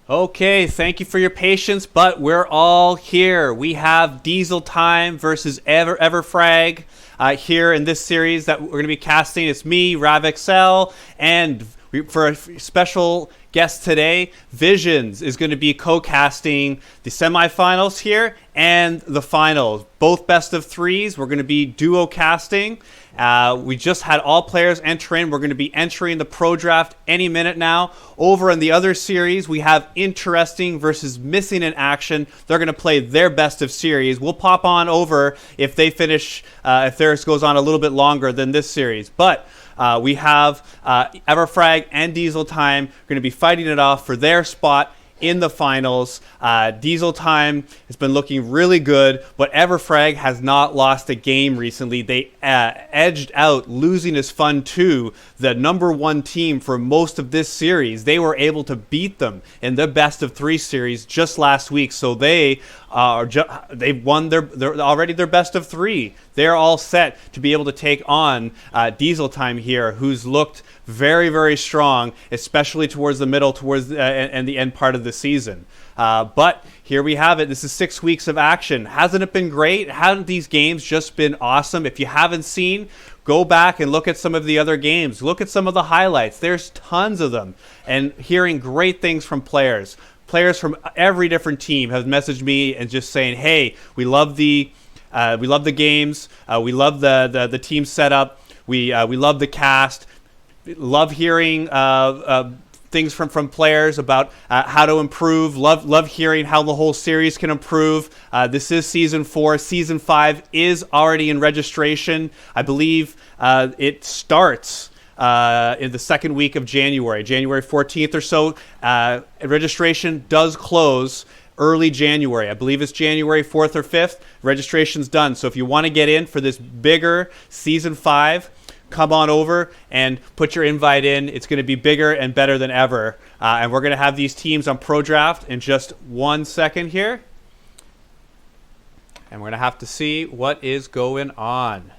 Okay, thank you for your patience, but we're all here. We have Diesel Time versus Everfrag here in this series that we're going to be casting. It's me, Rav Exel, and for a special guest today, VisionZz is going to be co-casting the semifinals here and the finals. Both best of threes. We're going to be duo casting. We just had all players enter in. We're going to be entering the pro draft any minute now. Over in the other series, we have interesting versus missing in action. They're going to play their best of series. We'll pop on over if they finish, if theirs goes on a little bit longer than this series. But we have Everfrag and Diesel Time going to be fighting it off for their spot in the finals. Diesel Time has been looking really good, but Everfrag has not lost a game recently. They edged out Losing Is Fun 2, the number one team for most of this series. They were able to beat them in the best of three series just last week, so they've won their already their best of three. They're all set to be able to take on Diesel Time here, who's looked very, very strong, especially towards the middle, and the end part of the season. But here we have it. This is 6 weeks of action. Hasn't it been great? Haven't these games just been awesome? If you haven't seen, go back and look at some of the other games. Look at some of the highlights. There's tons of them. And hearing great things from players. Players from every different team have messaged me and just saying, hey, we love the games. We love the team setup. We love the cast. Love hearing things from players about how to improve. Love hearing how the whole series can improve. This is season 4. Season 5 is already in registration. I believe it starts in the second week of January 14th or so. Registration does close early January. I believe it's January 4th or 5th. Registration's done. So if you want to get in for this bigger season 5, come on over and put your invite in. It's going to be bigger and better than ever. And we're going to have these teams on Pro Draft in just 1 second here. And we're going to have to see what is going on.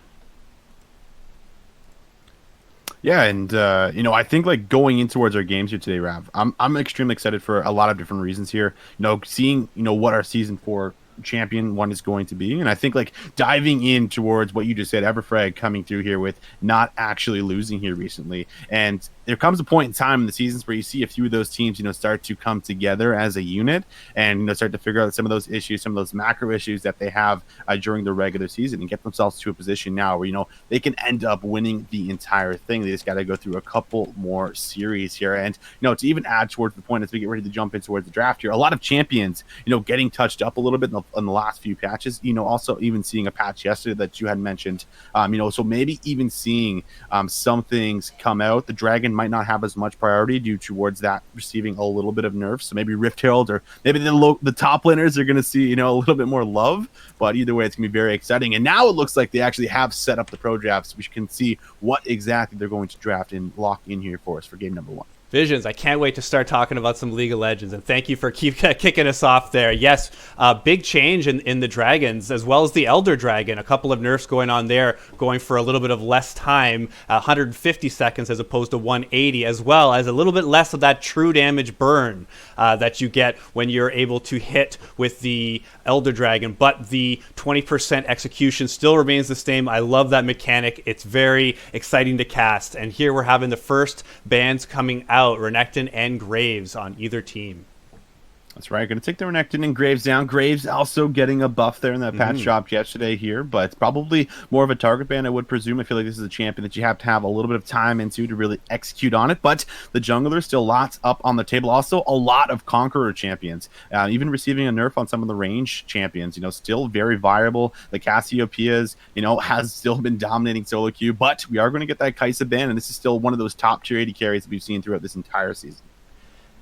Yeah, and I think like going in towards our games here today, Rav, I'm extremely excited for a lot of different reasons here. Seeing what our season 4 champion one is going to be, and I think like diving in towards what you just said, Everfrag coming through here with not actually losing here recently, and there comes a point in time in the seasons where you see a few of those teams start to come together as a unit and start to figure out some of those issues, some of those macro issues that they have during the regular season, and get themselves to a position now where they can end up winning the entire thing. They just got to go through a couple more series here, and to even add towards the point as we get ready to jump in towards the draft here, a lot of champions getting touched up a little bit in the last few patches, also even seeing a patch yesterday that you had mentioned, so maybe even seeing some things come out. The Dragon might not have as much priority due towards that receiving a little bit of nerfs, so maybe Rift Herald or maybe the top laners are going to see a little bit more love, but either way it's going to be very exciting. And now it looks like they actually have set up the pro drafts, so we can see what exactly they're going to draft and lock in here for us for game number 1. VisionZz, I can't wait to start talking about some League of Legends, and thank you for kicking us off there. Yes, big change in the Dragons, as well as the Elder Dragon. A couple of nerfs going on there, going for a little bit of less time, 150 seconds as opposed to 180, as well as a little bit less of that true damage burn that you get when you're able to hit with the Elder Dragon. But the 20% execution still remains the same. I love that mechanic. It's very exciting to cast. And here we're having the first bans coming out. Renekton and Graves on either team. That's right. Going to take the Renekton and Graves down. Graves also getting a buff there in that patch dropped yesterday here, but it's probably more of a target ban, I would presume. I feel like this is a champion that you have to have a little bit of time into to really execute on it, but the jungler still lots up on the table. Also, a lot of Conqueror champions, even receiving a nerf on some of the range champions, still very viable. The Cassiopeia's, has still been dominating solo queue, but we are going to get that Kai'Sa ban, and this is still one of those top tier 80 carries that we've seen throughout this entire season.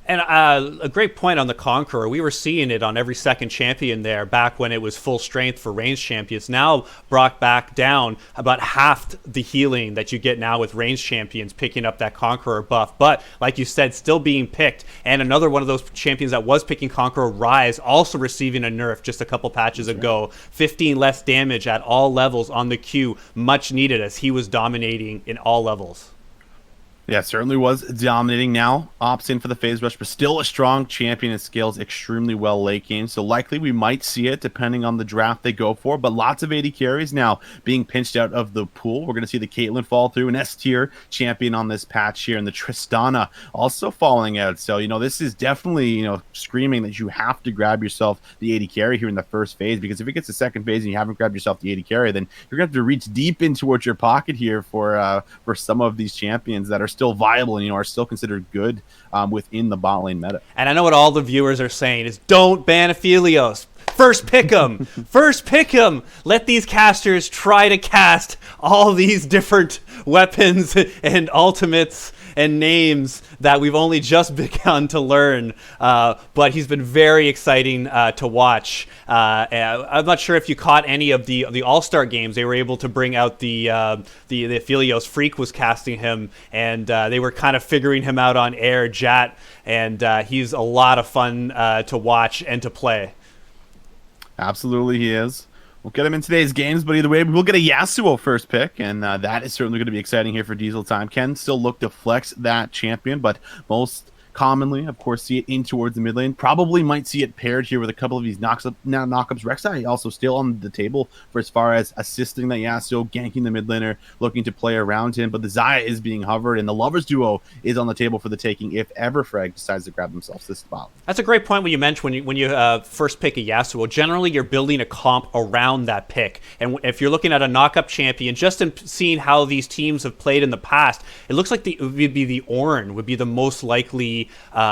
And a great point on the Conqueror. We were seeing it on every second champion there back when it was full strength for ranged champions. Now brought back down about half the healing that you get now with ranged champions picking up that Conqueror buff. But like you said, still being picked. And another one of those champions that was picking Conqueror, Rise, also receiving a nerf just a couple patches ago. 15 less damage at all levels on the queue. Much needed as he was dominating in all levels. Yeah, certainly was dominating. Now opts in for the phase rush, but still a strong champion and scales extremely well late game. So likely we might see it depending on the draft they go for. But lots of 80 carries now being pinched out of the pool. We're going to see the Caitlyn fall through, an S tier champion on this patch here, and the Tristana also falling out. So this is definitely screaming that you have to grab yourself the 80 carry here in the first phase, because if it gets the second phase and you haven't grabbed yourself the 80 carry, then you're going to have to reach deep in towards your pocket here for some of these champions that are still viable and are still considered good within the bot lane meta. And I know what all the viewers are saying is, don't ban Aphelios. First pick them. First pick them. Let these casters try to cast all these different weapons and ultimates and names that we've only just begun to learn. But he's been very exciting to watch. I'm not sure if you caught any of the All-Star games. They were able to bring out the Aphelios. Freak was casting him, and they were kind of figuring him out on air, Jat, and he's a lot of fun to watch and to play. Absolutely, he is. We'll get him in today's games, but either way, we'll get a Yasuo first pick, and that is certainly going to be exciting here for Diesel time. Can still look to flex that champion, but most commonly, of course, see it in towards the mid lane. Probably might see it paired here with a couple of these knockups. Rek'Sai also still on the table for as far as assisting that Yasuo, ganking the mid laner, looking to play around him. But the Xayah is being hovered, and the Lovers duo is on the table for the taking if ever Frag decides to grab themselves this spot. That's a great point when you mentioned when you first pick a Yasuo. Generally, you're building a comp around that pick. And if you're looking at a knock-up champion, just in seeing how these teams have played in the past, it looks like it would be the Ornn would be the most likely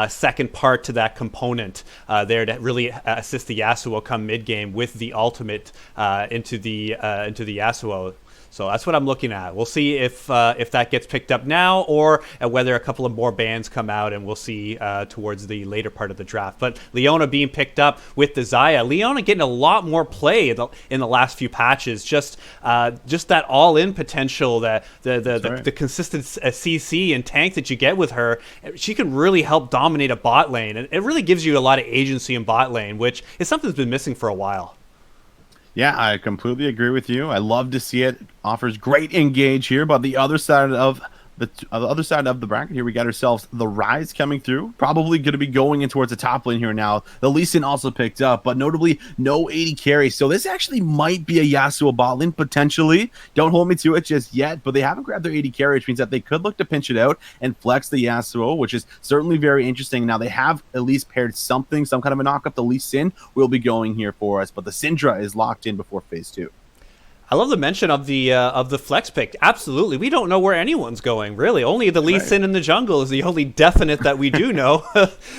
second part to that component there to really assist the Yasuo come mid game with the ultimate into the Yasuo. So that's what I'm looking at. We'll see if that gets picked up now, or whether a couple of more bans come out, and we'll see towards the later part of the draft. But Leona being picked up with the Xayah. Leona getting a lot more play in the last few patches. Just that all-in potential, the consistent CC and tank that you get with her. She can really help dominate a bot lane, and it really gives you a lot of agency in bot lane, which is something that's been missing for a while. Yeah, I completely agree with you. I love to see it. Offers great engage here, but the other side of the bracket here, we got ourselves the Rise coming through. Probably going to be going in towards the top lane here now. The Lee Sin also picked up, but notably no 80 carry. So this actually might be a Yasuo bot lane, potentially. Don't hold me to it just yet, but they haven't grabbed their 80 carry, which means that they could look to pinch it out and flex the Yasuo, which is certainly very interesting. Now they have at least paired something, some kind of a knockup. The Lee Sin will be going here for us, but the Syndra is locked in before phase 2. I love the mention of the flex pick. Absolutely. We don't know where anyone's going, really. Only the Lee Sin in the jungle is the only definite that we do know.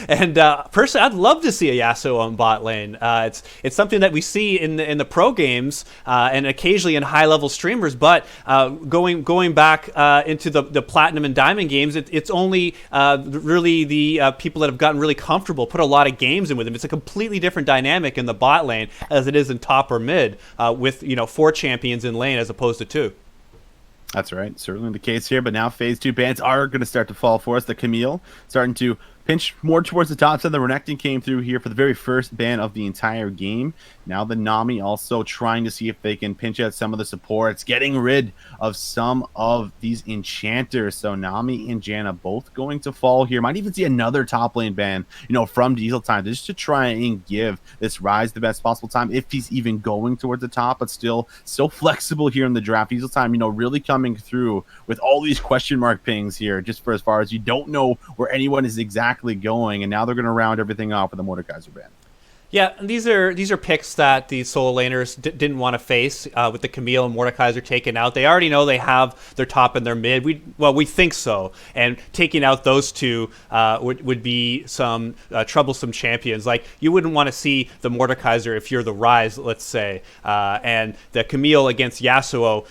And personally, I'd love to see a Yasuo on bot lane. It's something that we see in the pro games and occasionally in high-level streamers, but going back into the platinum and diamond games, it's only really the people that have gotten really comfortable, put a lot of games in with them. It's a completely different dynamic in the bot lane as it is in top or mid with 4 champions in lane as opposed to 2. That's right. Certainly the case here, but now phase 2 bans are going to start to fall for us. The Camille starting to pinch more towards the top side. The Renekton came through here for the very first ban of the entire game. Now the Nami also trying to see if they can pinch out some of the supports, getting rid of some of these enchanters. So Nami and Janna both going to fall here. Might even see another top lane ban, from Diesel time, just to try and give this Rise the best possible time if he's even going towards the top, but still so flexible here in the draft. Diesel time, really coming through with all these question mark pings here, just for as far as you don't know where anyone is exactly going, and now they're going to round everything off with a Mordekaiser ban. Yeah, and these are picks that the solo laners didn't want to face with the Camille and Mordekaiser taken out. They already know they have their top and their mid. We think so, and taking out those two would be some troublesome champions. Like, you wouldn't want to see the Mordekaiser if you're the Rise, let's say, and the Camille against Yasuo,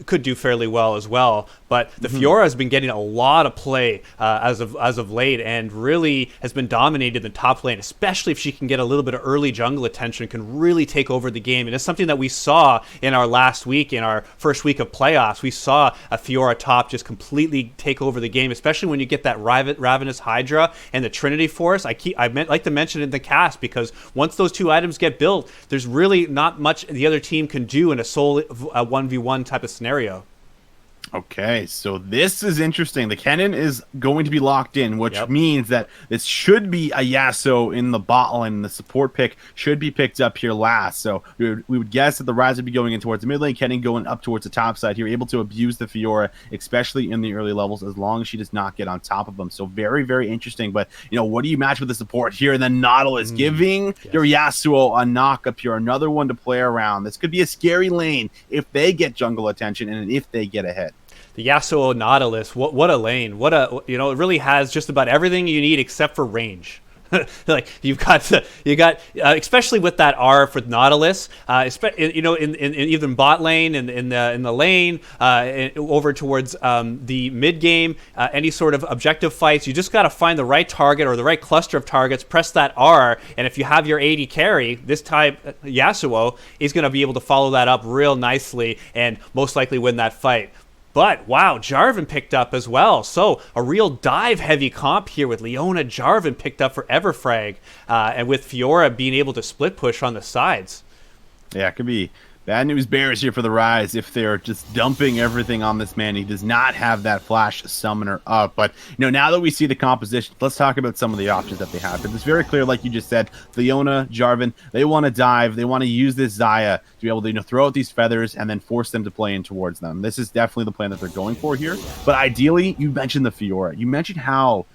could do fairly well as well. But the Fiora has been getting a lot of play as of late, and really has been dominated in the top lane, especially if she can get a little bit of early jungle attention, can really take over the game. And it's something that we saw in our last week, in our first week of playoffs. We saw a Fiora top just completely take over the game, especially when you get that Ravenous Hydra and the Trinity Force. I like to mention it in the cast, because once those two items get built, there's really not much the other team can do in a solo 1v1 type of scenario. Okay, so this is interesting. The Kennen is going to be locked in, which Yep. means that this should be a Yasuo in the bot lane. The support pick should be picked up here last. So we would guess that the Ryze would be going in towards the mid lane, Kennen going up towards the top side here, able to abuse the Fiora, especially in the early levels, as long as she does not get on top of them. So very, very interesting. But, what do you match with the support here? And then Nautilus giving your Yasuo a knock up here, another one to play around. This could be a scary lane if they get jungle attention and if they get ahead. The Yasuo Nautilus, what a lane! It really has just about everything you need except for range. Like you got especially with that R for Nautilus, in even bot lane and in the lane over towards the mid game, any sort of objective fights, you just got to find the right target or the right cluster of targets, press that R, and if you have your AD carry, this type Yasuo is going to be able to follow that up real nicely and most likely win that fight. But, wow, Jarvan picked up as well. So, a real dive-heavy comp here with Leona Jarvan picked up for Everfrag. And with Fiora being able to split push on the sides. Yeah, it could be bad news bears here for the Ryze if they're just dumping everything on this man. He does not have that flash summoner up. But, now that we see the composition, let's talk about some of the options that they have. Because it's very clear, like you just said, Leona, Jarvan, they want to dive. They want to use this Xayah to be able to throw out these feathers and then force them to play in towards them. This is definitely the plan that they're going for here. But ideally, you mentioned the Fiora. You mentioned how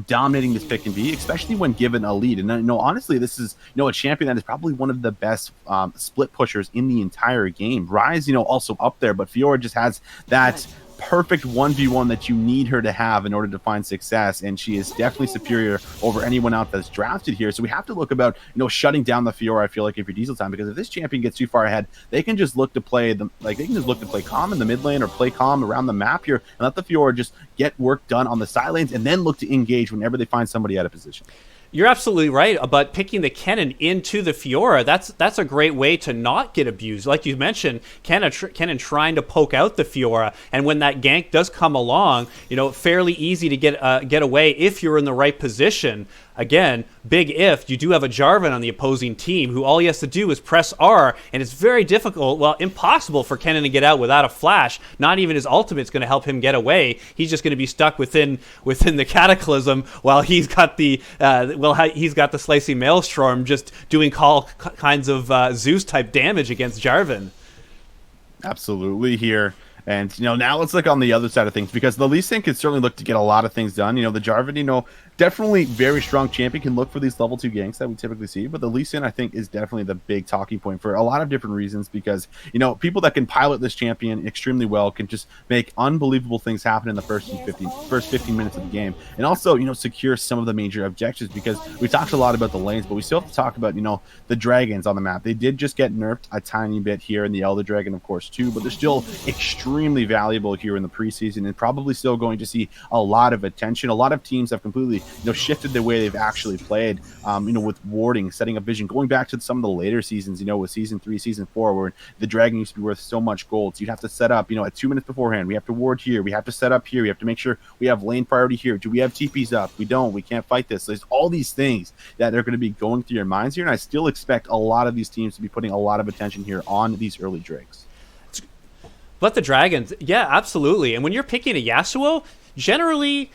dominating this pick can be, especially when given a lead. And honestly, this is a champion that is probably one of the best split pushers in the entire game. Ryze, also up there, but Fiora just has that perfect 1v1 that you need her to have in order to find success, and she is definitely superior over anyone else that's drafted here. So we have to look about shutting down the Fiora, I feel like, if you're Diesel time, because if this champion gets too far ahead, they can just look to play calm in the mid lane or play calm around the map here and let the Fiora just get work done on the side lanes and then look to engage whenever they find somebody out of position. You're absolutely right about picking the Kennen into the Fiora. That's a great way to not get abused. Like you mentioned, Kennen trying to poke out the Fiora, and when that gank does come along, fairly easy to get away if you're in the right position. Again, big if, you do have a Jarvan on the opposing team who all he has to do is press R, and it's very difficult, well, impossible for Kennen to get out without a flash. Not even his ultimate's going to help him get away. He's just going to be stuck within the Cataclysm while he's got the Slicing Maelstrom just doing all kinds of Zeus-type damage against Jarvan. Absolutely here. And, now let's look on the other side of things, because the Lee Sin can certainly look to get a lot of things done. The Jarvan, definitely very strong champion, can look for these level 2 ganks that we typically see. But the Lee Sin, I think, is definitely the big talking point for a lot of different reasons, because, people that can pilot this champion extremely well can just make unbelievable things happen in the first 15 minutes of the game. And also, secure some of the major objectives, because we talked a lot about the lanes, but we still have to talk about, the dragons on the map. They did just get nerfed a tiny bit here in the Elder Dragon, of course, too, but they're still extremely valuable here in the preseason and probably still going to see a lot of attention. A lot of teams have completely shifted the way they've actually played, with warding, setting up vision, going back to some of the later seasons, with season 3, season 4, where the dragon used to be worth so much gold. So you'd have to set up, at 2 minutes beforehand, we have to ward here, we have to set up here, we have to make sure we have lane priority here. Do we have TPs up? We don't. We can't fight this. So there's all these things that are going to be going through your minds here, and I still expect a lot of these teams to be putting a lot of attention here on these early drakes. But the dragons, yeah, absolutely. And when you're picking a Yasuo, generally,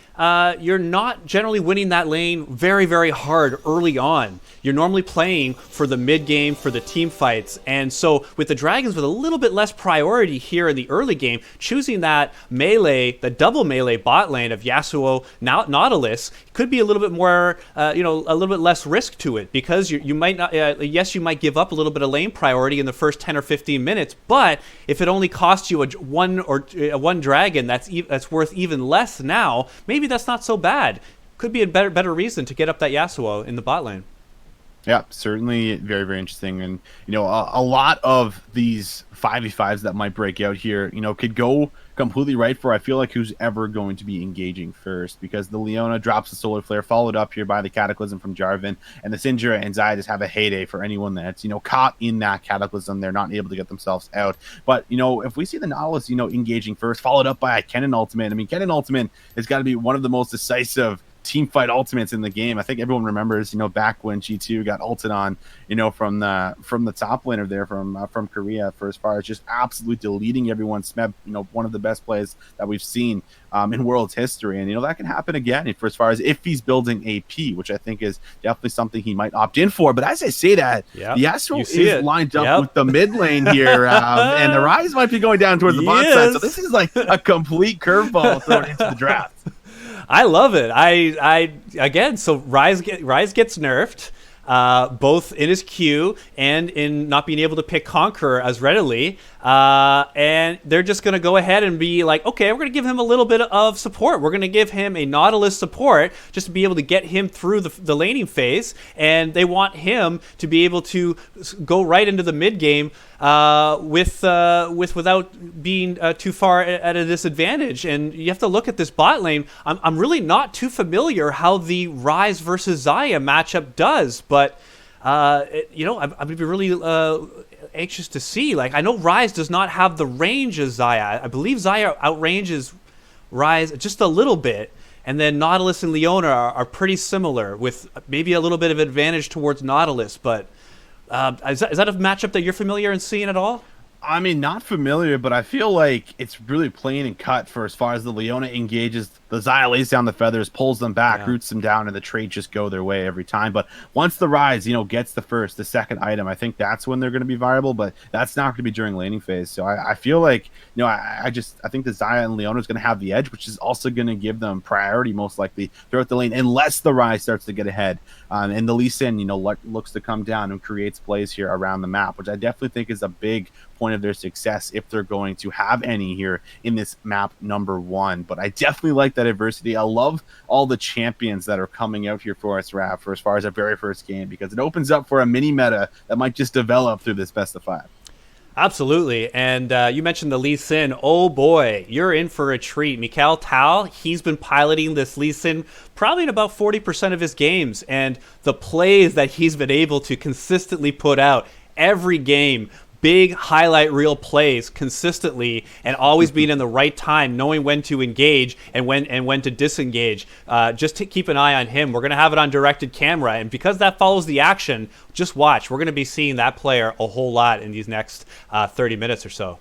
you're not generally winning that lane very, very hard early on. You're normally playing for the mid game, for the team fights. And so with the dragons with a little bit less priority here in the early game, choosing that melee, the double melee bot lane of Yasuo Nautilus could be a little bit more, a little bit less risk to it, because you might not, yes, you might give up a little bit of lane priority in the first 10 or 15 minutes, but if it only costs you one dragon that's worth even less now, maybe that's not so bad. Could be a better reason to get up that Yasuo in the bot lane. Yeah, certainly very, very interesting. And, a lot of these 5v5s that might break out here, could go completely right for, I feel like, who's ever going to be engaging first, because the Leona drops the Solar Flare, followed up here by the Cataclysm from Jarvan, and the Syndra and Xayah just have a heyday for anyone that's, caught in that Cataclysm. They're not able to get themselves out. But, if we see the Nautilus, engaging first, followed up by a Kennen ultimate, I mean, Kennen ultimate has got to be one of the most decisive team fight ultimates in the game. I think everyone remembers, back when G2 got ulted on, from the top laner there from Korea, for as far as just absolutely deleting everyone. Smeb, one of the best plays that we've seen in world's history, and that can happen again for as far as if he's building AP, which I think is definitely something he might opt in for. But as I say that, the Astro is lined up with the mid lane here, and the Rise might be going down towards the bot side. So this is like a complete curveball thrown into the draft. I love it. I again, so Rise gets nerfed, both in his Q and in not being able to pick Conqueror as readily. And they're just going to go ahead and be like, okay, we're going to give him a little bit of support. We're going to give him a Nautilus support just to be able to get him through the laning phase. And they want him to be able to go right into the mid game without being too far at a disadvantage. And you have to look at this bot lane. I'm really not too familiar how the Rise versus Xayah matchup does, but I'd be really anxious to see. Like, I know Rise does not have the range as Xayah. I believe Xayah outranges Rise just a little bit, and then Nautilus and Leona are pretty similar, with maybe a little bit of advantage towards Nautilus. But is that a matchup that you're familiar in seeing at all? I mean, not familiar, but I feel like it's really plain and cut for as far as the Leona engages. The Xayah lays down the feathers, pulls them back, roots them down, and the trades just go their way every time. But once the Rise, gets the second item, I think that's when they're going to be viable, but that's not going to be during laning phase. So I feel like, I think the Xayah and Leona is going to have the edge, which is also going to give them priority most likely throughout the lane, unless the Rise starts to get ahead. And the Lee Sin, looks to come down and creates plays here around the map, which I definitely think is a big point of their success if they're going to have any here in this map number 1. But I definitely like that adversity. I love all the champions that are coming out here for us, Rav, for as far as our very first game, because it opens up for a mini meta that might just develop through this best of 5. Absolutely. And you mentioned the Lee Sin. Oh boy, you're in for a treat. Mikhail Tal, he's been piloting this Lee Sin probably in about 40% of his games, and the plays that he's been able to consistently put out every game, big highlight reel plays consistently, and always being in the right time, knowing when to engage and when to disengage. Just to keep an eye on him. We're going to have it on directed camera, and because that follows the action, just watch. We're going to be seeing that player a whole lot in these next 30 minutes or so.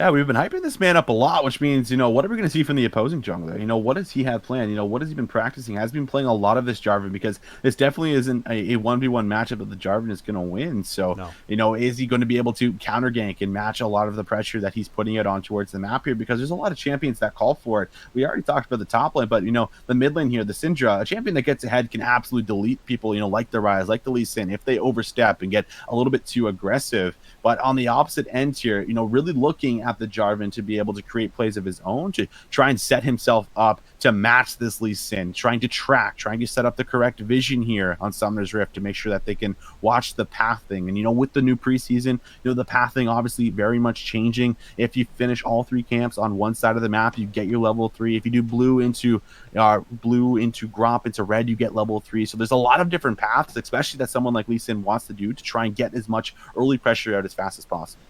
Yeah, we've been hyping this man up a lot, which means, what are we going to see from the opposing jungler? What does he have planned? What has he been practicing? Has been playing a lot of this Jarvan, because this definitely isn't a 1v1 matchup that the Jarvan is going to win. So, is he going to be able to counter gank and match a lot of the pressure that he's putting it on towards the map here? Because there's a lot of champions that call for it. We already talked about the top lane, but, the mid lane here, the Syndra, a champion that gets ahead can absolutely delete people, like the Rise, like the Lee Sin, if they overstep and get a little bit too aggressive. But on the opposite end here, really looking at the Jarvan to be able to create plays of his own, to try and set himself up to match this Lee Sin, trying to set up the correct vision here on Summoner's Rift to make sure that they can watch the pathing. And, with the new preseason, the pathing obviously very much changing. If you finish all 3 camps on one side of the map, you get your level 3. If you do blue into Gromp into red, you get level 3. So there's a lot of different paths, especially that someone like Lee Sin wants to do to try and get as much early pressure out as fast as possible.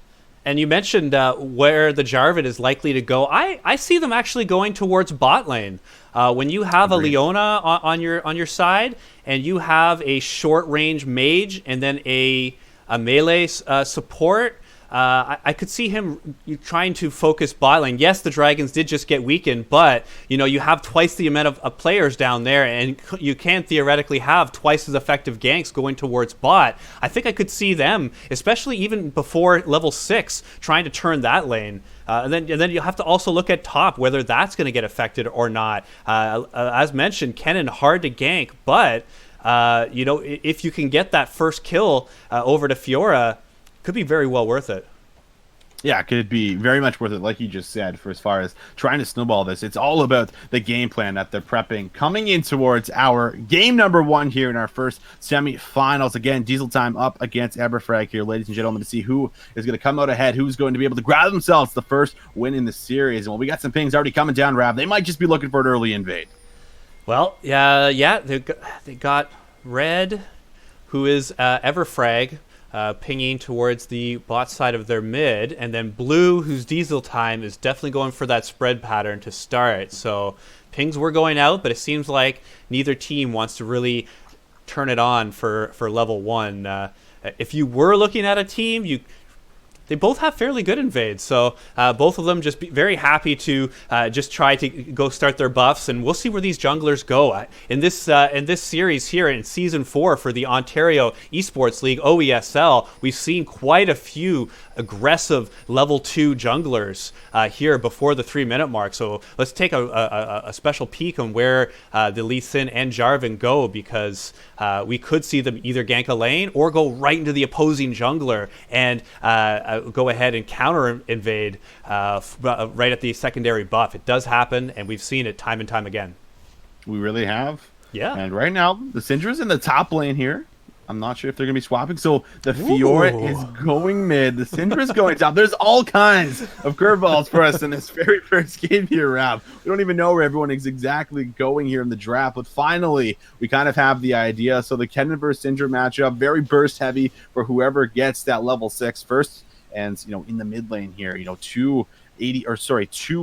And you mentioned where the Jarvan is likely to go. I see them actually going towards bot lane. When you have a Leona on your side, and you have a short range mage and then a melee support, I could see him trying to focus bot lane. Yes, the Dragons did just get weakened, but you have twice the amount of players down there, and you can theoretically have twice as effective ganks going towards bot. I think I could see them, especially even before level 6, trying to turn that lane. And then you have to also look at top, whether that's going to get affected or not. As mentioned, Kennen hard to gank, but if you can get that first kill over to Fiora, could be very well worth it. Yeah, could be very much worth it, like you just said, for as far as trying to snowball this. It's all about the game plan that they're prepping. Coming in towards our game number 1 here in our first semifinals. Again, Diesel time up against Eberfrag here, ladies and gentlemen, to see who is going to come out ahead, who's going to be able to grab themselves the first win in the series. And well, we got some pings already coming down, Rav. They might just be looking for an early invade. Well, they got Red, who is Everfrag, pinging towards the bot side of their mid, and then Blue, whose Diesel time is definitely going for that spread pattern to start. So pings were going out, but it seems like neither team wants to really turn it on for level 1. If you were looking at a team, they both have fairly good invades, so both of them just be very happy to just try to go start their buffs, and we'll see where these junglers go in this series here in Season 4 for the Ontario Esports League OESL. We've seen quite a few aggressive level 2 junglers here before the 3-minute mark. So let's take a special peek on where the Lee Sin and Jarvan go, because we could see them either gank a lane or go right into the opposing jungler and go ahead and counter invade right at the secondary buff. It does happen, and we've seen it time and time again. We really have. Yeah. And right now, the Syndra's in the top lane here. I'm not sure if they're going to be swapping. So the Fiora is going mid. The Syndra's going top. There's all kinds of curveballs for us in this very first game here, Rav. We don't even know where everyone is exactly going here in the draft, but finally, we kind of have the idea. So the Kennen versus Syndra matchup, very burst heavy for whoever gets that level 6 first. And, in the mid lane here, two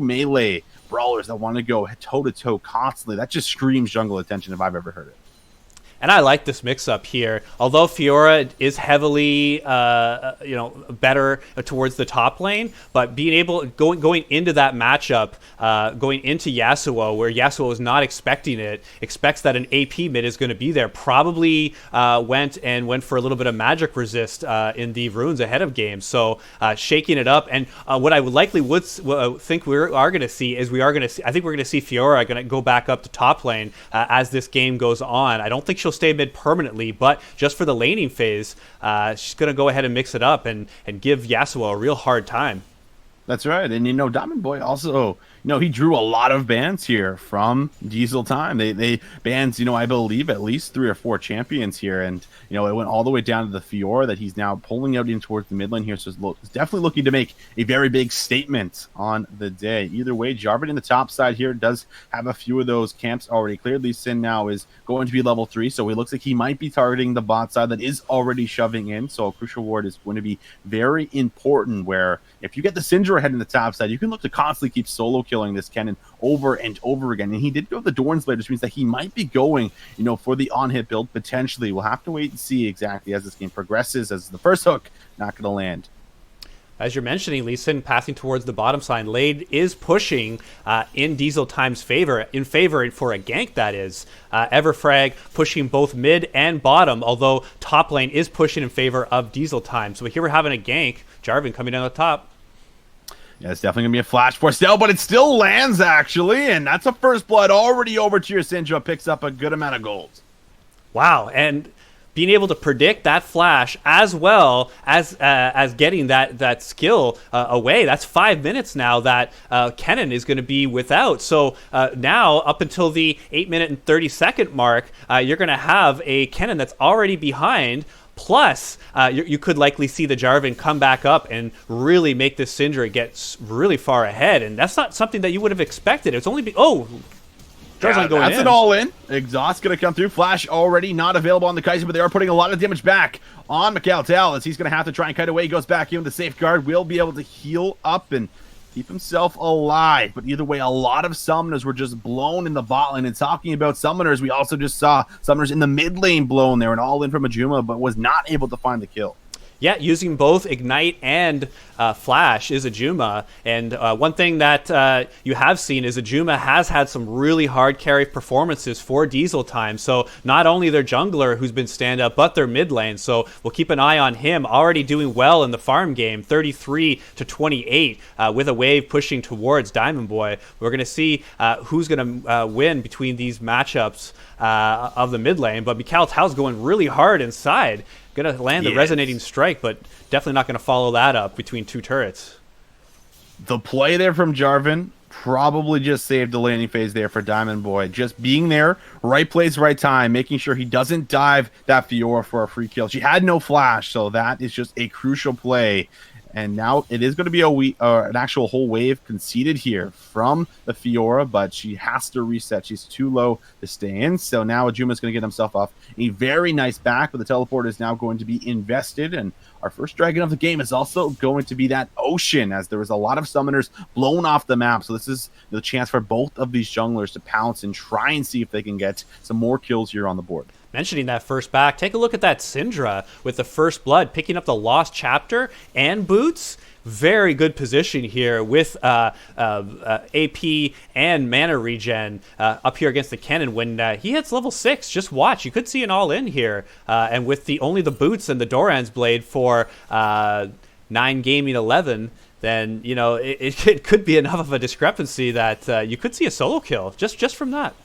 melee brawlers that want to go toe-to-toe constantly. That just screams jungle attention if I've ever heard it. And I like this mix-up here. Although Fiora is heavily, better towards the top lane, but being able going into that matchup, going into Yasuo, where Yasuo is not expecting it, expects that an AP mid is going to be there. Probably went for a little bit of magic resist in the runes ahead of game. So shaking it up. And what I would think we are going to see is I think we're going to see Fiora going to go back up to top lane as this game goes on. I don't think she'll stay mid permanently, but just for the laning phase, she's going to go ahead and mix it up and give Yasuo a real hard time. That's right. And, Diamond Boy also, he drew a lot of bans here from Diesel Time. They banned, I believe at least 3 or 4 champions here. And, it went all the way down to the Fiora that he's now pulling out in towards the mid lane here. So it's definitely looking to make a very big statement on the day. Either way, Jarvan in the top side here does have a few of those camps already cleared. Lee Sin now is going to be level 3. So it looks like he might be targeting the bot side that is already shoving in. So a crucial ward is going to be very important, where if you get the Syndra ahead in the top side, you can look to constantly keep solo killing this Kennen over and over again. And he did go the Dorn's Blade, which means that he might be going, for the on-hit build potentially. We'll have to wait and see exactly as this game progresses, as the first hook not going to land. As you're mentioning, Lee Sin passing towards the bottom side. Lade is pushing in Diesel Time's favor for a gank, that is. Everfrag pushing both mid and bottom, although top lane is pushing in favor of Diesel Time. So here we're having a gank. Jarvan coming down the top. Yeah, it's definitely going to be a flash for Stell, but it still lands, actually, and that's a first blood already over to your Syndra. Picks up a good amount of gold. Wow, and being able to predict that flash as well as getting that skill away. That's 5 minutes now that Kennen is going to be without. So now up until the 8-minute and 30-second mark, you're going to have a Kennen that's already behind. Plus, you could likely see the Jarvan come back up and really make this Syndra get really far ahead. And that's not something that you would have expected. It's only that's an all-in. Exhaust going to come through. Flash already not available on the Kaiser, but they are putting a lot of damage back on McAltel, as he's going to have to try and kite away. He goes back in. The safeguard will be able to heal up and keep himself alive. But either way, a lot of summoners were just blown in the bot lane. And talking about summoners, we also just saw summoners in the mid lane blown there, and all in from Ajuma, but was not able to find the kill. Yeah, using both Ignite and Flash is Ajuma. And one thing that you have seen is Ajuma has had some really hard carry performances for Diesel Time. So not only their jungler, who's been stand-up, but their mid lane. So we'll keep an eye on him. Already doing well in the farm game, 33-28, with a wave pushing towards Diamond Boy. We're going to see who's going to win between these matchups of the mid lane. But Mikhail Tao's going really hard inside. Going to land the resonating strike, but definitely not going to follow that up between 2 turrets. The play there from Jarvan probably just saved the landing phase there for Diamond Boy. Just being there, right place, right time, making sure he doesn't dive that Fiora for a free kill. She had no flash, so that is just a crucial play. And now it is going to be an actual whole wave conceded here from the Fiora, but she has to reset. She's too low to stay in. So now Ajuma's going to get himself off a very nice back, but the teleport is now going to be invested. And our first dragon of the game is also going to be that Ocean, as there was a lot of summoners blown off the map. So this is the chance for both of these junglers to pounce and try and see if they can get some more kills here on the board. Mentioning that first back, take a look at that Syndra with the first blood, picking up the Lost Chapter and boots. Very good position here with AP and mana regen up here against the Kennen. When he hits level 6, just watch. You could see an all-in here. And with only the boots and the Doran's Blade for 9 gaming 11, then, you know, it could be enough of a discrepancy that you could see a solo kill just from that.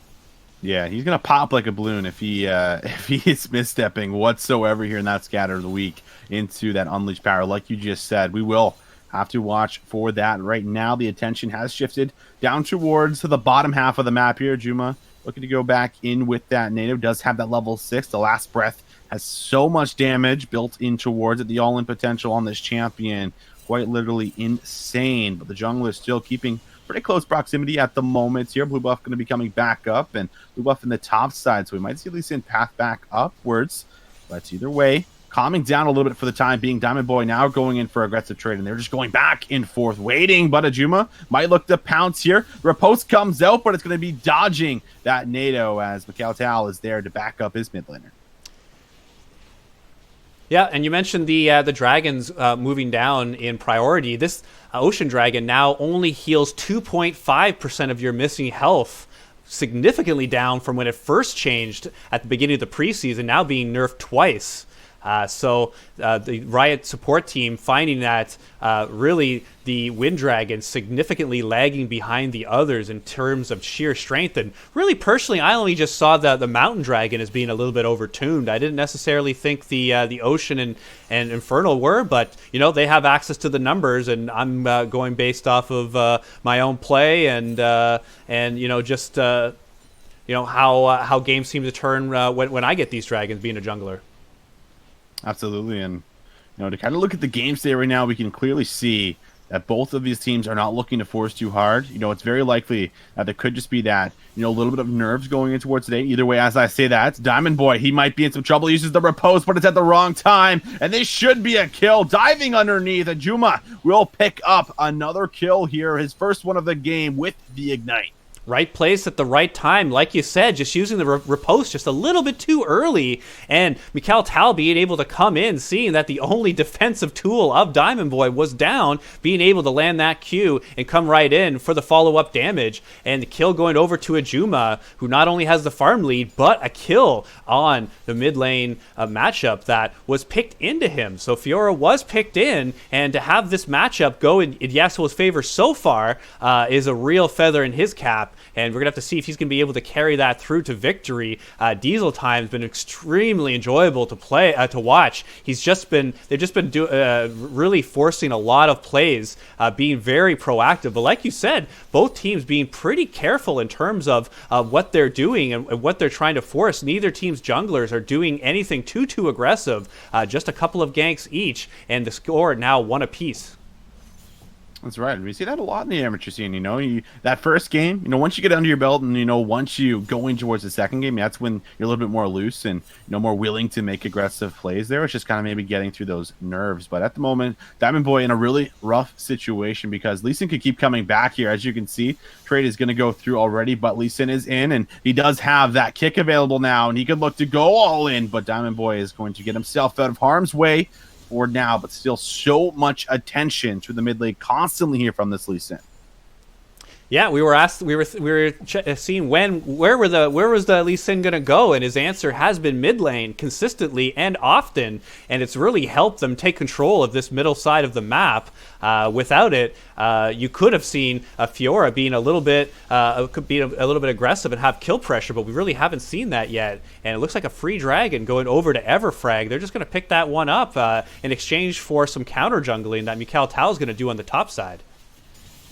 Yeah, he's gonna pop like a balloon if he is misstepping whatsoever here in that scatter of the week into that unleashed power. Like you just said, we will have to watch for that. Right now, the attention has shifted down towards the bottom half of the map here. Juma looking to go back in with that native. Does have that level 6. The last breath has so much damage built in towards it. The all-in potential on this champion, quite literally insane. But the jungler is still keeping pretty close proximity at the moment here. Blue buff going to be coming back up, and blue buff in the top side, so we might see Lee Sin path back upwards. But either way, calming down a little bit for the time being. Diamond Boy now going in for aggressive trade, and they're just going back and forth, waiting. But Ajuma might look to pounce here. Riposte comes out, but it's going to be dodging that NATO as Mikhail is there to back up his mid laner. Yeah, and you mentioned the dragons moving down in priority. This Ocean Dragon now only heals 2.5% of your missing health, significantly down from when it first changed at the beginning of the preseason, now being nerfed twice. So the Riot support team finding that really the Wind Dragon significantly lagging behind the others in terms of sheer strength. And really, personally, I only just saw the Mountain Dragon as being a little bit overtuned. I didn't necessarily think the Ocean and Infernal were, but you know, they have access to the numbers, and I'm going based off of my own play and you know, just you know, how games seem to turn when I get these dragons being a jungler. Absolutely, and you know, to kind of look at the game state right now, we can clearly see that both of these teams are not looking to force too hard. You know, it's very likely that there could just be that, you know, a little bit of nerves going in towards today. Either way, as I say that, Diamond Boy, he might be in some trouble. He uses the riposte, but it's at the wrong time, and this should be a kill. Diving underneath, Ajuma will pick up another kill here, his first one of the game with the Ignite. Right place at the right time, like you said, just using the riposte just a little bit too early, and Mikhail Tal being able to come in, seeing that the only defensive tool of Diamond Boy was down, being able to land that Q and come right in for the follow-up damage, and the kill going over to Ajuma, who not only has the farm lead, but a kill on the mid lane matchup that was picked into him. So Fiora was picked in, and to have this matchup go in Yasuo's favor so far is a real feather in his cap. And we're going to have to see if he's going to be able to carry that through to victory. Diesel Time's been extremely enjoyable to play, to watch. They've just been really forcing a lot of plays, being very proactive. But like you said, both teams being pretty careful in terms of what they're doing and what they're trying to force. Neither team's junglers are doing anything too aggressive. Just a couple of ganks each, and the score now 1 apiece. That's right. We see that a lot in the amateur scene. You know, that first game, you know, once you get under your belt, and you know, once you go in towards the second game, that's when you're a little bit more loose and, you know, more willing to make aggressive plays there. It's just kind of maybe getting through those nerves. But at the moment, Diamond Boy in a really rough situation, because Lee Sin could keep coming back here. As you can see, trade is going to go through already, but Lee Sin is in, and he does have that kick available now, and he could look to go all in. But Diamond Boy is going to get himself out of harm's way for now, but still so much attention to the mid lane constantly here from this Lee Sin. Yeah, we were seeing where was the Lee Sin gonna go, and his answer has been mid lane consistently and often, and it's really helped them take control of this middle side of the map. Without it, you could have seen Fiora being a little bit aggressive and have kill pressure, but we really haven't seen that yet. And it looks like a free dragon going over to Everfrag. They're just gonna pick that one up in exchange for some counter jungling that Mikhail Tal is gonna do on the top side.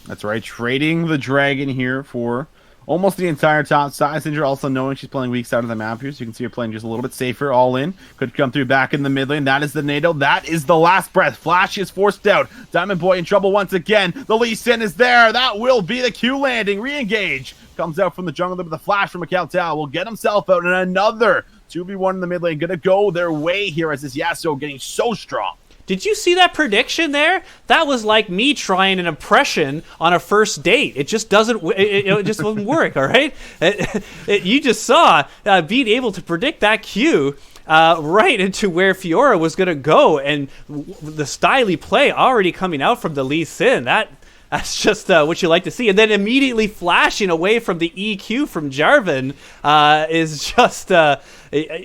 That's right, trading the dragon here for almost the entire top side. Syndra also knowing she's playing weak side of the map here, so you can see her playing just a little bit safer, all in. Could come through back in the mid lane. That is the NATO. That is the last breath. Flash is forced out. Diamond Boy in trouble once again. The Lee Sin is there. That will be the Q landing. Re-engage. Comes out from the jungle with the flash from Mikhail Tao. Will get himself out, and another 2v1 in the mid lane. Gonna go their way here as this Yasuo getting so strong. Did you see that prediction there? That was like me trying an impression on a first date. It just doesn't. It just wouldn't work. All right. You just saw being able to predict that Q right into where Fiora was going to go, and the styly play already coming out from the Lee Sin. That's just what you like to see. And then immediately flashing away from the EQ from Jarvan is just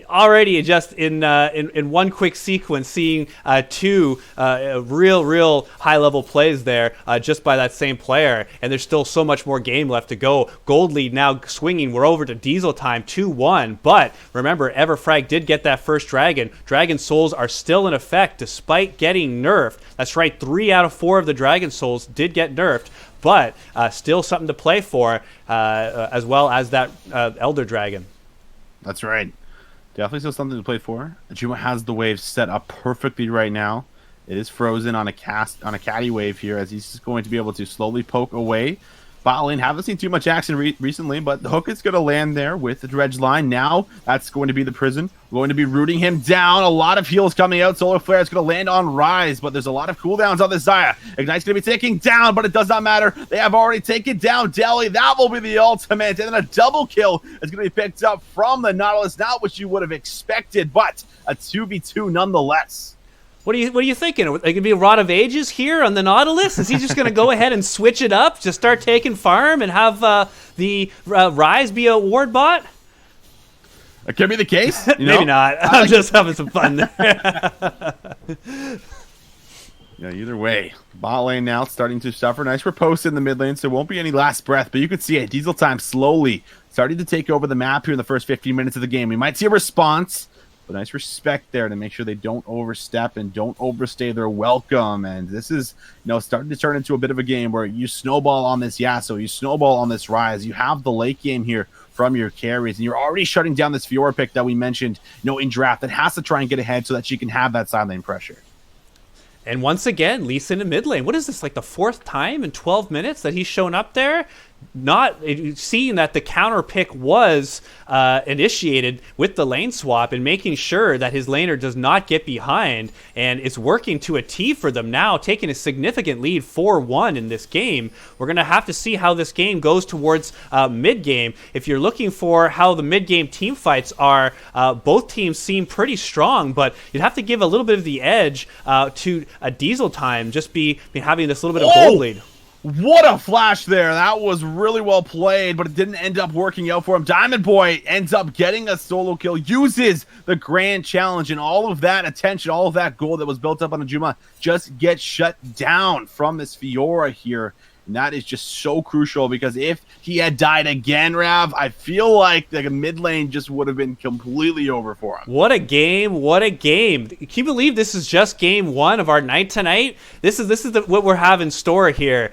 already just in one quick sequence, seeing two real high-level plays there just by that same player. And there's still so much more game left to go. Gold lead now swinging. We're over to Diesel time, 2-1. But remember, Everfrag did get that first Dragon. Dragon Souls are still in effect despite getting nerfed. That's right, 3 out of 4 of the Dragon Souls did get nerfed, but still something to play for, as well as that Elder Dragon. That's right. Definitely still something to play for. Juma has the wave set up perfectly right now. It is frozen on a caddy wave here, as he's just going to be able to slowly poke away. Bot lane, haven't seen too much action recently, but the hook is going to land there with the dredge line. Now that's going to be the prison. We're going to be rooting him down. A lot of heals coming out. Solar Flare is going to land on Rise, but there's a lot of cooldowns on this Xayah. Ignite's going to be taking down, but it does not matter. They have already taken down Delhi. That will be the ultimate. And then a double kill is going to be picked up from the Nautilus. Not what you would have expected, but a 2v2 nonetheless. What are you thinking? Are they going to be a Rod of Ages here on the Nautilus? Is he just going to go ahead and switch it up, just start taking farm and have the Rise be a ward bot? It could be the case. Maybe not. I'm just having some fun there. Yeah, either way. Bot lane now starting to suffer. Nice riposte in the mid lane, so it won't be any last breath, but you could see it. Diesel time slowly starting to take over the map here in the first 15 minutes of the game. We might see a response, but nice respect there to make sure they don't overstep and don't overstay their welcome. And this is, starting to turn into a bit of a game where you snowball on this Yasuo, you snowball on this Rise. You have the late game here from your carries, and you're already shutting down this Fiora pick that we mentioned, in draft, that has to try and get ahead so that she can have that side lane pressure. And once again, Lee Sin in mid lane. What is this, like the 4th time in 12 minutes that he's shown up there? Not seeing that the counter pick was initiated with the lane swap and making sure that his laner does not get behind, and it's working to a T for them now, taking a significant lead 4-1 in this game. We're going to have to see how this game goes towards mid-game. If you're looking for how the mid-game team fights are, both teams seem pretty strong, but you'd have to give a little bit of the edge to a Diesel time, just be having this little bit of gold lead. What a flash there. That was really well played, but it didn't end up working out for him. Diamond Boy ends up getting a solo kill, uses the grand challenge, and all of that attention, all of that gold that was built up on Ajuma just gets shut down from this Fiora here. And that is just so crucial, because if he had died again, Rav, I feel like the mid lane just would have been completely over for him. What a game. What a game. Can you believe this is just game 1 of our night tonight? This is what we're having in store here.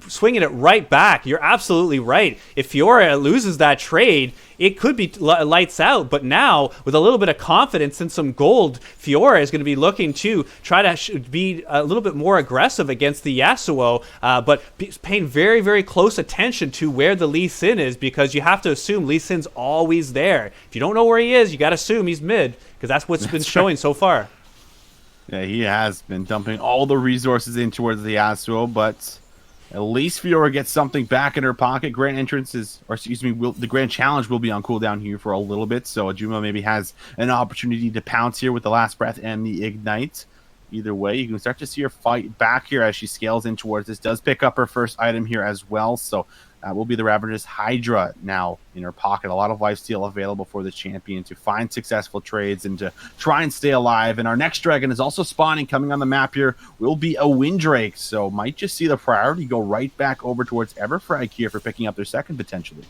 Swinging it right back. You're absolutely right. If Fiora loses that trade, it could be lights out, but now with a little bit of confidence and some gold, Fiora is going to be looking to try to be a little bit more aggressive against the Yasuo, but paying very, very close attention to where the Lee Sin is, because you have to assume Lee Sin's always there. If you don't know where he is, you got to assume he's mid, because that's what's been showing so far. Yeah, he has been dumping all the resources in towards the Yasuo, but at least Fiora gets something back in her pocket. Grand entrances, or excuse me, the Grand Challenge will be on cooldown here for a little bit, so Ajuma maybe has an opportunity to pounce here with the Last Breath and the Ignite. Either way, you can start to see her fight back here as she scales in towards this. Does pick up her first item here as well, so that will be the Ravager's Hydra now in her pocket. A lot of lifesteal available for the champion to find successful trades and to try and stay alive. And our next dragon is also spawning, coming on the map here, will be a Windrake. So might just see the priority go right back over towards Everfrag here for picking up their second potentially.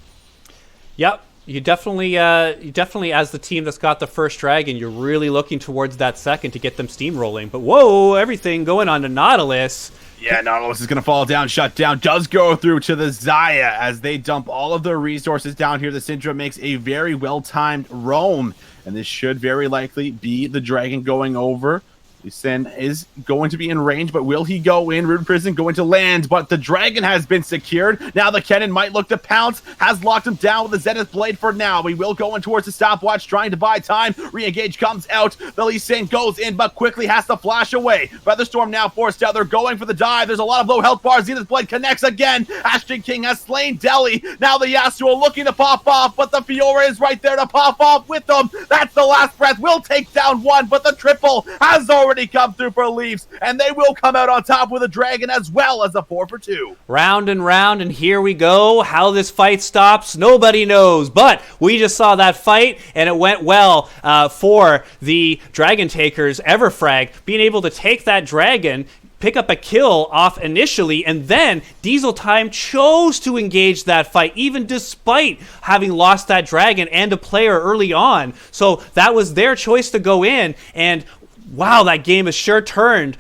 Yep. You definitely, as the team that's got the first dragon, you're really looking towards that second to get them steamrolling. But whoa, everything going on to Nautilus. Yeah, Nautilus is going to fall down. Shutdown does go through to the Xayah as they dump all of their resources down here. The Syndra makes a very well-timed roam, and this should very likely be the dragon going over. Sen is going to be in range, but will he go in? Rude Prison going to land, but the dragon has been secured. Now the cannon might look to pounce, has locked him down with the Zenith Blade for now. We will go in towards the stopwatch, trying to buy time. Re-engage comes out. The Lee Sin goes in, but quickly has to flash away. Featherstorm now forced out. They're going for the dive. There's a lot of low health bars. Zenith Blade connects again. Ashton King has slain Deli. Now the Yasuo looking to pop off, but the Fiora is right there to pop off with them. That's the last breath. Will take down one, but the triple has already come through for Leafs, and they will come out on top with a dragon as well as a 4-for-2. Round and round, and here we go. How this fight stops, nobody knows, but we just saw that fight, and it went well for the Dragon Takers. Everfrag being able to take that dragon, pick up a kill off initially, and then Diesel Time chose to engage that fight, even despite having lost that dragon and a player early on. So that was their choice to go in, and wow, that game has sure turned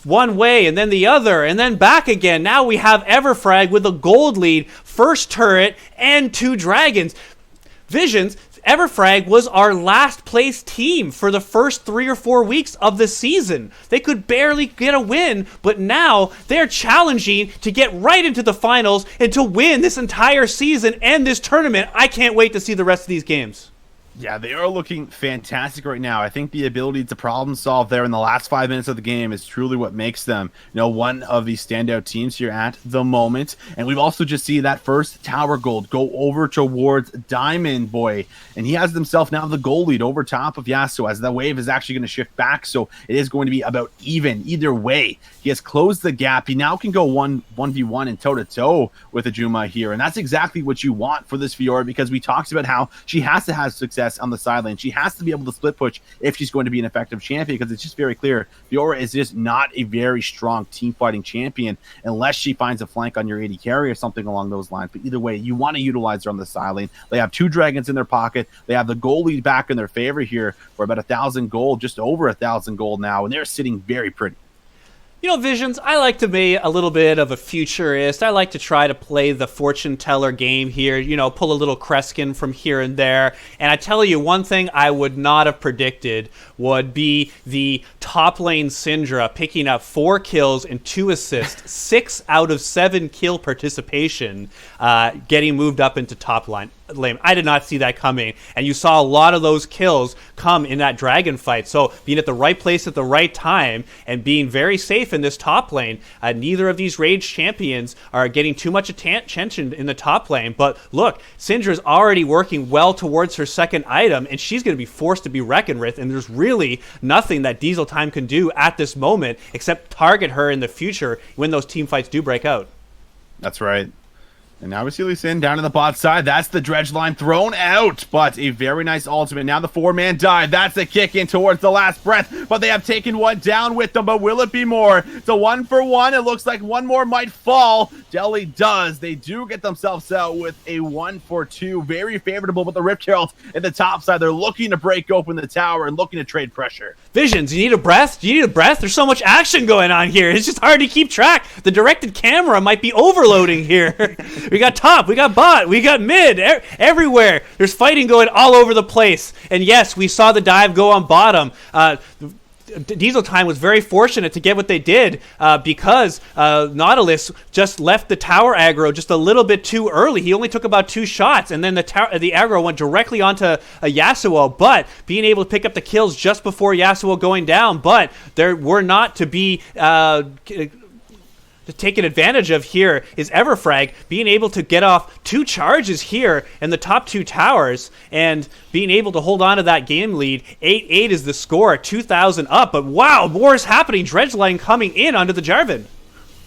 one way and then the other and then back again. Now we have Everfrag with a gold lead, first turret, and 2 dragons. VisionZz, Everfrag was our last place team for the first 3 or 4 weeks of the season. They could barely get a win, but now they're challenging to get right into the finals and to win this entire season and this tournament. I can't wait to see the rest of these games. Yeah, they are looking fantastic right now. I think the ability to problem solve there in the last 5 minutes of the game is truly what makes them, one of the standout teams here at the moment. And we've also just seen that first tower gold go over towards Diamond Boy, and he has himself now the goal lead over top of Yasuo as the wave is actually going to shift back. So it is going to be about even either way. He has closed the gap. He now can go 1v1 and toe-to-toe with Ajuma here, and that's exactly what you want for this Fiora, because we talked about how she has to have success on the sideline. She has to be able to split push if she's going to be an effective champion, because it's just very clear Fiora is just not a very strong team fighting champion unless she finds a flank on your AD carry or something along those lines. But either way, you want to utilize her on the sideline. They have 2 dragons in their pocket. They have the goal lead back in their favor here for about 1,000 gold, just over 1,000 gold now, and they're sitting very pretty. VisionZz, I like to be a little bit of a futurist. I like to try to play the fortune teller game here, pull a little Kreskin from here and there. And I tell you, one thing I would not have predicted would be the top lane Syndra picking up 4 kills and 2 assists, 6 out of 7 kill participation, getting moved up into top lane. I did not see that coming, and you saw a lot of those kills come in that dragon fight. So being at the right place at the right time and being very safe in this top lane. Neither of these Rage champions are getting too much attention in the top lane, but look, Syndra's already working well towards her second item, and she's going to be forced to be reckoned with, and there's really nothing that Diesel Time can do at this moment except target her in the future when those team fights do break out. That's right. And now we see Lee Sin down in the bot side. That's the dredge line thrown out, but a very nice ultimate. Now the 4-man dive. That's the kick in towards the last breath, but they have taken one down with them, but will it be more? It's a 1-for-1. It looks like one more might fall. Delhi does. They do get themselves out with a 1-for-2. Very favorable, but the Rip Herald at the top side, they're looking to break open the tower and looking to trade pressure. VisionZz, you need a breath? Do you need a breath? There's so much action going on here. It's just hard to keep track. The directed camera might be overloading here. We got top, we got bot, we got mid, everywhere. There's fighting going all over the place. And yes, we saw the dive go on bottom. Diesel Time was very fortunate to get what they did because Nautilus just left the tower aggro just a little bit too early. He only took about 2 shots, and then the aggro went directly onto a Yasuo, but being able to pick up the kills just before Yasuo going down, but there were not to be taken advantage of here is Everfrag being able to get off 2 charges here in the top 2 towers and being able to hold on to that game lead. 8-8 is the score, 2,000 up, but wow, more is happening. Dredge line coming in onto the Jarvan.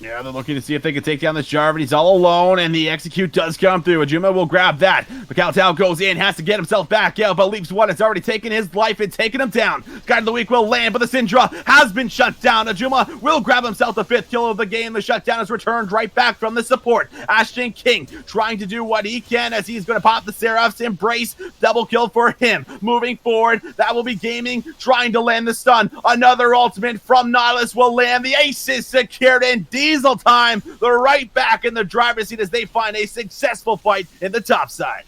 Yeah, they're looking to see if they can take down this Jarvan. He's all alone, and the execute does come through. Ajuma will grab that. Macau goes in, has to get himself back out, but Leaps One has already taken his life and taken him down. Guide of the Week will land, but the Syndra has been shut down. Ajuma will grab himself the 5th kill of the game. The shutdown is returned right back from the support. Ashton King trying to do what he can as he's going to pop the Seraph's Embrace. Double kill for him. Moving forward, that will be Gaming trying to land the stun. Another ultimate from Nautilus will land. The ace is secured, and Diesel time. They're right back in the driver's seat as they find a successful fight in the top side.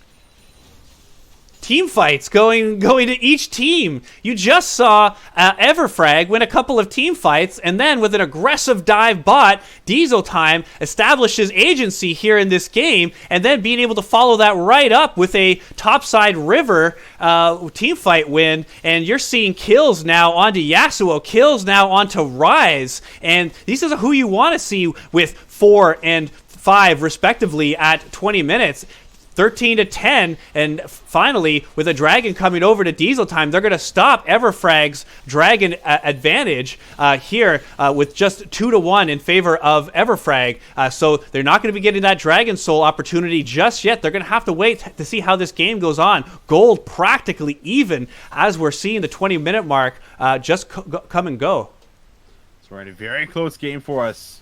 Team fights going to each team. You just saw Everfrag win a couple of team fights, and then with an aggressive dive bot, Diesel Time establishes agency here in this game, and then being able to follow that right up with a topside River team fight win, and you're seeing kills now onto Yasuo, kills now onto Rise, and these are who you want to see with 4 and 5 respectively at 20 minutes. 13 to 10, and finally, with a Dragon coming over to Diesel Time, they're going to stop Everfrag's Dragon advantage here with just 2 to 1 in favor of Everfrag. So they're not going to be getting that Dragon Soul opportunity just yet. They're going to have to wait to see how this game goes on. Gold practically even as we're seeing the 20-minute mark just come and go. That's right, a very close game for us.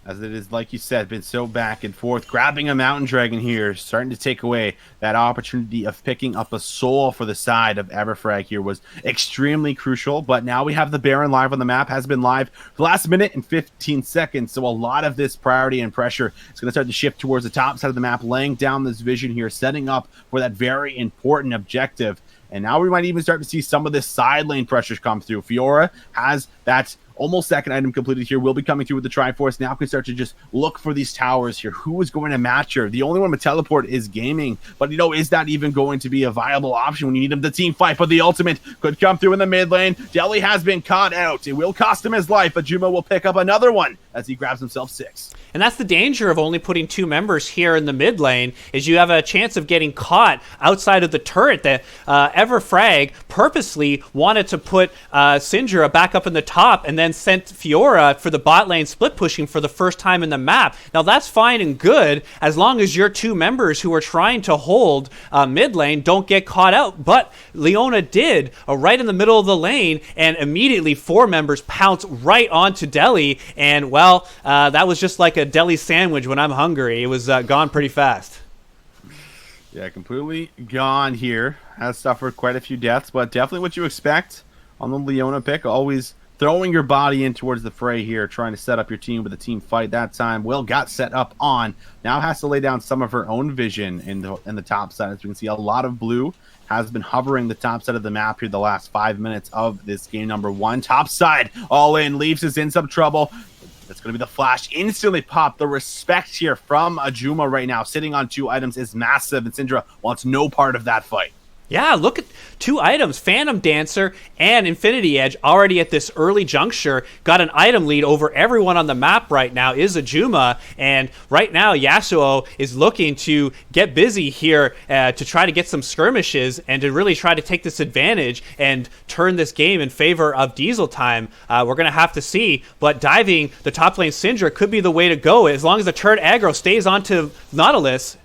As it is, like you said, been so back and forth. Grabbing a Mountain Dragon here, starting to take away that opportunity of picking up a soul for the side of Everfrag here was extremely crucial. But now we have the Baron live on the map, has been live for the last minute and 15 seconds. So a lot of this priority and pressure is going to start to shift towards the top side of the map, laying down this vision here, setting up for that very important objective. And now we might even start to see some of this side lane pressures come through. Fiora has that almost second item completed here, will be coming through with the Triforce. Now can start to just look for these towers here. Who is going to match her? The only one with teleport is Gaming, but is that even going to be a viable option when you need him to team fight? But the ultimate could come through in the mid lane. Deli has been caught out. It will cost him his life, but Juma will pick up another one as he grabs himself 6. And that's the danger of only putting 2 members here in the mid lane, is you have a chance of getting caught outside of the turret. That Everfrag purposely wanted to put Syndra back up in the top and then sent Fiora for the bot lane split pushing for the first time in the map. Now that's fine and good as long as your 2 members who are trying to hold mid lane don't get caught out. But Leona did right in the middle of the lane, and immediately 4 members pounce right onto Deli, and well, that was just like a deli sandwich when I'm hungry. It was gone pretty fast. Yeah, completely gone here. Has suffered quite a few deaths, but definitely what you expect on the Leona pick. Always throwing your body in towards the fray here, trying to set up your team with a team fight. That time, Will got set up on. Now has to lay down some of her own vision in the top side. As we can see, a lot of blue has been hovering the top side of the map here the last 5 minutes of this game number 1. Top side, all in. Leafs is in some trouble. That's going to be the flash. Instantly pop. The respect here from Ajuma right now, sitting on 2 items, is massive, and Syndra wants no part of that fight. Yeah, look at 2 items, Phantom Dancer and Infinity Edge, already at this early juncture. Got an item lead over everyone on the map right now is Ajuma, and right now Yasuo is looking to get busy here to try to get some skirmishes and to really try to take this advantage and turn this game in favor of Diesel Time. We're going to have to see, but diving the top lane Syndra could be the way to go as long as the turret aggro stays onto Nautilus.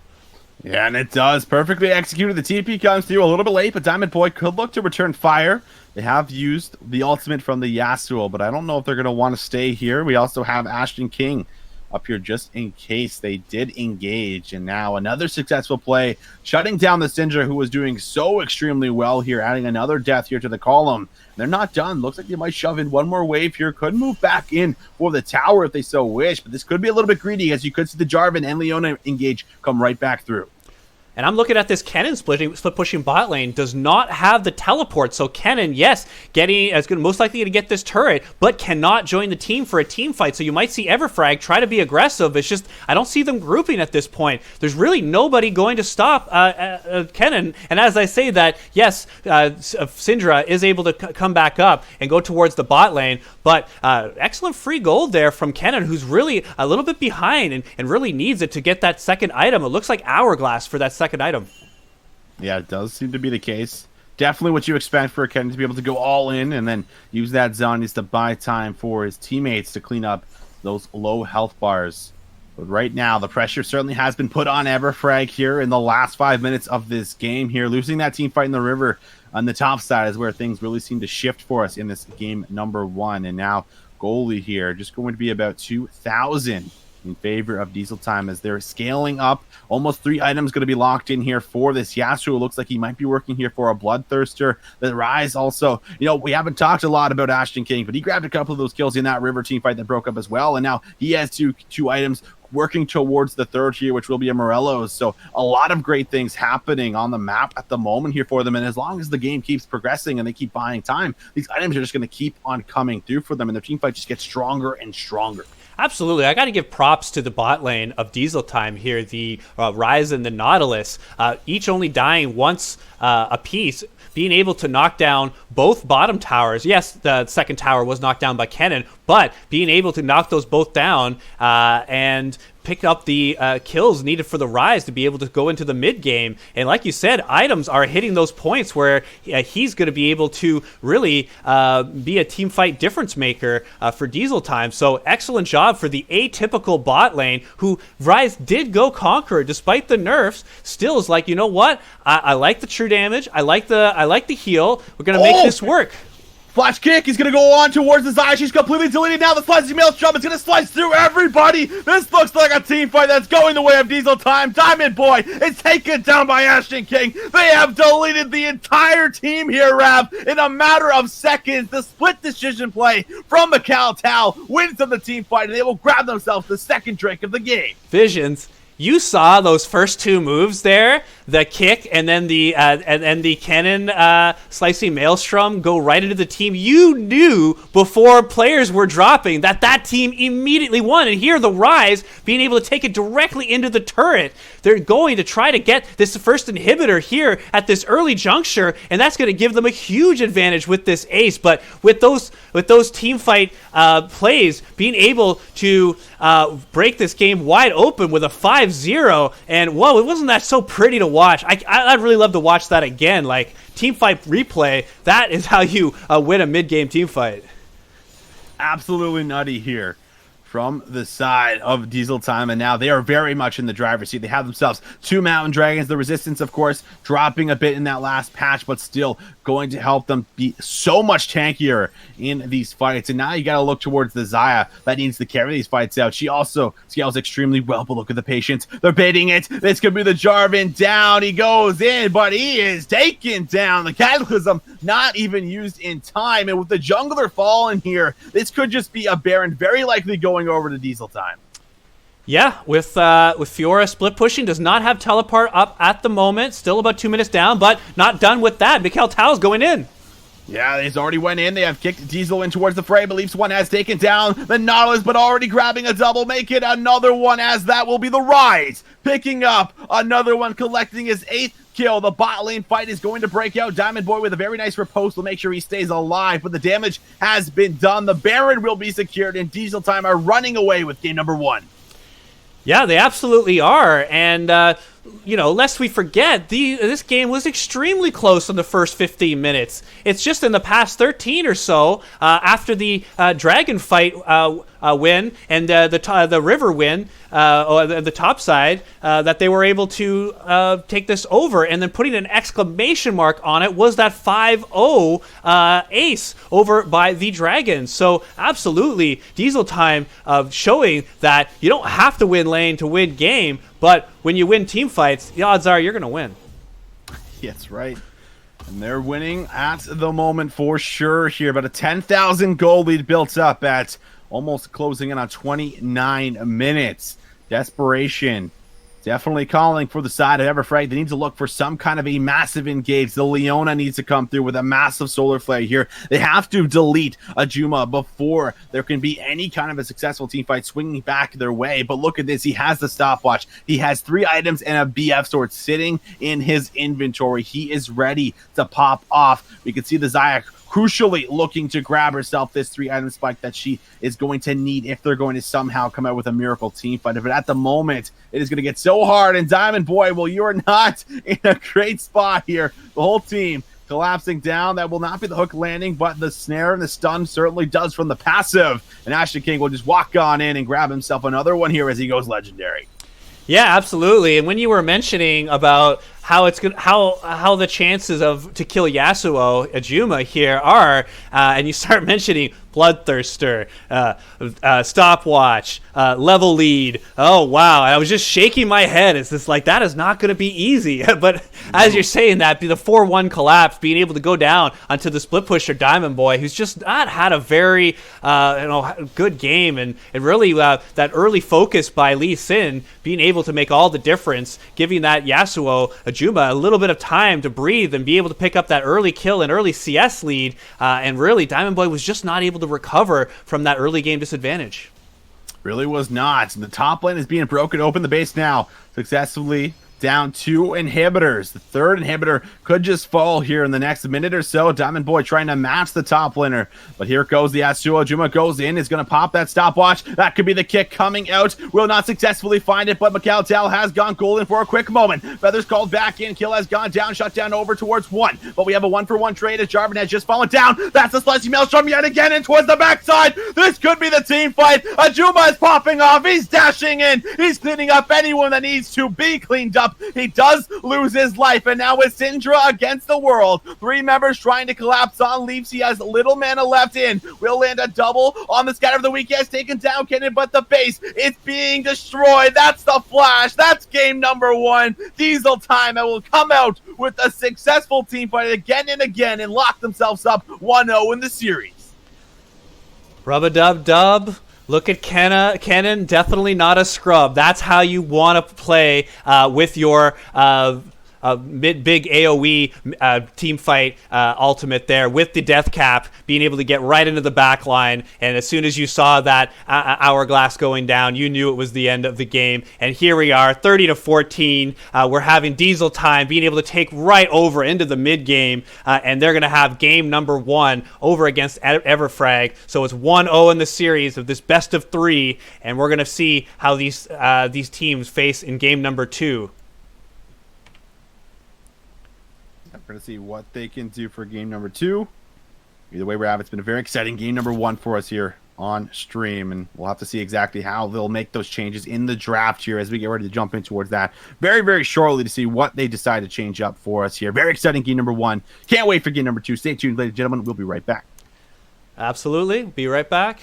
Yeah, and it does. Perfectly executed. The TP comes through a little bit late, but Diamond Boy could look to return fire. They have used the ultimate from the Yasuo, but I don't know if they're going to want to stay here. We also have Ashton King up here just in case they did engage. And now another successful play, shutting down the Syndra, who was doing so extremely well here, adding another death here to the column. They're not done. Looks like they might shove in one more wave here. Could move back in for the tower if they so wish, but this could be a little bit greedy, as you could see the Jarvan and Leona engage come right back through. And I'm looking at this Kennen split pushing bot lane, does not have the teleport. So Kennen, yes, most likely to get this turret, but cannot join the team for a team fight. So you might see Everfrag try to be aggressive. It's just, I don't see them grouping at this point. There's really nobody going to stop Kennen. And as I say that, yes, Syndra is able to come back up and go towards the bot lane, but excellent free gold there from Kennen, who's really a little bit behind and really needs it to get that second item. It looks like Hourglass for that second item. Yeah, it does seem to be the case. Definitely what you expect for a Kennen to be able to go all in and then use that Zonies to buy time for his teammates to clean up those low health bars. But right now, the pressure certainly has been put on Everfrag here in the last 5 minutes of this game here. Losing that team fight in the river on the top side is where things really seem to shift for us in this game number 1. And now goalie here just going to be about 2,000 in favor of Diesel Time as they're scaling up. Almost 3 items going to be locked in here for this Yasuo. Looks like he might be working here for a Bloodthirster. The Rise also, we haven't talked a lot about Ashton King, but he grabbed a couple of those kills in that river team fight that broke up as well. And now he has two items working towards the third here, which will be a Morello's. So a lot of great things happening on the map at the moment here for them. And as long as the game keeps progressing and they keep buying time, these items are just going to keep on coming through for them. And their team fight just gets stronger and stronger. Absolutely. I got to give props to the bot lane of Diesel Time here, the Rise and the Nautilus, each only dying once a piece, being able to knock down both bottom towers. Yes, the second tower was knocked down by Kennen, but being able to knock those both down and pick up the kills needed for the Rise to be able to go into the mid game. And like you said, items are hitting those points where he's going to be able to really be a team fight difference maker for Diesel Time. So excellent job for the atypical bot lane, who Rise did go conquer despite the nerfs. Still is like, you know what? I like the true damage. I like the heal. We're going to make this work. Flash kick, he's going to go on towards the Zaya. She's completely deleted now. The Slicey Maelstrom is going to slice through everybody. This looks like a team fight that's going the way of Diesel Time. Diamond Boy is taken down by Ashton King. They have deleted the entire team here, Rav, in a matter of seconds. The split decision play from Mikal Tal wins them the team fight, and they will grab themselves the second drink of the game. Visions. You saw those first 2 moves there, the kick and then the Kennen Slicey Maelstrom go right into the team. You knew before players were dropping that team immediately won. And here the Rise being able to take it directly into the turret. They're going to try to get this first inhibitor here at this early juncture, and that's going to give them a huge advantage with this ace. But with those team fight plays, being able to break this game wide open with a 5-0, and whoa, it wasn't that so pretty to watch. I'd really love to watch that again. Like team fight replay, that is how you win a mid-game team fight. Absolutely nutty here from the side of Diesel Time, and now they are very much in the driver's seat. They have themselves 2 Mountain Dragons. The Resistance, of course, dropping a bit in that last patch, but still going to help them be so much tankier in these fights. And now you got to look towards the Zaya that needs to carry these fights out. She also scales extremely well, but look at the patience. They're baiting it. This could be the Jarvan down. He goes in, but he is taken down. The Cataclysm not even used in time, and with the jungler falling here, this could just be a Baron very likely going over to Diesel Time. Yeah, with Fiora split pushing, does not have teleport up at the moment. Still about 2 minutes down, but not done with that. Mikal Tal's going in. Yeah, he's already went in. They have kicked Diesel in towards the fray. Beliefs one has taken down the Nautilus, but already grabbing a double. Make it another one, as that will be the Rise. Picking up another one, collecting his 8th kill. The bot lane fight is going to break out. Diamond Boy with a very nice riposte will make sure he stays alive, but the damage has been done. The Baron will be secured, and Diesel Time are running away with game number 1. Yeah, they absolutely are. And, lest we forget, this game was extremely close in the first 15 minutes. It's just in the past 13 or so, after the Dragon fight win and the River win, the top side, that they were able to take this over. And then putting an exclamation mark on it was that 5-0 ace over by the Dragons. So absolutely, Diesel Time showing that you don't have to win lane to win game, but when you win team fights, the odds are you're going to win. That's right. And they're winning at the moment for sure here. About a 10,000 goal lead built up at almost closing in on 29 minutes. Desperation definitely calling for the side of Everfrag. They need to look for some kind of a massive engage. The Leona needs to come through with a massive solar flare here. They have to delete Ajuma before there can be any kind of a successful team fight swinging back their way. But look at this. He has the stopwatch. He has 3 items and a BF sword sitting in his inventory. He is ready to pop off. We can see the Zaya crucially looking to grab herself this 3-item spike that she is going to need if they're going to somehow come out with a miracle team fight. But at the moment, it is going to get so hard. And Diamond Boy, well, you are not in a great spot here. The whole team collapsing down. That will not be the hook landing, but the snare and the stun certainly does from the passive. And Ashen King will just walk on in and grab himself another one here as he goes legendary. Yeah, absolutely. And when you were mentioning about how it's good, how the chances of to kill Yasuo Ajuma here are, and you start mentioning Bloodthirster, Stopwatch, Level Lead. Oh wow! I was just shaking my head. It's just like that is not going to be easy. But as you're saying that, the 4-1 collapse, being able to go down onto the split pusher Diamond Boy, who's just not had a very good game, and really that early focus by Lee Sin being able to make all the difference, giving that Yasuo Ajuma a little bit of time to breathe and be able to pick up that early kill and early CS lead, and really Diamond Boy was just not able to recover from that early game disadvantage. Really was not. And the top lane is being broken open. The base now successfully down 2 inhibitors. The third inhibitor could just fall here in the next minute or so. Diamond Boy trying to match the top laner. But here goes the Yasuo. Juma goes in. Is going to pop that stopwatch. That could be the kick coming out. Will not successfully find it, but Macaltel has gone golden for a quick moment. Feathers called back in. Kill has gone down. Shut down over towards 1. But we have a 1-for-1 trade as Jarvan has just fallen down. That's a slicing maelstrom yet again and towards the backside. This could be the team fight. Ajuma is popping off. He's dashing in. He's cleaning up anyone that needs to be cleaned up. He does lose his life, and now with Syndra against the world, 3 members trying to collapse on Leafs. He has little mana left in. Will land a double on the scatter of the week. He has taken down Kennen, but the base, it's being destroyed. That's the flash. That's game number 1. Diesel time, and will come out with a successful team fight again and again and lock themselves up 1-0 in the series. Rub-a-dub-dub. Look at Kennen, definitely not a scrub. That's how you want to play with your big AoE team fight ultimate there, with the death cap, being able to get right into the back line. And as soon as you saw that hourglass going down, you knew it was the end of the game. And here we are, 30-14. We're having Diesel time, being able to take right over into the mid game, and they're going to have game number 1 over against Everfrag. So it's 1-0 in the series of this best of 3, and we're going to see how these teams face in game number 2. We're going to see what they can do for game number 2. Either way, Rav, it's been a very exciting game number 1 for us here on stream, and we'll have to see exactly how they'll make those changes in the draft here as we get ready to jump in towards that very, very shortly to see what they decide to change up for us here. Very exciting game number 1. Can't wait for game number 2. Stay tuned, ladies and gentlemen. We'll be right back. Absolutely. Be right back.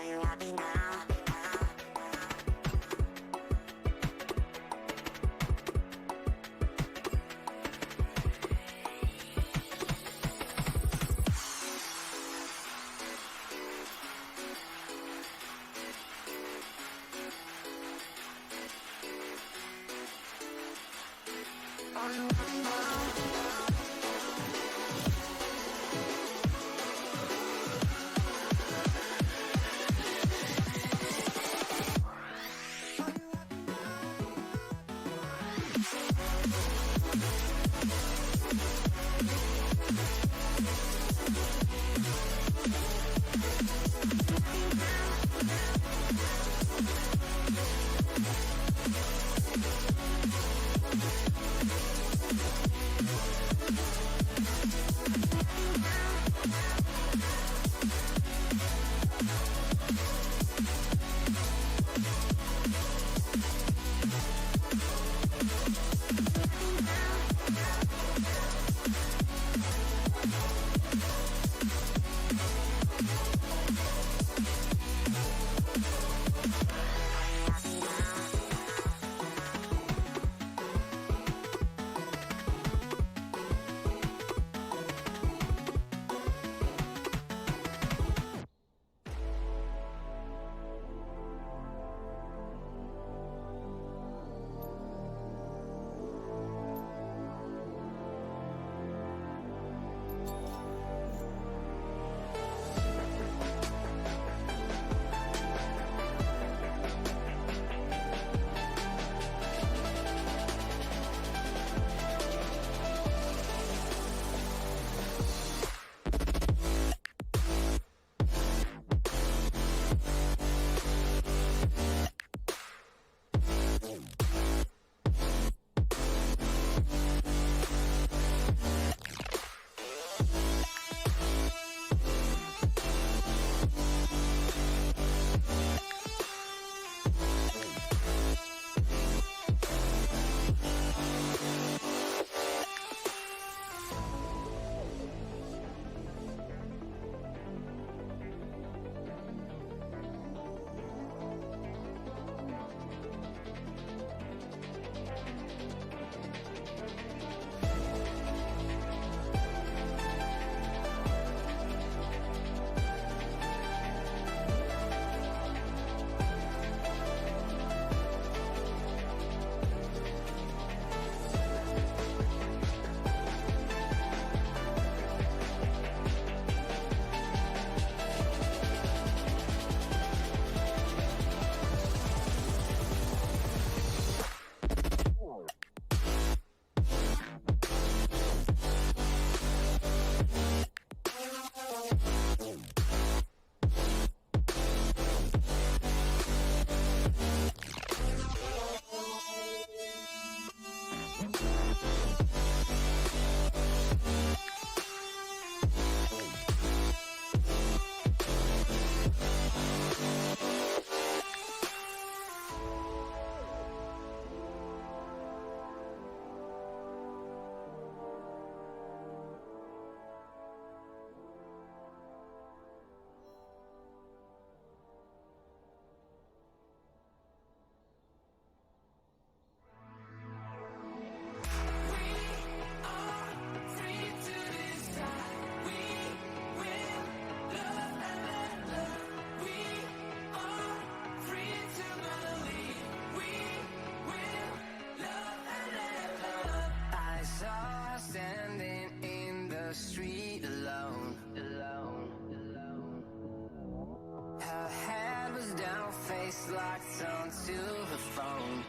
you happy now? Are you happy now? street alone. Her head was down, face locked onto her phone.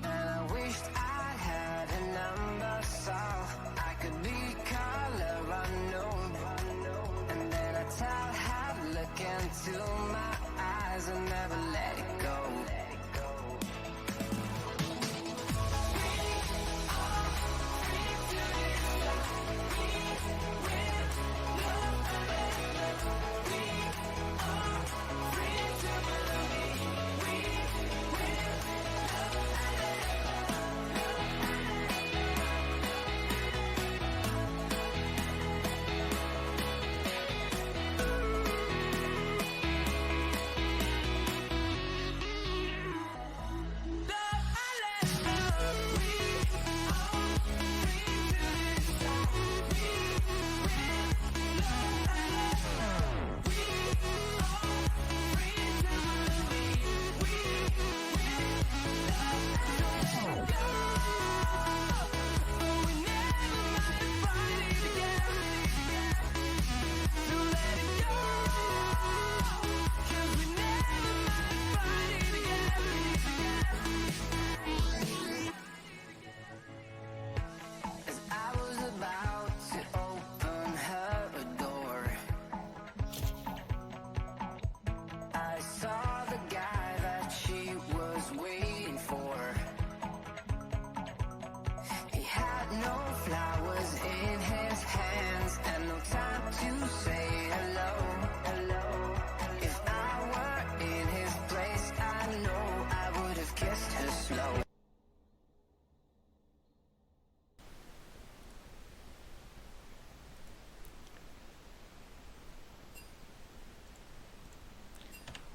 And I wished I had a number so I could be color unknown. And then I tell her, look into my eyes and never let it go.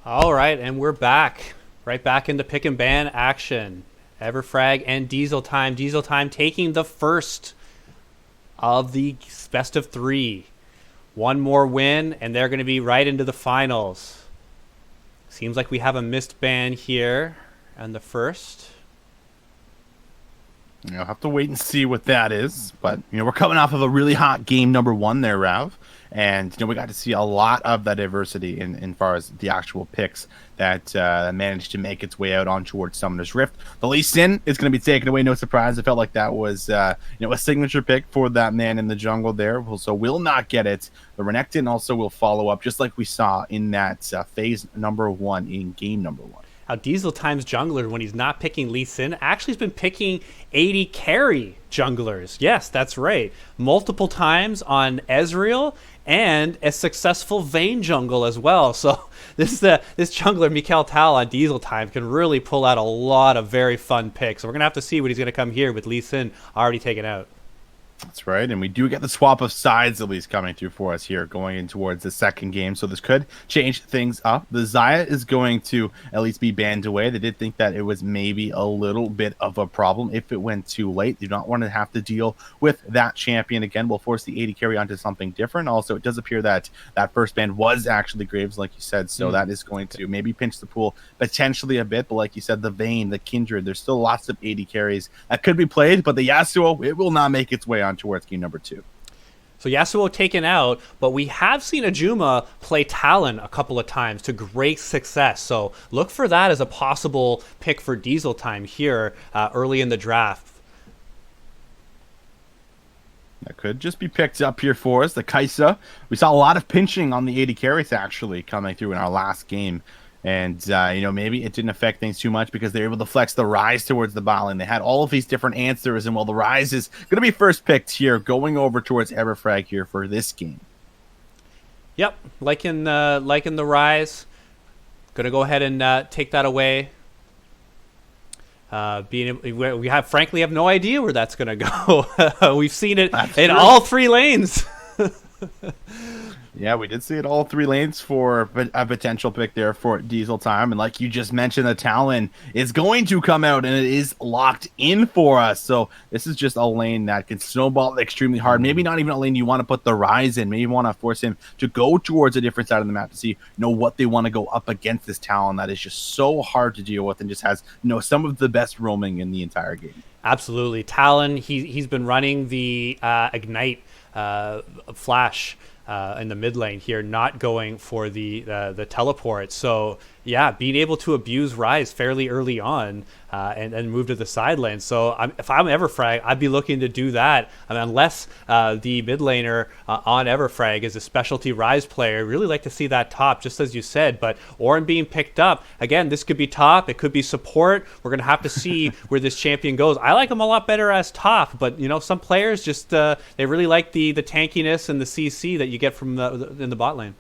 All right, and we're back. Right back into pick and ban action. Everfrag and Diesel Time. Diesel Time taking the first of the best of 3. One more win, and they're going to be right into the finals. Seems like we have a missed ban here on the first. I'll have to wait and see what that is. But, we're coming off of a really hot game number 1 there, Rav. And, we got to see a lot of that diversity in far as the actual picks that managed to make its way out on towards Summoner's Rift. The Lee Sin is going to be taken away. No surprise. I felt like that was, a signature pick for that man in the jungle there. So will not get it. The Renekton also will follow up, just like we saw in that phase number 1 in game number 1. How Diesel Time's jungler, when he's not picking Lee Sin, actually has been picking 80 carry junglers. Yes, that's right. Multiple times on Ezreal and a successful Vayne jungle as well. So this jungler, Mikael Tal on Diesel Time, can really pull out a lot of very fun picks. So we're going to have to see what he's going to come here with Lee Sin already taken out. That's right, and we do get the swap of sides at least coming through for us here going in towards the second game, so this could change things up. The Xayah is going to at least be banned away. They did think that it was maybe a little bit of a problem if it went too late. They do not want to have to deal with that champion again. We'll force the 80 carry onto something different. Also, it does appear that that first ban was actually Graves, like you said, so that is going to maybe pinch the pool potentially a bit, but like you said, the Vayne, the Kindred, there's still lots of 80 carries that could be played, but the Yasuo, it will not make its way on towards game number 2. So Yasuo taken out, but we have seen Ajuma play Talon a couple of times to great success. So look for that as a possible pick for Diesel Time here early in the draft. That could just be picked up here for us. The Kaisa, we saw a lot of pinching on the 80 carries actually coming through in our last game. And, maybe it didn't affect things too much because they were able to flex the Rise towards the bot lane. They had all of these different answers, and the Rise is going to be first picked here, going over towards Everfrag here for this game. Yep, like in the Rise. Going to go ahead and take that away. We frankly have no idea where that's going to go. We've seen it in all 3 lanes. Yeah, we did see it all 3 lanes for a potential pick there for Diesel Time. And like you just mentioned, the Talon is going to come out, and it is locked in for us. So this is just a lane that can snowball extremely hard. Maybe not even a lane you want to put the Rise in. Maybe you want to force him to go towards a different side of the map to see what they want to go up against this Talon that is just so hard to deal with and just has some of the best roaming in the entire game. Absolutely. Talon, he's been running the Ignite flash in the mid lane here, not going for the teleport. So yeah, being able to abuse Rise fairly early on and move to the side lane. So if I'm Everfrag, I'd be looking to do that. Unless the mid laner on Everfrag is a specialty Rise player, I'd really like to see that top, just as you said. But Ornn being picked up, again, this could be top, it could be support. We're going to have to see where this champion goes. I like him a lot better as top, but some players just, they really like the tankiness and the CC that you get from in the bot lane.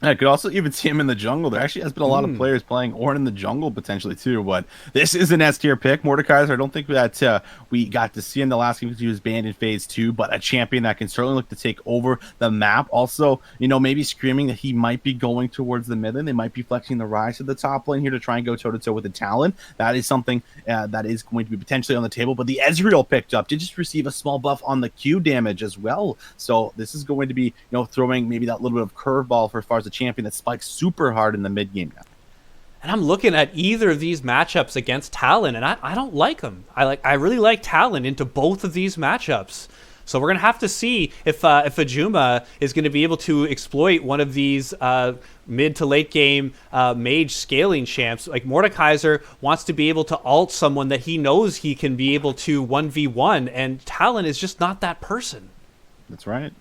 I could also even see him in the jungle. There actually has been a lot of players playing Ornn in the jungle potentially too, but this is an S tier pick. Mordekaiser, I don't think that we got to see in the last game because he was banned in phase 2, but a champion that can certainly look to take over the map. Also, maybe screaming that he might be going towards the mid lane. They might be flexing the Rise to the top lane here to try and go toe-to-toe with the Talon. That is something that is going to be potentially on the table, but the Ezreal picked up did just receive a small buff on the Q damage as well. So this is going to be, throwing maybe that little bit of curveball for as far as the champion that spikes super hard in the mid game now. And I'm looking at either of these matchups against Talon, and I don't like them. I really like Talon into both of these matchups. So we're gonna have to see if Ajuma is going to be able to exploit one of these mid to late game mage scaling champs. Like Mordekaiser wants to be able to ult someone that he knows he can be able to 1v1, and Talon is just not that person. That's right.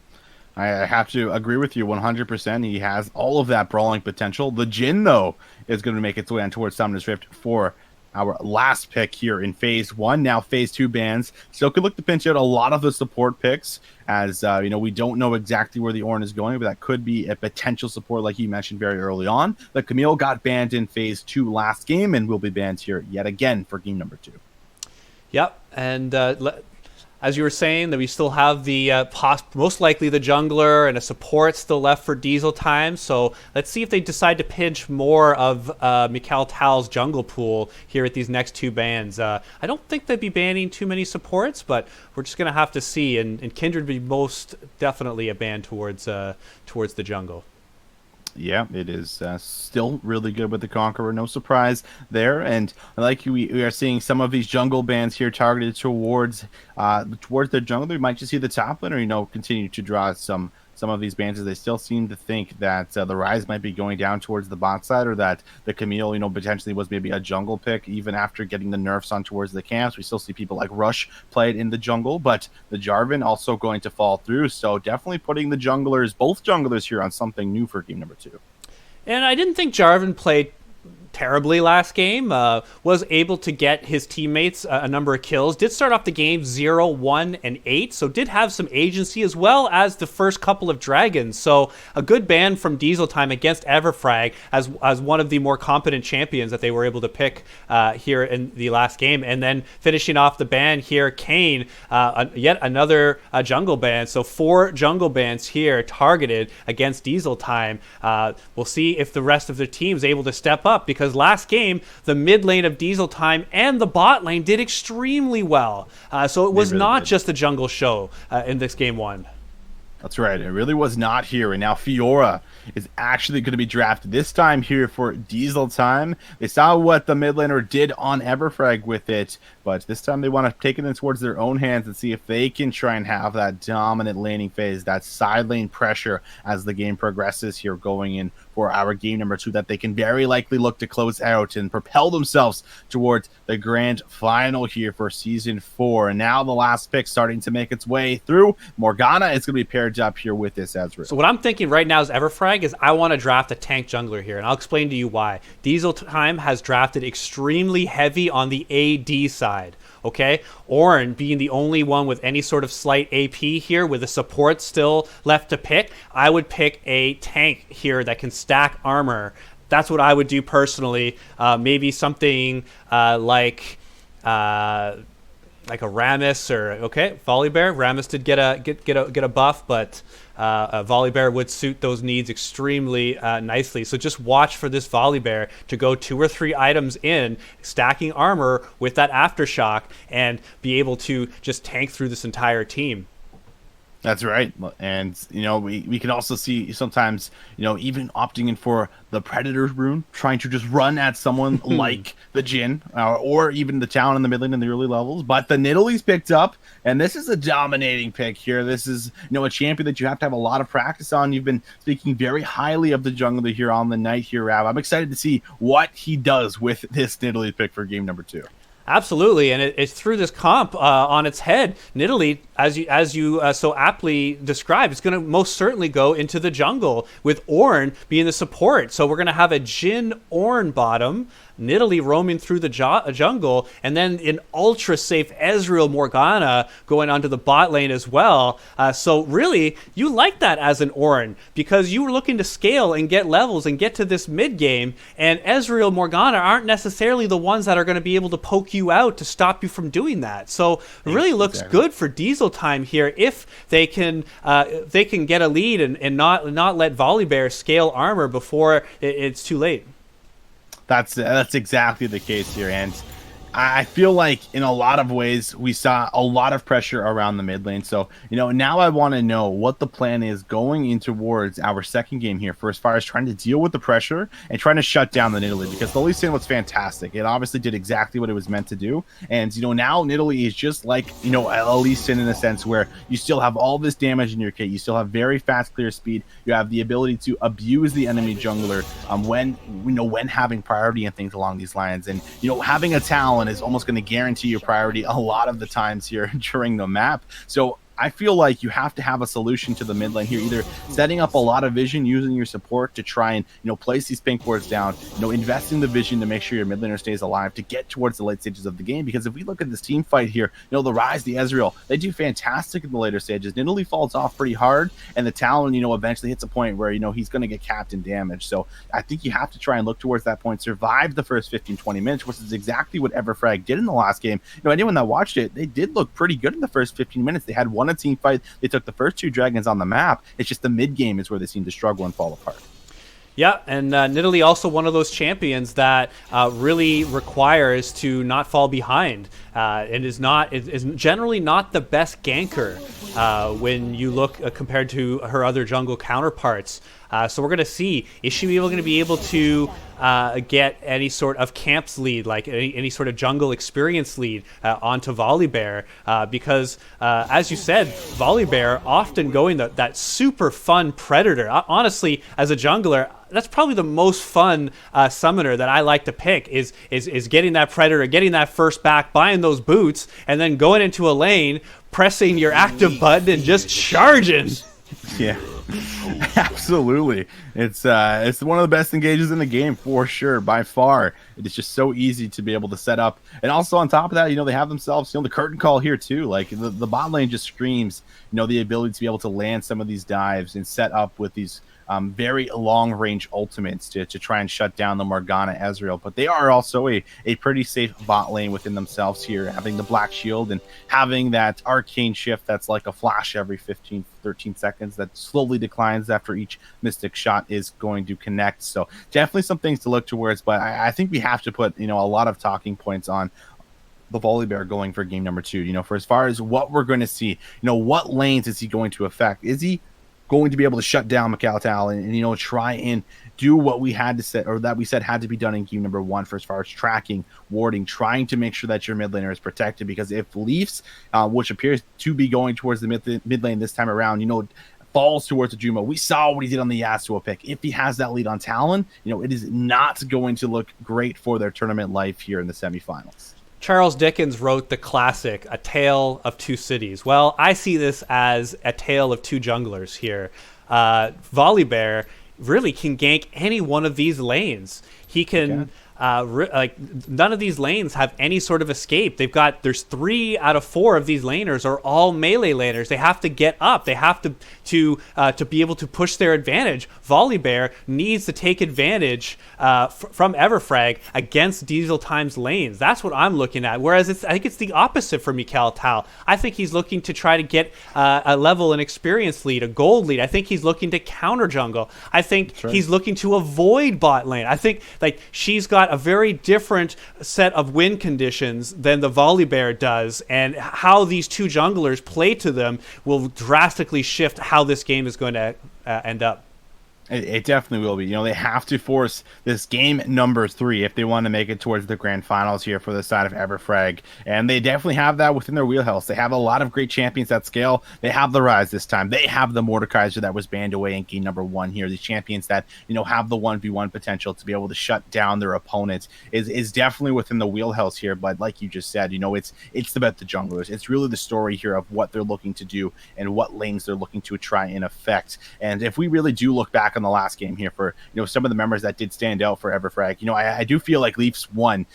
I have to agree with you 100%. He has all of that brawling potential. The Jhin, though, is going to make its way on towards Summoner's Rift for our last pick here in phase 1. Now phase 2 bans still could look to pinch out a lot of the support picks, as we don't know exactly where the Ornn is going, but that could be a potential support like you mentioned very early on. The Camille got banned in phase 2 last game and will be banned here yet again for game number 2. Yep, and as you were saying, that we still have the most likely the jungler and a support still left for Diesel time. So let's see if they decide to pinch more of Mikhail Tal's jungle pool here at these next two bans. I don't think they'd be banning too many supports, but we're just going to have to see. And Kindred would be most definitely a ban towards the jungle. Yeah, it is still really good with the Conqueror. No surprise there. And like we are seeing some of these jungle bans here targeted towards their jungle. We might just see the top laner, continue to draw some of these bans, as they still seem to think that the Rise might be going down towards the bot side, or that the Camille, potentially was maybe a jungle pick even after getting the nerfs on towards the camps. We still see people like Rush play it in the jungle, but the Jarvan also going to fall through. So definitely putting the both junglers here on something new for game number 2. And I didn't think Jarvan played terribly last game. Was able to get his teammates a number of kills. Did start off the game 0, 1, and 8, so did have some agency as well as the first couple of dragons. So a good ban from Diesel time against Everfrag as one of the more competent champions that they were able to pick here in the last game. And then finishing off the ban here, Kane, yet another jungle ban. So 4 jungle bans here targeted against Diesel time. We'll see if the rest of the team is able to step up, because last game, the mid lane of Diesel time and the bot lane did extremely well. So it was really not just a jungle show in this game 1. That's right. It really was not here. And now Fiora is actually going to be drafted this time here for Diesel time. They saw what the mid laner did on Everfrag with it, but this time they want to take it towards their own hands and see if they can try and have that dominant laning phase, that side lane pressure as the game progresses here, going in for our game number 2, that they can very likely look to close out and propel themselves towards the grand final here for Season 4. And now the last pick starting to make its way through. Morgana is going to be paired up here with this Ezreal. So what I'm thinking right now is Everfrag is I want to draft a tank jungler here, and I'll explain to you why. Diesel time has drafted extremely heavy on the AD side. Okay, Ornn being the only one with any sort of slight AP here, with a support still left to pick, I would pick a tank here that can stack armor. That's what I would do personally. Maybe something like a Rammus, or Volibear. Rammus did get a buff, but Volibear would suit those needs extremely nicely. So just watch for this Volibear to go 2 or 3 items in, stacking armor with that aftershock, and be able to just tank through this entire team. That's right. And, we can also see sometimes, even opting in for the Predator's rune, trying to just run at someone like the Jhin, or even the Talon in the mid lane in the early levels. But the Nidalee's picked up, and this is a dominating pick here. This is, a champion that you have to have a lot of practice on. You've been speaking very highly of the jungler here on the night here, Rav. I'm excited to see what he does with this Nidalee pick for game number 2. Absolutely, and it threw this comp on its head. Nidalee, as you so aptly described, is going to most certainly go into the jungle, with Ornn being the support. So we're going to have a Jhin Ornn bottom, Nidalee roaming through the jungle, and then an ultra safe Ezreal Morgana going onto the bot lane as well. So really, you like that as an Ornn, because you were looking to scale and get levels and get to this mid game, and Ezreal Morgana aren't necessarily the ones that are going to be able to poke you out to stop you from doing that. So it really looks good for Diesel time here if they can get a lead and not let Volibear scale armor before it's too late. That's exactly the case here, and I feel like in a lot of ways we saw a lot of pressure around the mid lane. So, now I want to know what the plan is going in towards our second game here, for as far as trying to deal with the pressure and trying to shut down the Nidalee, because the Lee Sin was fantastic. It obviously did exactly what it was meant to do. And, now Nidalee is just like, a Lee Sin in a sense where you still have all this damage in your kit. You still have very fast clear speed. You have the ability to abuse the enemy jungler when having priority and things along these lines. And, having a Talon is almost going to guarantee your priority a lot of the times here during the map. So I feel like you have to have a solution to the mid lane here, either setting up a lot of vision, using your support to try and, place these pink wards down, invest in the vision to make sure your mid laner stays alive to get towards the late stages of the game. Because if we look at this team fight here, the Rise, the Ezreal, they do fantastic in the later stages. Nidalee falls off pretty hard, and the Talon, eventually hits a point where, he's going to get capped and damaged. So I think you have to try and look towards that point, survive the first 15-20 minutes, which is exactly what Everfrag did in the last game. Anyone that watched it, they did look pretty good in the first 15 minutes. They had won a team fight. They took the first 2 dragons on the map. It's just the mid game is where they seem to struggle and fall apart. Yeah, and Nidalee also one of those champions that really requires to not fall behind, and is generally not the best ganker when you look compared to her other jungle counterparts. So we're going to see, is she going to be able to get any sort of camps lead, like any sort of jungle experience lead onto Volibear? Because, as you said, Volibear often going that super fun predator. Honestly, as a jungler, that's probably the most fun summoner that I like to pick is getting that predator, getting that first back, buying those boots, and then going into a lane, pressing your active button and just charging. Yeah, absolutely. It's one of the best engages in the game for sure, by far. It is just so easy to be able to set up, and also on top of that, they have themselves, the curtain call here too. Like the bot lane just screams, the ability to be able to land some of these dives and set up with these very long range ultimates to try and shut down the Morgana Ezreal. But they are also a pretty safe bot lane within themselves here, having the Black Shield and having that arcane shift that's like a flash every 15-13 seconds that slowly declines after each Mystic shot is going to connect. So definitely some things to look towards, but I think we have to put a lot of talking points on the Volibear going for game number 2, for as far as what we're going to see, what lanes is he going to affect? Is he going to be able to shut down Macaltal and try and do what we had to say, or that we said had to be done in game number 1 for as far as tracking, warding, trying to make sure that your mid laner is protected? Because if Leafs, which appears to be going towards the mid lane this time around, falls towards the Juma, we saw what he did on the Yasuo pick. If he has that lead on Talon, it is not going to look great for their tournament life here in the semifinals. Charles Dickens wrote the classic, A Tale of Two Cities. Well, I see this as a tale of two junglers here. Volibear really can gank any one of these lanes. He can... none of these lanes have any sort of escape. There's 3 out of 4 of these laners are all melee laners. They have to get up. They have to be able to push their advantage. Volibear needs to take advantage from Everfrag against Diesel Time's lanes. That's what I'm looking at. Whereas I think it's the opposite for Macaltal. I think he's looking to try to get a level and experience lead, a gold lead. I think he's looking to counter jungle. I think he's looking to avoid bot lane. I think she's got a very different set of win conditions than the Volibear does, and how these two junglers play to them will drastically shift how this game is going to end up. It definitely will be. They have to force this game number 3 if they want to make it towards the grand finals here for the side of Everfrag. And they definitely have that within their wheelhouse. They have a lot of great champions at scale. They have the Rise this time. They have the Mordekaiser that was banned away in game number 1 here. These champions that, have the 1v1 potential to be able to shut down their opponents is definitely within the wheelhouse here. But like you just said, it's about the junglers. It's really the story here of what they're looking to do and what lanes they're looking to try and affect. And if we really do look back on the last game here for some of the members that did stand out for Everfrag, I do feel like Leafs 1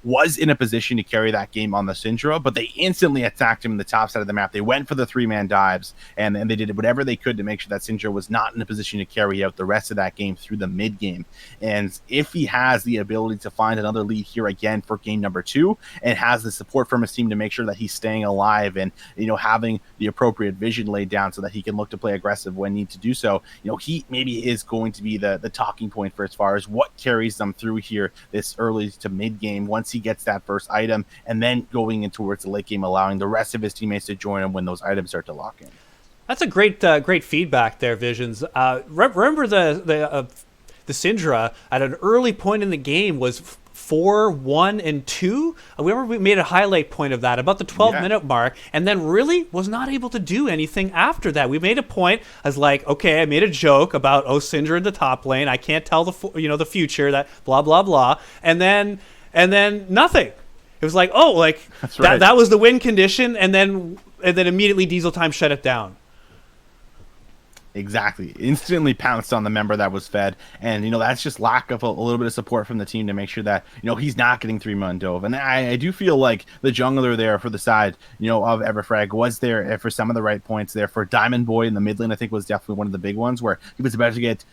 was in a position to carry that game on the Syndra, but they instantly attacked him in the top side of the map. They went for the 3-man dives, and they did whatever they could to make sure that Syndra was not in a position to carry out the rest of that game through the mid game. And if he has the ability to find another lead here again for game number 2 and has the support from his team to make sure that he's staying alive and having the appropriate vision laid down so that he can look to play aggressive when need to do so, he maybe is going to be the talking point for as far as what carries them through here this early to mid game once he gets that first item, and then going in towards the late game, allowing the rest of his teammates to join him when those items start to lock in. That's a great feedback there, Visions. Remember the Syndra at an early point in the game was 4, 1, and 2. We made a highlight point of that about the 12-minute mark, and then really was not able to do anything after that. We made a point as okay, I made a joke about Syndra in the top lane. I can't tell the future, that blah blah blah, and then nothing. It was like, oh, like That's right. that was the win condition, and then immediately Diesel Time shut it down. Exactly. Instantly pounced on the member that was fed. And, that's just lack of a little bit of support from the team to make sure that, he's not getting 3-man dove. And I do feel like the jungler there for the side, of Everfrag was there for some of the right points there. For Diamond Boy in the mid lane, I think was definitely one of the big ones where he was about to get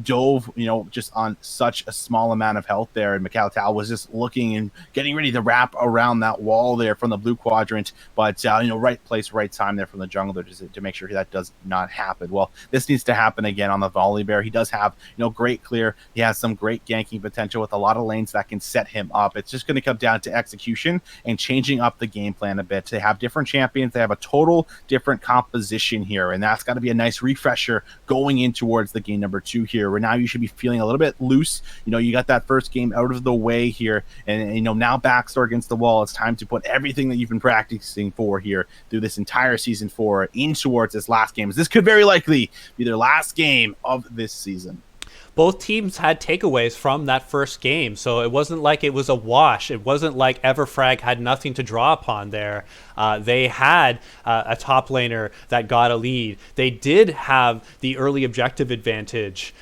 dove, just on such a small amount of health there. And Macaltal was just looking and getting ready to wrap around that wall there from the blue quadrant. But, right place, right time there from the jungler to make sure that does not happen. Well, this needs to happen again on the Volibear. He does have, great clear. He has some great ganking potential with a lot of lanes that can set him up. It's just going to come down to execution and changing up the game plan a bit. They have different champions. They have a total different composition here, and that's got to be a nice refresher going in towards the game number 2 here, where now you should be feeling a little bit loose. You got that first game out of the way here, and now backstore against the wall. It's time to put everything that you've been practicing for here through this entire season 4 in towards this last game. This could very likely be their last game of this season. Both teams had takeaways from that first game, so it wasn't like it was a wash. It wasn't like Everfrag had nothing to draw upon there. They had a top laner that got a lead. They did have the early objective advantage.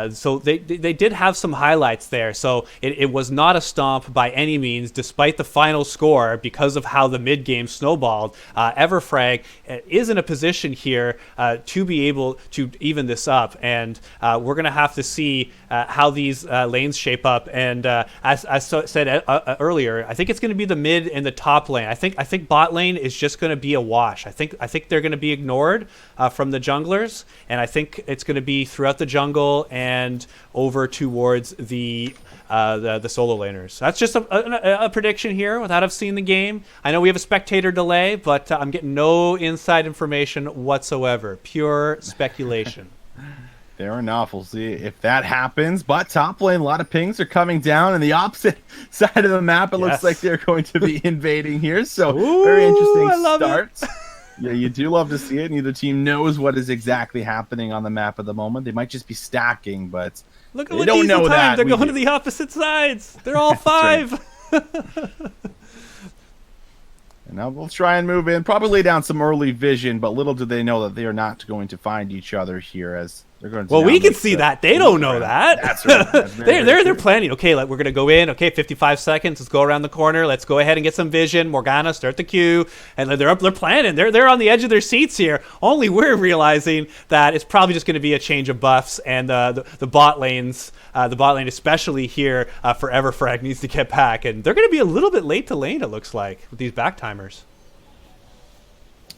So they did have some highlights there. So it was not a stomp by any means, despite the final score, because of how the mid game snowballed. Everfrag is in a position here to be able to even this up, and we're going to have to see how these lanes shape up. And as I said earlier, I think it's going to be the mid and the top lane. I think bot lane is just going to be a wash. I think they're going to be ignored from the junglers, and I think it's going to be throughout the jungle and over towards the solo laners. That's just a prediction here without have seen the game. I know we have a spectator delay, but I'm getting no inside information whatsoever. Pure speculation. Fair enough. We'll see if that happens. But top lane, a lot of pings are coming down, and the opposite side of the map, it looks like they're going to be invading here. So very interesting start. Yeah, you do love to see it. Neither team knows what is exactly happening on the map at the moment. They might just be stacking, but look at they what don't Diesel know time. that. They're going to the opposite sides. They're all 5. And now we'll try and move in, probably lay down some early vision, but little do they know that they are not going to find each other here as they're going to. Well, we can see that. They don't know that. That's right. That's they're planning. Okay, we're going to go in. Okay, 55 seconds. Let's go around the corner. Let's go ahead and get some vision. Morgana, start the queue. And they're planning. They're on the edge of their seats here. Only we're realizing that it's probably just going to be a change of buffs, and the bot lanes, the bot lane especially here for Everfrag needs to get back. And they're going to be a little bit late to lane, it looks like, with these back timers.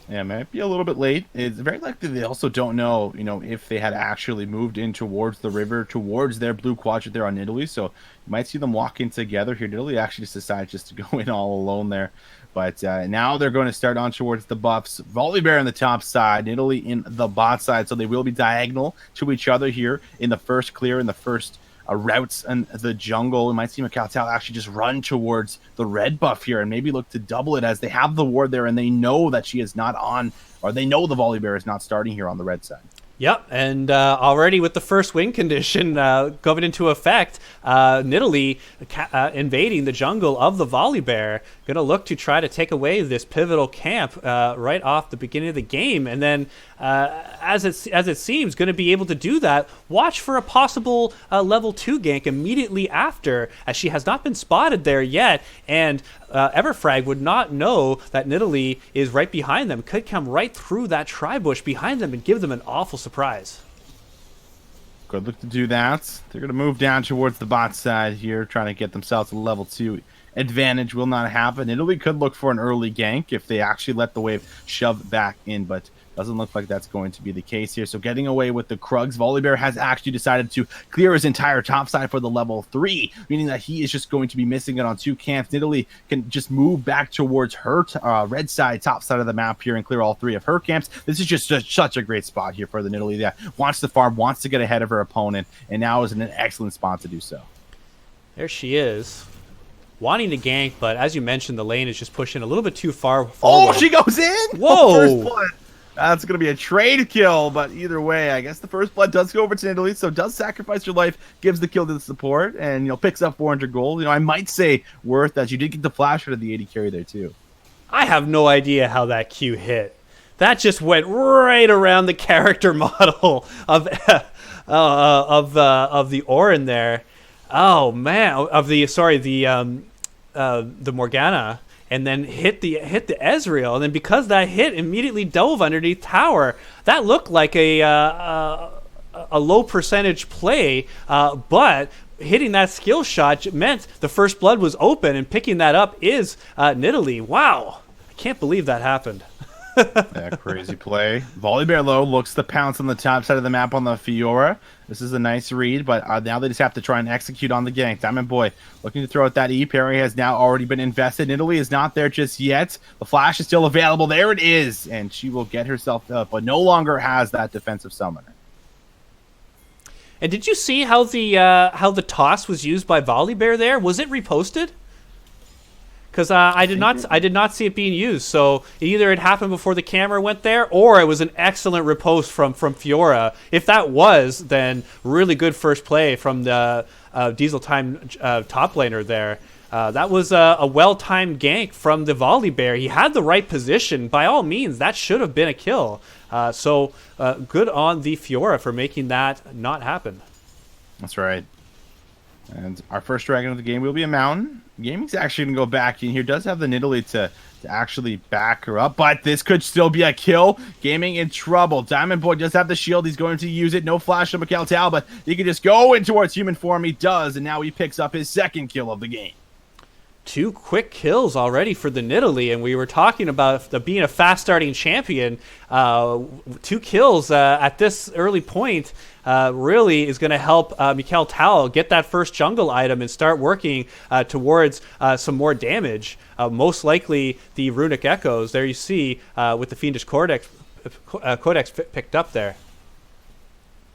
Yeah, it might be a little bit late. It's very likely they also don't know, if they had actually moved in towards the river, towards their blue quadrant there on Italy. So you might see them walking together here. Italy actually just decided just to go in all alone there. But now they're going to start on towards the buffs. Volibear on the top side, Italy in the bot side. So they will be diagonal to each other here in the first clear, in the first routes and the jungle. We might see Macaltal actually just run towards the red buff here and maybe look to double it as they have the ward there and they know that she is not on, or they know the Volibear is not starting here on the red side. Yep, and already with the first win condition going into effect, Nidalee invading the jungle of the Volibear, going to look to try to take away this pivotal camp right off the beginning of the game, and then as it seems, going to be able to do that. Watch for a possible level 2 gank immediately after, as she has not been spotted there yet, and Everfrag would not know that Nidalee is right behind them, could come right through that tri-bush behind them and give them an awful surprise. Good look to do that. They're going to move down towards the bot side here, trying to get themselves a level 2 advantage. Will not happen. Italy could look for an early gank if they actually let the wave shove back in, but doesn't look like that's going to be the case here. So getting away with the Krugs, Volibear has actually decided to clear his entire top side for the level 3, meaning that he is just going to be missing it on 2 camps. Italy can just move back towards her red side, top side of the map here, and clear all 3 of her camps. This is just such a great spot here for the Nidalee that wants to farm, wants to get ahead of her opponent, and now is in an excellent spot to do so. There she is, wanting to gank, but as you mentioned, the lane is just pushing a little bit too far forward. Oh, she goes in! Whoa! First blood. That's going to be a trade kill, but either way, I guess the first blood does go over to Italy, so does sacrifice your life, gives the kill to the support, and, picks up 400 gold. I might say worth that you did get the flash out of the 80 carry there, too. I have no idea how that Q hit. That just went right around the character model of the Orin there. Oh man, the Morgana, and then hit the Ezreal, and then because that hit immediately dove underneath tower. That looked like a low percentage play, but hitting that skill shot meant the first blood was open, and picking that up is Nidalee. Wow, I can't believe that happened. That crazy play. Volibear low looks to pounce on the top side of the map on the Fiora. This is a nice read, but now they just have to try and execute on the gank. Diamond Boy looking to throw out that E. Parry has now already been invested. Italy is not there just yet. The flash is still available. There it is, and she will get herself up, but no longer has that defensive summoner. And did you see how the toss was used by Volibear there? Was it reposted? Because I did not see it being used. So either it happened before the camera went there, or it was an excellent riposte from Fiora. If that was, then really good first play from the Diesel Time top laner there. That was a well-timed gank from the Volibear. He had the right position. By all means, that should have been a kill. So good on the Fiora for making that not happen. That's right. And our first dragon of the game will be a mountain. Gaming's actually going to go back in here. Does have the Nidalee to actually back her up, but this could still be a kill. Gaming in trouble. Diamond Boy does have the shield. He's going to use it. No flash on Mikhail Tal, but he can just go in towards human form. He does, and now he picks up his second kill of the game. 2 quick kills already for the Nidalee, and we were talking about being a fast-starting champion. 2 kills at this early point really is going to help Mikhail Tal get that first jungle item and start working towards some more damage. Most likely the Runic Echoes. There you see with the Fiendish Codex picked up there.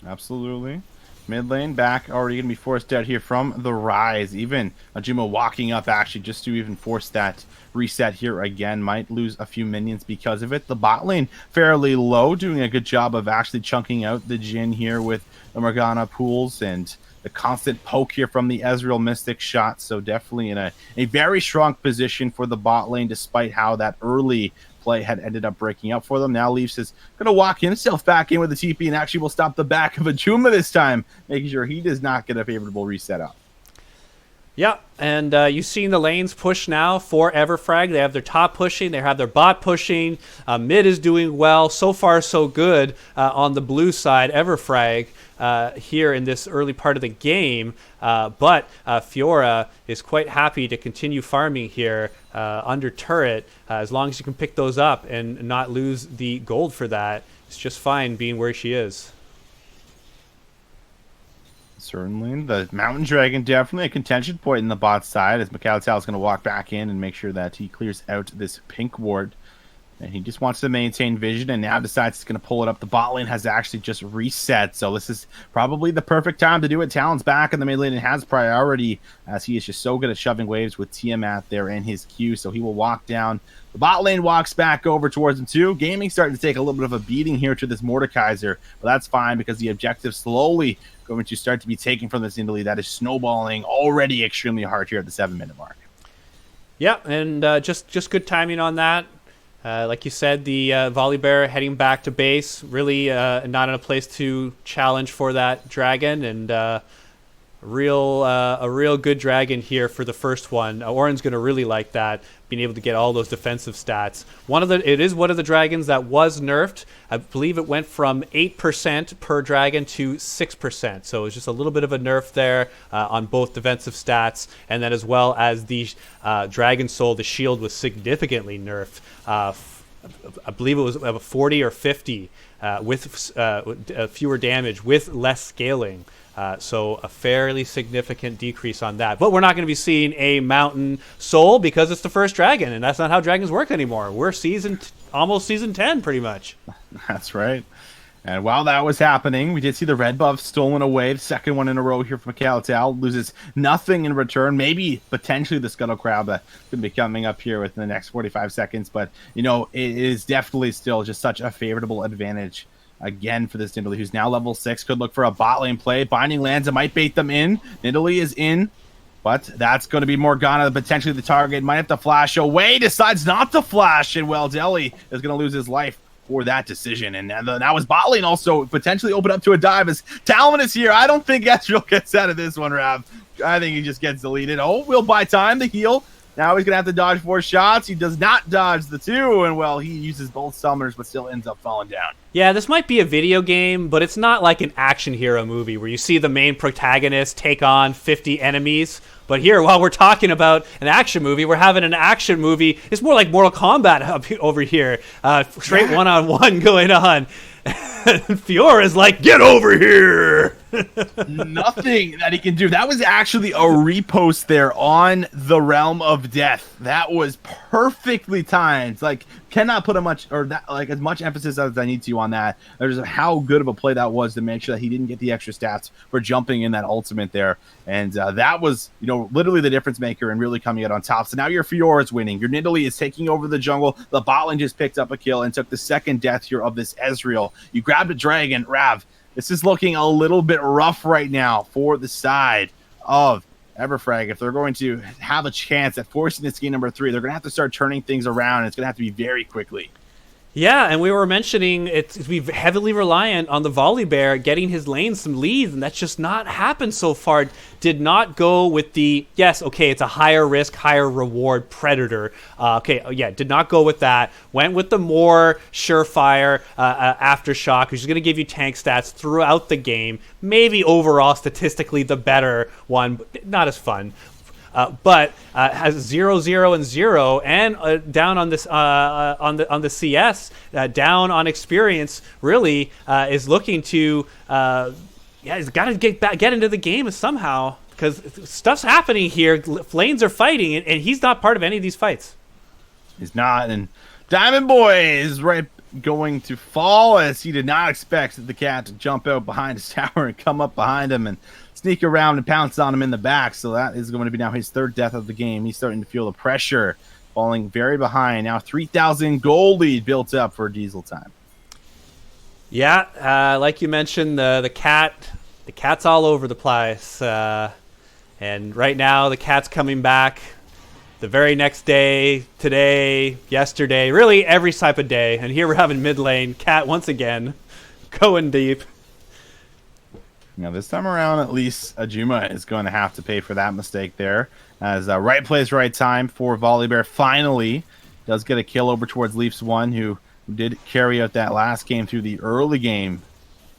Absolutely. Mid lane back, already going to be forced out here from the Rise. Even Majima walking up actually just to even force that reset here again. Might lose a few minions because of it. The bot lane fairly low, doing a good job of actually chunking out the Jhin here with the Morgana pools and the constant poke here from the Ezreal Mystic shot. So definitely in a very strong position for the bot lane, despite how that early play had ended up breaking up for them. Now Leafs is going to walk himself back in with the TP and actually will stop the back of Ajuma this time, making sure he does not get a favorable reset up. Yeah, and you've seen the lanes push now for Everfrag. They have their top pushing, they have their bot pushing. Mid is doing well. So far, so good on the blue side. Everfrag here in this early part of the game. But Fiora is quite happy to continue farming here under turret. As long as you can pick those up and not lose the gold for that, it's just fine being where she is. Certainly. The Mountain Dragon definitely a contention point in the bot side, as Mikhail Tal is going to walk back in and make sure that he clears out this pink ward. And he just wants to maintain vision and now decides he's going to pull it up. The bot lane has actually just reset, so this is probably the perfect time to do it. Talon's back in the mid lane and has priority, as he is just so good at shoving waves with Tiamat there in his queue, so he will walk down. The bot lane walks back over towards him too. Gaming starting to take a little bit of a beating here to this Mordekaiser, but that's fine because the objective slowly going to start to be taken from this Nidalee. That is snowballing already extremely hard here at the 7-minute mark. Yeah, and just good timing on that. Like you said, the Volibear heading back to base, really not in a place to challenge for that dragon, and a real good dragon here for the first one. Oren's going to really like that, being able to get all those defensive stats. It is one of the dragons that was nerfed. I believe it went from 8% per dragon to 6%. So it's just a little bit of a nerf there on both defensive stats, and then as well as the Dragon Soul, the shield was significantly nerfed. I believe it was 40 or 50 with fewer damage with less scaling. So a fairly significant decrease on that. But we're not going to be seeing a Mountain Soul because it's the first dragon, and that's not how dragons work anymore. We're almost season 10 pretty much. That's right. And while that was happening, we did see the red buff stolen away. The second one in a row here from Kalatal. Loses nothing in return. Maybe potentially the Scuttle Crab that could be coming up here within the next 45 seconds. But, you know, it is definitely still just such a favorable advantage again for this Nidalee, who's now level 6. Could look for a bot lane play. Binding lands. It might bait them in. Nidalee is in. But that's going to be Morgana, potentially the target. Might have to flash away. Decides not to flash. And, well, Deli is going to lose his life for that decision. And that was bot lane also potentially open up to a dive as Talon is here. I don't think Ezreal gets out of this one, Rav. I think he just gets deleted. Oh, we'll buy time to heal. Now he's going to have to dodge 4 shots. He does not dodge the 2. And, well, he uses both summoners but still ends up falling down. Yeah, this might be a video game, but it's not like an action hero movie where you see the main protagonist take on 50 enemies. But here, while we're talking about an action movie, we're having an action movie. It's more like Mortal Kombat over here. Straight one-on-one going on. And Fiora's like, get over here! Nothing that he can do. That was actually a repost there on the Realm of Death. That was perfectly timed. Like, cannot put as much emphasis as I need to on that. There's how good of a play that was to make sure that he didn't get the extra stats for jumping in that ultimate there. And that was, you know, literally the difference maker and really coming out on top. So now your Fiora's winning. Your Nidalee is taking over the jungle. The bot lane just picked up a kill and took the second death here of this Ezreal. You grabbed a dragon, Rav. This is looking a little bit rough right now for the side of Everfrag. If they're going to have a chance at forcing this game number 3, they're going to have to start turning things around. It's going to have to be very quickly. Yeah, and we were mentioning it's heavily reliant on the Volibear getting his lane some leads, and that's just not happened so far. Did not go with the, yes, okay, it's a higher risk, higher reward Predator. Did not go with that. Went with the more surefire Aftershock, who's going to give you tank stats throughout the game. Maybe overall, statistically, the better one, but not as fun. But has 0, 0, and 0, and down on this on the CS, down on experience. Really is looking to he's got to get into the game somehow because stuff's happening here. Lanes are fighting, and he's not part of any of these fights. He's not, and Diamond Boy is right going to fall as he did not expect the cat to jump out behind his tower and come up behind him and sneak around and pounce on him in the back. So that is going to be now his 3rd death of the game. He's starting to feel the pressure, falling very behind. Now 3,000 gold lead built up for Diesel time. Yeah, like you mentioned, the cat's all over the place. And right now the cat's coming back the very next day, today, yesterday, really every type of day. And here we're having mid lane, cat once again, going deep. Now, this time around, at least Ajuma is going to have to pay for that mistake there. As right place, right time for Volibear. Finally does get a kill over towards Leafs 1, who did carry out that last game through the early game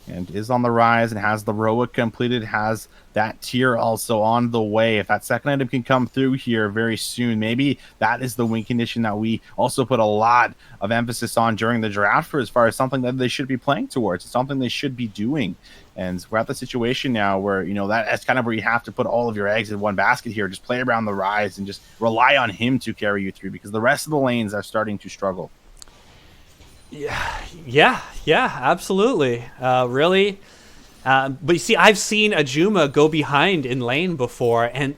and is on the rise and has the Roa completed, has that tier also on the way. If that second item can come through here very soon, maybe that is the win condition that we also put a lot of emphasis on during the draft for, as far as something that they should be playing towards. It's something they should be doing. And we're at the situation now where, you know, that's kind of where you have to put all of your eggs in one basket here. Just play around the rise and just rely on him to carry you through, because the rest of the lanes are starting to struggle. Yeah, absolutely. Really. But you see, I've seen Ajuma go behind in lane before, and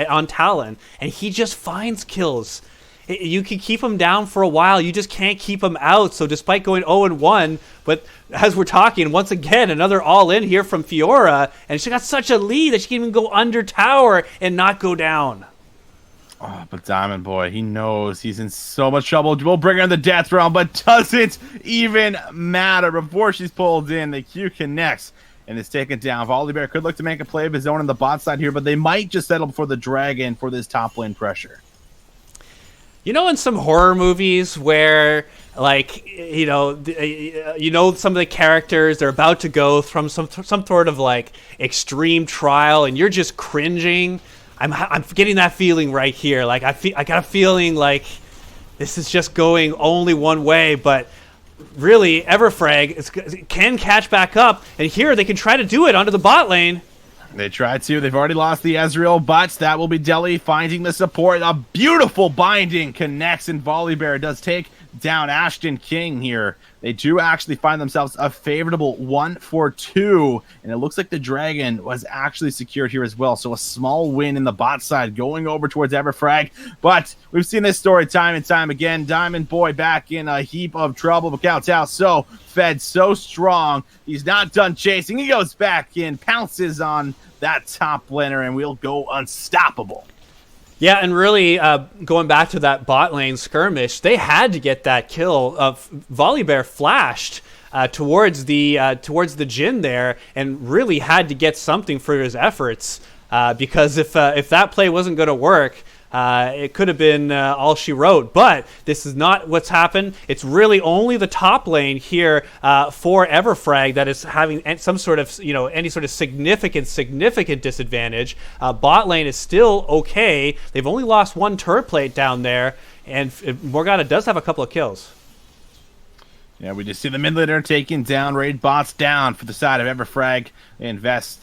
on Talon, and he just finds kills. You can keep him down for a while. You just can't keep him out. So despite going 0-1, but as we're talking, once again, another all-in here from Fiora, and she got such a lead that she can even go under tower and not go down. Oh, but Diamond Boy, he knows he's in so much trouble. We'll bring her in the death realm, but doesn't even matter. Before she's pulled in, the Q connects and is taken down. Volibear could look to make a play of his own on the bot side here, but they might just settle for the dragon for this top lane pressure. You know, in some horror movies where, like, some of the characters, they're about to go from some sort of, like, extreme trial, and you're just cringing. I'm getting that feeling right here. Like, I got a feeling like this is just going only one way, but really, Everfrag can catch back up, and here they can try to do it onto the bot lane. They tried to. They've already lost the Ezreal, but that will be Deli finding the support. A beautiful binding connects, and Volibear does take down Ashton King here. They do actually find themselves a favorable 1-for-2, and it looks like the Dragon was actually secured here as well. So a small win in the bot side going over towards Everfrag. But we've seen this story time and time again. Diamond Boy back in a heap of trouble. But Cao so fed, so strong. He's not done chasing. He goes back in, pounces on that top laner, and we'll go unstoppable. Yeah, and really going back to that bot lane skirmish, they had to get that kill. Volibear flashed towards the Jhin there, and really had to get something for his efforts because if that play wasn't going to work, it could have been all she wrote. But this is not what's happened. It's really only the top lane here for Everfrag that is having some sort of, any sort of significant disadvantage. Bot lane is still okay. They've only lost one turret plate down there, and Morgana does have a couple of kills. Yeah, we just see the mid laner taking down, raid bots down for the side of Everfrag. They invest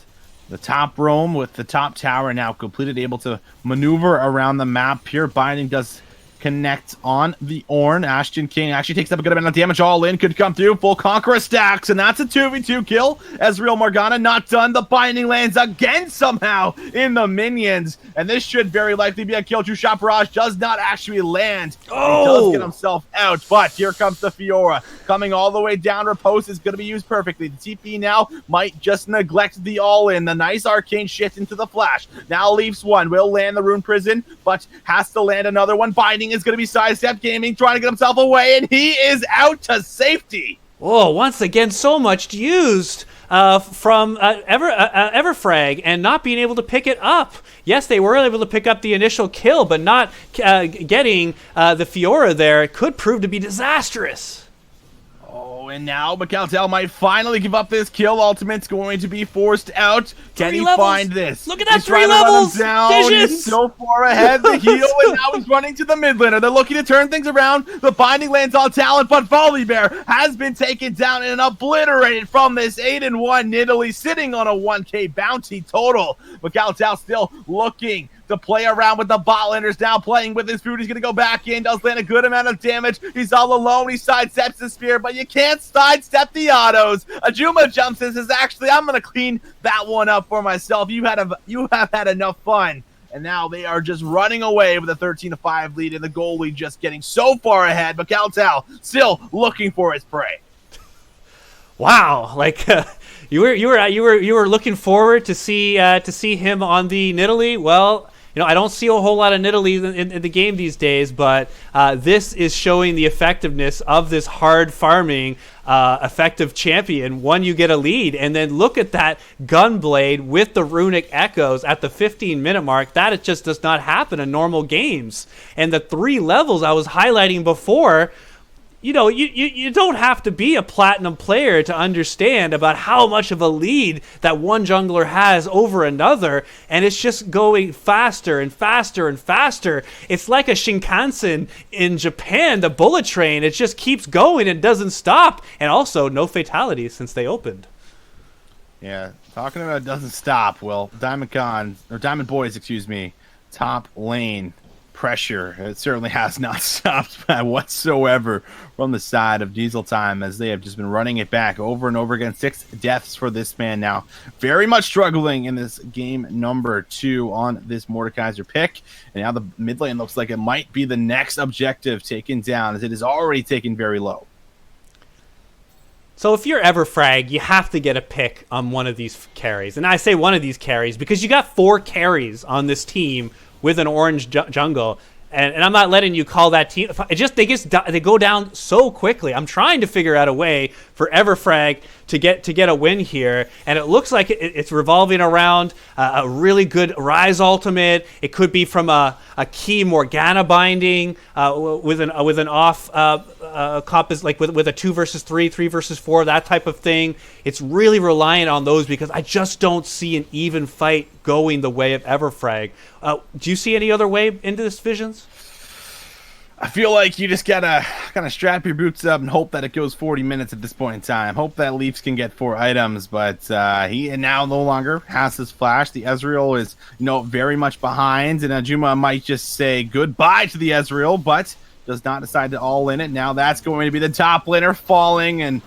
the top roam with the top tower now completed, able to maneuver around the map. Pure Binding does connect on the Ornn. Ashton King actually takes up a good amount of damage. All in could come through. Full Conqueror stacks, and that's a 2v2 kill. Ezreal Morgana not done. The Binding lands again somehow in the minions, and this should very likely be a kill. True Shot Barrage does not actually land. He does get himself out, but here comes the Fiora coming all the way down. Riposte is going to be used perfectly. The TP now might just neglect the all-in. The nice arcane shit into the flash. Now leaves one. Will land the Rune Prison, but has to land another one. Binding is going to be Sidestep Gaming, trying to get himself away, and he is out to safety. Oh, once again, so much used from Everfrag and not being able to pick it up. Yes, they were able to pick up the initial kill, but not getting the Fiora there could prove to be disastrous. Oh, and now Macaltel might finally give up this kill. Ultimate's going to be forced out. Can he find this? Look at that, he's 3 levels! He's so far ahead. The heal, and now he's running to the mid laner. They're looking to turn things around. The Binding lands on talent, but Volibear has been taken down and obliterated from this 8-1 Nidalee, sitting on a 1k bounty total. Macaltel still looking to play around with the bot laners, now playing with his food. He's going to go back in, does land a good amount of damage. He's all alone. He sidesteps the spear, but you can't sidestep the autos. Ajuma jumps in, says, actually, I'm going to clean that one up for myself. You have had enough fun. And now they are just running away with a 13-5 lead, and the goalie just getting so far ahead. But Cao still looking for his prey. Wow, like you were looking forward to see him on the Nidalee. Well, I don't see a whole lot of Nidalee in the game these days, but this is showing the effectiveness of this hard farming effective champion. One, you get a lead, and then look at that Gunblade with the runic echoes at the 15-minute mark. That it just does not happen in normal games. And the 3 levels I was highlighting before, you don't have to be a platinum player to understand about how much of a lead that one jungler has over another, and it's just going faster and faster and faster. It's like a Shinkansen in Japan, the bullet train. It just keeps going and doesn't stop, and also no fatalities since they opened. Yeah, talking about it doesn't stop. Well, Diamond Boys, top lane pressure, it certainly has not stopped whatsoever from the side of Diesel Time, as they have just been running it back over and over again. 6 deaths for this man now, very much struggling in this game number 2 on this Mordekaiser pick. And now the mid lane looks like it might be the next objective taken down, as it is already taken very low. So if you're Everfrag, you have to get a pick on one of these carries. And I say one of these carries because you got 4 carries on this team with an orange jungle, and I'm not letting you call that team. They go down so quickly. I'm trying to figure out a way for Everfrag to get a win here, and it looks like it's revolving around a really good Rise ultimate. It could be from a key Morgana binding with an off comp, like with a 2 versus 3, 3 versus 4, that type of thing. It's really reliant on those because I just don't see an even fight going the way of Everfrag. Do you see any other way into this, Visions? I feel like you just gotta kind of strap your boots up and hope that it goes 40 minutes at this point in time. Hope that Leafs can get 4 items, but he now no longer has his flash. The Ezreal is, very much behind, and Ajuma might just say goodbye to the Ezreal, but does not decide to all in it. Now that's going to be the top laner falling, and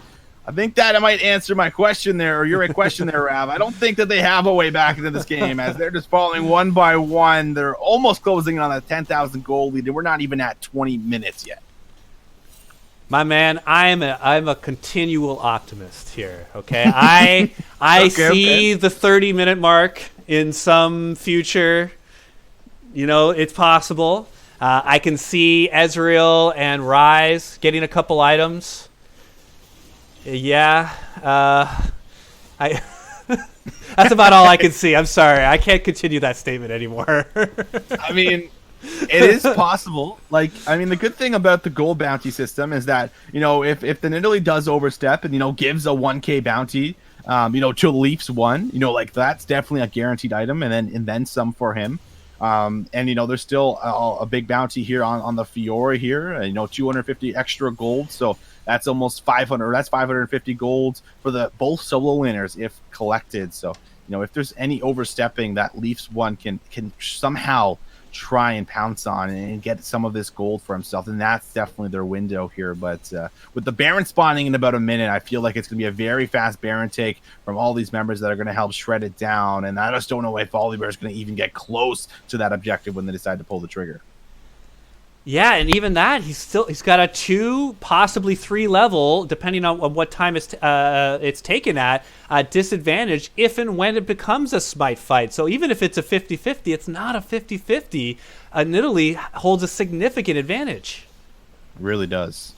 I think that might answer my question there, or your question there, Rav. I don't think that they have a way back into this game, as they're just falling one by one. They're almost closing in on a 10,000 goal lead, and we're not even at 20 minutes yet. My man, I'm a continual optimist here. Okay, I see the 30-minute mark in some future. You know, it's possible. I can see Ezreal and Rise getting a couple items. Yeah, I. That's about all I can see. I'm sorry, I can't continue that statement anymore. I mean, it is possible. Like, I mean, the good thing about the gold bounty system is that, you know, if the Nidalee does overstep and, you know, gives a 1K bounty, you know, to Leafs 1, you know, like that's definitely a guaranteed item, and then some for him. And you know, there's still a big bounty here on the Fiora here, you know, 250 extra gold, so that's almost 500. That's 550 gold for the both solo laners if collected. So, you know, if there's any overstepping, that Leafs 1 can somehow try and pounce on and get some of this gold for himself, and that's definitely their window here. But with the Baron spawning in about a minute, I feel like it's going to be a very fast Baron take from all these members that are going to help shred it down, and I just don't know if Volibear is going to even get close to that objective when they decide to pull the trigger. Yeah, and even that, he's got a 2, possibly 3 level, depending on what time it's taken at, disadvantage if and when it becomes a smite fight. So even if it's a 50-50, it's not a 50-50. Nidalee holds a significant advantage. It really does.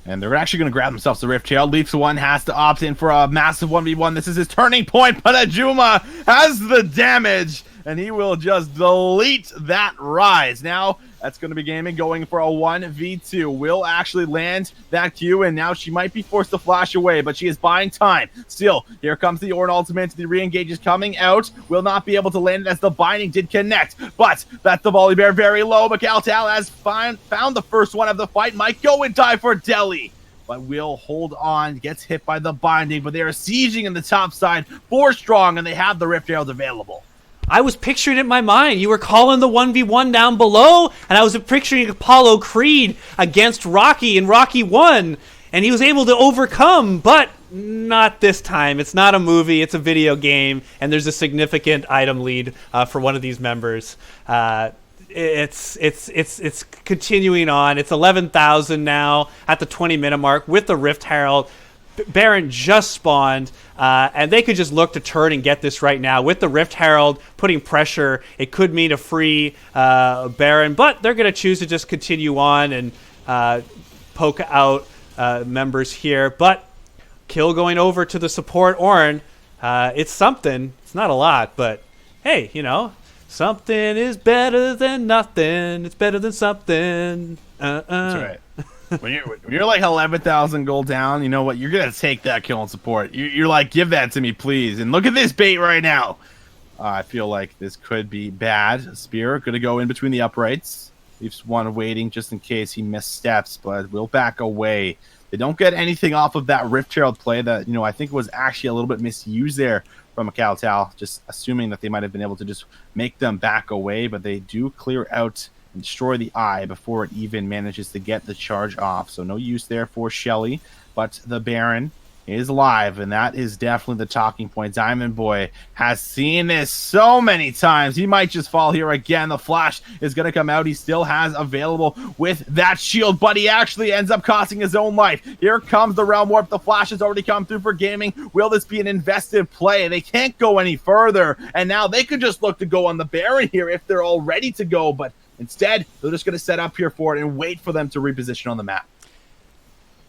And they're actually going to grab themselves the Rift Tail. Leafs 1 has to opt in for a massive 1v1. This is his turning point, but Ajuma has the damage, and he will just delete that Rise. Now, that's going to be gaming going for a 1v2. Will actually land that Q, and now she might be forced to flash away, but she is buying time. Still, here comes the Ornn ultimate. The re-engage is coming out. Will not be able to land it as the binding did connect, but that's the Volibear very low. Macaltal has found the first one of the fight. Might go and die for Delhi, but will hold on. Gets hit by the binding, but they are sieging in the top side. 4 strong, and they have the Rift Herald available. I was picturing it in my mind. You were calling the 1v1 down below, and I was picturing Apollo Creed against Rocky in Rocky 1, and he was able to overcome, but not this time. It's not a movie, it's a video game, and there's a significant item lead for one of these members. It's continuing on. It's 11,000 now at the 20-minute mark with the Rift Herald. Baron just spawned, and they could just look to turn and get this right now. With the Rift Herald putting pressure, it could mean a free Baron, but they're going to choose to just continue on and poke out members here. But kill going over to the support Ornn. It's something. It's not a lot, but hey, you know, something is better than nothing. It's better than something. That's right. When you're like 11,000 gold down, you know what? You're gonna take that kill and support. You're like, give that to me, please. And look at this bait right now. I feel like this could be bad. Spear gonna go in between the uprights. Leafs 1 waiting just in case he missteps, but will back away. They don't get anything off of that Rift Herald play that, you know, I think was actually a little bit misused there from Macaltal, just assuming that they might have been able to just make them back away, but they do clear out and destroy the eye before it even manages to get the charge off. So no use there for Shelly, but the Baron is live, and that is definitely the talking point. Diamond Boy has seen this so many times. He might just fall here again. The flash is going to come out. He still has available with that shield, but he actually ends up costing his own life. Here comes the Realm Warp. The flash has already come through for gaming. Will this be an invested play? They can't go any further, and now they could just look to go on the Baron here if they're all ready to go, but instead, they're just going to set up here for it and wait for them to reposition on the map.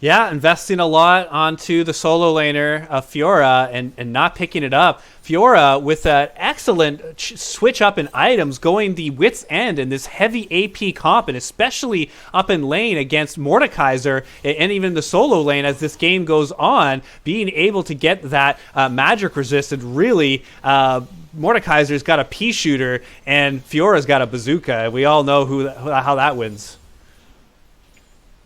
Yeah, investing a lot onto the solo laner, Fiora, and not picking it up. Fiora with an excellent switch up in items, going the wit's end in this heavy AP comp, and especially up in lane against Mordekaiser, and even the solo lane as this game goes on, being able to get that magic resisted. Really, Mordekaiser's got a pea shooter, and Fiora's got a bazooka. We all know how that wins.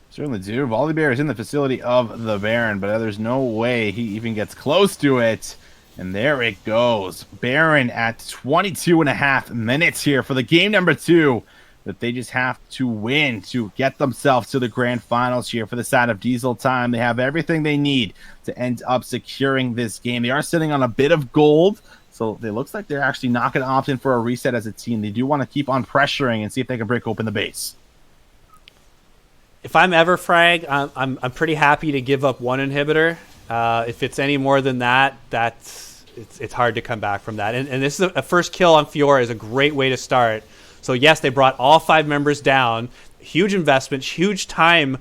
Certainly do. Volibear is in the facility of the Baron, but there's no way he even gets close to it. And there it goes. Baron at 22.5 minutes here for the game number 2. that they just have to win to get themselves to the grand finals here for the side of Diesel Time. They have everything they need to end up securing this game. They are sitting on a bit of gold, so it looks like they're actually not going to opt in for a reset as a team. They do want to keep on pressuring and see if they can break open the base. If I'm Everfrag, I'm pretty happy to give up one inhibitor. If it's any more than that, it's hard to come back from that. And this is a first kill on Fiora is a great way to start. So yes, they brought all 5 members down. Huge investment, huge time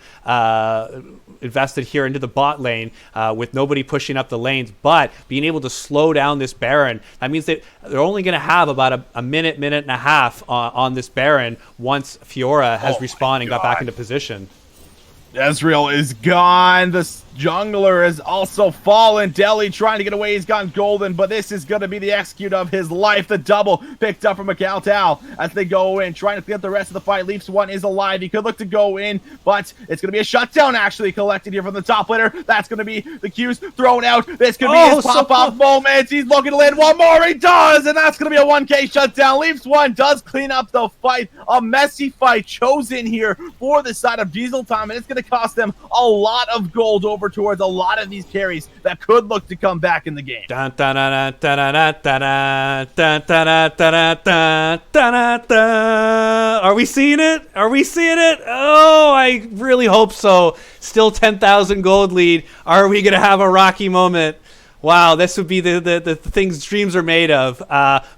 invested here into the bot lane with nobody pushing up the lanes. But being able to slow down this Baron, that means that they're only going to have about a minute and a half on this Baron once Fiora has respawned and got back into position. Ezreal is gone. The jungler has also fallen. Deli trying to get away. He's gone golden, but this is going to be the execute of his life. The double picked up from Macau as they go in, trying to clean up the rest of the fight. Leafs 1 is alive. He could look to go in, but it's going to be a shutdown actually collected here from the top laner. That's going to be the Qs thrown out. This could be his pop-off moment. He's looking to land one more. He does, and that's going to be a 1K shutdown. Leafs 1 does clean up the fight. A messy fight chosen here for the side of Diesel Time, and it's going to cost them a lot of gold over towards a lot of these carries that could look to come back in the game. Are we seeing it? Are we seeing it? Oh, I really hope so. Still 10,000 gold lead. Are we going to have a Rocky moment? Wow, this would be the things dreams are made of.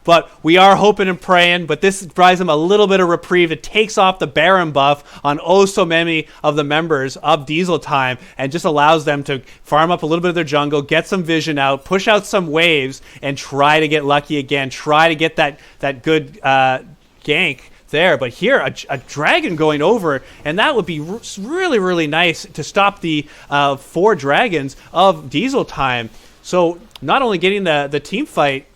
But we are hoping and praying, but this provides them a little bit of reprieve. It takes off the Baron buff on oh so many of the members of Diesel Time and just allows them to farm up a little bit of their jungle, get some vision out, push out some waves, and try to get lucky again. Try to get that good gank there. But here, a dragon going over, and that would be really, really nice to stop the 4 dragons of Diesel Time. So not only getting the team fight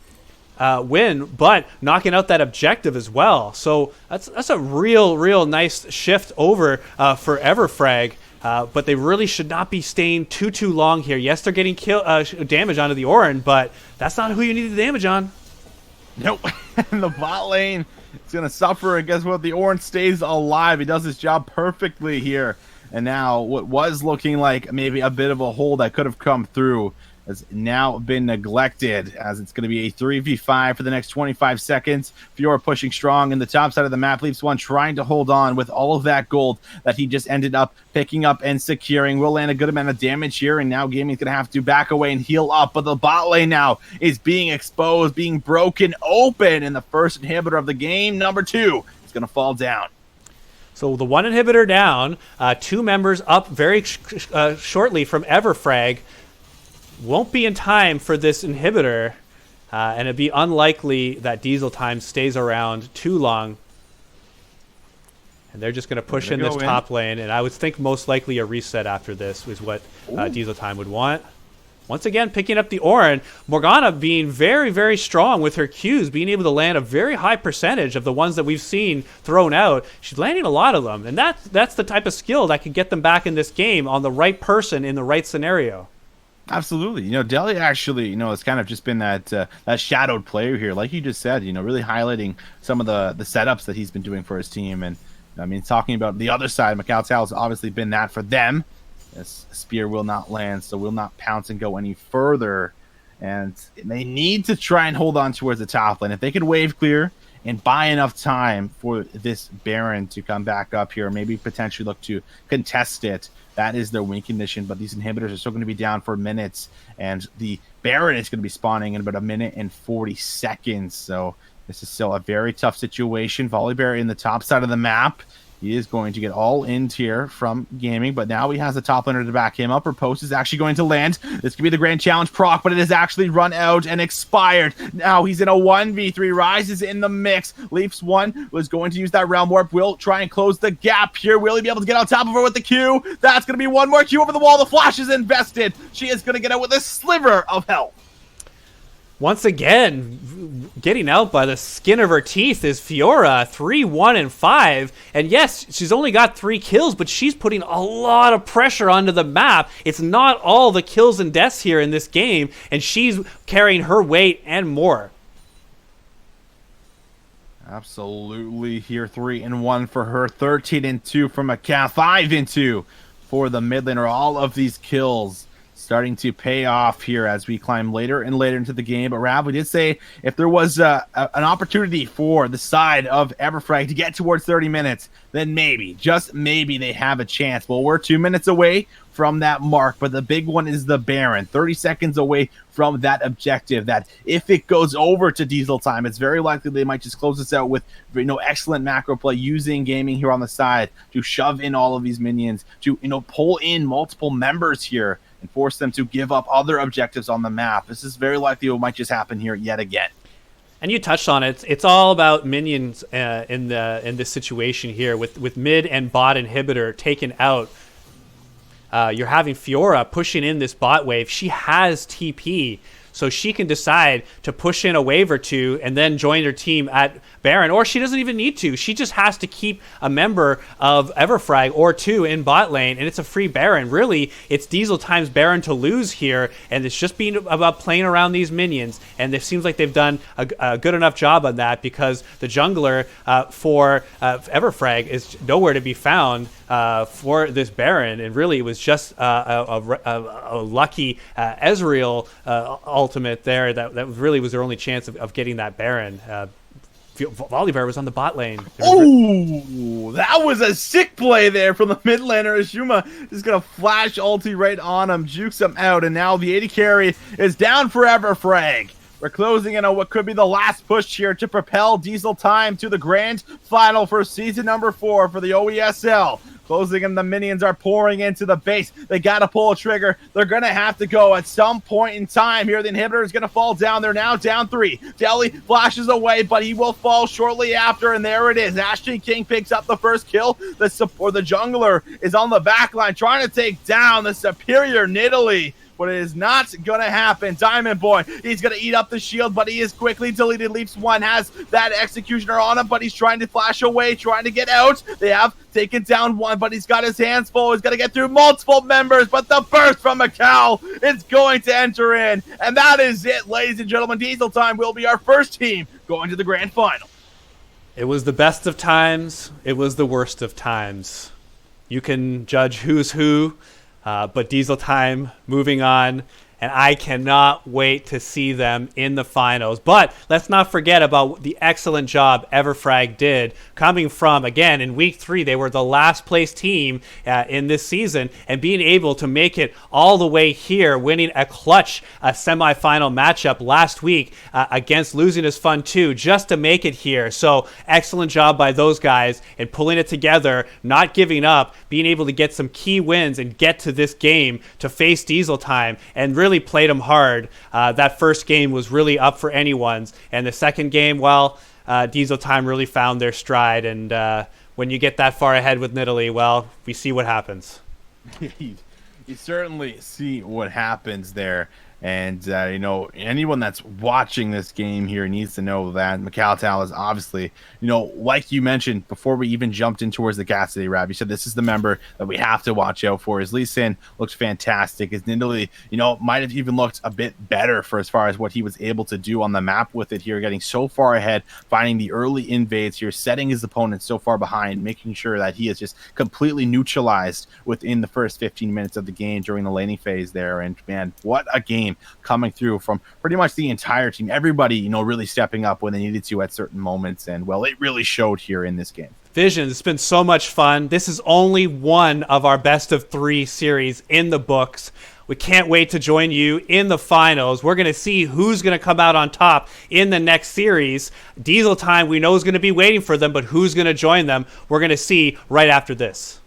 win, but knocking out that objective as well. So that's a real nice shift over for Everfrag. But they really should not be staying too long here. Yes, they're getting damage onto the Orin, but that's not who you need the damage on. Nope. And the bot lane is going to suffer. And guess what? The Orin stays alive. He does his job perfectly here. And now what was looking like maybe a bit of a hole that could have come through has now been neglected, as it's going to be a 3v5 for the next 25 seconds. Fiora pushing strong in the top side of the map. Leafs 1 trying to hold on with all of that gold that he just ended up picking up and securing. Will land a good amount of damage here, and now Gaming's going to have to back away and heal up. But the bot lane now is being exposed, being broken open, and the first inhibitor of the game, number 2, is going to fall down. So the 1 inhibitor down, 2 members up very shortly from Everfrag. Won't be in time for this inhibitor, and it'd be unlikely that Diesel Time stays around too long. And they're just going to push in this top lane, and I would think most likely a reset after this is what Diesel Time would want. Once again, picking up the Orin. Morgana being very, very strong with her Qs, being able to land a very high percentage of the ones that we've seen thrown out. She's landing a lot of them, and that's the type of skill that could get them back in this game on the right person in the right scenario. Absolutely. Deli actually, has kind of just been that shadowed player here. Like you just said, really highlighting some of the setups that he's been doing for his team. And, talking about the other side, Macau has obviously been that for them. This spear will not land, so will not pounce and go any further. And they need to try and hold on towards the top lane. If they could wave clear and buy enough time for this Baron to come back up here, maybe potentially look to contest it, that is their win condition. But these inhibitors are still going to be down for minutes, and the Baron is going to be spawning in about 1 minute and 40 seconds. So this is still a very tough situation. Volibear in the top side of the map. He is going to get all in here from Gaming, but now he has a top laner to back him up. Her post is actually going to land. This could be the Grand Challenge proc, but it has actually run out and expired. Now he's in a 1v3. Rise is in the mix. Leafs 1 was going to use that Realm Warp. Will try and close the gap here. Will he be able to get on top of her with the Q? That's going to be one more Q over the wall. The flash is invested. She is going to get out with a sliver of health. Once again, getting out by the skin of her teeth is Fiora, 3, 1, and 5. And yes, she's only got 3 kills, but she's putting a lot of pressure onto the map. It's not all the kills and deaths here in this game, and she's carrying her weight and more. Absolutely here. 3-1 for her. 13-2 from Macau. 5-2 for the mid laner. All of these kills starting to pay off here as we climb later and later into the game. But Rav, we did say if there was an opportunity for the side of Everfrag to get towards 30 minutes, then maybe, just maybe, they have a chance. Well, we're 2 minutes away from that mark, but the big one is the Baron. 30 seconds away from that objective, that if it goes over to Diesel time, it's very likely they might just close this out with, you know, excellent macro play, using gaming here on the side to shove in all of these minions, to, you know, pull in multiple members here and force them to give up other objectives on the map. This is very likely what might just happen here yet again. And you touched on it. It's all about minions in this situation here with mid and bot inhibitor taken out. You're having Fiora pushing in this bot wave. She has TP, so she can decide to push in a wave or two and then join her team at Baron, or she doesn't even need to. She just has to keep a member of Everfrag or two in bot lane, and it's a free Baron. Really, it's Diesel times Baron to lose here, and it's just being about playing around these minions, and it seems like they've done a good enough job on that, because the jungler for Everfrag is nowhere to be found for this Baron, and really it was just a lucky Ezreal ultimate there that really was their only chance of getting that Baron. Volibear was on the bot lane. Oh, that was a sick play there from the mid laner. Ashuma is going to flash ulti right on him, jukes him out, and now the AD carry is down forever, Frag. We're closing in on what could be the last push here to propel Diesel Time to the grand final for season number 4 for the OESL. Closing in, the minions are pouring into the base. They got to pull a trigger. They're going to have to go at some point in time here. The inhibitor is going to fall down. They're now down 3. Deli flashes away, but he will fall shortly after, and there it is. Ashton King picks up the first kill. The jungler is on the back line trying to take down the superior Nidalee. But it is not going to happen. Diamond Boy, he's going to eat up the shield, but he is quickly deleted. Leafs 1 has that executioner on him, but he's trying to flash away, trying to get out. They have taken down one, but he's got his hands full. He's going to get through multiple members, but the burst from Macau is going to enter in. And that is it, ladies and gentlemen. Diesel Time will be our first team going to the grand final. It was the best of times. It was the worst of times. You can judge who's who. But Diesel Time moving on, and I cannot wait to see them in the finals. But let's not forget about the excellent job Everfrag did, coming from, again, in week 3, they were the last place team in this season, and being able to make it all the way here, winning a clutch semifinal matchup last week against Losing Is Fun 2, just to make it here. So excellent job by those guys in pulling it together, not giving up, being able to get some key wins and get to this game to face Diesel Time, and really played them hard. That first game was really up for anyone's, and the second game, well, Diesel Time really found their stride, and when you get that far ahead with Nidalee, well, we see what happens. You certainly see what happens there. And, you know, anyone that's watching this game here needs to know that Macau is obviously, you know, like you mentioned before we even jumped in towards the gas today, Rab, you said this is the member that we have to watch out for. His Lee Sin looks fantastic. His Nidalee, you know, might have even looked a bit better for as far as what he was able to do on the map with it here, getting so far ahead, finding the early invades here, setting his opponent so far behind, making sure that he is just completely neutralized within the first 15 minutes of the game during the laning phase there. And, man, what a game coming through from pretty much the entire team. Everybody, you know, really stepping up when they needed to at certain moments, and well, it really showed here in this game. Vision, it's been so much fun. This is only one of our best of 3 series in the books. We can't wait to join you in the finals. We're going to see who's going to come out on top in the next series. Diesel Time, we know, is going to be waiting for them, but who's going to join them, we're going to see right after this.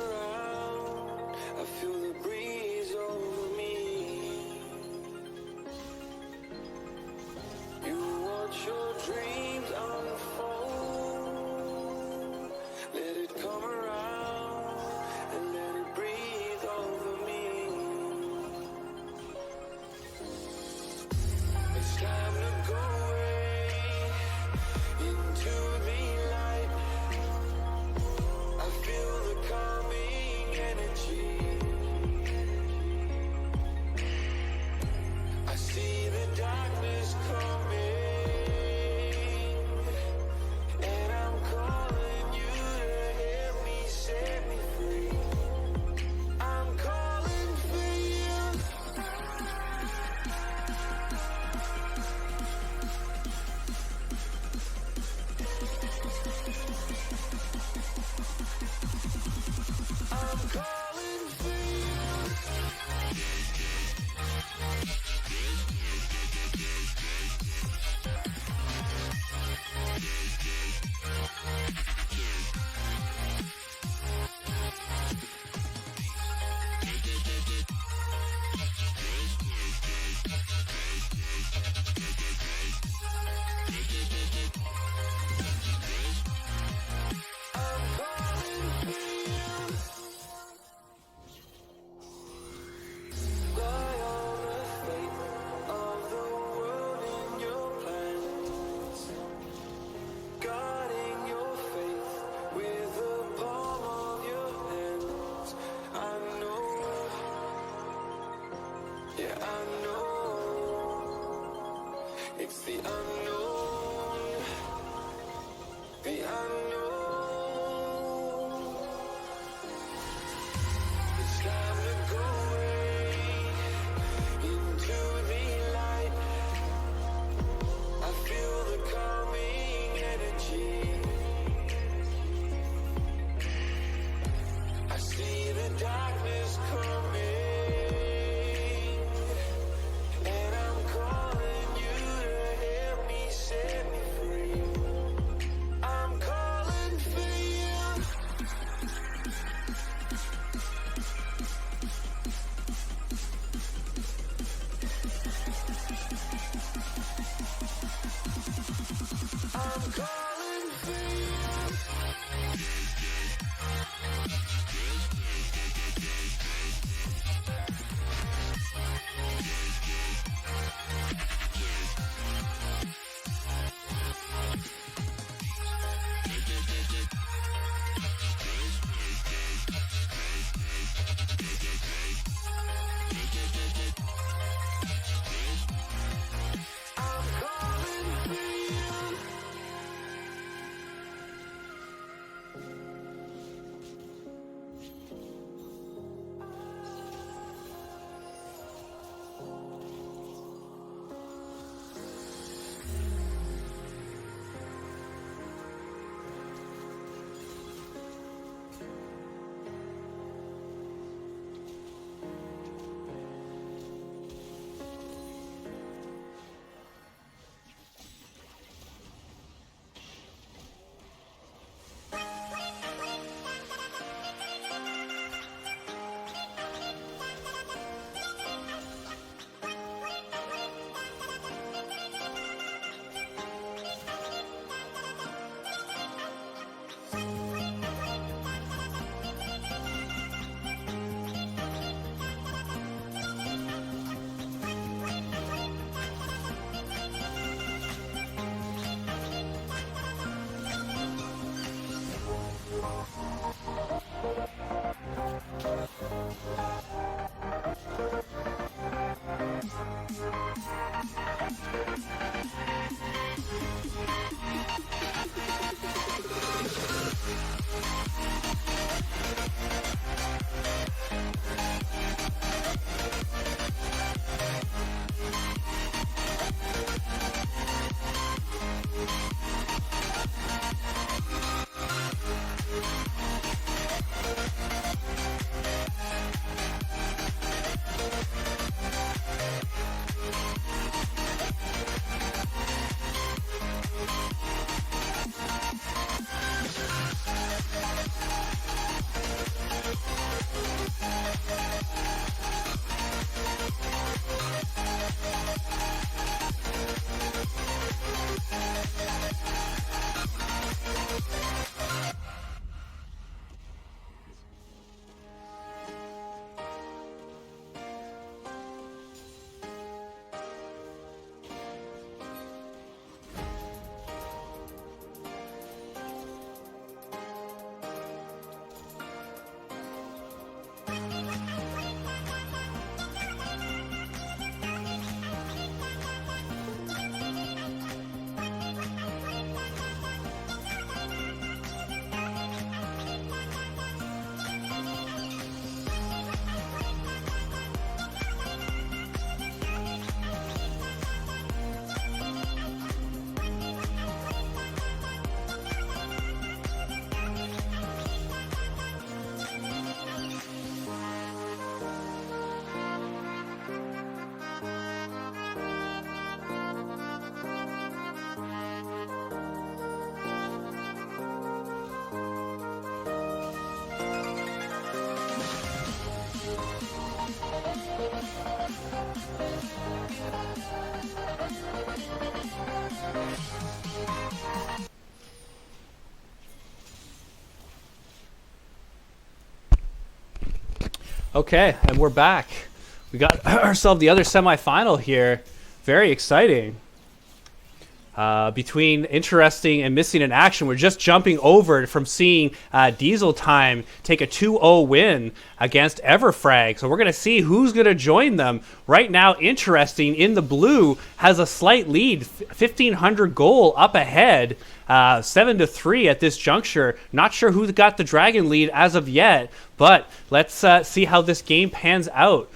around, I feel the breeze over me. You watch your dreams unfold. Let it come around and let it breathe over me. It's time to go away into the light. I feel the calming energy. I see the darkness coming, and I'm calling you to help me set me free. I'm calling for you. I'm calling for you. I'm calling for you. Fly on the fate of the world in your plans, guarding your faith with the palm of your hands. I know, yeah, I know. It's the unknown, the unknown. It's time to go away into the light. I feel the calming energy. I see the darkness coming, and I'm calling you to help me set me free. I'm calling for you. I'm calling for you. Okay, and we're back. We got ourselves the other semifinal here. Very exciting. Between interesting and missing in action, we're just jumping over from seeing Diesel Time take a 2-0 win against Everfrag. So we're going to see who's going to join them. Right now, interesting in the blue has a slight lead, 1,500 goal up ahead, 7-3 at this juncture. Not sure who got the Dragon lead as of yet, but let's see how this game pans out.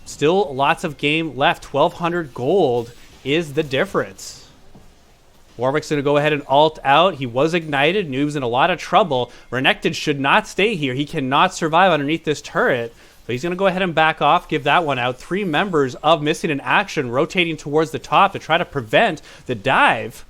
Still lots of game left. 1,200 gold is the difference. Warwick's going to go ahead and ult out. He was ignited. Noob's in a lot of trouble. Renekton should not stay here. He cannot survive underneath this turret. So he's going to go ahead and back off, give that one out. 3 members of Missing in Action rotating towards the top to try to prevent the dive.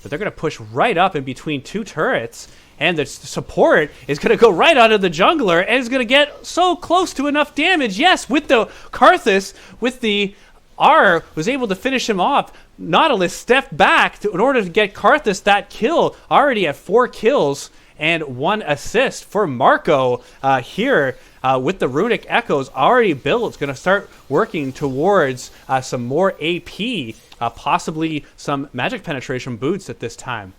But they're going to push right up in between 2 turrets. And the support is going to go right onto the jungler and is going to get so close to enough damage. Yes, with the Karthus, with the R, was able to finish him off. Nautilus stepped back in order to get Karthus that kill. Already at 4 kills and 1 assist for Marco here with the Runic Echoes already built. It's going to start working towards some more AP, possibly some magic penetration boots at this time.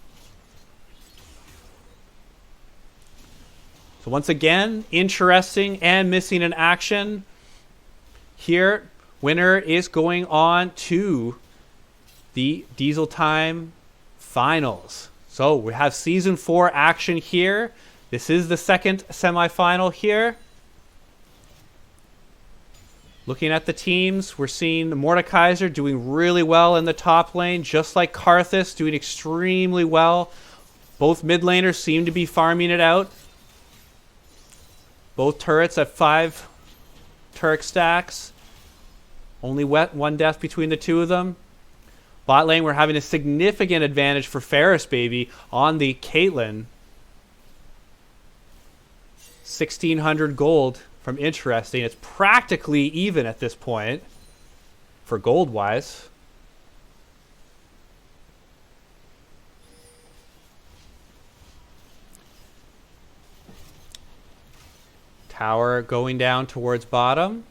So once again, interesting and missing in action. Here, winner is going on to the Diesel Time Finals. So we have Season 4 action here. This is the second semifinal here. Looking at the teams, we're seeing Mordekaiser doing really well in the top lane, just like Karthus doing extremely well. Both mid laners seem to be farming it out. Both turrets at 5 turret stacks. Only 1 death between the 2 of them. Bot lane, we're having a significant advantage for Ferris Baby on the Caitlyn. 1,600 gold from Interesting. It's practically even at this point for gold-wise. Tower going down towards bottom.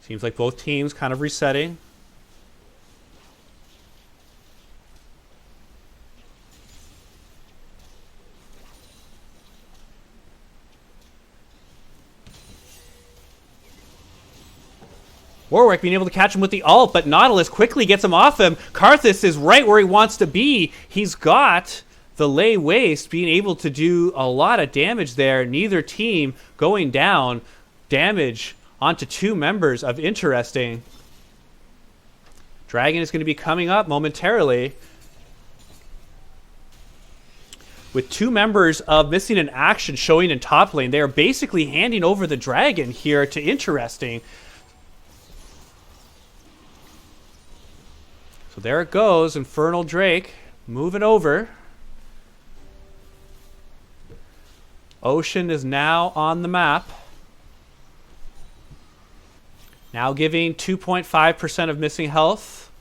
Seems like both teams kind of resetting. Warwick being able to catch him with the ult, but Nautilus quickly gets him off him. Karthus is right where he wants to be. He's got the lay waste, being able to do a lot of damage there. Neither team going down. Damage onto 2 members of Interesting. Dragon is going to be coming up momentarily. With 2 members of Missing in Action showing in top lane, they are basically handing over the Dragon here to Interesting. So there it goes, Infernal Drake moving over. Ocean is now on the map. Now giving 2.5% of missing health.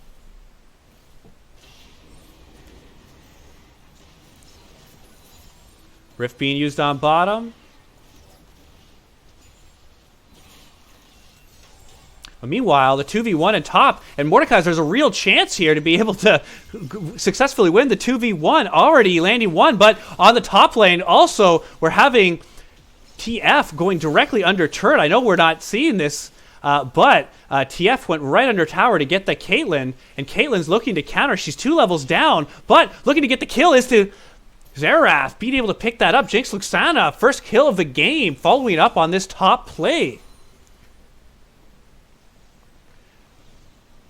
Rift being used on bottom. But meanwhile, the 2v1 in top, and Mordekaiser, there's a real chance here to be able to successfully win the 2v1. Already landing 1, but on the top lane also, we're having TF going directly under turret. I know we're not seeing this, but TF went right under tower to get the Caitlyn, and Caitlyn's looking to counter. She's 2 levels down, but looking to get the kill is to Xerath being able to pick that up. Jinx Luxana, first kill of the game, following up on this top play.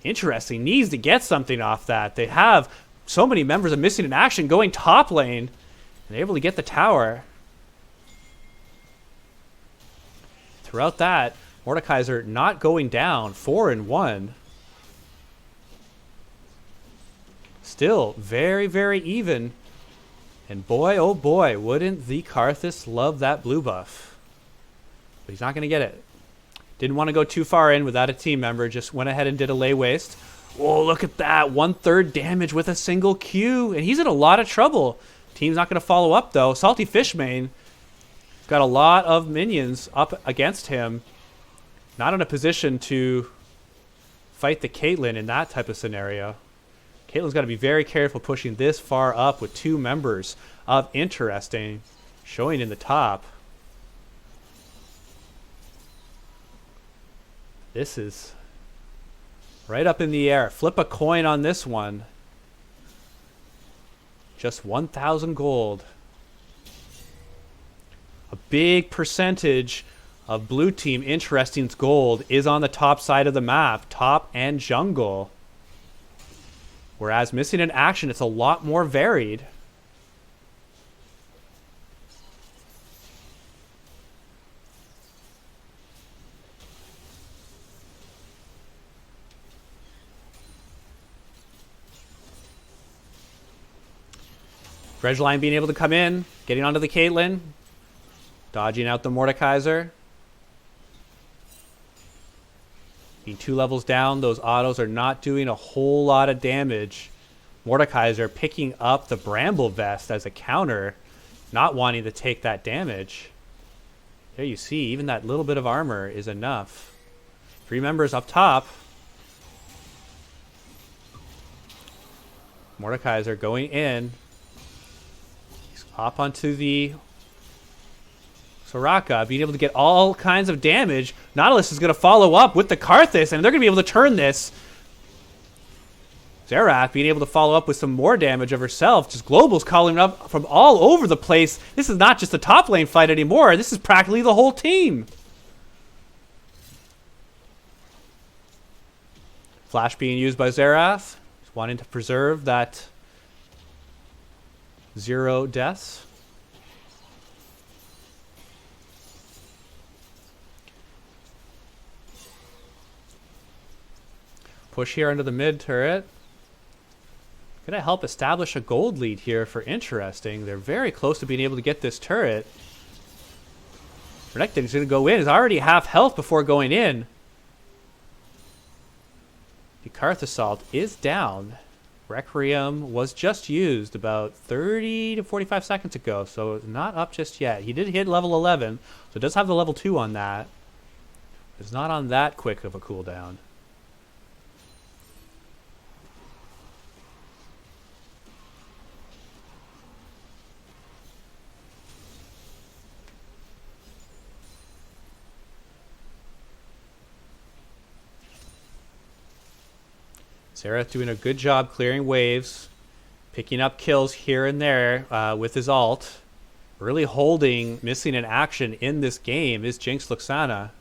Interesting, needs to get something off that. They have so many members of Missing in Action going top lane, and they're able to get the tower. Throughout that, Mordekaiser not going down, 4-1. Still very, very even And boy, oh boy, wouldn't the Karthus love that blue buff. But he's not going to get it. Didn't want to go too far in without a team member. Just went ahead and did a lay waste. Whoa, look at that. 1/3 damage with a single Q. And he's in a lot of trouble. Team's not going to follow up, though. Salty Fishmane got a lot of minions up against him. Not in a position to fight the Caitlyn in that type of scenario. Caitlyn's got to be very careful pushing this far up with 2 members of Interesting showing in the top. This is right up in the air. Flip a coin on this one. Just 1,000 gold. A big percentage of blue team Interesting's gold is on the top side of the map, top and jungle. Whereas missing in action, it's a lot more varied. Dredgeline being able to come in, getting onto the Caitlyn, dodging out the Mordekaiser. Being 2 levels down, those autos are not doing a whole lot of damage. Mordekaiser picking up the Bramble Vest as a counter, not wanting to take that damage. There you see, even that little bit of armor is enough. 3 members up top. Mordekaiser going in. Hop onto the Soraka, being able to get all kinds of damage. Nautilus is going to follow up with the Karthus, and they're going to be able to turn this. Xerath being able to follow up with some more damage of herself. Just Global's calling up from all over the place. This is not just a top lane fight anymore. This is practically the whole team. Flash being used by Xerath. Just wanting to preserve that 0 deaths. Push here under the mid turret. Gonna help establish a gold lead here for Interesting. They're very close to being able to get this turret. Renekton's gonna go in. He's already half health before going in. The Karth Assault is down. Requiem was just used about 30 to 45 seconds ago, so not up just yet. He did hit level 11, so it does have the level 2 on that. It's not on that quick of a cooldown. Xerath doing a good job clearing waves, picking up kills here and there with his ult. Really holding missing in action in this game is Jinx Luxana.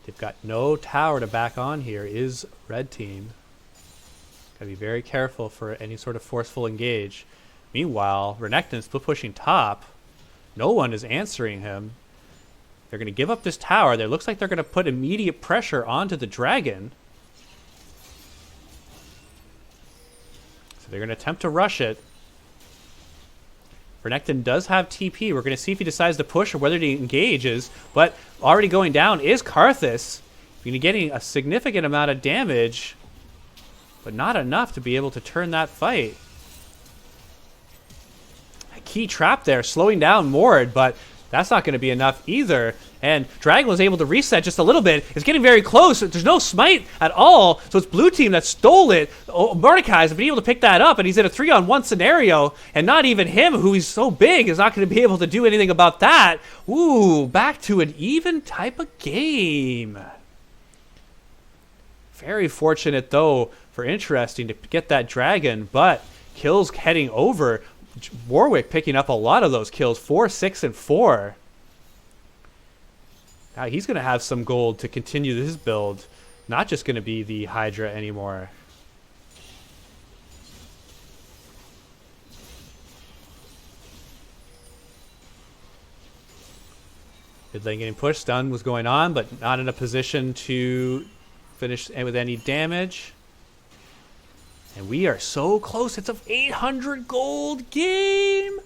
They've got no tower to back on here, is red team. Gotta be very careful for any sort of forceful engage. Meanwhile, Renekton's still pushing top. No one is answering him. They're going to give up this tower. It looks like they're going to put immediate pressure onto the dragon. So they're going to attempt to rush it. Renekton does have TP. We're going to see if he decides to push or whether he engages. But already going down is Karthus. Going to be getting a significant amount of damage, but not enough to be able to turn that fight. Key trap there, slowing down Mord, but that's not going to be enough either. And Dragon was able to reset just a little bit. It's getting very close. There's no smite at all, so it's blue team that stole it. Mordekaiser been able to pick that up, and he's in a 3-on-1 scenario, and not even him, who is so big, is not going to be able to do anything about that. Ooh, back to an even type of game. Very fortunate, though, for Interesting to get that dragon, but kills heading over. Warwick picking up a lot of those kills, 4, 6, and 4. Now he's going to have some gold to continue his build. Not just going to be the Hydra anymore. Mid lane getting pushed. Stun was going on, but not in a position to finish with any damage. And we are so close. It's an 800 gold game.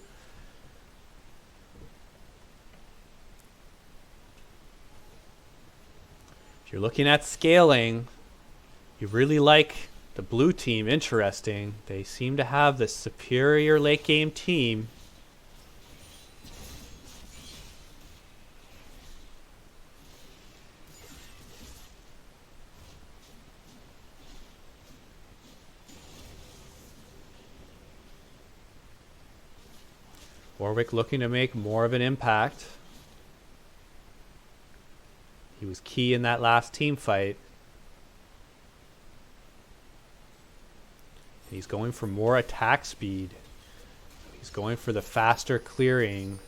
If you're looking at scaling, you really like the blue team. Interesting. They seem to have the superior late game team. Warwick looking to make more of an impact. He was key in that last team fight. He's going for more attack speed. He's going for the faster clearing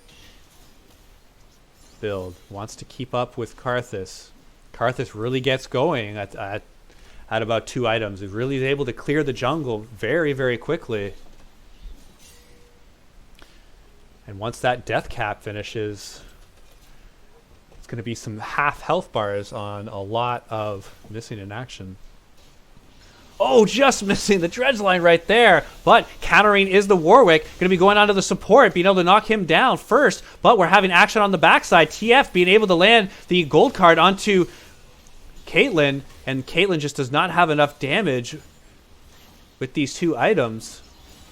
build. Wants to keep up with Karthus. Karthus really gets going at about 2 items. He really is able to clear the jungle very, very quickly. And once that death cap finishes, it's going to be some half health bars on a lot of missing in action. Oh, just missing the dredge line right there. But countering is the Warwick. Going to be going onto the support, being able to knock him down first. But we're having action on the backside. TF being able to land the gold card onto Caitlyn. And Caitlyn just does not have enough damage with these 2 items.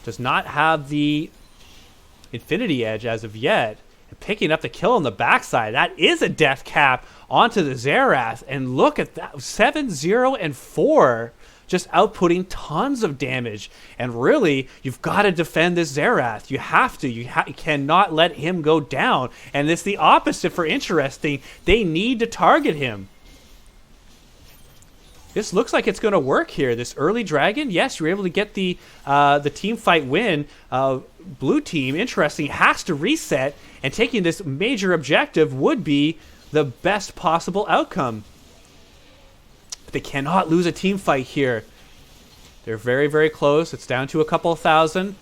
Does not have the Infinity Edge as of yet. And picking up the kill on the backside. That is a death cap onto the Xerath. And look at that. 7-0 and 4. Just outputting tons of damage. And really, you've got to defend this Xerath. You have to. You cannot let him go down. And it's the opposite for Interesting. They need to target him. This looks like it's going to work here. This early dragon, yes, you're able to get the team fight win. Blue team, Interesting, has to reset, and taking this major objective would be the best possible outcome. But they cannot lose a team fight here. They're very, very close. It's down to a couple thousand.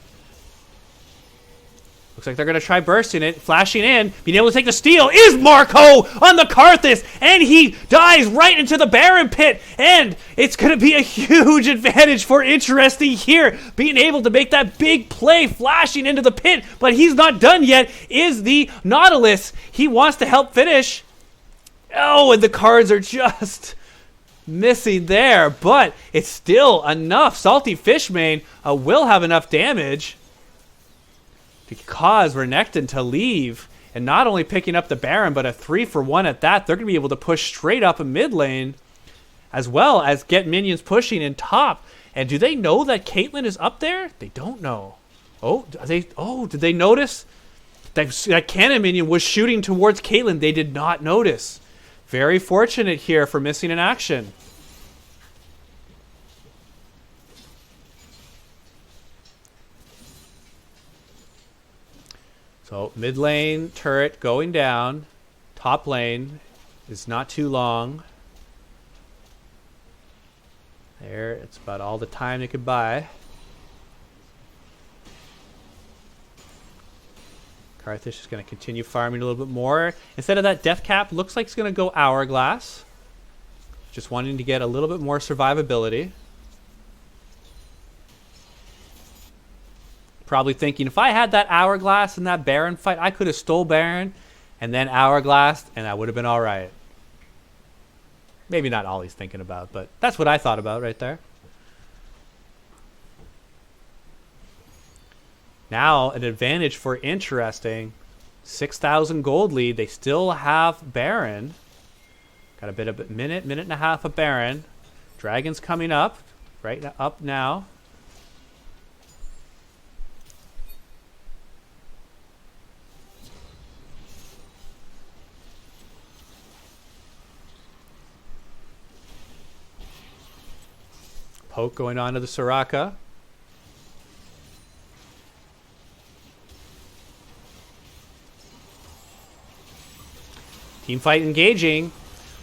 Looks like they're going to try bursting it. Flashing in. Being able to take the steal is Marco on the Karthus. And he dies right into the Baron pit. And it's going to be a huge advantage for Interesting here. Being able to make that big play flashing into the pit. But he's not done yet. Is the Nautilus. He wants to help finish. Oh, and the cards are just missing there. But it's still enough. Salty Fishmane will have enough damage to cause Renekton to leave, and not only picking up the Baron, but a 3-for-1 at that. They're going to be able to push straight up a mid lane, as well as get minions pushing in top. And do they know that Caitlyn is up there? They don't know. Oh, did they notice that cannon minion was shooting towards Caitlyn? They did not notice. Very fortunate here for missing in action. So mid lane turret going down. Top lane is not too long. There, it's about all the time they could buy. Karthus is going to continue farming a little bit more. Instead of that death cap, looks like it's going to go Hourglass. Just wanting to get a little bit more survivability. Probably thinking, if I had that Hourglass in that Baron fight, I could have stole Baron and then Hourglassed, and I would have been all right. Maybe not all he's thinking about, but that's what I thought about right there. Now, an advantage for Interesting. 6,000 gold lead. They still have Baron. Got a bit of a minute and a half of Baron. Dragon's coming up. Right up now. Poke going on to the Soraka. Team fight engaging.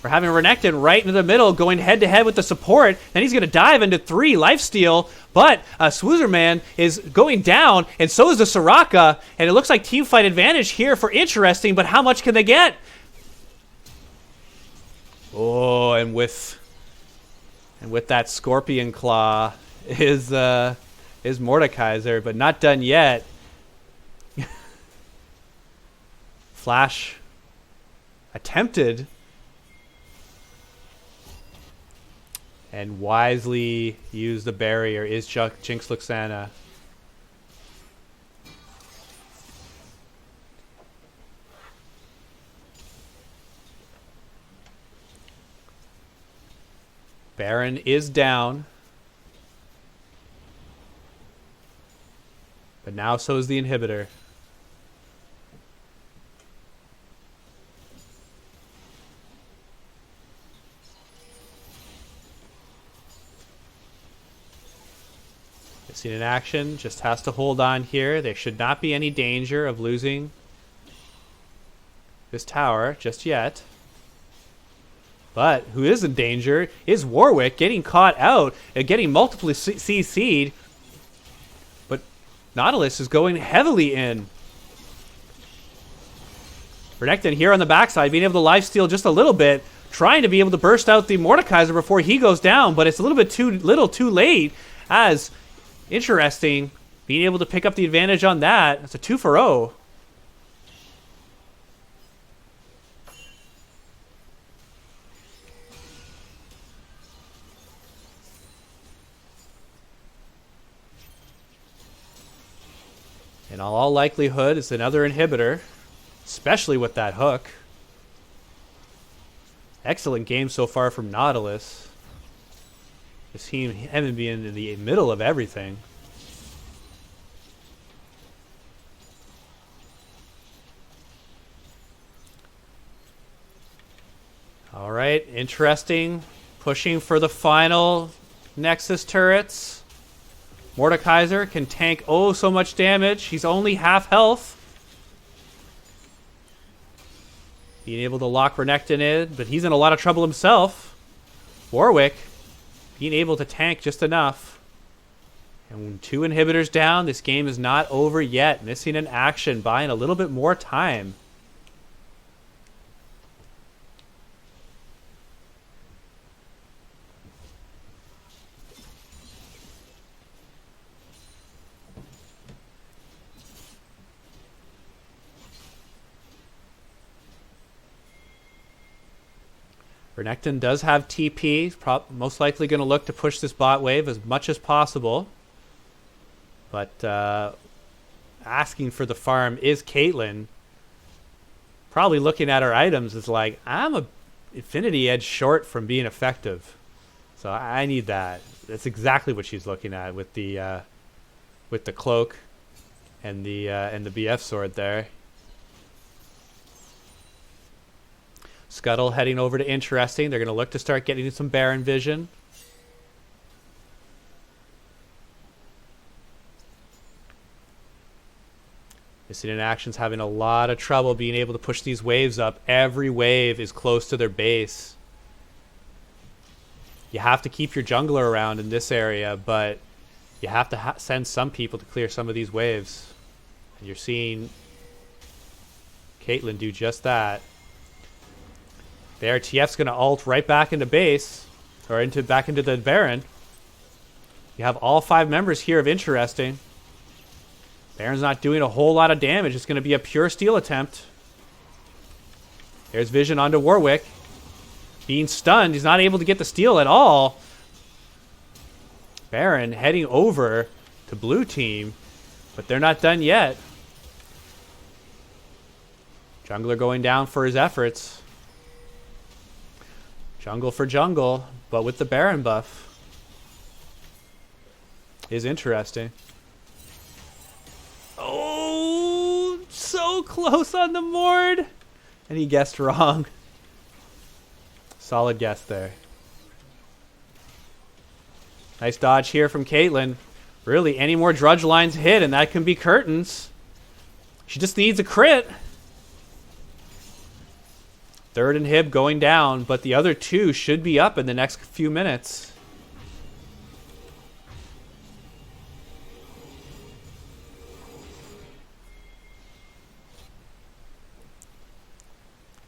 We're having Renekton right into the middle, going head-to-head with the support. Then he's going to dive into 3 lifesteal. But Swoozerman is going down, and so is the Soraka. And it looks like team fight advantage here for Interesting, but how much can they get? Oh, and with that scorpion claw is Mordekaiser, but not done yet. Flash attempted and wisely used the barrier is Jinx Luxana. Baron is down. But now so is the inhibitor. Seen in action, just has to hold on here. There should not be any danger of losing this tower just yet. But who is in danger is Warwick, getting caught out and getting multiply CC'd. But Nautilus is going heavily in. Renekton here on the backside, being able to lifesteal just a little bit, trying to be able to burst out the Mordekaiser before he goes down, but it's a little bit too late, as Interesting, being able to pick up the advantage on that. It's a 2 for 0. In all likelihood, it's another inhibitor, especially with that hook. Excellent game so far from Nautilus. This team having been in the middle of everything. All right, interesting. Pushing for the final Nexus turrets. Mordekaiser can tank oh so much damage. He's only half health. Being able to lock Renekton in, but he's in a lot of trouble himself. Warwick being able to tank just enough. And 2 inhibitors down, this game is not over yet. Missing an action, buying a little bit more time. Renekton does have TP. Most likely going to look to push this bot wave as much as possible. But asking for the farm is Caitlyn. Probably looking at her items is like, I'm a Infinity Edge short from being effective. So I need that. That's exactly what she's looking at with the cloak and the BF sword there. Scuttle heading over to Interesting. They're going to look to start getting some Baron vision. Missing in action's having a lot of trouble being able to push these waves up. Every wave is close to their base. You have to keep your jungler around in this area, but you have to send some people to clear some of these waves. And you're seeing Caitlyn do just that. There, TF's going to ult right back into base, or back into the Baron. You have all 5 members here of Interesting. Baron's not doing a whole lot of damage. It's going to be a pure steal attempt. There's Vision onto Warwick. Being stunned, he's not able to get the steal at all. Baron heading over to blue team, but they're not done yet. Jungler going down for his efforts. Jungle for jungle, but with the Baron buff. Is interesting. Oh, so close on the Mord. And he guessed wrong. Solid guess there. Nice dodge here from Caitlyn. Really, any more Drudge lines hit, and that can be curtains. She just needs a crit. Third inhib going down, but the other 2 should be up in the next few minutes.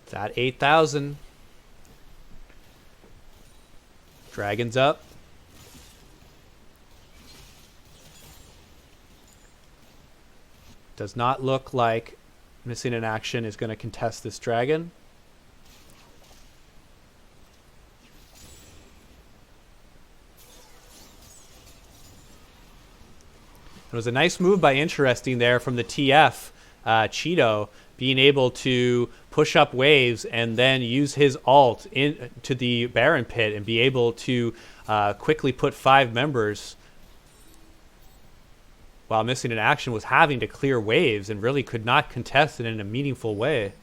It's at 8,000. Dragon's up. Does not look like Missing in Action is going to contest this dragon. It was a nice move by Interesting there from the TF, Cheeto, being able to push up waves and then use his ult into the Baron pit and be able to quickly put 5 members while Missing in Action was having to clear waves and really could not contest it in a meaningful way.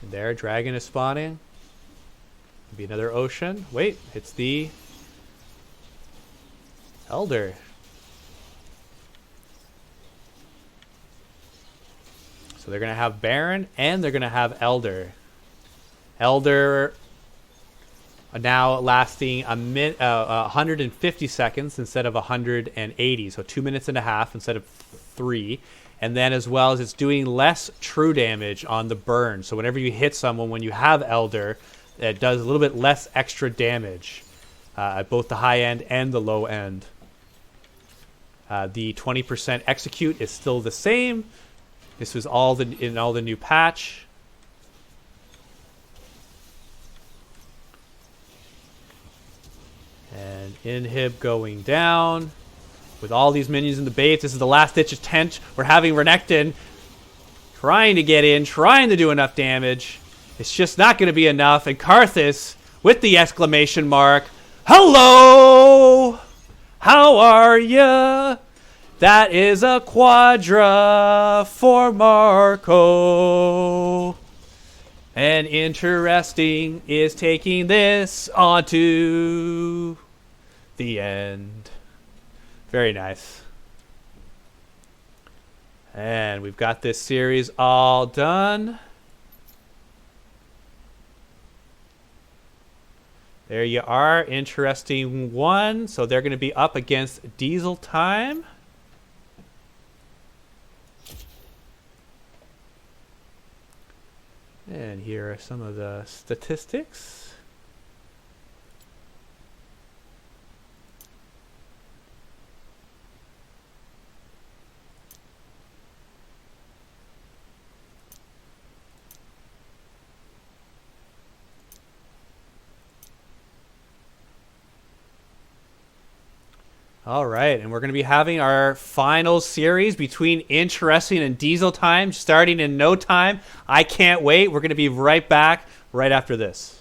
And there, Dragon is spawning. Be another Ocean. Wait, it's the Elder. So they're going to have Baron and they're going to have Elder. Elder now lasting 150 seconds instead of 180. So 2 minutes and a half instead of 3. And then as well as it's doing less true damage on the burn. So whenever you hit someone, when you have Elder, it does a little bit less extra damage at both the high end and the low end. The 20% execute is still the same. This was in all the new patch. And inhib going down. With all these minions in the base, this is the last ditch attempt. We're having Renekton trying to get in, trying to do enough damage. It's just not going to be enough. And Karthus with the exclamation mark. Hello! How are ya? That is a Quadra for Marco. And Interesting is taking this onto the end. Very nice. And we've got this series all done. There you are, Interesting won. So they're going to be up against Diesel Time. And here are some of the statistics. All right, and we're going to be having our final series between Interesting and Diesel Time starting in no time. I can't wait. We're going to be right back right after this.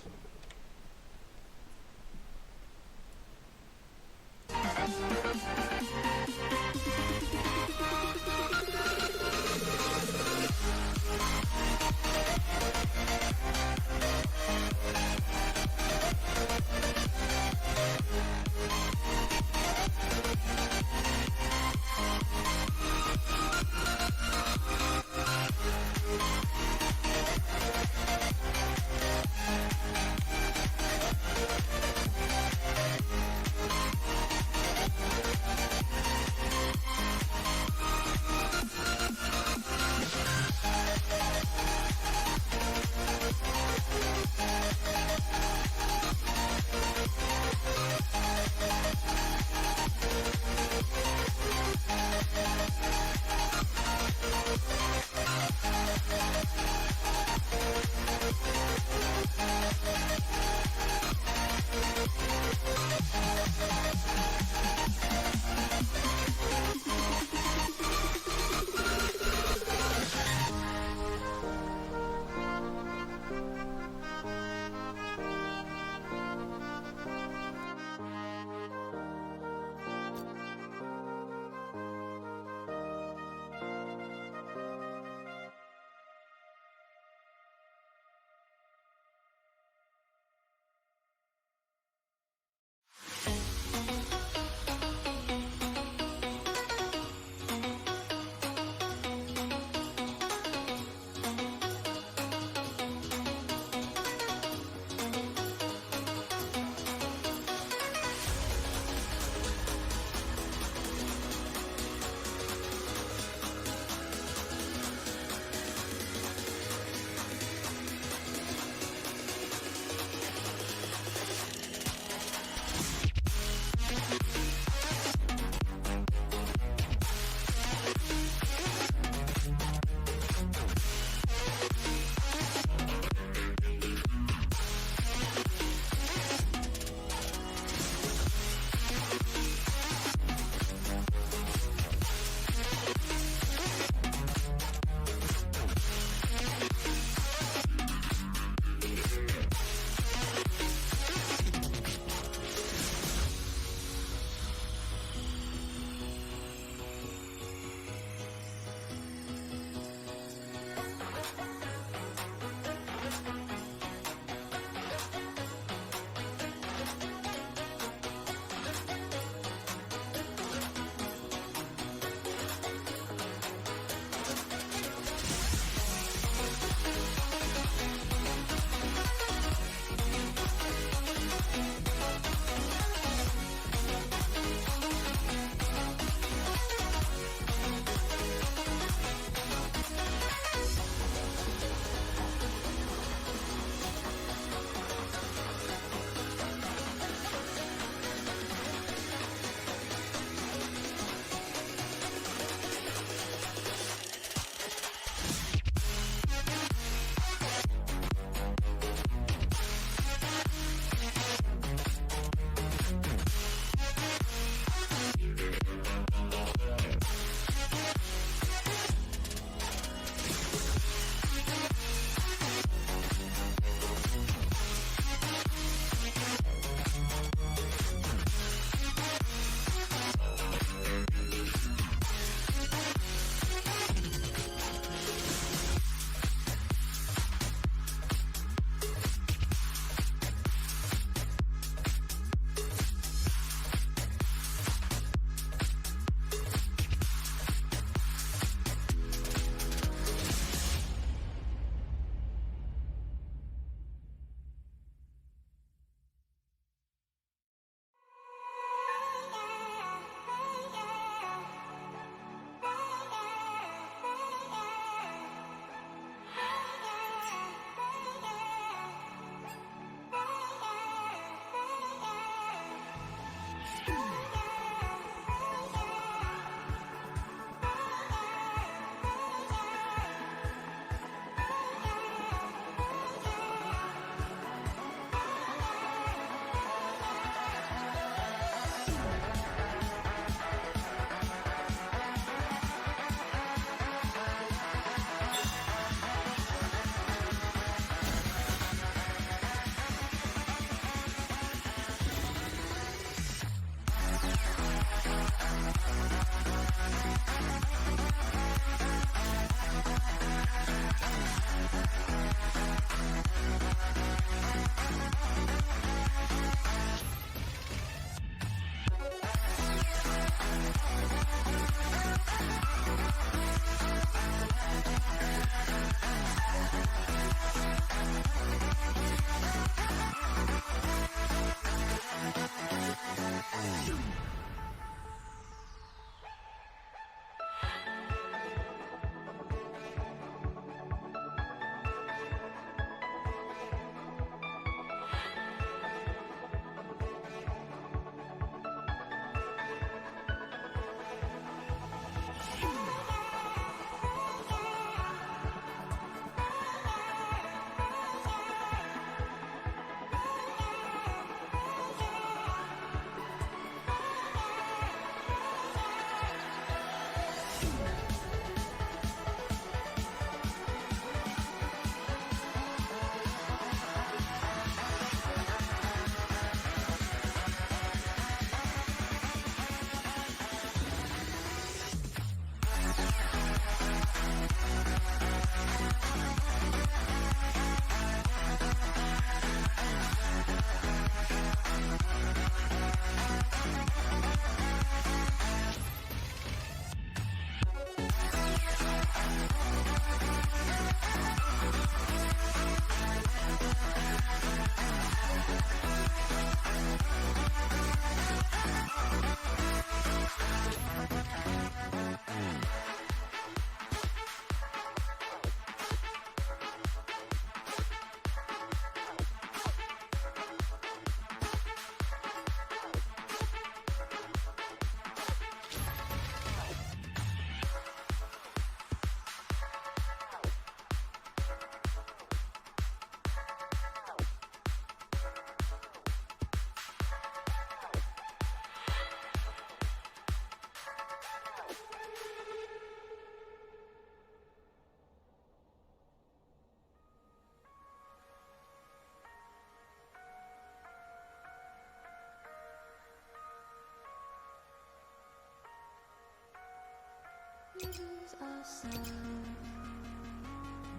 lose ourselves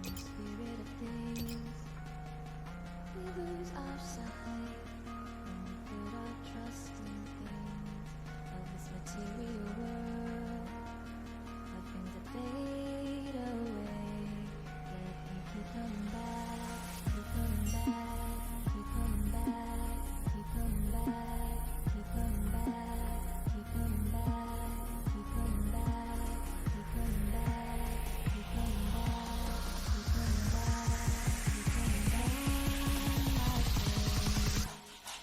in the spirit of things. We lose our sight when we put our trust in things of this material world, of things that fade away. Yet we keep coming back, keep coming back, keep coming back, keep coming back, keep coming back, keep coming back, keep coming back, keep coming back, keep coming back, keep coming back, keep coming back.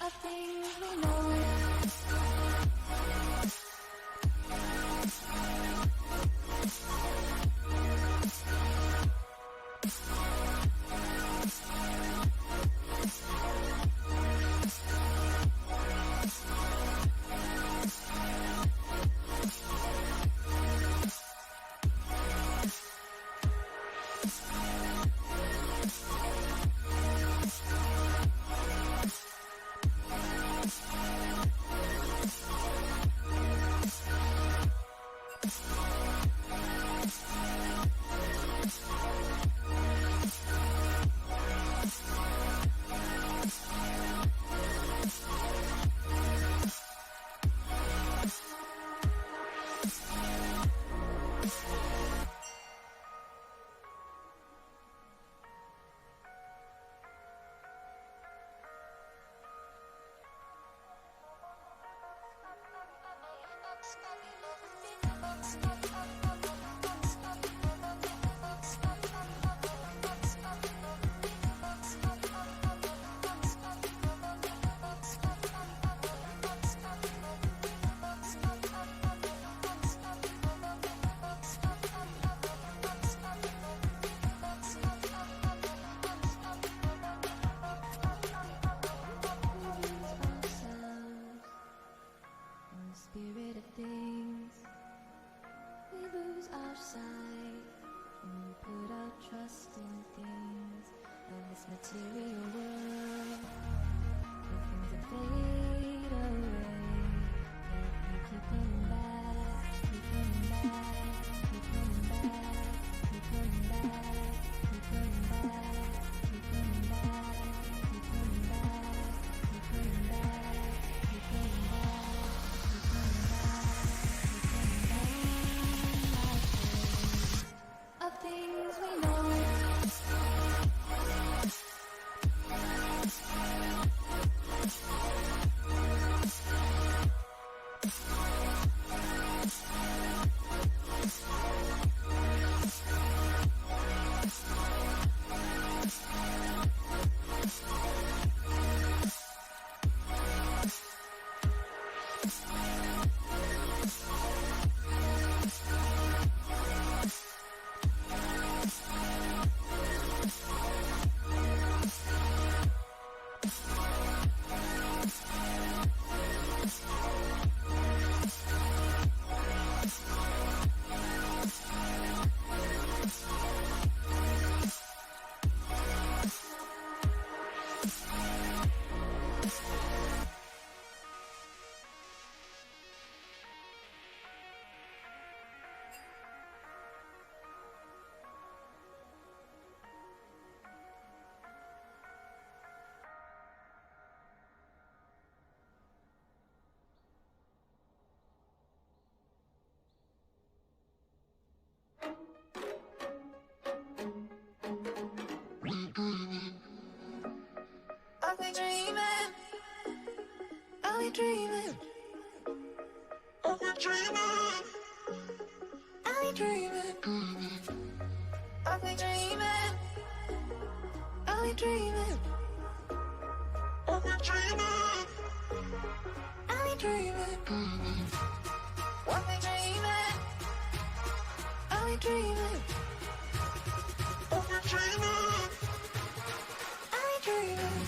Of things we know. Spirit of things, we lose our sight when we put our trust in things of this material world, the things that fade away. Yet we keep coming back, keep coming back, keep coming back, keep coming back, keep coming back, keep coming back, keep coming back, keep coming back, keep coming back. Of things we know. I've been dreaming, I've been dreaming, I've been dreaming, I've been dreaming, I've been dreaming, I've been dreaming, I've been dreaming, I've been dreaming, I've been dreaming, I've been dreaming, I've been dreaming, I've been dreaming.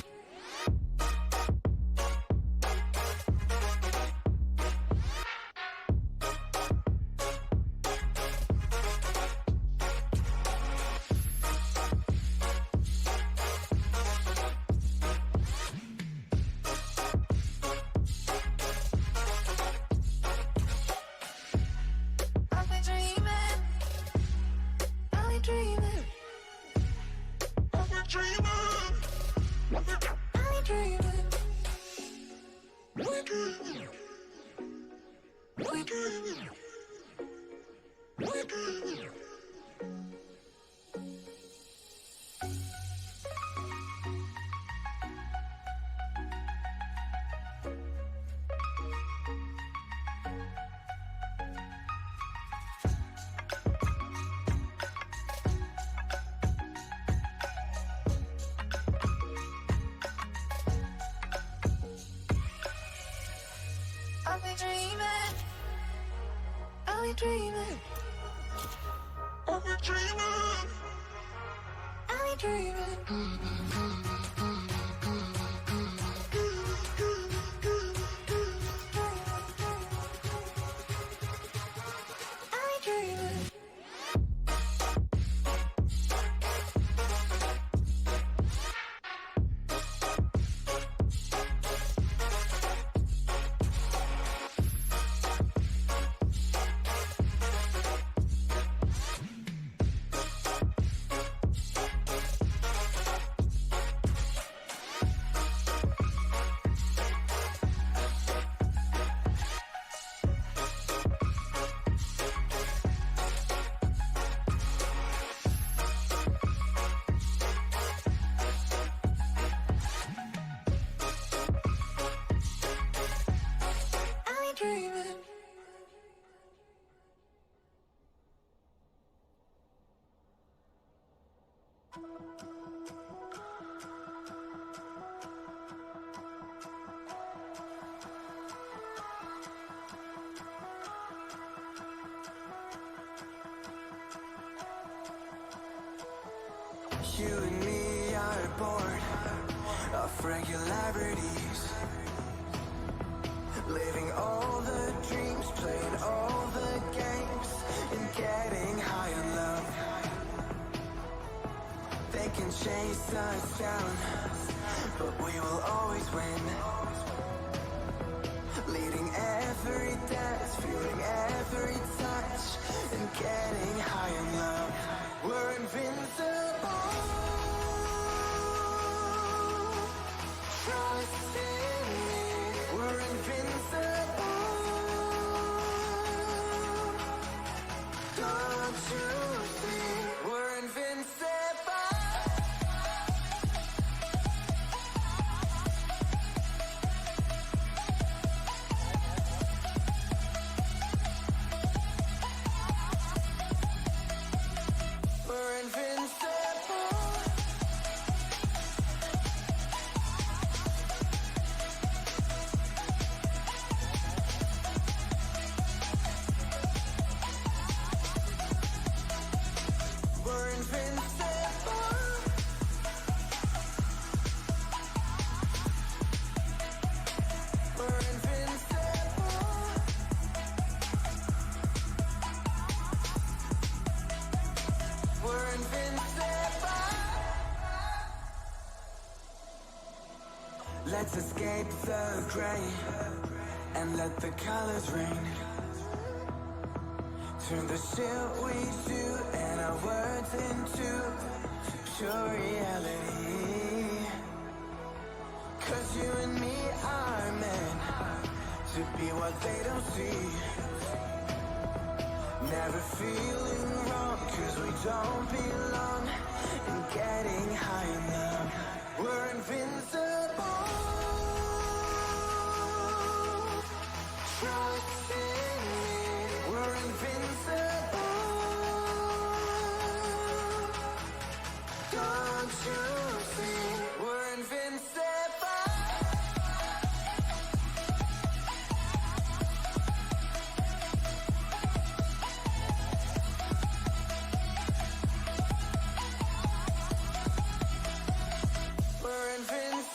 I've been dreaming, we dreaming? Are we dreaming? Are we dreaming? Are we dreaming? Are we dreaming? You and me are bored of regularities, living all the dreams, playing all the games, and getting high on love. They can chase us down, but we will always win. Leading every dance, feeling every touch, and getting high on love. We're invincible. Trust in me. We're invincible. Don't you see? We're invincible. We're invincible. We're invincible. We're invincible. We're invincible. Let's escape the gray and let the colors rain. Turn the shit we do and our words into pure reality. 'Cause you and me are meant to be what they don't see. Never feeling wrong 'cause we don't belong. And getting high enough. We're invincible. Trust in me. We're invincible. Don't you see? We're invincible. We're invincible.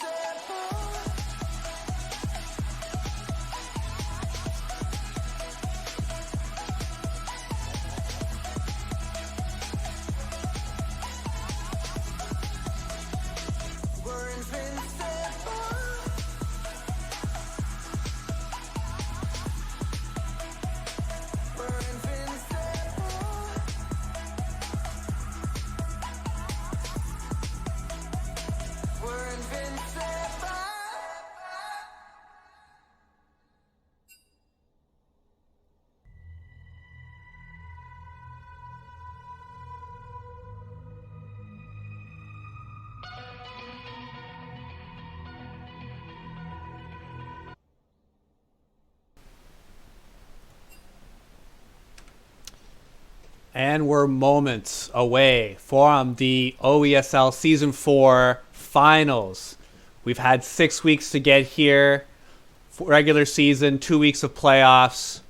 We're invincible. We're invincible. We're invincible. And we're moments away from the OESL Season 4 finals. We've had 6 weeks to get here. Regular season, 2 weeks of playoffs.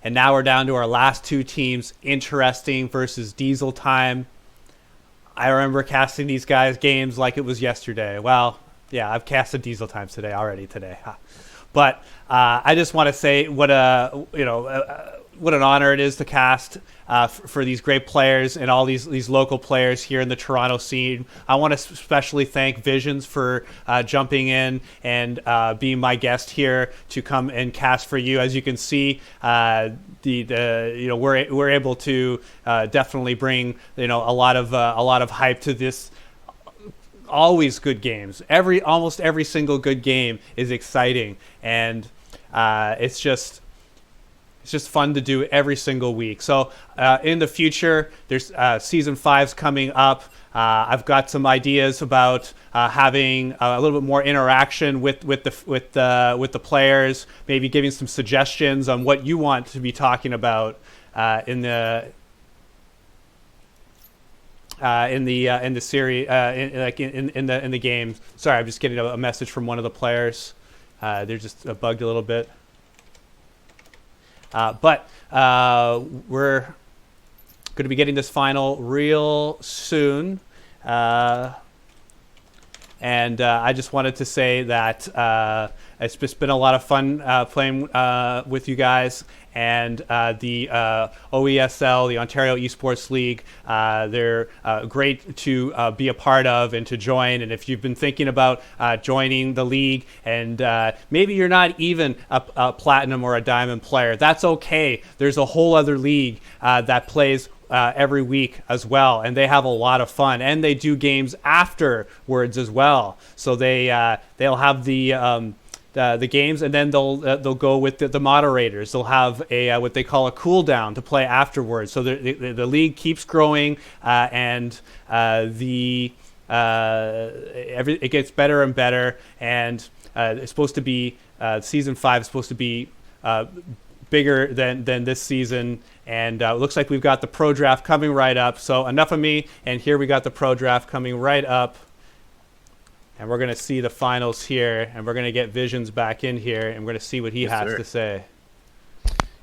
And now we're down to our last two teams, Interesting versus Diesel Time. I remember casting these guys' games like it was yesterday. Well, yeah, I've casted Diesel Times today. But I just want to say what an honor it is to cast for these great players and all these local players here in the Toronto scene. I want to especially thank VisionZz for jumping in and being my guest here to come and cast for you. As you can see, we're able to definitely bring a lot of hype to this. Always good games. Almost every single good game is exciting, and it's just fun to do every single week. So in the future, there's season 5's coming up. I've got some ideas about having a little bit more interaction with the players, maybe giving some suggestions on what you want to be talking about in the series, in the game. Sorry, I'm just getting a message from one of the players. They're just bugged a little bit. But we're going to be getting this final real soon. And I just wanted to say that it's just been a lot of fun playing with you guys. And the OeSL, the Ontario Esports League, they're great to be a part of and to join. And if you've been thinking about joining the league and maybe you're not even a platinum or a diamond player, that's okay. There's a whole other league that plays every week as well, and they have a lot of fun, and they do games afterwards as well. So they'll have the games, and then they'll go with the moderators. They'll have a what they call a cool down to play afterwards. So the league keeps growing, and it gets better and better. And it's supposed to be season 5 is supposed to be bigger than this season. And it looks like we've got the pro draft coming right up. So enough of me, and here we got the pro draft coming right up. And we're going to see the finals here, and we're going to get VisionZz back in here, and we're going to see what he has to say.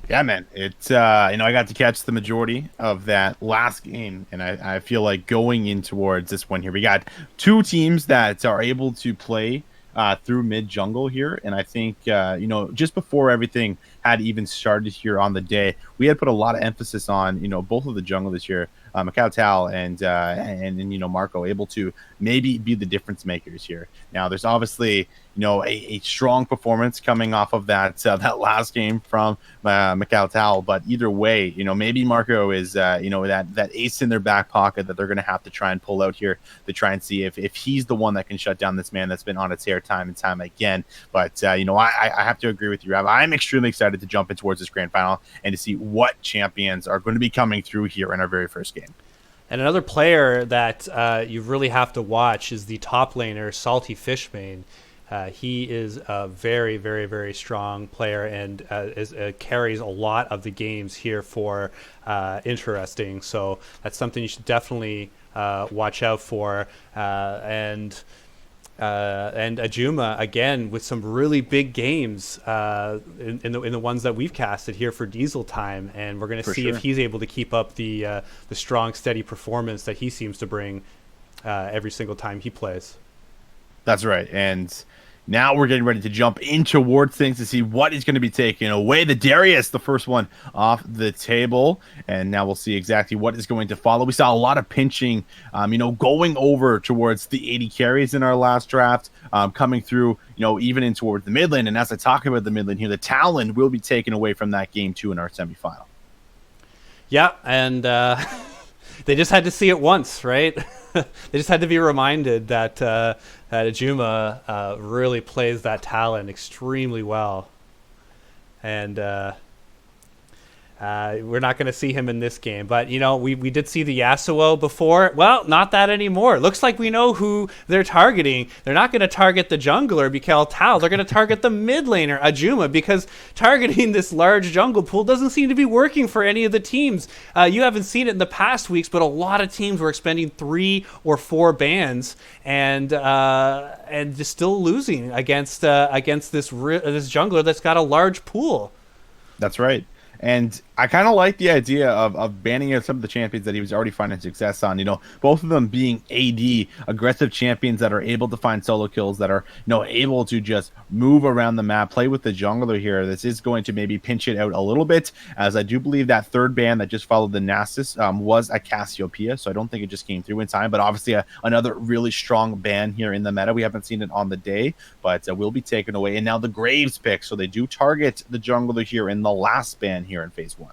Yeah, man. It's I got to catch the majority of that last game, and I feel like going in towards this one here, we got two teams that are able to play through mid jungle here, and I think just before everything had even started here on the day, we had put a lot of emphasis on both of the jungle this year, Macau Tal and Marco, able to maybe be the difference makers here. Now there's obviously a strong performance coming off of that last game from Macau Tal, but either way, maybe Marco is that ace in their back pocket that they're going to have to try and pull out here to try and see if he's the one that can shut down this man that's been on its hair time and time again. But I have to agree with you, Rav. I'm extremely excited to jump in towards this grand final and to see what champions are going to be coming through here in our very first game. And another player that you really have to watch is the top laner, Salty Fishmane. He is a very, very, very strong player and carries a lot of the games here for Interesting. So that's something you should definitely watch out for. And Ajuma, again, with some really big games in the ones that we've casted here for Diesel Time. And we're going to see if he's able to keep up the strong, steady performance that he seems to bring every single time he plays. That's right. And now we're getting ready to jump in towards things to see what is going to be taken away. The Darius, the first one off the table. And now we'll see exactly what is going to follow. We saw a lot of pinching, going over towards the 80 carries in our last draft, coming through, even in towards the mid lane. And as I talk about the mid lane here, the Talon will be taken away from that game too in our semifinal. Yeah, and they just had to see it once, right? They just had to be reminded that Ajuma really plays that Talon extremely well. And we're not going to see him in this game. But, we did see the Yasuo before. Well, not that anymore. Looks like we know who they're targeting. They're not going to target the jungler, Mikhail Tal. They're going to target the mid laner, Ajuma, because targeting this large jungle pool doesn't seem to be working for any of the teams. You haven't seen it in the past weeks, but a lot of teams were expending 3 or 4 bans and just still losing against this jungler that's got a large pool. That's right. And I kind of like the idea of banning out some of the champions that he was already finding success on. Both of them being AD, aggressive champions that are able to find solo kills, that are, able to just move around the map, play with the jungler here. This is going to maybe pinch it out a little bit, as I do believe that third ban that just followed the Nasus was a Cassiopeia, so I don't think it just came through in time. But obviously another really strong ban here in the meta. We haven't seen it on the day, but will be taken away. And now the Graves pick, so they do target the jungler here in the last ban here in phase 1.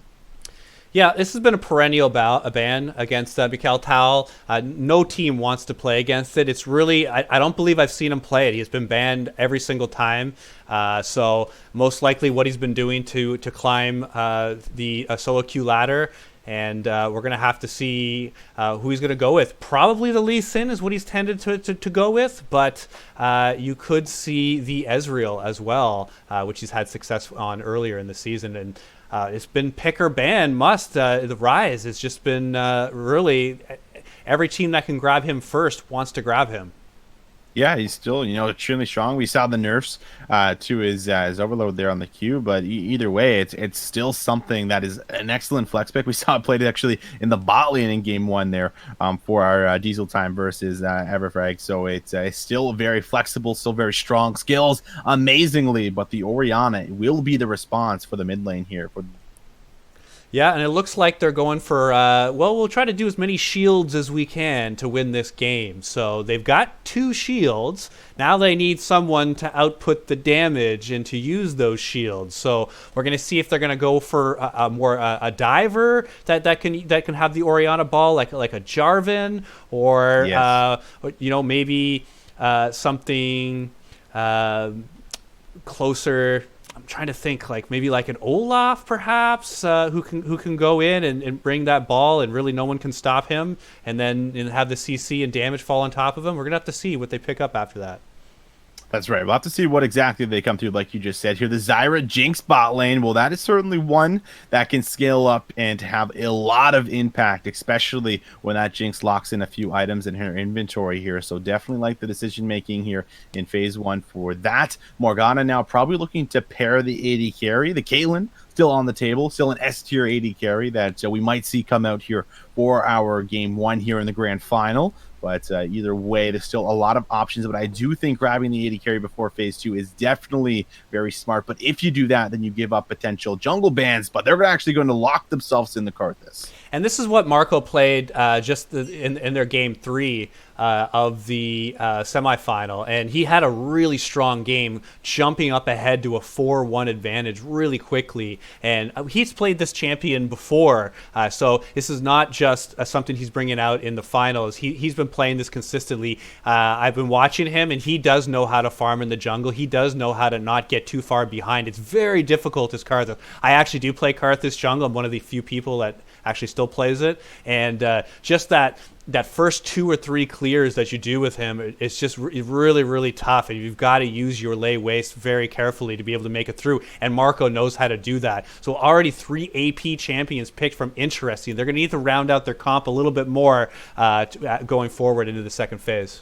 Yeah, this has been a perennial a ban against Mikhail Tal. No team wants to play against it. It's really, I don't believe I've seen him play it. He's been banned every single time. So most likely what he's been doing to climb the solo queue ladder. And we're going to have to see who he's going to go with. Probably the Lee Sin is what he's tended to go with, but you could see the Ezreal as well, which he's had success on earlier in the season. And it's been pick or ban must. The Rise has just been really every team that can grab him first wants to grab him. Yeah, he's still, extremely strong. We saw the nerfs to his overload there on the queue, but either way, it's still something that is an excellent flex pick. We saw it played actually in the bot lane in game 1 there for our Diesel time versus Everfrag. So it's still very flexible, still very strong skills, amazingly. But the Orianna will be the response for the mid lane here. Yeah, and it looks like they're going for, we'll try to do as many shields as we can to win this game. So they've got 2 shields. Now they need someone to output the damage and to use those shields. So we're going to see if they're going to go for a diver that can have the Orianna ball like a Jarvan, or yes. Maybe something closer. I'm trying to think, maybe an Olaf, perhaps, who can go in and bring that ball, and really no one can stop him, and then have the CC and damage fall on top of him. We're gonna have to see what they pick up after that. That's right. We'll have to see what exactly they come through, like you just said here. The Zyra Jinx bot lane, well, that is certainly one that can scale up and have a lot of impact, especially when that Jinx locks in a few items in her inventory here. So definitely like the decision-making here in phase 1 for that. Morgana now probably looking to pair the AD carry. The Caitlyn still on the table, still an S-tier AD carry that we might see come out here for our game 1 here in the grand final. But either way, there's still a lot of options. But I do think grabbing the AD carry before phase 2 is definitely very smart. But if you do that, then you give up potential jungle bans. But they're actually going to lock themselves in the Karthus. And this is what Marco played just in their game 3 of the semifinal, and he had a really strong game, jumping up ahead to a 4-1 advantage really quickly. And he's played this champion before, so this is not just something he's bringing out in the finals. He's been playing this consistently. I've been watching him, and he does know how to farm in the jungle. He does know how to not get too far behind. It's very difficult as Karthus. I actually do play Karthus jungle. I'm one of the few people that actually still plays it, and just that first 2 or 3 clears that you do with him, it's just really, really tough, and you've got to use your lay waste very carefully to be able to make it through, and Marco knows how to do that. So already 3 AP champions picked from Interesting. They're going to need to round out their comp a little bit more going forward into the second phase.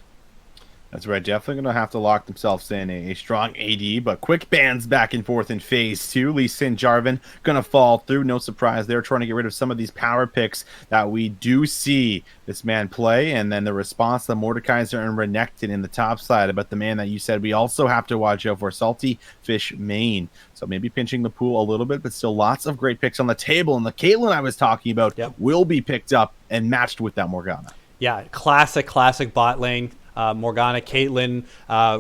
That's right. Definitely going to have to lock themselves in a strong AD, but quick bans back and forth in phase 2. Lee Sin, Jarvan going to fall through. No surprise. They're trying to get rid of some of these power picks that we do see this man play. And then the response, the Mordekaiser and Renekton in the top side. But the man that you said we also have to watch out for, Salty Fish Main. So maybe pinching the pool a little bit, but still lots of great picks on the table. And the Caitlyn I was talking about will be picked up and matched with that Morgana. Yeah, classic bot lane. Morgana, Caitlyn,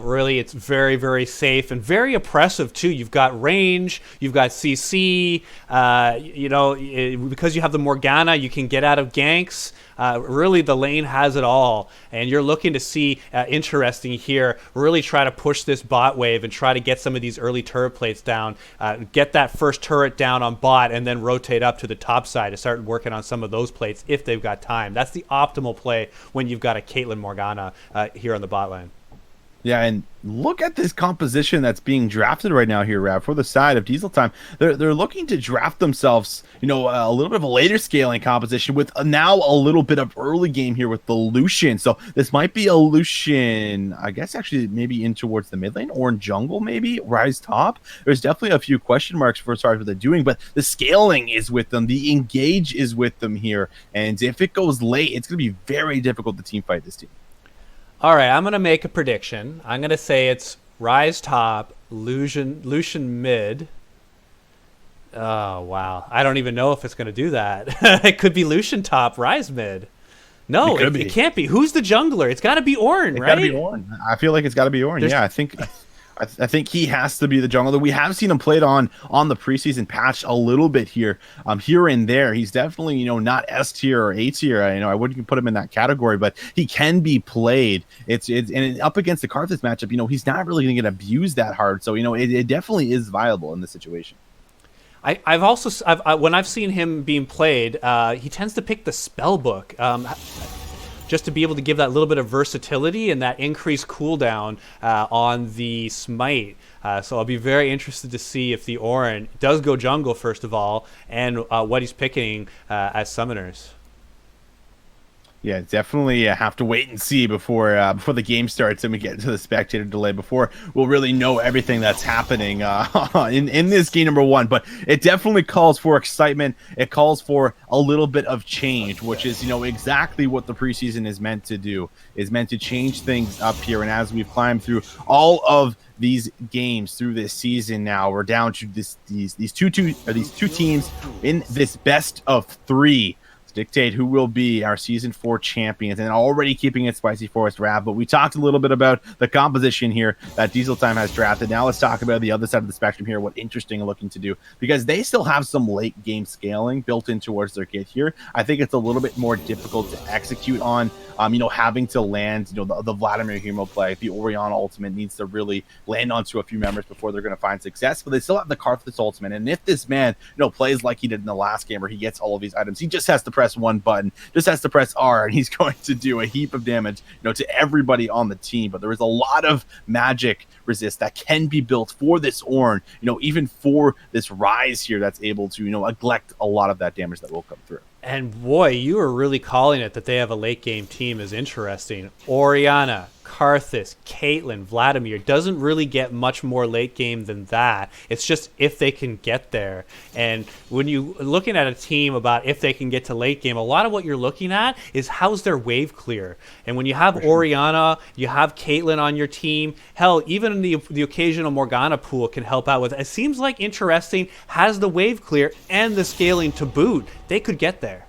really it's very, very safe and very oppressive too. You've got range, you've got CC, because you have the Morgana, you can get out of ganks. Really the lane has it all, and you're looking to see Interesting here really try to push this bot wave and try to get some of these early turret plates down, get that first turret down on bot, and then rotate up to the top side to start working on some of those plates if they've got time. That's the optimal play when you've got a Caitlyn Morgana here on the bot lane. Yeah, and look at this composition that's being drafted right now here, Rav, for the side of Diesel Time. They're looking to draft themselves, a little bit of a later scaling composition with now a little bit of early game here with the Lucian. So this might be a Lucian, I guess, actually maybe in towards the mid lane or in jungle, maybe Rise top. There's definitely a few question marks for as far as what they're doing, but the scaling is with them, the engage is with them here, and if it goes late, it's going to be very difficult to team fight this team. All right, I'm going to make a prediction. I'm going to say it's Rise top, Lucian mid. Oh, wow. I don't even know if it's going to do that. It could be Lucian top, Rise mid. No, it can't be. Who's the jungler? It's got to be Ornn, right? It's got to be Ornn. I feel like it's got to be Ornn. Yeah, I think he has to be the jungler. We have seen him played on the preseason patch a little bit here and there. He's definitely, not S tier or A tier. I wouldn't even put him in that category, but he can be played. And up against the Karthus matchup, he's not really going to get abused that hard. So, it definitely is viable in this situation. I've also when I've seen him being played, he tends to pick the spell book. Just to be able to give that little bit of versatility and that increased cooldown on the smite. So I'll be very interested to see if the Ornn does go jungle, first of all, and what he's picking as summoners. Yeah, definitely have to wait and see before the game starts and we get into the spectator delay before we'll really know everything that's happening in this game number 1. But it definitely calls for excitement. It calls for a little bit of change, which is exactly what the preseason is meant to do. Is meant to change things up here. And as we've climbed through all of these games through this season, now we're down to these two teams in this best of 3. Dictate who will be our season 4 champions, and already keeping it spicy for us, Rav. But we talked a little bit about the composition here that Diesel Time has drafted. Now let's talk about the other side of the spectrum here, what interesting looking to do, because they still have some late game scaling built in towards their kit here. I think it's a little bit more difficult to execute on, having to land, the Vladimir Hemo play. The Orianna ultimate needs to really land onto a few members before they're going to find success, but they still have the Karthus ultimate. And if this man, plays like he did in the last game where he gets all of these items, he just has to press one button, just has to press R, and he's going to do a heap of damage, to everybody on the team. But there is a lot of magic resist that can be built for this Ornn, even for this Rise here that's able to, neglect a lot of that damage that will come through. And boy, you are really calling it that they have a late game team is interesting. Orianna, Karthus, Caitlyn, Vladimir doesn't really get much more late game than that. It's just if they can get there. And when you're looking at a team about if they can get to late game, a lot of what you're looking at is how's their wave clear. And when you have Orianna, you have Caitlyn on your team, hell, even the occasional Morgana pool can help out with it. It seems like Interesting has the wave clear and the scaling to boot. They could get there.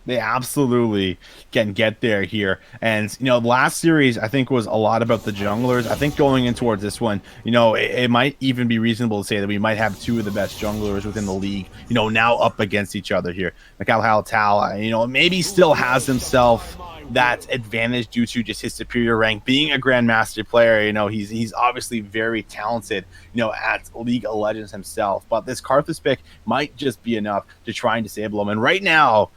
They absolutely can get there here. And, the last series, I think, was a lot about the junglers. I think going in towards this one, it might even be reasonable to say that we might have 2 of the best junglers within the league, now up against each other here. Mikhail Halatal, maybe still has himself that advantage due to just his superior rank, being a Grandmaster player. He's obviously very talented, at League of Legends himself. But this Karthus pick might just be enough to try and disable him. And right now,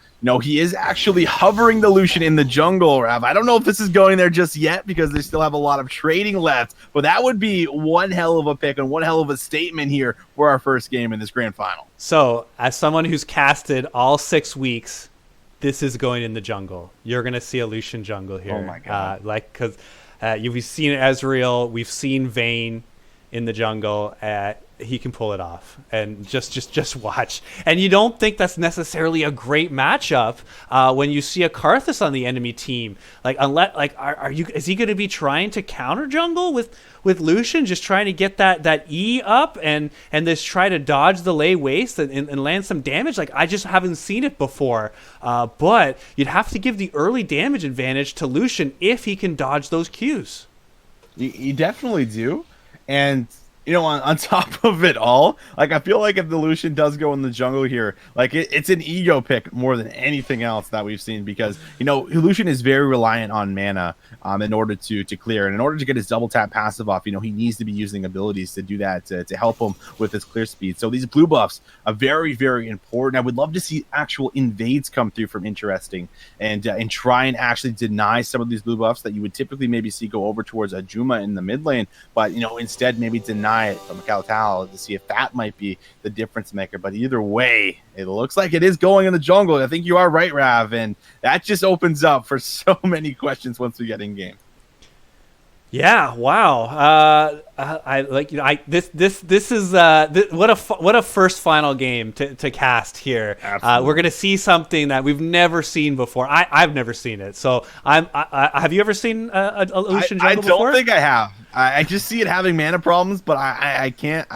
he is actually hovering the Lucian in the jungle, Rav. I don't know if this is going there just yet because they still have a lot of trading left, but that would be one hell of a pick and one hell of a statement here for our first game in this grand final. So, as someone who's casted all 6 weeks, this is going in the jungle. You're going to see a Lucian jungle here. Oh my God. Because we've seen Ezreal, we've seen Vayne in the jungle. He can pull it off, and just watch. And you don't think that's necessarily a great matchup when you see a Karthus on the enemy team. Is he going to be trying to counter jungle with Lucian, just trying to get that E up and just try to dodge the lay waste and land some damage? I just haven't seen it before. But you'd have to give the early damage advantage to Lucian if he can dodge those Qs. You definitely do. And On top of it all, like I feel like if the Lucian does go in the jungle here, like it's an ego pick more than anything else that we've seen because Lucian is very reliant on mana in order to clear, and in order to get his double tap passive off, he needs to be using abilities to do that to help him with his clear speed. So these blue buffs are very, very important. I would love to see actual invades come through from interesting and try and actually deny some of these blue buffs that you would typically maybe see go over towards a Juma in the mid lane, but instead maybe deny it from Kowtow to see if that might be the difference maker. But either way, it looks like it is going in the jungle. I think you are right, Rav, and that just opens up for so many questions once we get in game. Yeah, wow. This is what a first final game to cast here. We're gonna see something that we've never seen before. I've never seen it. So have you ever seen a Lucian jungle before? I don't think I have. I just see it having mana problems, but I can't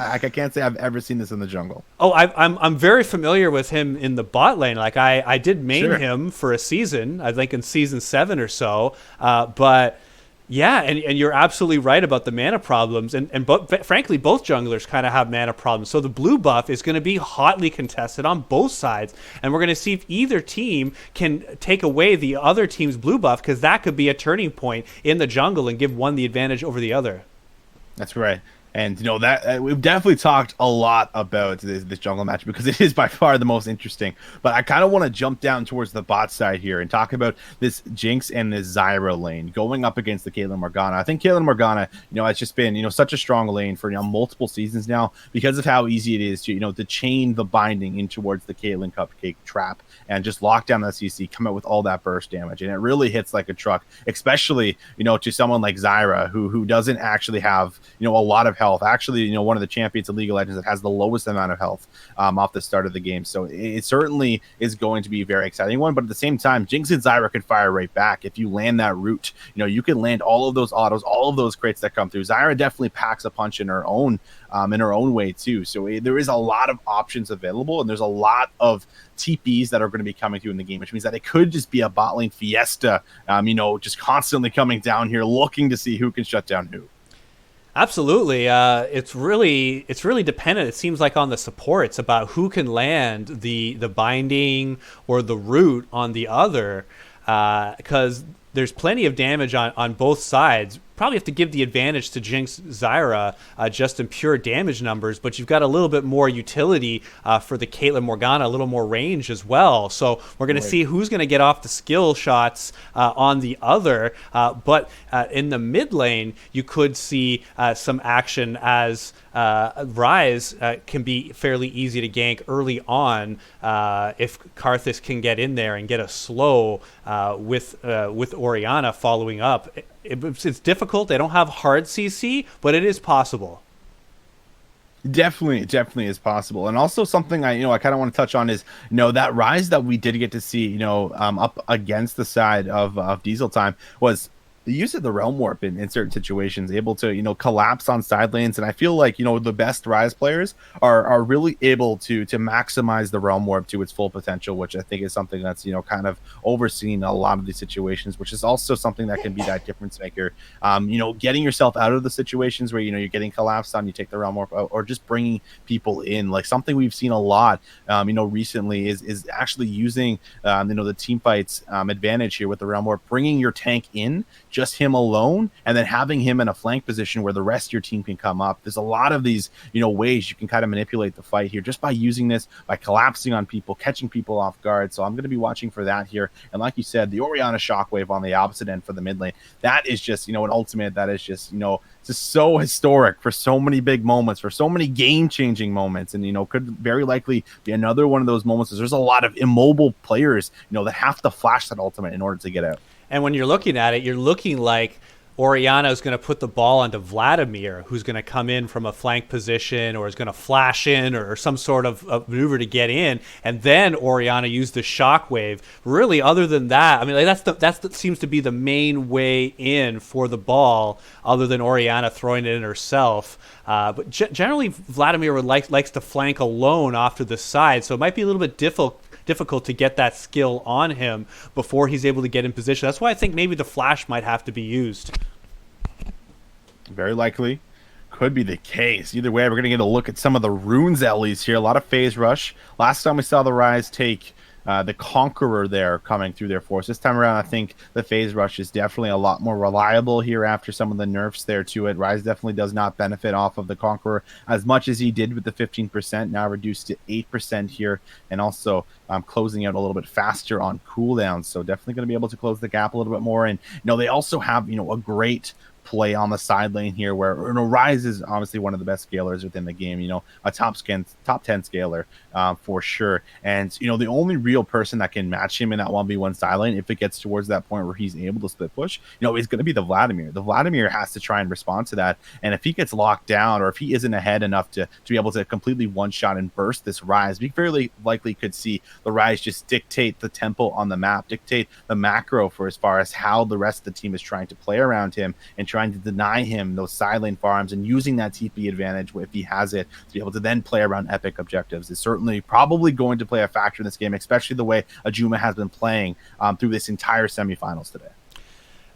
say I've ever seen this in the jungle. Oh, I'm very familiar with him in the bot lane. Like I did main him for a season, I think in season 7 or so. But yeah, and you're absolutely right about the mana problems, and frankly, both junglers kind of have mana problems. So the blue buff is going to be hotly contested on both sides, and we're going to see if either team can take away the other team's blue buff, because that could be a turning point in the jungle and give one the advantage over the other. That's right. And that we've definitely talked a lot about this jungle match because it is by far the most interesting. But I kind of want to jump down towards the bot side here and talk about this Jinx and this Zyra lane going up against the Caitlyn Morgana. I think Caitlyn Morgana, has just been such a strong lane for multiple seasons now because of how easy it is to chain the binding in towards the Caitlyn cupcake trap and just lock down that CC, come out with all that burst damage, and it really hits like a truck, especially to someone like Zyra who doesn't actually have a lot of health. Actually, one of the champions of League of Legends that has the lowest amount of health off the start of the game. So it certainly is going to be a very exciting one. But at the same time, Jinx and Zyra could fire right back. If you land that root, you can land all of those autos, all of those crates that come through. Zyra definitely packs a punch in her own way too. So there is a lot of options available, and there's a lot of TPs that are going to be coming through in the game, which means that it could just be a bot lane fiesta, just constantly coming down here, looking to see who can shut down who. Absolutely. It's really dependent, it seems like, on the supports about who can land the binding or the root on the other, because there's plenty of damage on both sides. Probably have to give the advantage to Jinx Zyra just in pure damage numbers, but you've got a little bit more utility for the Caitlyn Morgana, a little more range as well. So we're going to see who's going to get off the skill shots on the other. But in the mid lane, you could see some action as Rise can be fairly easy to gank early on if Karthus can get in there and get a slow with Orianna following up. It's difficult. They don't have hard CC, but it is possible. Definitely is possible. And also something I kind of want to touch on is that Rise that we did get to see up against the side of Diesel Time was the use of the Realm Warp in certain situations, able to collapse on side lanes. And I feel like the best Rise players are really able to maximize the Realm Warp to its full potential, which I think is something that's kind of overseen a lot of these situations, which is also something that can be that difference maker. Getting yourself out of the situations where you're getting collapsed on, you take the Realm Warp out, or just bringing people in. Like something we've seen a lot recently is actually using the team fights advantage here with the Realm Warp, bringing your tank in, just him alone, and then having him in a flank position where the rest of your team can come up. There's a lot of these ways you can kind of manipulate the fight here just by using this, by collapsing on people, catching people off guard. So I'm going to be watching for that here. And like you said, the Orianna Shockwave on the opposite end for the mid lane, that is just an ultimate that is just just so historic for so many big moments, for so many game-changing moments, and could very likely be another one of those moments. There's a lot of immobile players that have to flash that ultimate in order to get out. And when you're looking at it, you're looking like Orianna is going to put the ball onto Vladimir, who's going to come in from a flank position or is going to flash in or some sort of maneuver to get in, and then Orianna used the shockwave. Really, other than that, I mean, that seems to be the main way in for the ball, other than Orianna throwing it in herself. But generally, Vladimir likes to flank alone off to the side, so it might be a little bit difficult to get that skill on him before he's able to get in position. That's why I think maybe the flash might have to be used. Very likely. Could be the case. Either way, we're going to get a look at some of the runes at least here. A lot of phase rush. Last time we saw the Rise take the Conqueror there coming through their force. This time around, I think the phase rush is definitely a lot more reliable here after some of the nerfs there to it. Rise definitely does not benefit off of the Conqueror as much as he did with the 15%, now reduced to 8% here, and also closing out a little bit faster on cooldowns. So definitely going to be able to close the gap a little bit more. And they also have a great play on the side lane here where Rise is obviously one of the best scalers within the game, a top 10 scaler for sure. And the only real person that can match him in that 1v1 side lane, if it gets towards that point where he's able to split push, is going to be the Vladimir. The Vladimir has to try and respond to that, and if he gets locked down or if he isn't ahead enough to be able to completely one shot and burst this Rise, we fairly likely could see the Rise just dictate the tempo on the map, dictate the macro for as far as how the rest of the team is trying to play around him and trying to deny him those side lane farms, and using that TP advantage if he has it to be able to then play around epic objectives is certainly probably going to play a factor in this game, especially the way Ajuma has been playing through this entire semifinals today.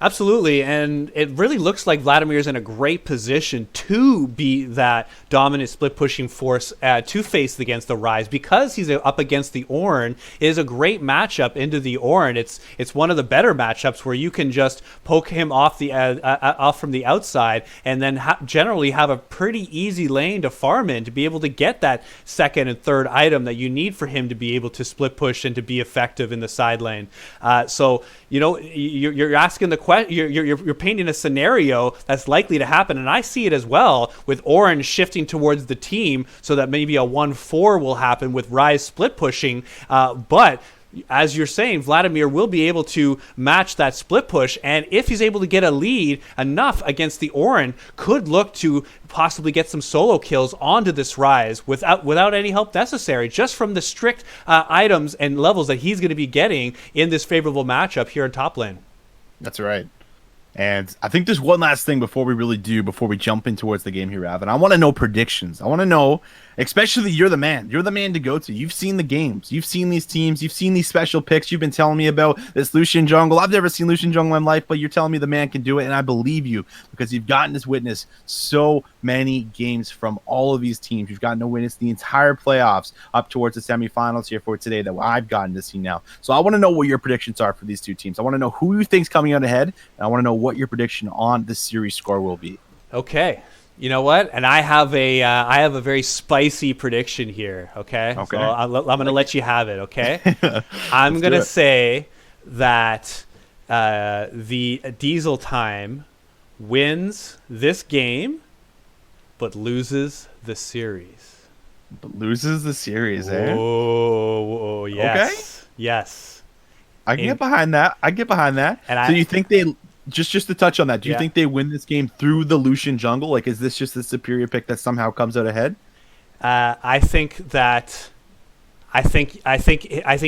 Absolutely, and it really looks like Vladimir's in a great position to be that dominant split-pushing force to face against the Rise, because he's up against the Ornn. It is a great matchup into the Ornn. It's one of the better matchups where you can just poke him off from the outside, and then generally have a pretty easy lane to farm in to be able to get that second and third item that you need for him to be able to split push and to be effective in the side lane. So you're asking the question. You're painting a scenario that's likely to happen, and I see it as well, with Ornn shifting towards the team so that maybe a 1-4 will happen with Rise split pushing, but as you're saying, Vladimir will be able to match that split push, and if he's able to get a lead enough against the Ornn, could look to possibly get some solo kills onto this Rise without any help necessary, just from the strict items and levels that he's going to be getting in this favorable matchup here in top lane. That's right. And I think there's one last thing before we jump in towards the game here, Rav. And I want to know predictions. I want to know, especially you're the man. You're the man to go to. You've seen the games. You've seen these teams. You've seen these special picks. You've been telling me about this Lucian jungle. I've never seen Lucian jungle in life, but you're telling me the man can do it. And I believe you, because you've gotten to witness so many games from all of these teams. You've gotten to witness the entire playoffs up towards the semifinals here for today that I've gotten to see now. So I want to know what your predictions are for these two teams. I want to know who you think's coming out ahead, and I want to know what your prediction on the series score will be. Okay. You know what? And I have a very spicy prediction here. Okay. So I'm going to let you have it. Okay. I'm going to say that the Diesel Time wins this game, but loses the series. Oh, yes. Okay. Yes. I can get behind that. And so you think they... Just to touch on that, do you think they win this game through the Lucian jungle? Like, is this just the superior pick that somehow comes out ahead? I think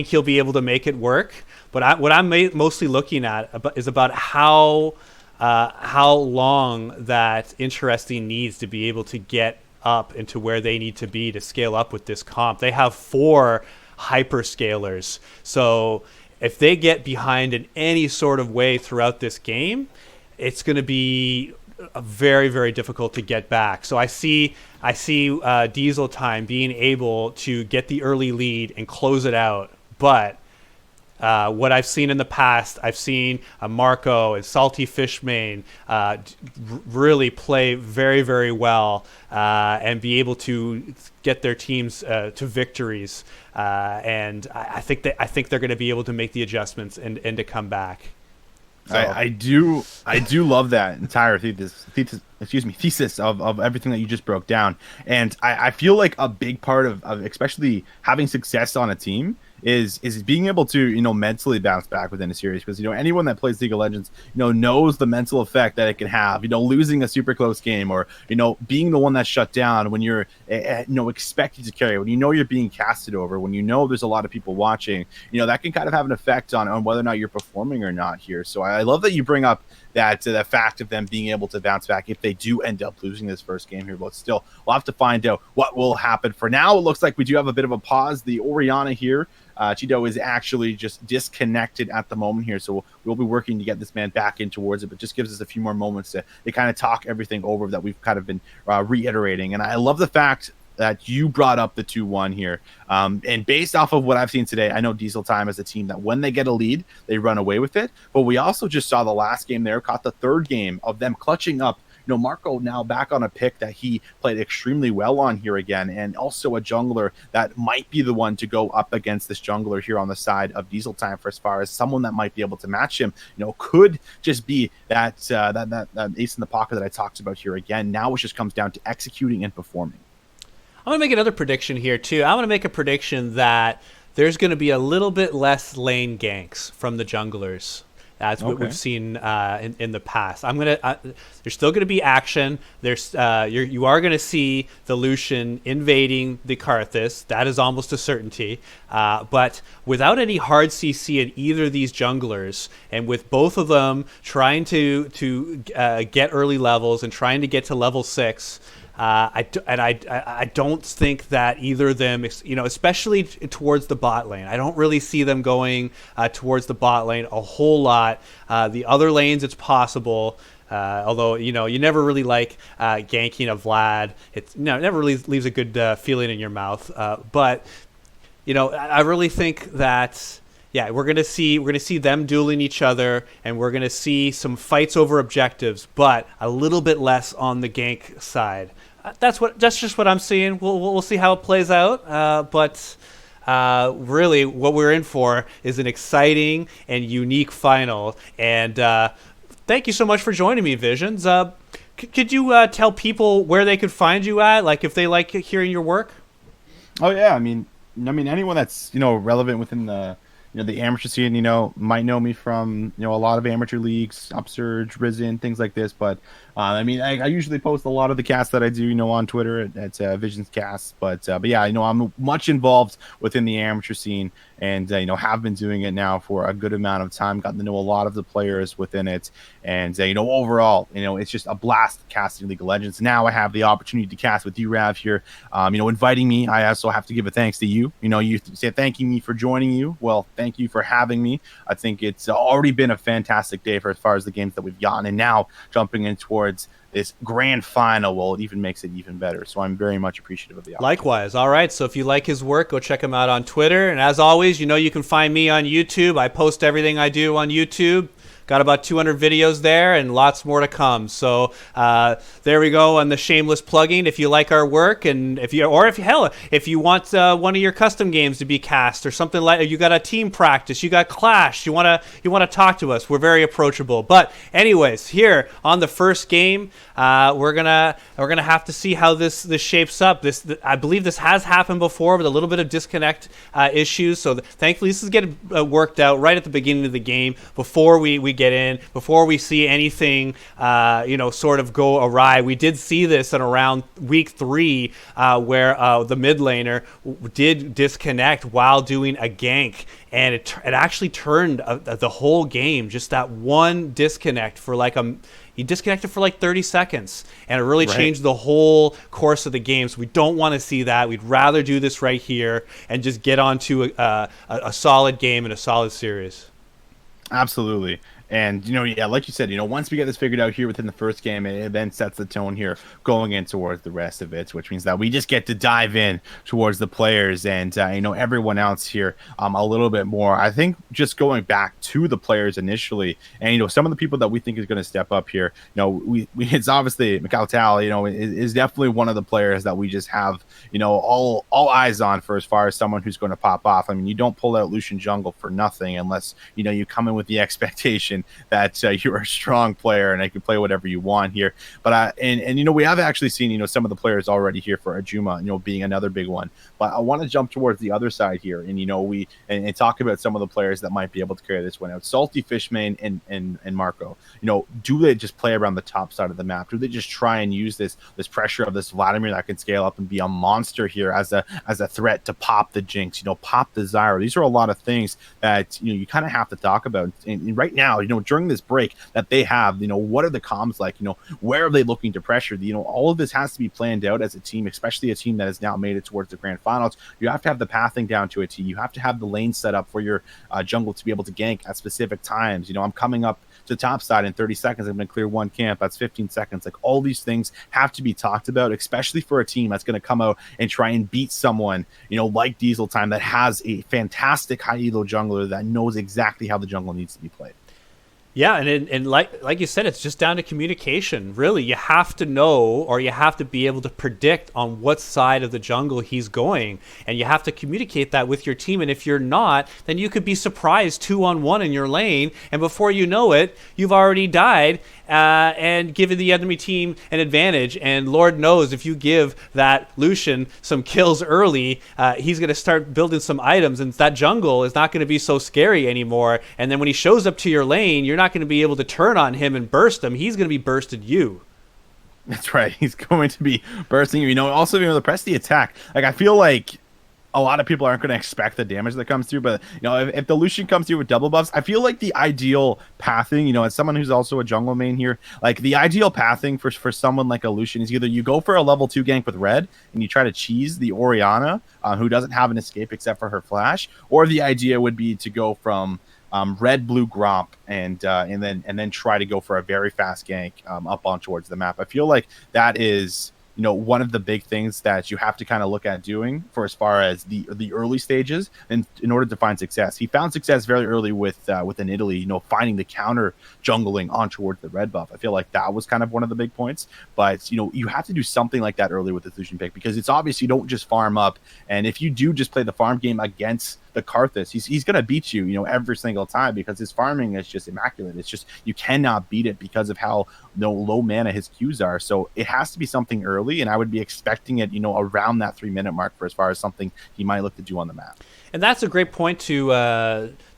he'll be able to make it work. But what I'm mostly looking at is about how long that Interesting needs to be able to get up into where they need to be to scale up with this comp. They have 4 hyperscalers, so if they get behind in any sort of way throughout this game, it's going to be very, very difficult to get back. So I see Diesel Time being able to get the early lead and close it out. But what I've seen in the past, I've seen Marco and Salty Fishmane really play very, very well and be able to get their teams to victories. And I think they're going to be able to make the adjustments and to come back. So. I do love that entire thesis of everything that you just broke down. And I feel like a big part of especially having success on a team is being able to mentally bounce back within a series, because anyone that plays League of Legends knows the mental effect that it can have, losing a super close game, or being the one that's shut down when you're expected to carry, when you're being casted over, when there's a lot of people watching, that can kind of have an effect on whether or not you're performing or not here. So I love that you bring up that the fact of them being able to bounce back if they do end up losing this first game here. But still, we'll have to find out what will happen. For now, it looks like we do have a bit of a pause. The Orianna here Cheeto is actually just disconnected at the moment here, so we'll be working to get this man back in towards it, but just gives us a few more moments to kind of talk everything over that we've kind of been reiterating. And I love the fact that you brought up the 2-1 here. And based off of what I've seen today, I know Diesel Time is a team that when they get a lead, they run away with it. But we also just saw the last game there, caught the third game of them clutching up. Marco now back on a pick that he played extremely well on here again, and also a jungler that might be the one to go up against this jungler here on the side of Diesel Time for as far as someone that might be able to match him. Could just be that ace in the pocket that I talked about here again. Now it just comes down to executing and performing. I'm going to make another prediction here, too. I'm going to make a prediction that there's going to be a little bit less lane ganks from the junglers. That's what we've seen in the past. There's still going to be action. You are going to see the Lucian invading the Karthus. That is almost a certainty. But without any hard CC in either of these junglers, and with both of them trying to get early levels and trying to get to level 6, I don't think that either of them, especially towards the bot lane, I don't really see them going towards the bot lane a whole lot. The other lanes, it's possible. Although, you never really like ganking a Vlad. It never really leaves a good feeling in your mouth. But I really think that, we're gonna see them dueling each other, and we're gonna see some fights over objectives, but a little bit less on the gank side. That's just what I'm seeing. We'll see how it plays out. But really, what we're in for is an exciting and unique final. And thank you so much for joining me, Visions. Could you tell people where they could find you at? Like, if they like hearing your work? Oh yeah, I mean anyone that's relevant within the the amateur scene, might know me from a lot of amateur leagues, Upsurge, Risen, things like this. But I usually post a lot of the casts that I do, on Twitter at VisionZz. But yeah, I'm much involved within the amateur scene, and have been doing it now for a good amount of time. Gotten to know a lot of the players within it, and overall, it's just a blast casting League of Legends. Now I have the opportunity to cast with you, Rav, here. Inviting me. I also have to give a thanks to you. You say thanking me for joining you. Well, thank you for having me. I think it's already been a fantastic day for as far as the games that we've gotten, and now jumping in towards this grand final, well, it even makes it even better. So I'm very much appreciative of the opportunity. Likewise. All right. So if you like his work, go check him out on Twitter. And as always, you can find me on YouTube. I post everything I do on YouTube. Got about 200 videos there and lots more to come. So there we go on the shameless plugging. If you like our work, and if you want one of your custom games to be cast or something, like you got a team practice, you got Clash, you want to talk to us, we're very approachable. But anyways, here on the first game, we're gonna have to see how this shapes up. I believe this has happened before with a little bit of disconnect issues. So thankfully, this is getting worked out right at the beginning of the game before we get in, before we see anything sort of go awry. We did see this in around week 3 where the mid laner did disconnect while doing a gank, and it actually turned the whole game. Just that one disconnect for he disconnected for 30 seconds, and it really changed the whole course of the game. So we don't want to see that. We'd rather do this right here and just get on to a solid game and a solid series. Absolutely. And, like you said, once we get this figured out here within the first game, it then sets the tone here going in towards the rest of it, which means that we just get to dive in towards the players and, everyone else here a little bit more. I think just going back to the players initially, and, some of the people that we think is going to step up here, it's obviously Mikhail Tal, is definitely one of the players that we just have, all eyes on for as far as someone who's going to pop off. I mean, you don't pull out Lucian Jungle for nothing unless, you come in with the expectation that you're a strong player and I can play whatever you want here. But we have actually seen some of the players already here for Ajuma, being another big one. But I want to jump towards the other side here, and talk about some of the players that might be able to carry this one out. Salty, Fishmane, and Marco. Do they just play around the top side of the map? Do they just try and use this pressure of this Vladimir that can scale up and be a monster here as a threat to pop the Jinx, pop the Zyra? These are a lot of things that you kind of have to talk about. And right now, during this break that they have, what are the comms like? Where are they looking to pressure? All of this has to be planned out as a team, especially a team that has now made it towards the grand finals. You have to have the pathing down to a T. You have to have the lane set up for your jungle to be able to gank at specific times. I'm coming up to the top side in 30 seconds. I'm going to clear one camp. That's 15 seconds. Like, all these things have to be talked about, especially for a team that's going to come out and try and beat someone, like Diesel Time, that has a fantastic high elo jungler that knows exactly how the jungle needs to be played. Yeah, and like you said, it's just down to communication. Really, you have to know, or you have to be able to predict on what side of the jungle he's going, and you have to communicate that with your team. And if you're not, then you could be surprised 2-on-1 in your lane, and before you know it, you've already died and given the enemy team an advantage. And Lord knows, if you give that Lucian some kills early, he's going to start building some items, and that jungle is not going to be so scary anymore. And then when he shows up to your lane, you're not going to be able to turn on him and burst him. He's going to be bursted you. That's right. He's going to be bursting you. Also being able to press the attack. Like, I feel like a lot of people aren't going to expect the damage that comes through, but if the Lucian comes through with double buffs, I feel like the ideal pathing, as someone who's also a jungle main here, like, the ideal pathing for someone like a Lucian is either you go for a level 2 gank with red and you try to cheese the Orianna, who doesn't have an escape except for her flash, or the idea would be to go from red, blue, Gromp, and then try to go for a very fast gank up on towards the map. I feel like that is one of the big things that you have to kind of look at doing for as far as the early stages, and in order to find success. He found success very early within Italy, finding the counter jungling on towards the red buff. I feel like that was kind of one of the big points, but you have to do something like that early with the Lucian pick, because it's obvious you don't just farm up, and if you do just play the farm game against the Karthus, he's going to beat you, every single time, because his farming is just immaculate. It's just, you cannot beat it because of how low mana his Qs are. So it has to be something early, and I would be expecting it, around that 3-minute mark for as far as something he might look to do on the map. And that's a great point to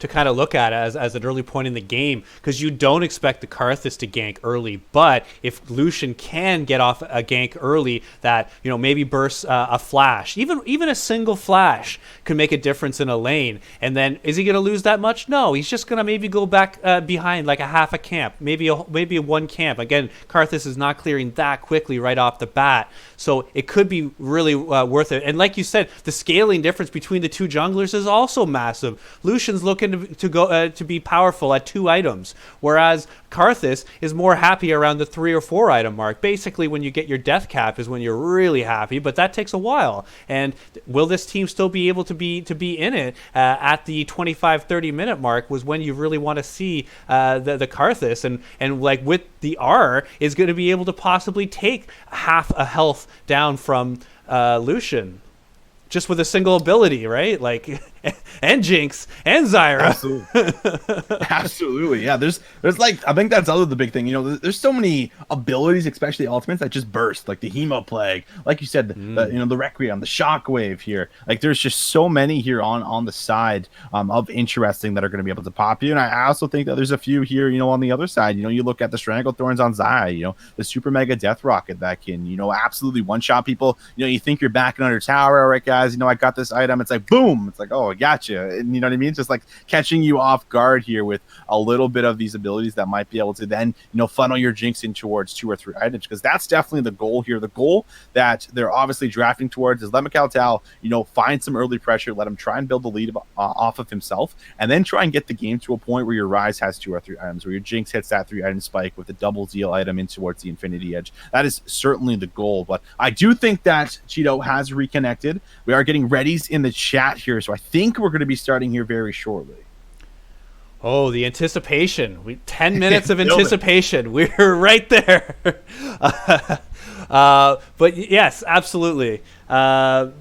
kind of look at as an early point in the game, because you don't expect the Karthus to gank early. But if Lucian can get off a gank early that maybe bursts a flash, even a single flash could make a difference in a lane. And then is he going to lose that much? No, he's just going to maybe go back behind like a half a camp, maybe a one camp. Again, Karthus is not clearing that quickly right off the bat, so it could be really worth it. And like you said, the scaling difference between the two junglers is also massive. Lucian's looking to go to be powerful at 2 items, whereas Karthus is more happy around the 3 or 4 item mark. Basically, when you get your death cap is when you're really happy, but that takes a while. And will this team still be able to be in it at the 25-30 minute mark was when you really want to see the Karthus, and like with the R is going to be able to possibly take half a health down from Lucian just with a single ability, right? Like, and Jinx and Zyra. Absolutely. Absolutely. Yeah, there's like, I think that's the big thing. There's so many abilities, especially ultimates, that just burst, like the Hemo Plague, like you said, the Requiem, the Shockwave here. Like, there's just so many here on the side of interesting that are going to be able to pop you. And I also think that there's a few here, on the other side. You look at the Stranglethorns on Zai, the Super Mega Death Rocket that can, absolutely one-shot people. You think you're backing under tower, all right, guys, I got this item. It's like, boom. It's like, oh, I gotcha. And you know what I mean? It's just like catching you off guard here with a little bit of these abilities that might be able to then, funnel your Jinx in towards 2 or 3 items, because that's definitely the goal here. The goal that they're obviously drafting towards is let Mikhail Tal, find some early pressure, let him try and build the lead off of himself, and then try and get the game to a point where your Ryze has 2 or 3 items, where your Jinx hits that 3-item spike with a double Zeal item in towards the Infinity Edge. That is certainly the goal, but I do think that Cheeto has reconnected. We are getting readies in the chat here, so I think we're going to be starting here very shortly. Oh, the anticipation. 10 minutes of anticipation. We're right there. But yes, absolutely. We're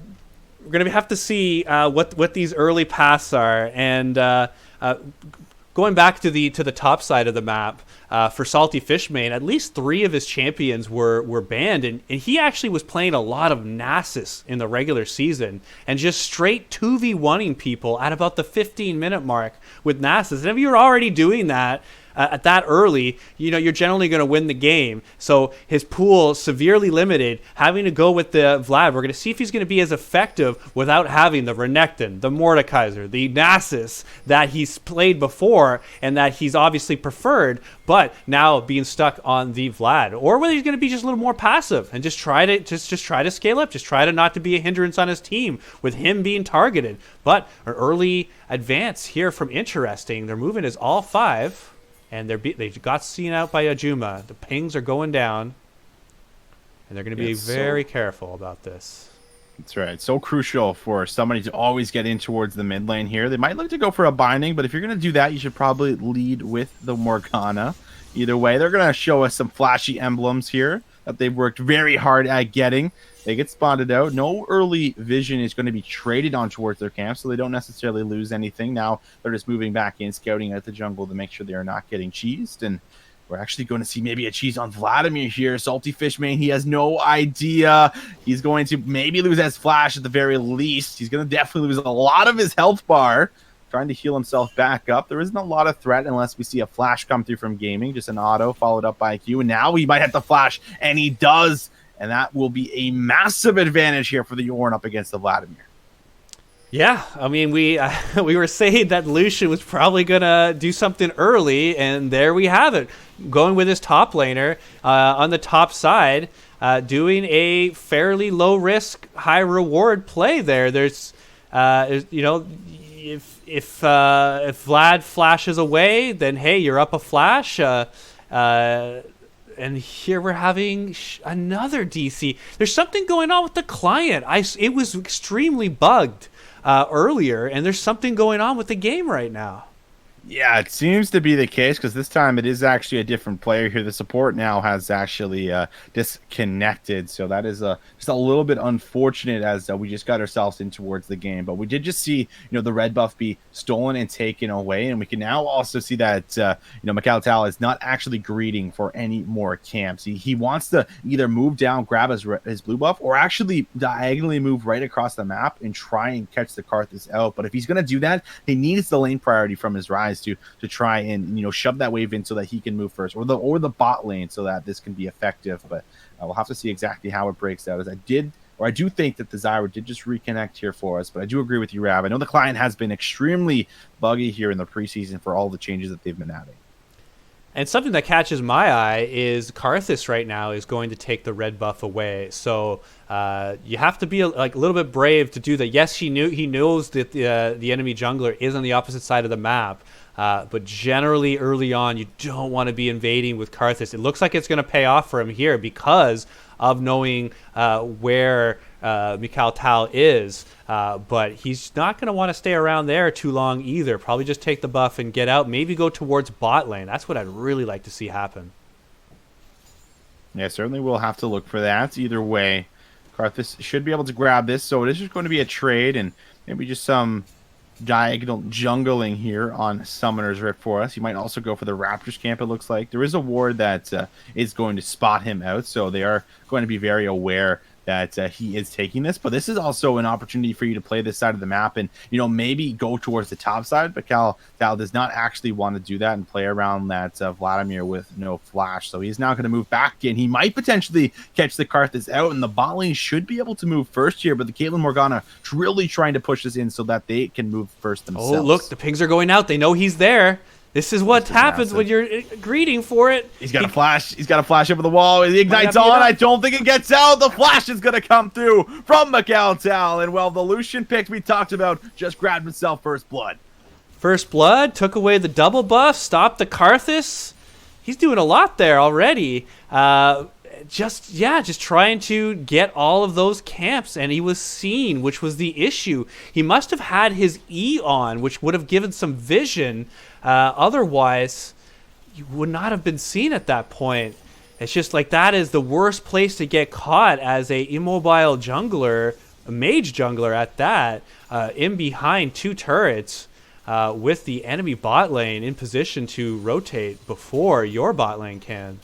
going to have to see what these early paths are. And going back to the top side of the map, for Salty Fishmane, at least 3 of his champions were banned, and he actually was playing a lot of Nasus in the regular season and just straight 2v1ing people at about the 15-minute mark with Nasus. And if you're already doing that, at that early, you're generally going to win the game. So his pool severely limited, having to go with the Vlad. We're going to see if he's going to be as effective without having the Renekton, the Mordekaiser, the Nasus that he's played before and that he's obviously preferred, but now being stuck on the Vlad, or whether he's going to be just a little more passive and just try to try to scale up, just try to not to be a hindrance on his team with him being targeted. But an early advance here from Interesting. Their movement is all 5, and they got seen out by Ajuma. The pings are going down, and they're going to be very careful about this. That's right. So crucial for somebody to always get in towards the mid lane here. They might look to go for a binding, but if you're going to do that, you should probably lead with the Morgana. Either way, they're going to show us some flashy emblems here that they've worked very hard at getting. They get spotted out. No early vision is going to be traded on towards their camp, so they don't necessarily lose anything. Now they're just moving back in, scouting out the jungle to make sure they are not getting cheesed. And we're actually going to see maybe a cheese on Vladimir here. Salty Fish Main, he has no idea. He's going to maybe lose his flash at the very least. He's going to definitely lose a lot of his health bar, trying to heal himself back up. There isn't a lot of threat unless we see a flash come through from Gaming, just an auto followed up by Q. And now he might have to flash, and he does. And that will be a massive advantage here for the Yorn up against the Vladimir. Yeah, I mean, we were saying that Lucian was probably going to do something early, and there we have it. Going with his top laner on the top side, doing a fairly low-risk, high-reward play there. There's, if Vlad flashes away, then, hey, you're up a flash. And here we're having another DC. There's something going on with the client. It was extremely bugged earlier, and there's something going on with the game right now. Yeah, it seems to be the case because this time it is actually a different player here. The support now has actually disconnected, so that is just a little bit unfortunate as we just got ourselves in towards the game. But we did just see the red buff be stolen and taken away, and we can now also see that Mikhail Tal is not actually greeting for any more camps. He wants to either move down, grab his blue buff, or actually diagonally move right across the map and try and catch the Karthus out. But if he's going to do that, he needs the lane priority from his Rise to try and shove that wave in so that he can move first, or the bot lane so that this can be effective. But we'll have to see exactly how it breaks out. I do think that the Zyra did just reconnect here for us, but I do agree with you, Rav. I know the client has been extremely buggy here in the preseason for all the changes that they've been adding. And something that catches my eye is Karthus right now is going to take the red buff away. So you have to be a little bit brave to do that. Yes, he knows that the enemy jungler is on the opposite side of the map. But generally early on, you don't want to be invading with Karthus. It looks like it's going to pay off for him here because of knowing where Mikhail Tal is. But he's not going to want to stay around there too long either. Probably just take the buff and get out. Maybe go towards bot lane. That's what I'd really like to see happen. Yeah, certainly we'll have to look for that. Either way, Karthus should be able to grab this. So it is just going to be a trade and maybe just some diagonal jungling here on Summoner's Rift for us. He might also go for the Raptors camp, it looks like. There is a ward that is going to spot him out, so they are going to be very aware that he is taking this. But this is also an opportunity for you to play this side of the map and, maybe go towards the top side. But Cal does not actually want to do that and play around that Vladimir with no flash. So he's now going to move back in. He might potentially catch the Karthus out, and the bot lane should be able to move first here. But the Caitlyn Morgana really trying to push this in so that they can move first themselves. Oh, look, the pings are going out. They know he's there. This is what happens when you're greeting for it. He's got a flash. He's got a flash over the wall. He ignites on. I don't think it gets out. The flash is going to come through from Mikhail Tal. And, well, the Lucian pick we talked about just grabbed himself first blood. First blood, took away the double buff, stopped the Karthus. He's doing a lot there already. Just trying to get all of those camps, and he was seen, which was the issue. He must have had his E on, which would have given some vision. Otherwise, you would not have been seen at that point. It's just like that is the worst place to get caught as a immobile jungler, a mage jungler at that, in behind two turrets with the enemy bot lane in position to rotate before your bot lane can.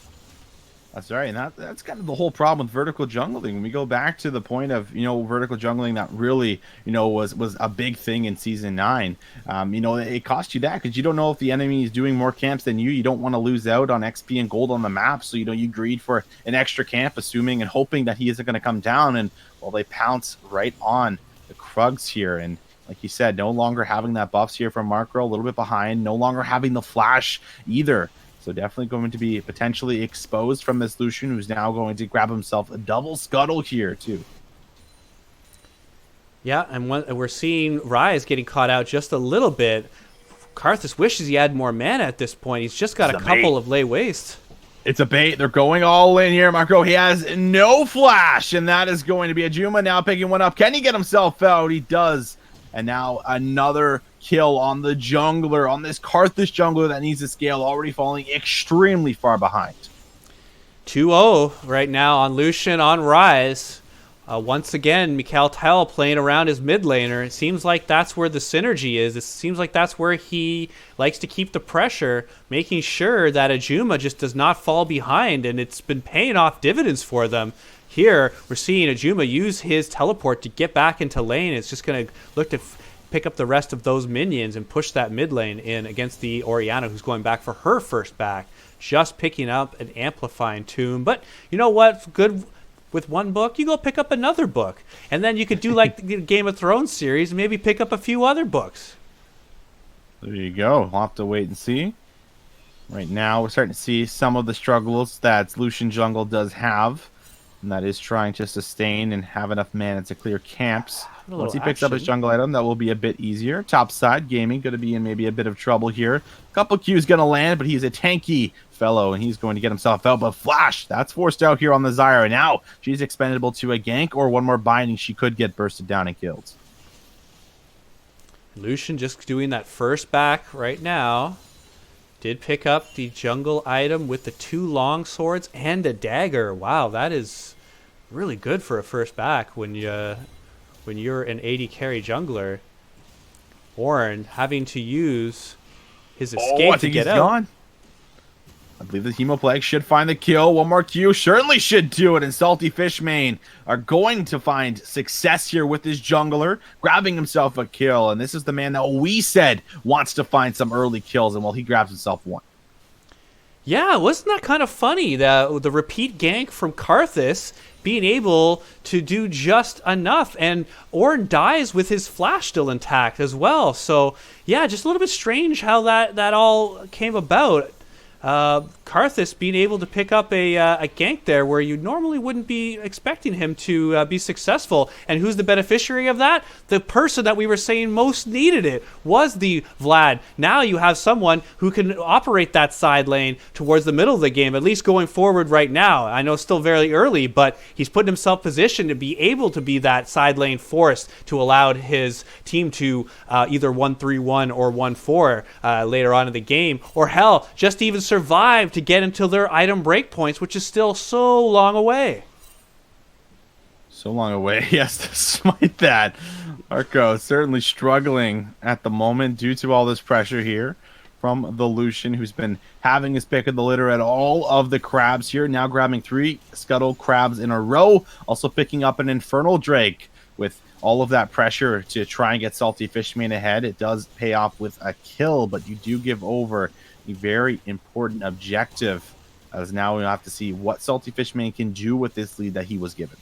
That's right, and that's kind of the whole problem with vertical jungling. When we go back to the point of vertical jungling that really was a big thing in season 9, it cost you that because you don't know if the enemy is doing more camps than you. You don't want to lose out on XP and gold on the map, so you greed for an extra camp, assuming and hoping that he isn't going to come down. And well, they pounce right on the Krugs here, and like you said, no longer having that buffs here from Marco, a little bit behind, no longer having the flash either. So definitely going to be potentially exposed from this Lucian, who's now going to grab himself a double scuttle here, too. Yeah, and we're seeing Rise getting caught out just a little bit. Karthus wishes he had more mana at this point. He's just got a couple of lay waste. It's a bait. They're going all in here. Marco, he has no flash, and that is going to be a Juma now picking one up. Can he get himself out? He does. And now another kill on the jungler, on this Karthus jungler that needs to scale, already falling extremely far behind. 2-0 right now on Lucian on Rise. Once again, Mikhail Tell playing around his mid laner. It seems like that's where the synergy is. It seems like that's where he likes to keep the pressure, making sure that Ajuma just does not fall behind, and it's been paying off dividends for them. Here, we're seeing Ajuma use his teleport to get back into lane. It's just going to look to pick up the rest of those minions and push that mid lane in against the Orianna, who's going back for her first back. Just picking up an amplifying tomb. But you know what? Good with one book, you go pick up another book. And then you could do like the Game of Thrones series and maybe pick up a few other books. There you go. We'll have to wait and see. Right now, we're starting to see some of the struggles that Lucian Jungle does have. And that is trying to sustain and have enough mana to clear camps. Once he picks up his jungle item, that will be a bit easier. Top side, Gaming going to be in maybe a bit of trouble here. A couple Qs going to land, but he's a tanky fellow, and he's going to get himself out. But Flash, that's forced out here on the Zyra. Now, she's expendable to a gank or one more binding. She could get bursted down and killed. Lucian just doing that first back right now. Did pick up the jungle item with the 2 long swords and a dagger. Wow, that is really good for a first back when you're an 80 carry jungler. Ornn having to use his escape to get out. Gone. I believe the Hemoplague should find the kill. One more Q certainly should do it. And Salty Fishmane are going to find success here with his jungler, grabbing himself a kill. And this is the man that we said wants to find some early kills. And well, he grabs himself one. Yeah, wasn't that kind of funny? The repeat gank from Karthus being able to do just enough. And Ornn dies with his flash still intact as well. So, yeah, just a little bit strange how that all came about. Karthus being able to pick up a gank there where you normally wouldn't be expecting him to be successful. And who's the beneficiary of that? The person that we were saying most needed it was the Vlad. Now you have someone who can operate that side lane towards the middle of the game, at least going forward right now. I know it's still very early, but he's putting himself positioned to be able to be that side lane force to allow his team to either 1-3-1 or 1-4 later on in the game, or hell, just even survive to get until their item breakpoints, which is still so long away. So long away, yes, despite that. Marco certainly struggling at the moment due to all this pressure here from the Lucian, who's been having his pick of the litter at all of the crabs here. Now grabbing 3 Scuttle crabs in a row. Also picking up an Infernal Drake with all of that pressure to try and get Salty Fishmane ahead. It does pay off with a kill, but you do give over a very important objective, as now we have to see what Salty Fishmane can do with this lead that he was given.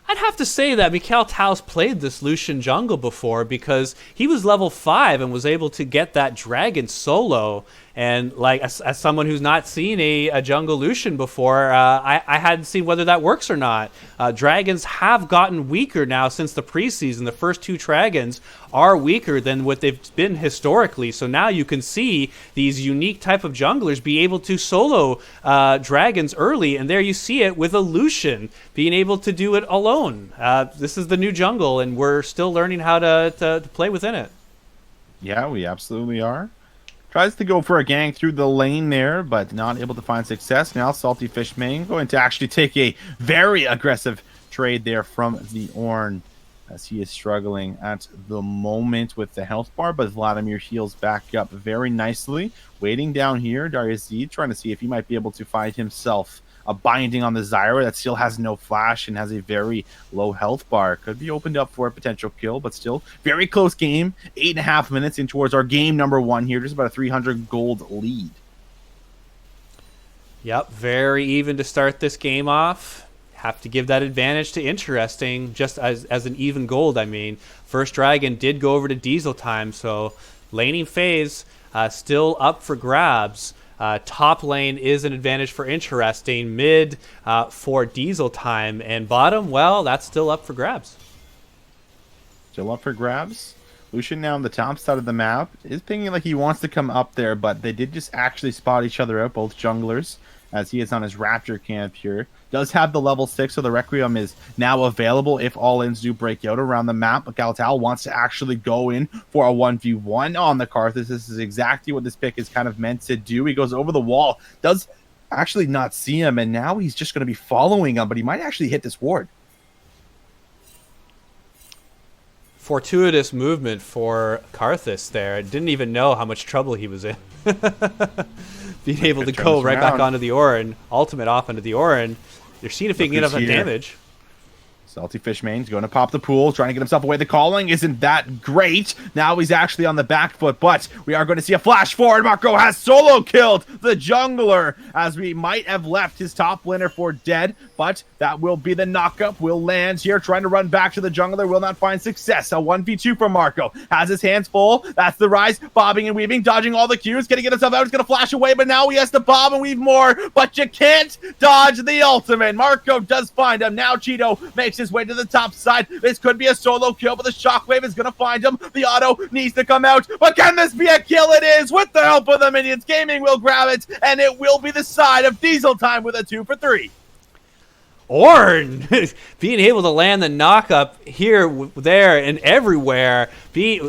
I'd have to say that Mikhail Taos played this Lucian jungle before because he was level 5 and was able to get that dragon solo. And like as someone who's not seen a jungle Lucian before, I hadn't seen whether that works or not. Dragons have gotten weaker now since the preseason. The first 2 dragons are weaker than what they've been historically. So now you can see these unique type of junglers be able to solo dragons early. And there you see it with a Lucian being able to do it alone. This is the new jungle, and we're still learning how to play within it. Yeah, we absolutely are. Tries to go for a gang through the lane there, but not able to find success. Now Salty Fishmane going to actually take a very aggressive trade there from the Ornn, as he is struggling at the moment with the health bar, but Vladimir heals back up very nicely. Waiting down here, Darius Z trying to see if he might be able to find himself a binding on the Zyra that still has no flash and has a very low health bar. Could be opened up for a potential kill, but still very close game. 8.5 minutes in towards our game number 1 here. Just about a 300 gold lead. Yep, very even to start this game off. Have to give that advantage to Interesting, just as an even gold, I mean. First Dragon did go over to Diesel time, so laning phase still up for grabs. Top lane is an advantage for Interesting. Mid for Diesel time. And bottom, well, that's still up for grabs. Still up for grabs. Lucian now on the top side of the map is pinging like he wants to come up there, but they did just actually spot each other out, both junglers, as he is on his Raptor camp here. Does have the level 6, so the Requiem is now available if all-ins do break out around the map. But Galtal wants to actually go in for a 1v1 on the Karthus. This is exactly what this pick is kind of meant to do. He goes over the wall, does actually not see him, and now he's just going to be following him, but he might actually hit this ward. Fortuitous movement for Karthus there. Didn't even know how much trouble he was in. Being able to go right back onto the Orin, ultimate off onto the Orin. They're seeing if he can get enough damage. Salty Fish Main's going to pop the pool, trying to get himself away. The calling isn't that great. Now he's actually on the back foot, but we are going to see a flash forward. Marco has solo killed the jungler, as we might have left his top laner for dead, but that will be the knockup. Will land here, trying to run back to the jungler, will not find success. A 1v2 for Marco. Has his hands full. That's the rise, bobbing and weaving, dodging all the Qs, gonna get himself out. He's gonna flash away, but now he has to bob and weave more, but you can't dodge the ultimate. Marco does find him. Now Cheeto makes his way to the top side. This could be a solo kill, but the shockwave is going to find him. The auto needs to come out, but can this be a kill? It is, with the help of the minions. Gaming will grab it, and it will be the side of Diesel time with a 2 for 3. Ornn being able to land the knock-up here, there, and everywhere,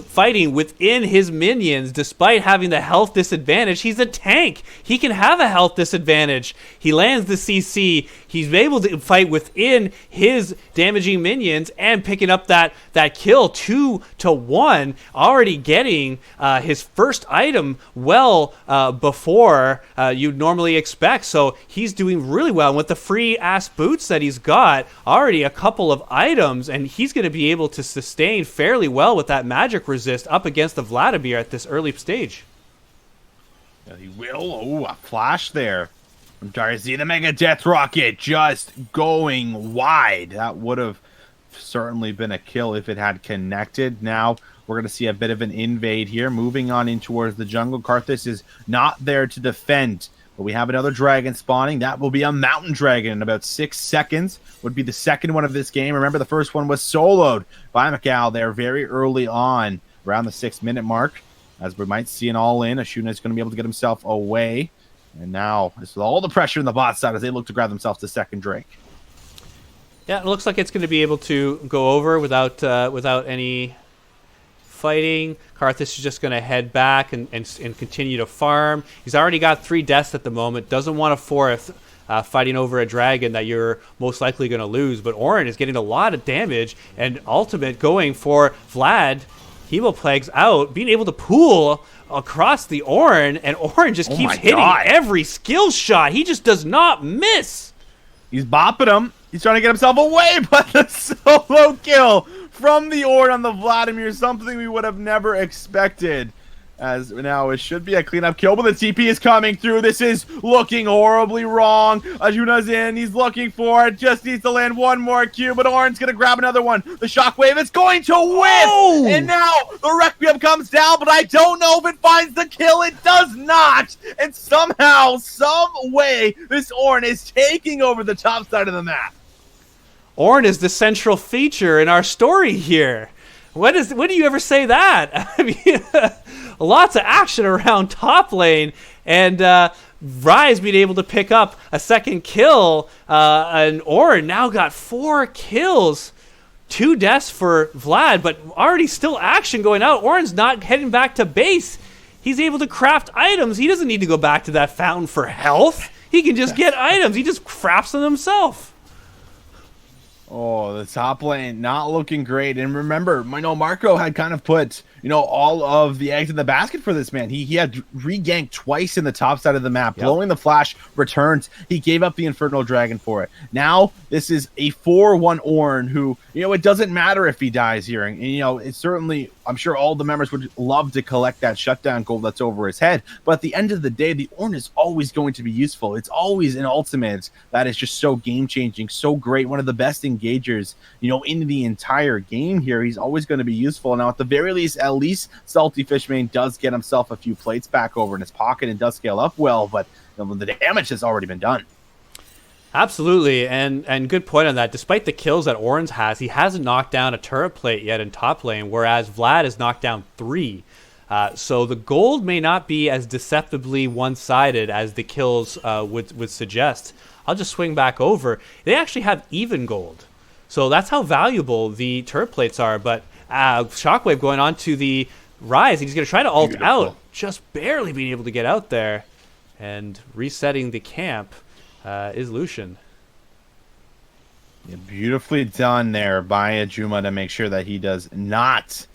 fighting within his minions despite having the health disadvantage. He's a tank. He can have a health disadvantage. He lands the CC. He's able to fight within his damaging minions and picking up that kill 2-1, already getting his first item well before you'd normally expect. So he's doing really well. And with the free-ass boots that he's got, already a couple of items, and he's going to be able to sustain fairly well with that magic resist up against the Vladimir at this early stage. Yeah, he will. Oh, a flash there from Darcy. The Mega Death Rocket just going wide. That would have certainly been a kill if it had connected. Now we're going to see a bit of an invade here. Moving on in towards the jungle. Karthus is not there to defend. But we have another dragon spawning. That will be a mountain dragon in about 6 seconds. Would be the second one of this game. Remember, the first one was soloed by Mikal there very early on, around the 6-minute mark. As we might see an all-in, Ashuna is going to be able to get himself away. And now, this is all the pressure in the bot side as they look to grab themselves the second Drake. Yeah, it looks like it's going to be able to go over without any fighting. Karthus is just going to head back and continue to farm. He's already got 3 deaths at the moment. Doesn't want a 4th fighting over a dragon that you're most likely going to lose. But Ornn is getting a lot of damage, and ultimate going for Vlad. Hemoplague's out, being able to pool across the Ornn, and Ornn just keeps hitting every skill shot. He just does not miss. He's bopping him. He's trying to get himself away, but the solo kill from the Ornn on the Vladimir, something we would have never expected. As now it should be a cleanup kill, but the TP is coming through. This is looking horribly wrong. Ajuna's in. He's looking for it. Just needs to land one more Q, but Ornn's going to grab another one. The shockwave is going to whiff. Oh! And now the Requiem comes down, but I don't know if it finds the kill. It does not. And somehow, some way, this Ornn is taking over the top side of the map. Ornn is the central feature in our story here. When do you ever say that? I mean, lots of action around top lane, and Rise being able to pick up a second kill, and Ornn now got 4 kills, 2 deaths for Vlad, but already still action going out. Ornn's not heading back to base. He's able to craft items. He doesn't need to go back to that fountain for health. He can just get items. He just crafts them himself. Oh, the top lane not looking great. And remember, I know Marco had kind of put, all of the eggs in the basket for this man. He had re-ganked twice in the top side of the map, blowing the flash, returns. He gave up the Infernal Dragon for it. Now, this is a 4-1 Ornn who, it doesn't matter if he dies here. And it's certainly, I'm sure all the members would love to collect that shutdown gold that's over his head. But at the end of the day, the Ornn is always going to be useful. It's always an ultimate that is just so game-changing, so great. One of the best engagers, in the entire game here. He's always going to be useful. Now, at the very least, at least Salty Fishmane does get himself a few plates back over in his pocket and does scale up well, but the damage has already been done. Absolutely, and good point on that. Despite the kills that Ornn has, he hasn't knocked down a turret plate yet in top lane, whereas Vlad has knocked down 3. So the gold may not be as deceptively one-sided as the kills would suggest. I'll just swing back over. They actually have even gold. So that's how valuable the turret plates are. But Shockwave going on to the Rise. He's going to try to ult out. Just barely being able to get out there. And resetting the camp is Lucian. Yeah, beautifully done there by Ajuma to make sure that he does not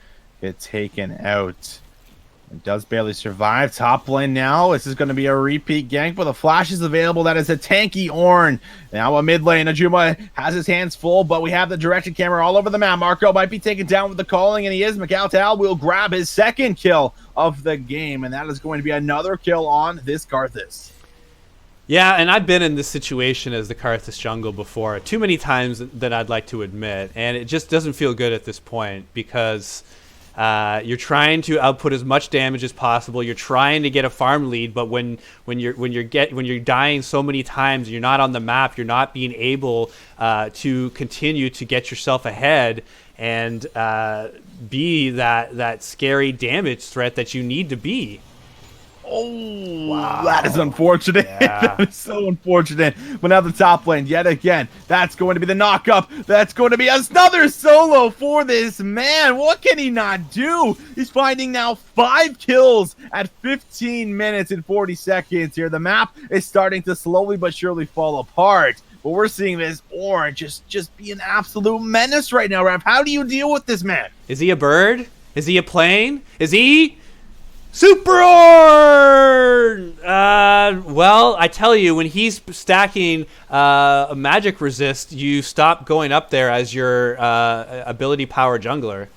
get taken out. It does barely survive. Top lane now. This is going to be a repeat gank, but the flash is available. That is a tanky Ornn. Now a mid lane. Ajuma has his hands full, but we have the directed camera all over the map. Marco might be taken down with the calling, and he is. Macau will grab his second kill of the game, and that is going to be another kill on this Karthus. Yeah, and I've been in this situation as the Karthus jungle before, too many times that I'd like to admit, and it just doesn't feel good at this point because you're trying to output as much damage as possible. You're trying to get a farm lead, but when you're dying so many times, you're not on the map. You're not being able to continue to get yourself ahead and be that scary damage threat that you need to be. Oh, wow. That is unfortunate. Yeah. That is so unfortunate. But now the top lane, yet again, that's going to be the knock-up. That's going to be another solo for this man. What can he not do? He's finding now 5 kills at 15 minutes and 40 seconds here. The map is starting to slowly but surely fall apart. But we're seeing this Ornn just be an absolute menace right now, Rav. How do you deal with this man? Is he a bird? Is he a plane? Is he Super Ornn? Well, I tell you, when he's stacking a magic resist, you stop going up there as your ability power jungler.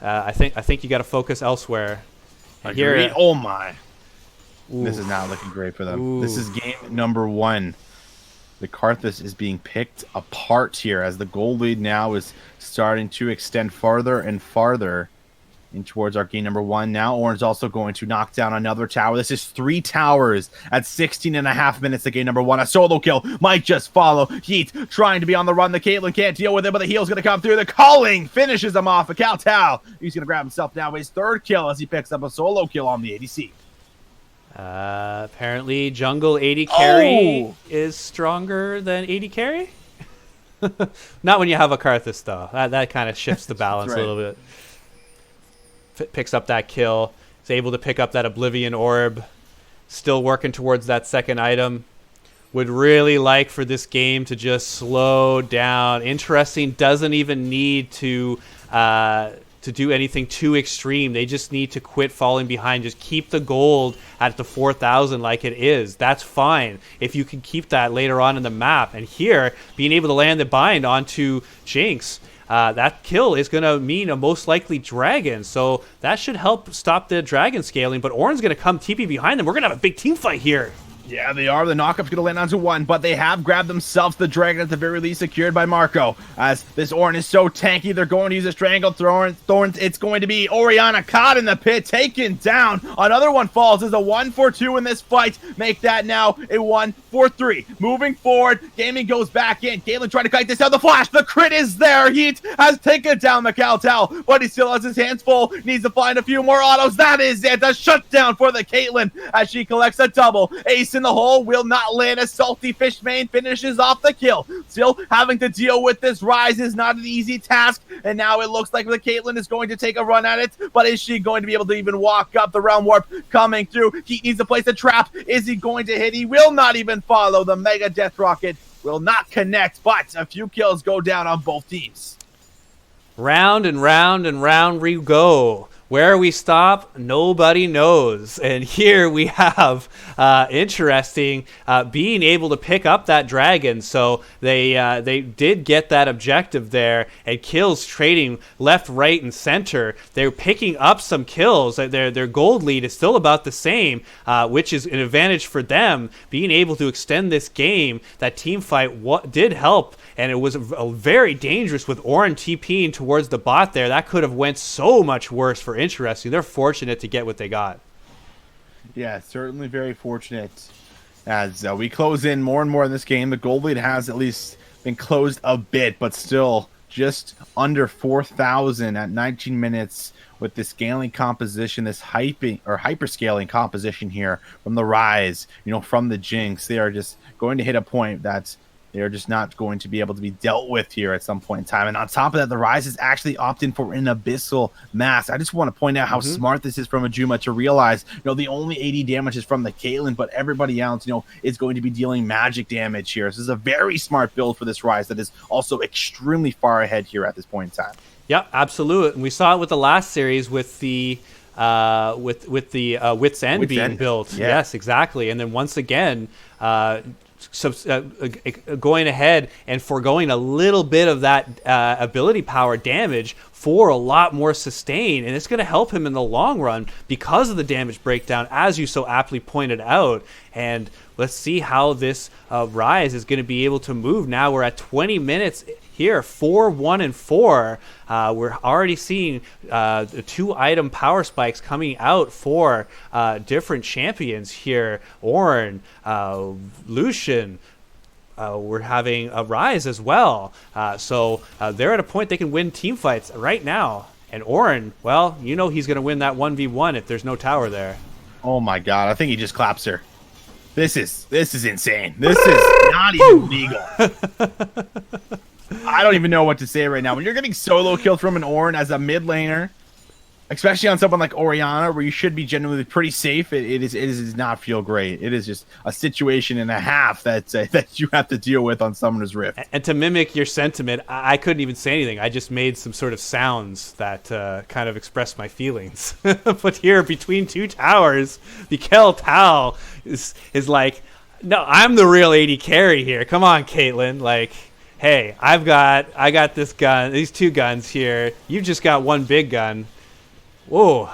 I think you got to focus elsewhere. And here, Oh my! Ooh. This is not looking great for them. Ooh. This is game number 1. The Karthus is being picked apart here as the goal lead now is starting to extend farther and farther in towards our game number 1. Now Ornn's also going to knock down another tower. This is 3 towers at 16.5 minutes to game number 1. A solo kill might just follow. Heat trying to be on the run. The Caitlyn can't deal with it, but the heal's going to come through. The calling finishes him off. A Kowtow. He's going to grab himself now his 3rd kill as he picks up a solo kill on the ADC. apparently jungle 80 carry is stronger than 80 carry. Not when you have a Karthus though. That kind of shifts the balance right. a little bit. Picks up that kill. Is able to pick up that Oblivion Orb. Still working towards that second item. Would really like for this game to just slow down. Interesting, doesn't even need to do anything too extreme. They just need to quit falling behind. Just keep the gold at the 4,000 like it is. That's fine if you can keep that later on in the map. And here, being able to land the bind onto Jinx, that kill is going to mean a most likely dragon. So that should help stop the dragon scaling. But Ornn's going to come TP behind them. We're going to have a big team fight here. Yeah, they are. The knockup's going to land onto 1, but they have grabbed themselves the dragon at the very least, secured by Marco. As this Ornn is so tanky, they're going to use a Strangle Thorn. It's going to be Orianna caught in the pit, taken down. Another one falls. There's a 1-4-2 in this fight. Make that now a 1-4-3. Moving forward, gaming goes back in. Galen trying to kite this out. The flash, the crit is there. Heat has taken down Macau, but he still has his hands full. Needs to find a few more autos. That is it. A shutdown for the Caitlyn as she collects a double. Ace in the hole will not land as Salty Fishmane finishes off the kill. Still having to deal with this Rise is not an easy task, and now it looks like the Caitlyn is going to take a run at it, but is she going to be able to even walk up? The Realm Warp coming through. He needs to place a trap. Is he going to hit? He will not even follow. The Mega Death Rocket will not connect, but a few kills go down on both teams. Round and round and round we go. Where we stop, nobody knows. And here we have interesting being able to pick up that dragon. So they did get that objective there, and kills trading left, right, and center. They're picking up some kills. Their gold lead is still about the same, which is an advantage for them. Being able to extend this game, that team fight did help, and it was very dangerous with Oren TPing towards the bot there. That could have went so much worse for Interesting. They're fortunate to get what they got. Yeah, certainly very fortunate. As we close in more and more in this game, the gold lead has at least been closed a bit, but still just under 4,000 at 19 minutes with this scaling composition, this hyper scaling composition here from the Rise, from the Jinx. They are just going to hit a point that's they're just not going to be able to be dealt with here at some point in time. And on top of that, the Rise is actually opting for an Abyssal Mask. I just want to point out how smart this is from Ajuma to realize, the only 80 damage is from the Caitlyn, but everybody else, is going to be dealing magic damage here. So this is a very smart build for this Rise that is also extremely far ahead here at this point in time. Yep, absolutely. And we saw it with the last series with the Wit's End being built. Yeah. Yes, exactly. And then once again, going ahead and foregoing a little bit of that ability power damage for a lot more sustain, and it's going to help him in the long run because of the damage breakdown, as you so aptly pointed out. And let's see how this Rise is going to be able to move. Now we're at 20 minutes here, 4-1 and 4. We're already seeing the 2-item power spikes coming out for different champions here. Ornn, Lucian. We're having a Rise as well. So they're at a point they can win team fights right now. And Ornn, well, he's going to win that 1v1 if there's no tower there. Oh my god, I think he just claps her. This is insane. This is not even legal. I don't even know what to say right now. When you're getting solo kills from an Ornn as a mid laner, especially on someone like Orianna, where you should be genuinely pretty safe, it does not feel great. It is just a situation and a half that you have to deal with on Summoner's Rift. And to mimic your sentiment, I couldn't even say anything. I just made some sort of sounds that kind of expressed my feelings. But here, between two towers, the Kel Tao is like, no, I'm the real AD carry here. Come on, Caitlyn. Like, hey, I got this gun, these two guns here. You just got one big gun. Whoa,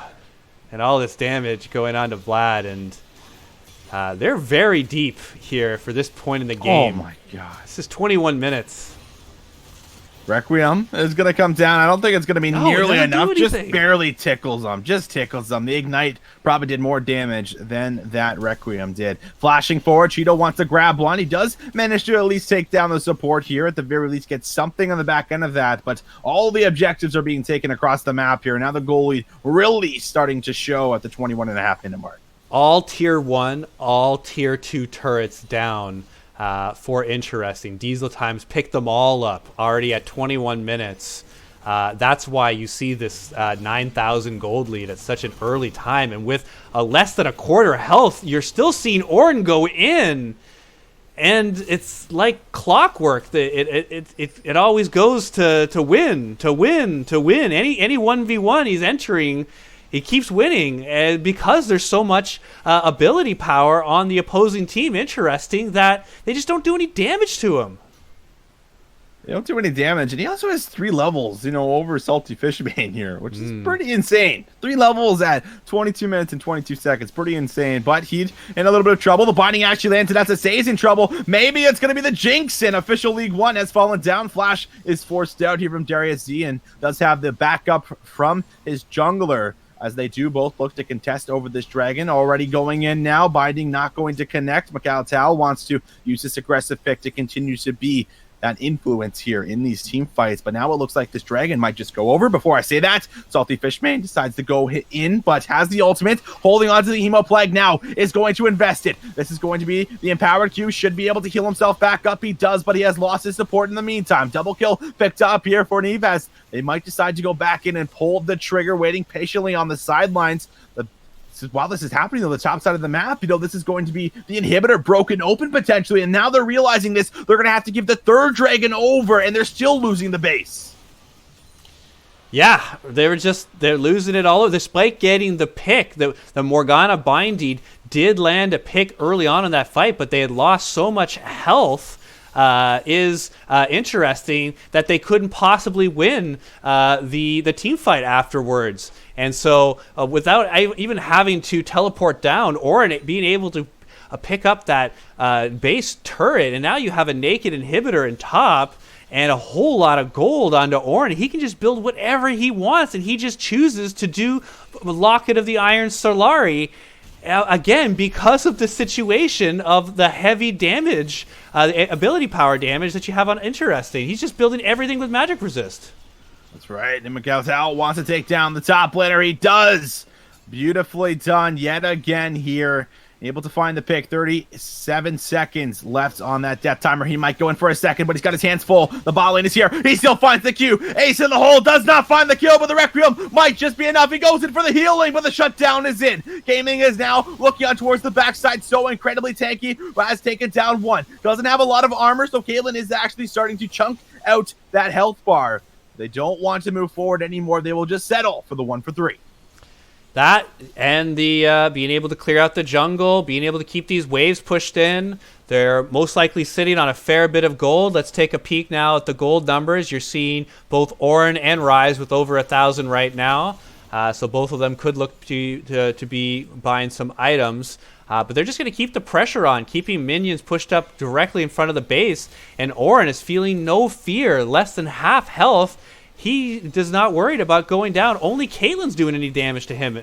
and all this damage going on to Vlad, and they're very deep here for this point in the game. Oh my god. This is 21 minutes. Requiem is going to come down. I don't think it's going to be nearly enough. Just barely tickles them. Just tickles them. The Ignite probably did more damage than that Requiem did. Flashing forward, Cheeto wants to grab one. He does manage to at least take down the support here. At the very least, get something on the back end of that. But all the objectives are being taken across the map here. Now the goal lead really starting to show at the 21.5 minute mark. All tier 1, all tier 2 turrets down. For interesting. Diesel Times picked them all up already at 21 minutes. That's why you see this 9,000 gold lead at such an early time. And with less than a quarter health, you're still seeing Ornn go in. And it's like clockwork. It always goes to win. Any 1v1 he's entering, he keeps winning because there's so much ability power on the opposing team. Interesting that they just don't do any damage to him. They don't do any damage, and he also has 3 levels, over Salty Fishbane here, which is pretty insane. 3 levels at 22 minutes and 22 seconds. Pretty insane, but he's in a little bit of trouble. The binding actually lands, and that's a Say's in trouble. Maybe it's going to be the Jinx, and official League 1 has fallen down. Flash is forced out here from Darius Z, and does have the backup from his jungler, as they do both look to contest over this dragon. Already going in now. Binding not going to connect. Mikhail Tal wants to use this aggressive pick to continue to be that influence here in these team fights. But now it looks like this dragon might just go over. Before I say that, Salty Fishman decides to go hit in, but has the ultimate. Holding on to the Emo Plague now is going to invest it. This is going to be the Empowered Q. Should be able to heal himself back up. He does, but he has lost his support in the meantime. Double kill picked up here for Neve, as they might decide to go back in and pull the trigger, waiting patiently on the sidelines. The while this is happening on the top side of the map, this is going to be the inhibitor broken open potentially, and now they're realizing this. They're going to have to give the third dragon over, and they're still losing the base. Yeah, they're losing it all over. Despite getting the pick, the Morgana Binding did land a pick early on in that fight, but they had lost so much health. Is interesting that they couldn't possibly win the team fight afterwards. And so without even having to teleport down or being able to pick up that base turret, and now you have a naked inhibitor in top and a whole lot of gold onto Orin. He can just build whatever he wants, and he just chooses to do Locket of the Iron Solari. Again, because of the situation of the heavy damage, the ability power damage that you have on Interesting. He's just building everything with magic resist. That's right. And Miguel wants to take down the top laner. He does. Beautifully done yet again here. Able to find the pick. 37 seconds left on that death timer. He might go in for a second, but he's got his hands full. The bot lane is here. He still finds the Q. Ace in the hole does not find the kill, but the Requiem might just be enough. He goes in for the healing, but the shutdown is in. Gaming is now looking on towards the backside. So incredibly tanky. Has taken down one. Doesn't have a lot of armor, so Caitlyn is actually starting to chunk out that health bar. They don't want to move forward anymore. They will just settle for the 1 for 3. That and the being able to clear out the jungle, being able to keep these waves pushed in. They're most likely sitting on a fair bit of gold. Let's take a peek now at the gold numbers. You're seeing both Orin and Rise with over 1,000 right now. So both of them could look to be buying some items. But they're just going to keep the pressure on, keeping minions pushed up directly in front of the base. And Orin is feeling no fear, less than half health. He does not worried about going down. Only Caitlyn's doing any damage to him.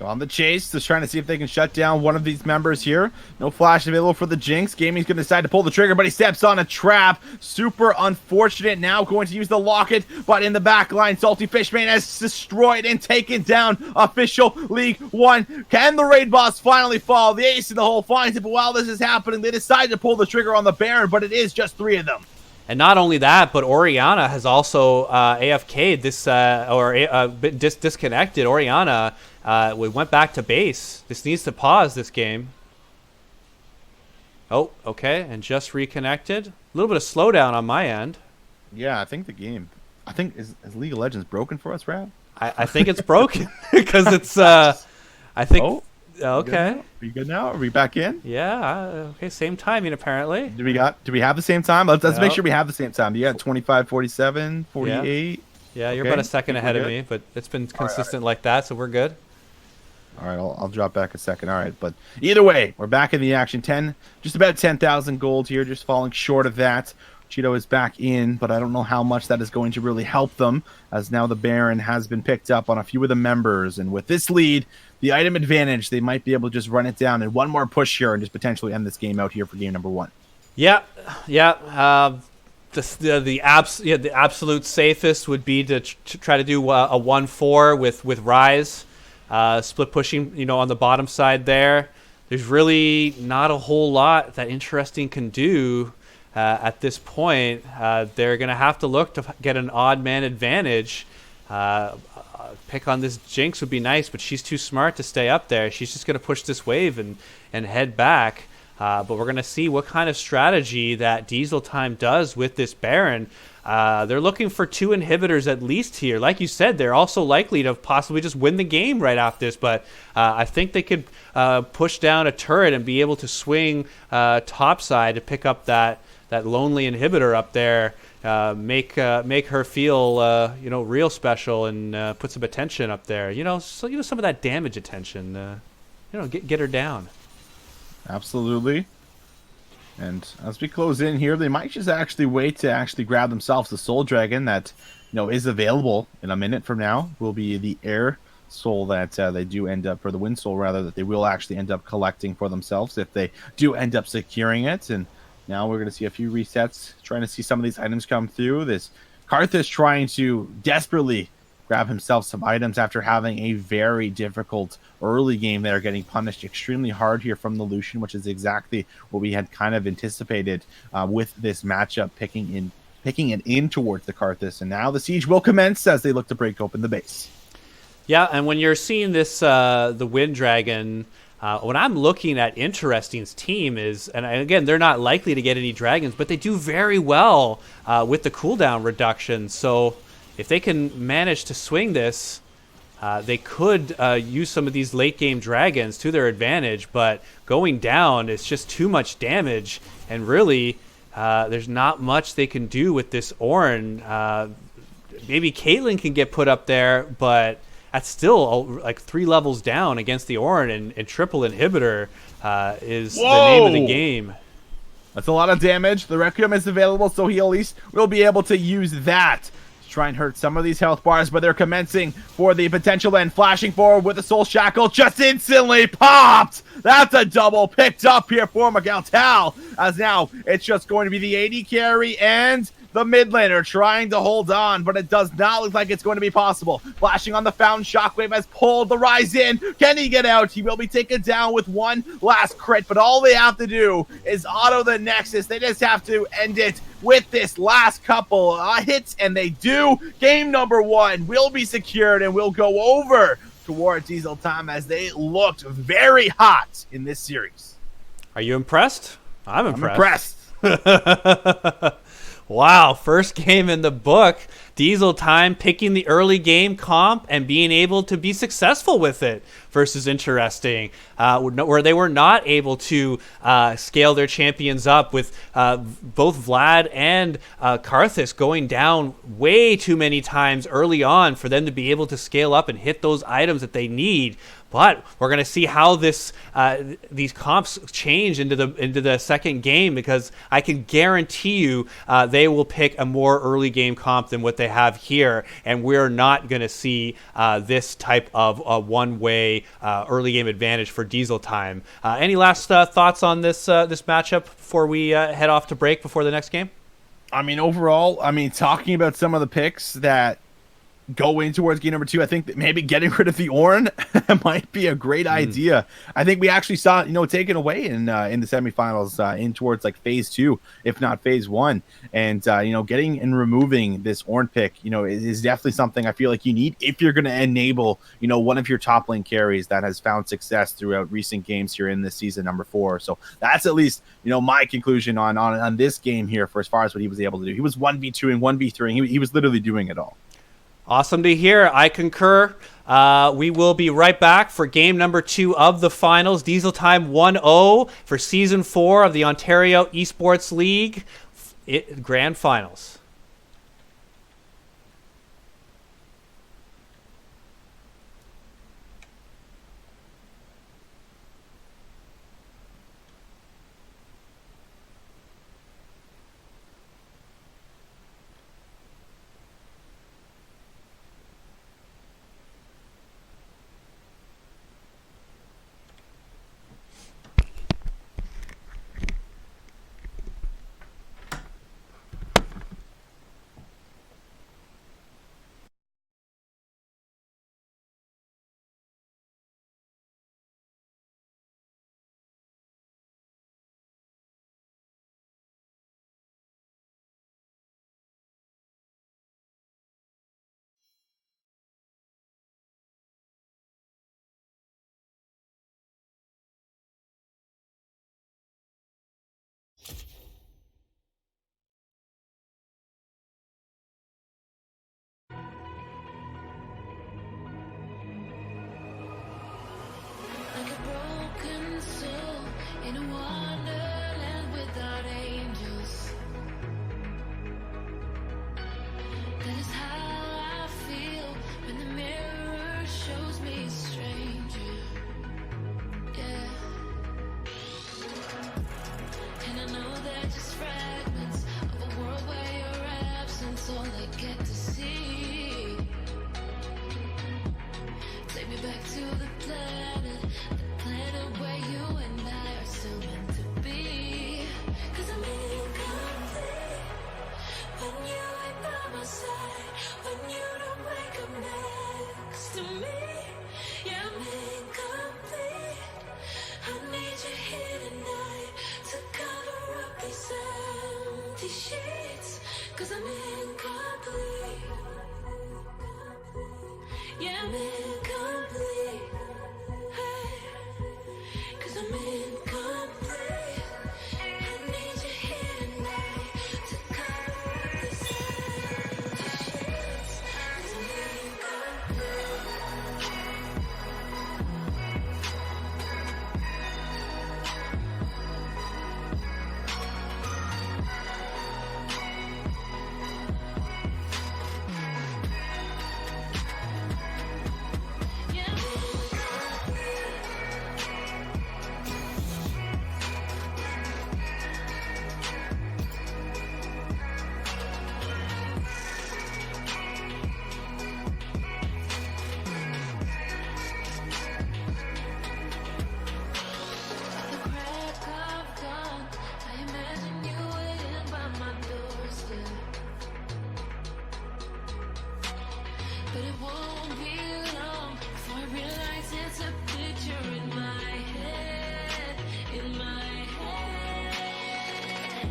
On the chase, just trying to see if they can shut down one of these members here. No flash available for the Jinx. Gaming's going to decide to pull the trigger, but he steps on a trap. Super unfortunate. Now going to use the Locket, but in the back line, Salty Fishman has destroyed and taken down Official League 1. Can the raid boss finally fall? The ace in the hole finds it, but while this is happening, they decide to pull the trigger on the Baron, but it is just 3 of them. And not only that, but Orianna has also AFK'd disconnected. Orianna went back to base. This needs to pause this game. Oh, okay, and just reconnected. A little bit of slowdown on my end. Yeah, I think the game. Is League of Legends broken for us, Rav? I think it's broken because it's. I think. Oh. Okay. Are you good now? Are we back in? Yeah. Okay. Same timing apparently. Do we have the same time? Let's make sure we have the same time. You got 25, 47, 48. Yeah, you're Okay. about a second ahead of me, but it's been consistent like that, so we're good. All right, I'll drop back a second. All right, but either way, we're back in the action. Just about 10,000 gold here, just falling short of that. Cheeto is back in, but I don't know how much that is going to really help them, as now the Baron has been picked up on a few of the members, and with this lead, the item advantage, they might be able to just run it down and one more push here and just potentially end this game out here for game number 1. Yeah. The absolute safest would be to try to do a 1-4 with Rise, split pushing, on the bottom side there. There's really not a whole lot that Interesting can do at this point. They're going to have to look to get an odd man advantage. Pick on this Jinx would be nice, but she's too smart to stay up there. She's just going to push this wave and head back. But we're going to see what kind of strategy that Diesel Time does with this Baron. They're looking for 2 inhibitors at least here. Like you said, they're also likely to possibly just win the game right off this. But I think they could push down a turret and be able to swing topside to pick up that lonely inhibitor up there. Make her feel real special and put some attention up there. So some of that damage attention. Get her down. Absolutely. And as we close in here, they might just actually wait to actually grab themselves the Soul Dragon that is available in a minute from now. Will be the Air Soul that they do end up, or the Wind Soul rather, that they will actually end up collecting for themselves if they do end up securing it. And now we're going to see a few resets, trying to see some of these items come through. This Karthus trying to desperately grab himself some items after having a very difficult early game there, getting punished extremely hard here from the Lucian, which is exactly what we had kind of anticipated with this matchup, picking it in towards the Karthus. And now the siege will commence as they look to break open the base. Yeah, and when you're seeing this, the Wind Dragon, when I'm looking at Interesting's team is, and again, they're not likely to get any dragons, but they do very well with the cooldown reduction. So if they can manage to swing this, they could use some of these late game dragons to their advantage, but going down is just too much damage, and really, there's not much they can do with this Ornn. Maybe Caitlyn can get put up there, but that's still like 3 levels down against the Ornn, and triple inhibitor is the name of the game. That's a lot of damage. The Requiem is available, so he at least will be able to use that to try and hurt some of these health bars, but they're commencing for the potential end. Flashing forward with the Soul Shackle, just instantly popped! That's a double picked up here for Magaltal, as now it's just going to be the AD carry and the mid laner trying to hold on, but it does not look like it's going to be possible. Flashing on the Fountain, Shockwave has pulled the Rise in. Can he get out? He will be taken down with one last crit, but all they have to do is auto the Nexus. They just have to end it with this last couple hits, and they do. Game number 1 will be secured, and we'll go over towards Diesel Time as they looked very hot in this series. Are you impressed? I'm impressed. Wow, first game in the book. Diesel Time picking the early game comp and being able to be successful with it versus Interesting, where they were not able to scale their champions up with both Vlad and Karthus going down way too many times early on for them to be able to scale up and hit those items that they need. But we're going to see how this these comps change into the second game, because I can guarantee you they will pick a more early game comp than what they have here, and we're not going to see this type of one-way early game advantage for Diesel Time. Any last thoughts on this matchup before we head off to break before the next game? I mean, overall, talking about some of the picks that go in towards game number 2, I think that maybe getting rid of the Ornn might be a great idea. I think we actually saw it taken away in the semifinals in towards like phase 2, if not phase 1. And getting and removing this Ornn pick, is definitely something I feel like you need if you're going to enable one of your top lane carries that has found success throughout recent games here in this season number 4. So that's at least my conclusion on this game here for as far as what he was able to do. He was 1v2 and 1v3, and he was literally doing it all. Awesome to hear. I concur. We will be right back for game number 2 of the finals. Diesel Time 1-0 for season 4 of the Ontario Esports League Grand Finals. Like a broken soul in a wonderland without angels. That is how I feel when the mirror shows me a stranger. Yeah. And I know they're just fragments of a world where your absence all I get to see. Take me back to the planet where you and I are still meant to be. 'Cause I'm incomplete when you ain't by my side, when you don't wake up next to me. Yeah, I'm incomplete. I need you here tonight to cover up these empty sheets. 'Cause I'm incomplete. Yeah, I'm incomplete. but it won't be long before I realize it's a picture in my head, in my head.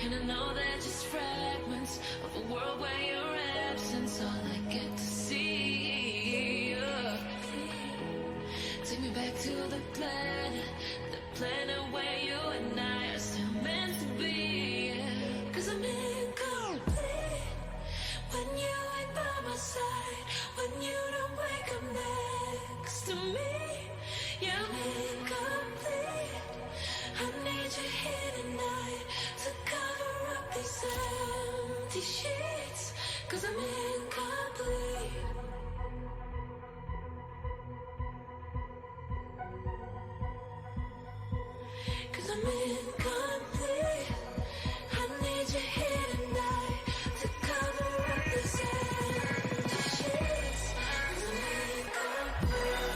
And I know they're just fragments of a world where your absence all I get to see. Take me back to the planet where you and I are still meant to be. 'Cause I'm incomplete when you ain't by my side, when you don't wake up next to me. Yeah, I'm incomplete. I need you here tonight to cover up these empty sheets. 'Cause I'm incomplete. Cause I'm incomplete. I need you here tonight to cover up this empty sheets. 'Cause I'm incomplete.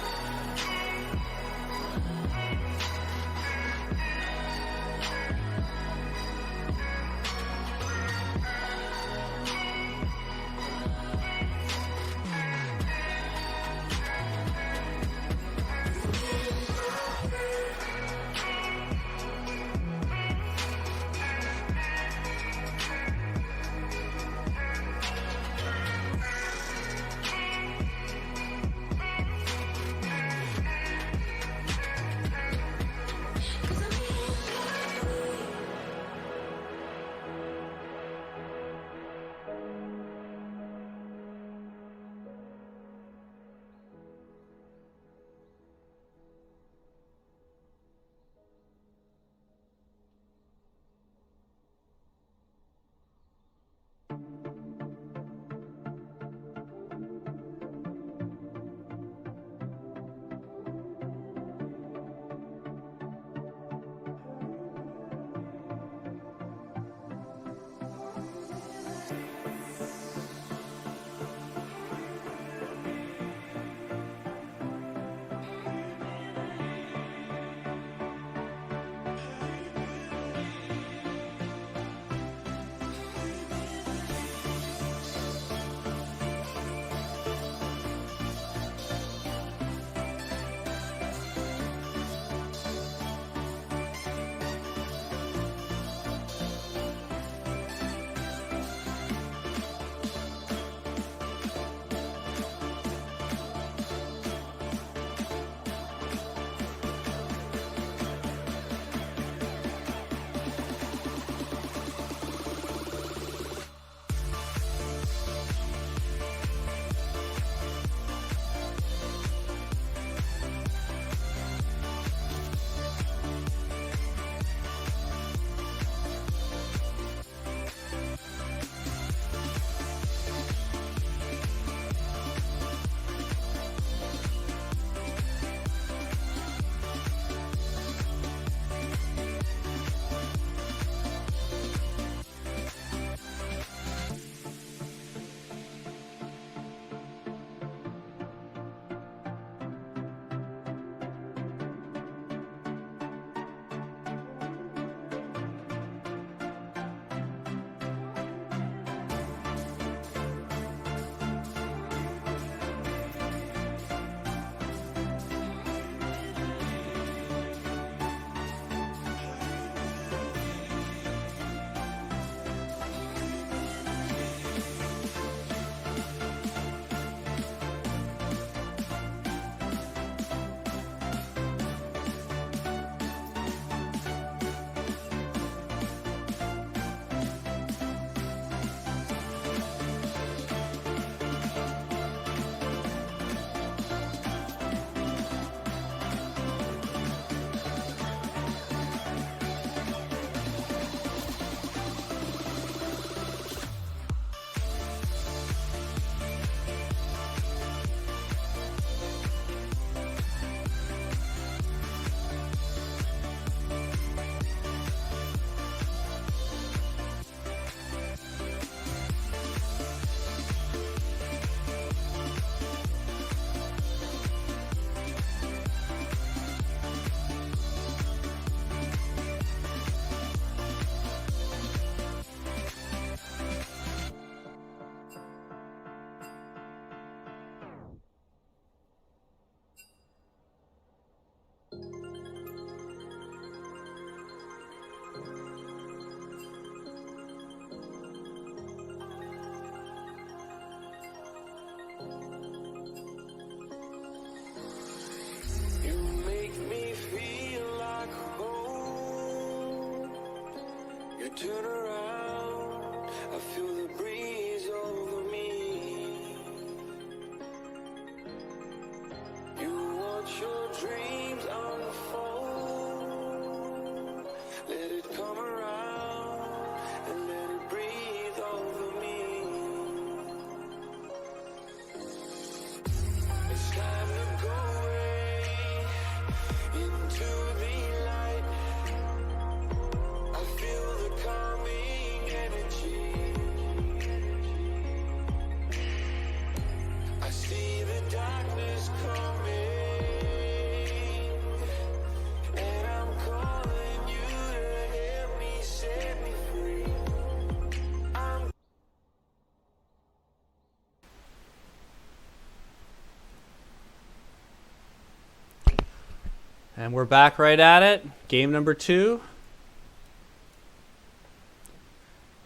And we're back right at it. Game number 2.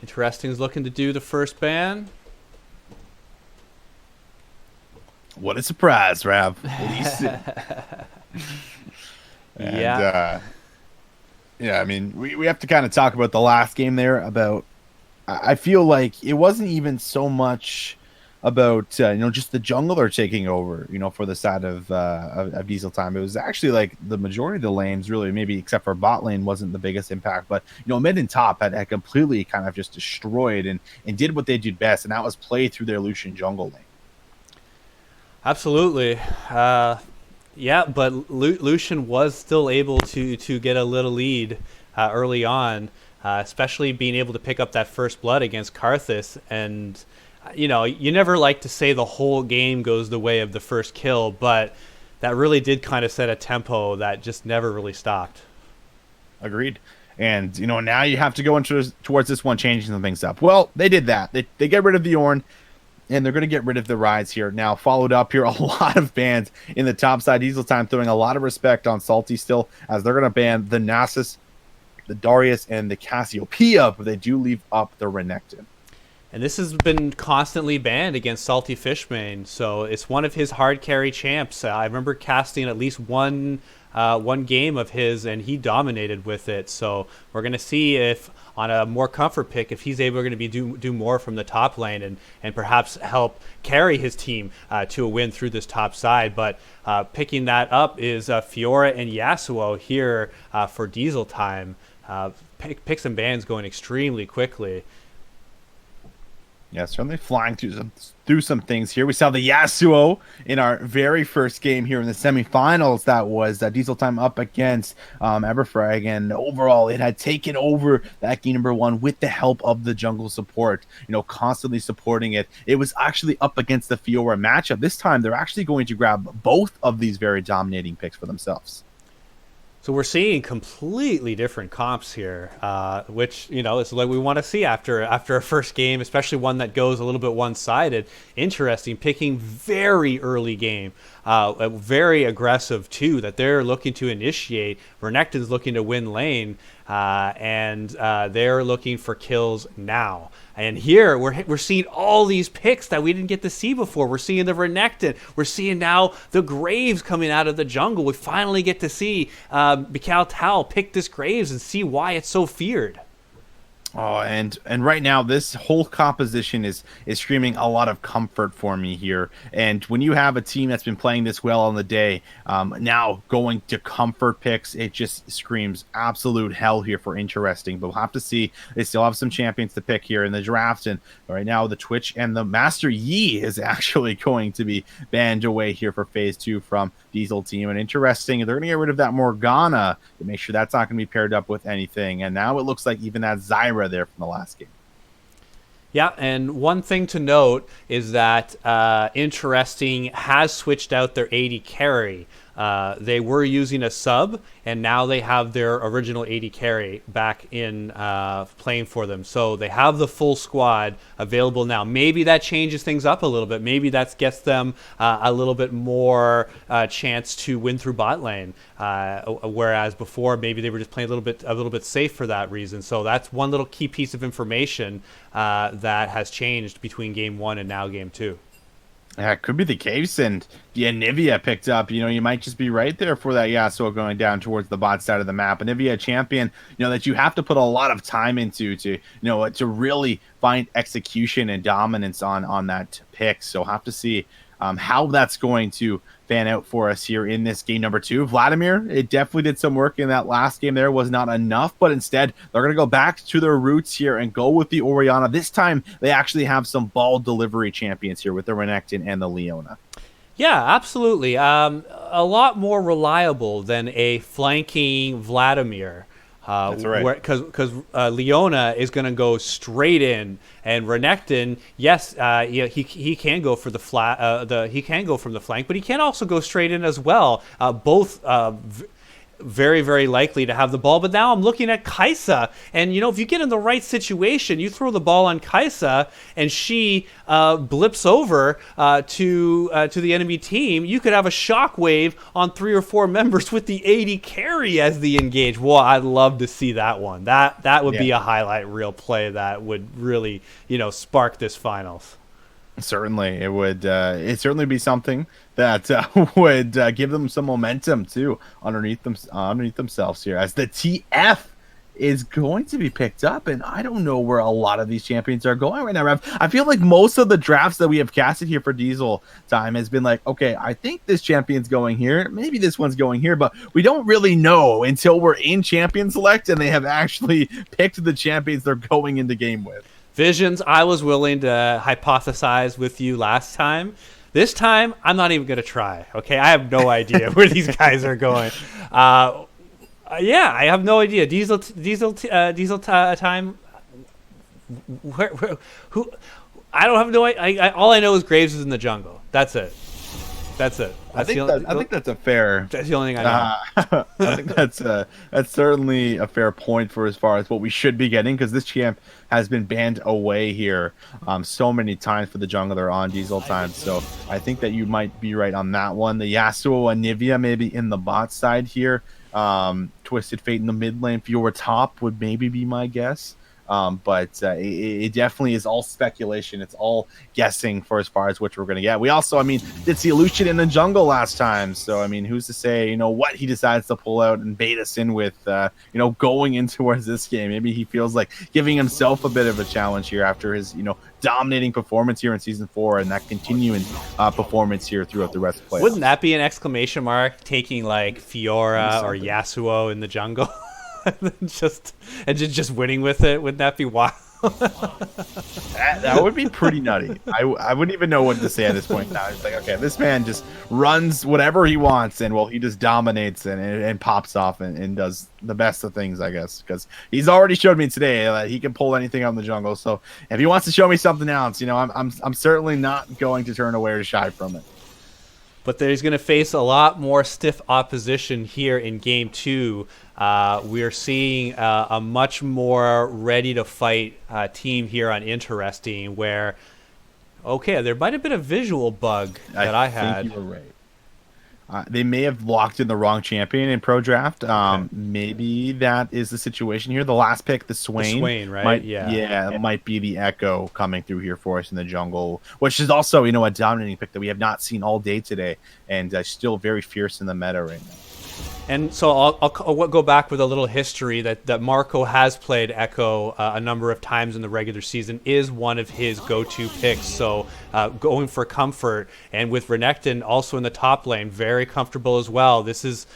Interesting's looking to do the first ban. What a surprise, Rav. And, Yeah. I mean, we have to kind of talk about the last game there about, I feel like it wasn't even so much about, just the jungler taking over, for the side of Diesel Time. It was actually like the majority of the lanes, really, maybe except for bot lane, wasn't the biggest impact. But, mid and top had completely kind of just destroyed and did what they did best, and that was play through their Lucian jungle lane. Absolutely. Yeah, but Lucian was still able to get a little lead early on, especially being able to pick up that first blood against Karthus. And, you never like to say the whole game goes the way of the first kill, but that really did kind of set a tempo that just never really stopped. Agreed. And, now you have to go towards this one, changing some things up. Well, they did that. They get rid of the Ornn, and they're going to get rid of the rides here. Now, followed up here, a lot of bans in the top side. Diesel Time throwing a lot of respect on Salty still, as they're going to ban the Nasus, the Darius, and the Cassiopeia, but they do leave up the Renekton. And this has been constantly banned against Salty Fishmane, so it's one of his hard carry champs. I remember casting at least one game of his, and he dominated with it. So we're going to see if, on a more comfort pick, if he's able to do more from the top lane and perhaps help carry his team to a win through this top side. But picking that up is Fiora and Yasuo here for Diesel Time. Picks and bans going extremely quickly. Yeah, certainly flying through some things here. We saw the Yasuo in our very first game here in the semifinals. That was Diesel Time up against Everfrag, and overall it had taken over that game number 1 with the help of the jungle support, constantly supporting it. It was actually up against the Fiora matchup. This time they're actually going to grab both of these very dominating picks for themselves. So we're seeing completely different comps here, which, is what we want to see after a first game, especially one that goes a little bit one-sided. Interesting, picking very early game, very aggressive too, that they're looking to initiate. Renekton's looking to win lane, and they're looking for kills now. And here we're seeing all these picks that we didn't get to see before. We're seeing the Renekton. We're seeing now the Graves coming out of the jungle. We finally get to see Mikal Tal pick this Graves and see why it's so feared. Oh, and right now this whole composition is screaming a lot of comfort for me here. And when you have a team that's been playing this well on the day, now going to comfort picks, it just screams absolute hell here for interesting. But we'll have to see. They still have some champions to pick here in the draft, and right now the Twitch and the Master Yi is actually going to be banned away here for phase 2 from Diesel Team. And interesting, they're going to get rid of that Morgana to make sure that's not going to be paired up with anything. And now it looks like even that Zyra there from the last game. Yeah, and one thing to note is that Interesting has switched out their AD carry. They were using a sub, and now they have their original AD carry back in playing for them. So they have the full squad available now. Maybe that changes things up a little bit. Maybe that gets them a little bit more chance to win through bot lane. Whereas before, maybe they were just playing a little bit safe for that reason. So that's one little key piece of information that has changed between game 1 and now game 2. Yeah, it could be the case, and Nivea picked up. You might just be right there for that Yasuo going down towards the bot side of the map. And Nivea, a champion, that you have to put a lot of time into to really find execution and dominance on that pick. So have to see how that's going to fan out for us here in this game number 2. Vladimir, it definitely did some work in that last game there. Was not enough, but instead they're going to go back to their roots here and go with the Orianna. This time they actually have some ball delivery champions here with the Renekton and the Leona. Yeah, absolutely. A lot more reliable than a flanking Vladimir. That's right. Because Leona is going to go straight in, and Renekton, yes, he can go for the he can go from the flank, but he can also go straight in as well. Both very, very likely to have the ball. But now I'm looking at Kaisa, and if you get in the right situation, you throw the ball on Kaisa, and she blips over to the enemy team. You could have a shockwave on 3 or 4 members with the AD carry as the engage. Well, I'd love to see that one. That would be a highlight reel play that would really spark this finals. Certainly, it would. It certainly be something that would give them some momentum too underneath themselves here, as the TF is going to be picked up. And I don't know where a lot of these champions are going right now, Rev. I feel like most of the drafts that we have casted here for Diesel time has been like, okay, I think this champion's going here, maybe this one's going here, but we don't really know until we're in Champion Select and they have actually picked the champions they're going into game with. Visions, I was willing to hypothesize with you last time. This time, I'm not even going to try, okay? I have no idea where these guys are going. Yeah, I have no idea. Diesel time. Who? I don't have no idea. All I know is Graves is in the jungle. That's it. I think that's a fair. That's the only thing I know. I think that's certainly a fair point for as far as what we should be getting, because this champ has been banned away here so many times for the jungler on Diesel time. So I think that you might be right on that one. The Yasuo and Nivea maybe in the bot side here. Twisted Fate in the mid lane. Fiora top would maybe be my guess. But it definitely is all speculation. It's all guessing for as far as which we're going to get. We also, did see Lucian in the jungle last time. So, who's to say, what he decides to pull out and bait us in with, going in towards this game. Maybe he feels like giving himself a bit of a challenge here after his, dominating performance here in Season 4 and that continuing performance here throughout the rest of the play. Wouldn't that be an exclamation mark, taking like Fiora or Yasuo in the jungle? just winning with it? Wouldn't that be wild? that would be pretty nutty. I wouldn't even know what to say at this point now. It's like, okay, this man just runs whatever he wants, and he just dominates and pops off and does the best of things, I guess, because he's already showed me today that he can pull anything out in the jungle. So if he wants to show me something else, I'm certainly not going to turn away or shy from it. But he's going to face a lot more stiff opposition here in Game 2. We're seeing a much more ready-to-fight team here on Interesting, where, okay, there might have been a visual bug that I had. I think you were right. They may have locked in the wrong champion in Pro Draft. Okay. Maybe that is the situation here. The last pick, the Swain. The Swain, right? It might be the Echo coming through here for us in the jungle, which is also, a dominating pick that we have not seen all day today, and still very fierce in the meta right now. And so I'll go back with a little history that Marco has played Echo a number of times in the regular season, is one of his go-to picks. So going for comfort, and with Renekton also in the top lane, very comfortable as well. This is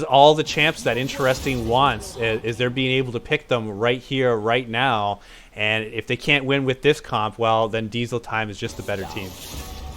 all the champs that Interesting wants, is they're being able to pick them right here, right now. And if they can't win with this comp, well, then Diesel time is just the better team.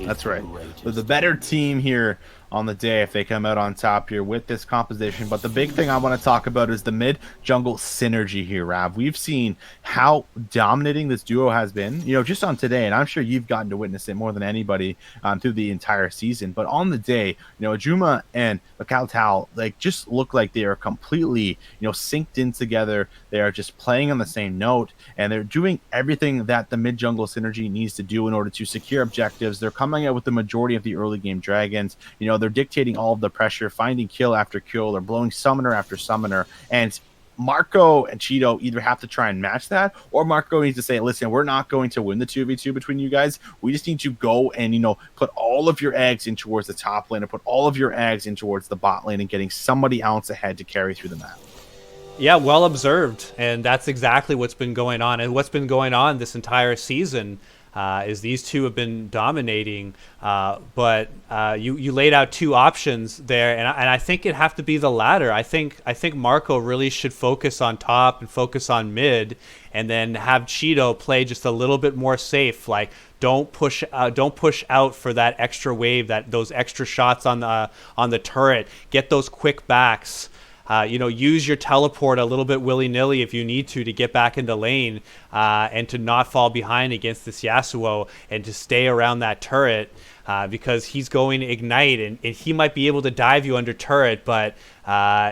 That's right. So the better team here on the day if they come out on top here with this composition. But the big thing I want to talk about is the mid jungle synergy here, Rav. We've seen how dominating this duo has been, just on today, and I'm sure you've gotten to witness it more than anybody through the entire season. But on the day, Ajuma and Macau just look like they are completely, synced in together. They are just playing on the same note, and they're doing everything that the mid jungle synergy needs to do in order to secure objectives. They're coming out with the majority of the early game dragons. They're dictating all of the pressure, finding kill after kill. They're blowing summoner after summoner. And Marco and Cheeto either have to try and match that, or Marco needs to say, listen, we're not going to win the 2v2 between you guys. We just need to go and, put all of your eggs in towards the top lane, and put all of your eggs in towards the bot lane, and getting somebody else ahead to carry through the map. Yeah, well observed. And that's exactly what's been going on. And what's been going on this entire season is these two have been dominating, but you laid out two options there, and I think it'd have to be the latter. I think Marco really should focus on top and focus on mid, and then have Cheeto play just a little bit more safe. Like, don't push out for that extra wave, those extra shots on the turret. Get those quick backs. use your teleport a little bit willy-nilly if you need to get back into lane, and to not fall behind against this Yasuo and to stay around that turret. Because he's going to ignite, and he might be able to dive you under turret, but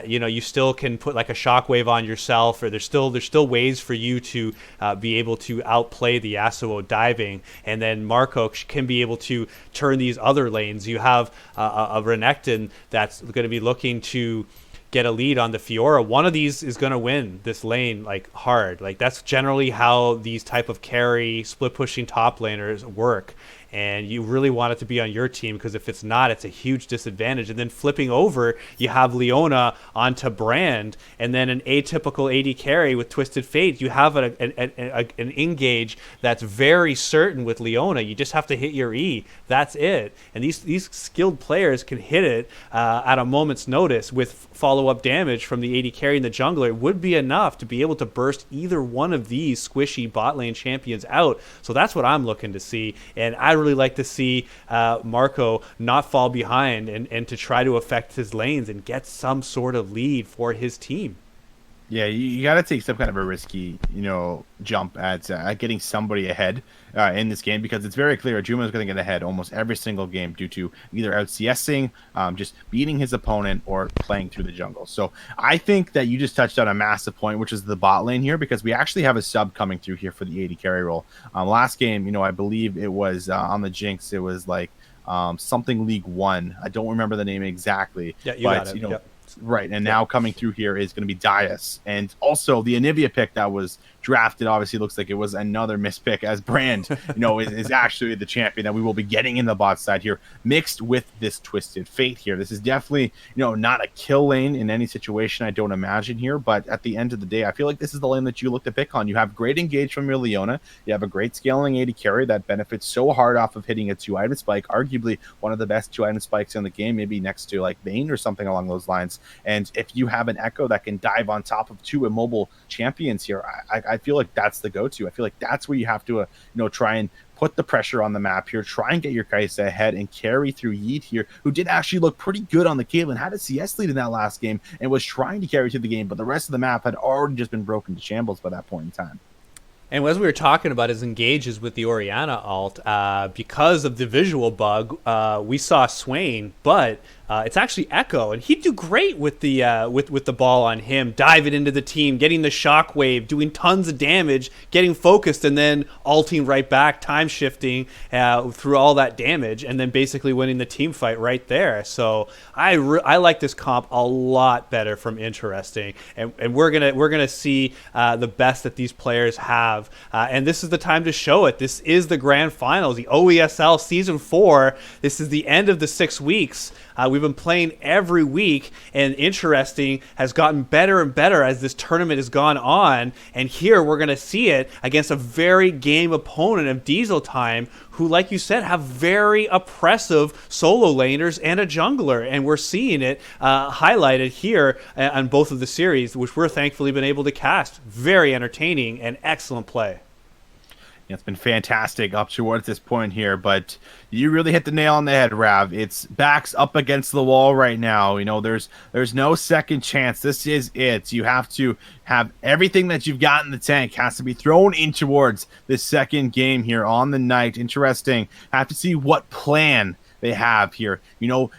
you still can put like a shockwave on yourself, or there's still ways for you to be able to outplay the Yasuo diving, and then Marco can be able to turn these other lanes. You have a Renekton that's going to be looking to get a lead on the Fiora. One of these is going to win this lane like hard. Like that's generally how these type of carry split pushing top laners work. And you really want it to be on your team, because if it's not, it's a huge disadvantage. And then flipping over, you have Leona onto Brand, and then an atypical AD carry with Twisted Fate. You have an engage that's very certain with Leona. You just have to hit your E. That's it. And these skilled players can hit it at a moment's notice with follow-up damage from the AD carry and the jungler. It would be enough to be able to burst either one of these squishy bot lane champions out. So that's what I'm looking to see. And I really like to see Marco not fall behind and to try to affect his lanes and get some sort of lead for his team. Yeah, you got to take some kind of a risky, jump at getting somebody ahead in this game, because it's very clear Juma is going to get ahead almost every single game due to either out CSing, just beating his opponent, or playing through the jungle. So I think that you just touched on a massive point, which is the bot lane here, because we actually have a sub coming through here for the AD carry role. Last game, I believe it was on the Jinx. It was like something League One. I don't remember the name exactly. Yeah, you got it. Yep. Right, and now coming through here is going to be Dias, and also the Anivia pick that was drafted obviously looks like it was another mispick, as Brand is actually the champion that we will be getting in the bot side here, mixed with this Twisted Fate here. This is definitely not a kill lane in any situation, I don't imagine here, but at the end of the day I feel like this is the lane that you look to pick on. You have great engage from your Leona, you have a great scaling AD carry that benefits so hard off of hitting a 2-item spike, arguably one of the best 2-item spikes in the game, maybe next to like Vayne or something along those lines. And if you have an Echo that can dive on top of two immobile champions here, I feel like that's the go-to. I feel like that's where you have to, try and put the pressure on the map here, try and get your Kai'Sa ahead and carry through Yeet here, who did actually look pretty good on the Caitlyn, had a CS lead in that last game and was trying to carry through the game, but the rest of the map had already just been broken to shambles by that point in time. And as we were talking about his engages with the Orianna alt, because of the visual bug, we saw Swain, but it's actually Echo, and he'd do great with the with the ball on him, diving into the team, getting the shockwave, doing tons of damage, getting focused, and then ulting right back, time shifting through all that damage, and then basically winning the team fight right there. So I like this comp a lot better from Interesting, and we're gonna see the best that these players have, and this is the time to show it. This is the grand finals, the OESL season 4. This is the end of the 6 weeks. We've been playing every week, and Interesting has gotten better and better as this tournament has gone on. And here we're going to see it against a very game opponent of Diesel Time, who, like you said, have very oppressive solo laners and a jungler. And we're seeing it highlighted here on both of the series, which we're thankfully been able to cast. Very entertaining and excellent play. It's been fantastic up towards this point here, but you really hit the nail on the head, Rav. It's backs up against the wall right now. There's no second chance. This is it. You have to have everything that you've got in the tank has to be thrown in towards this second game here on the night. Interesting. Have to see what plan they have here,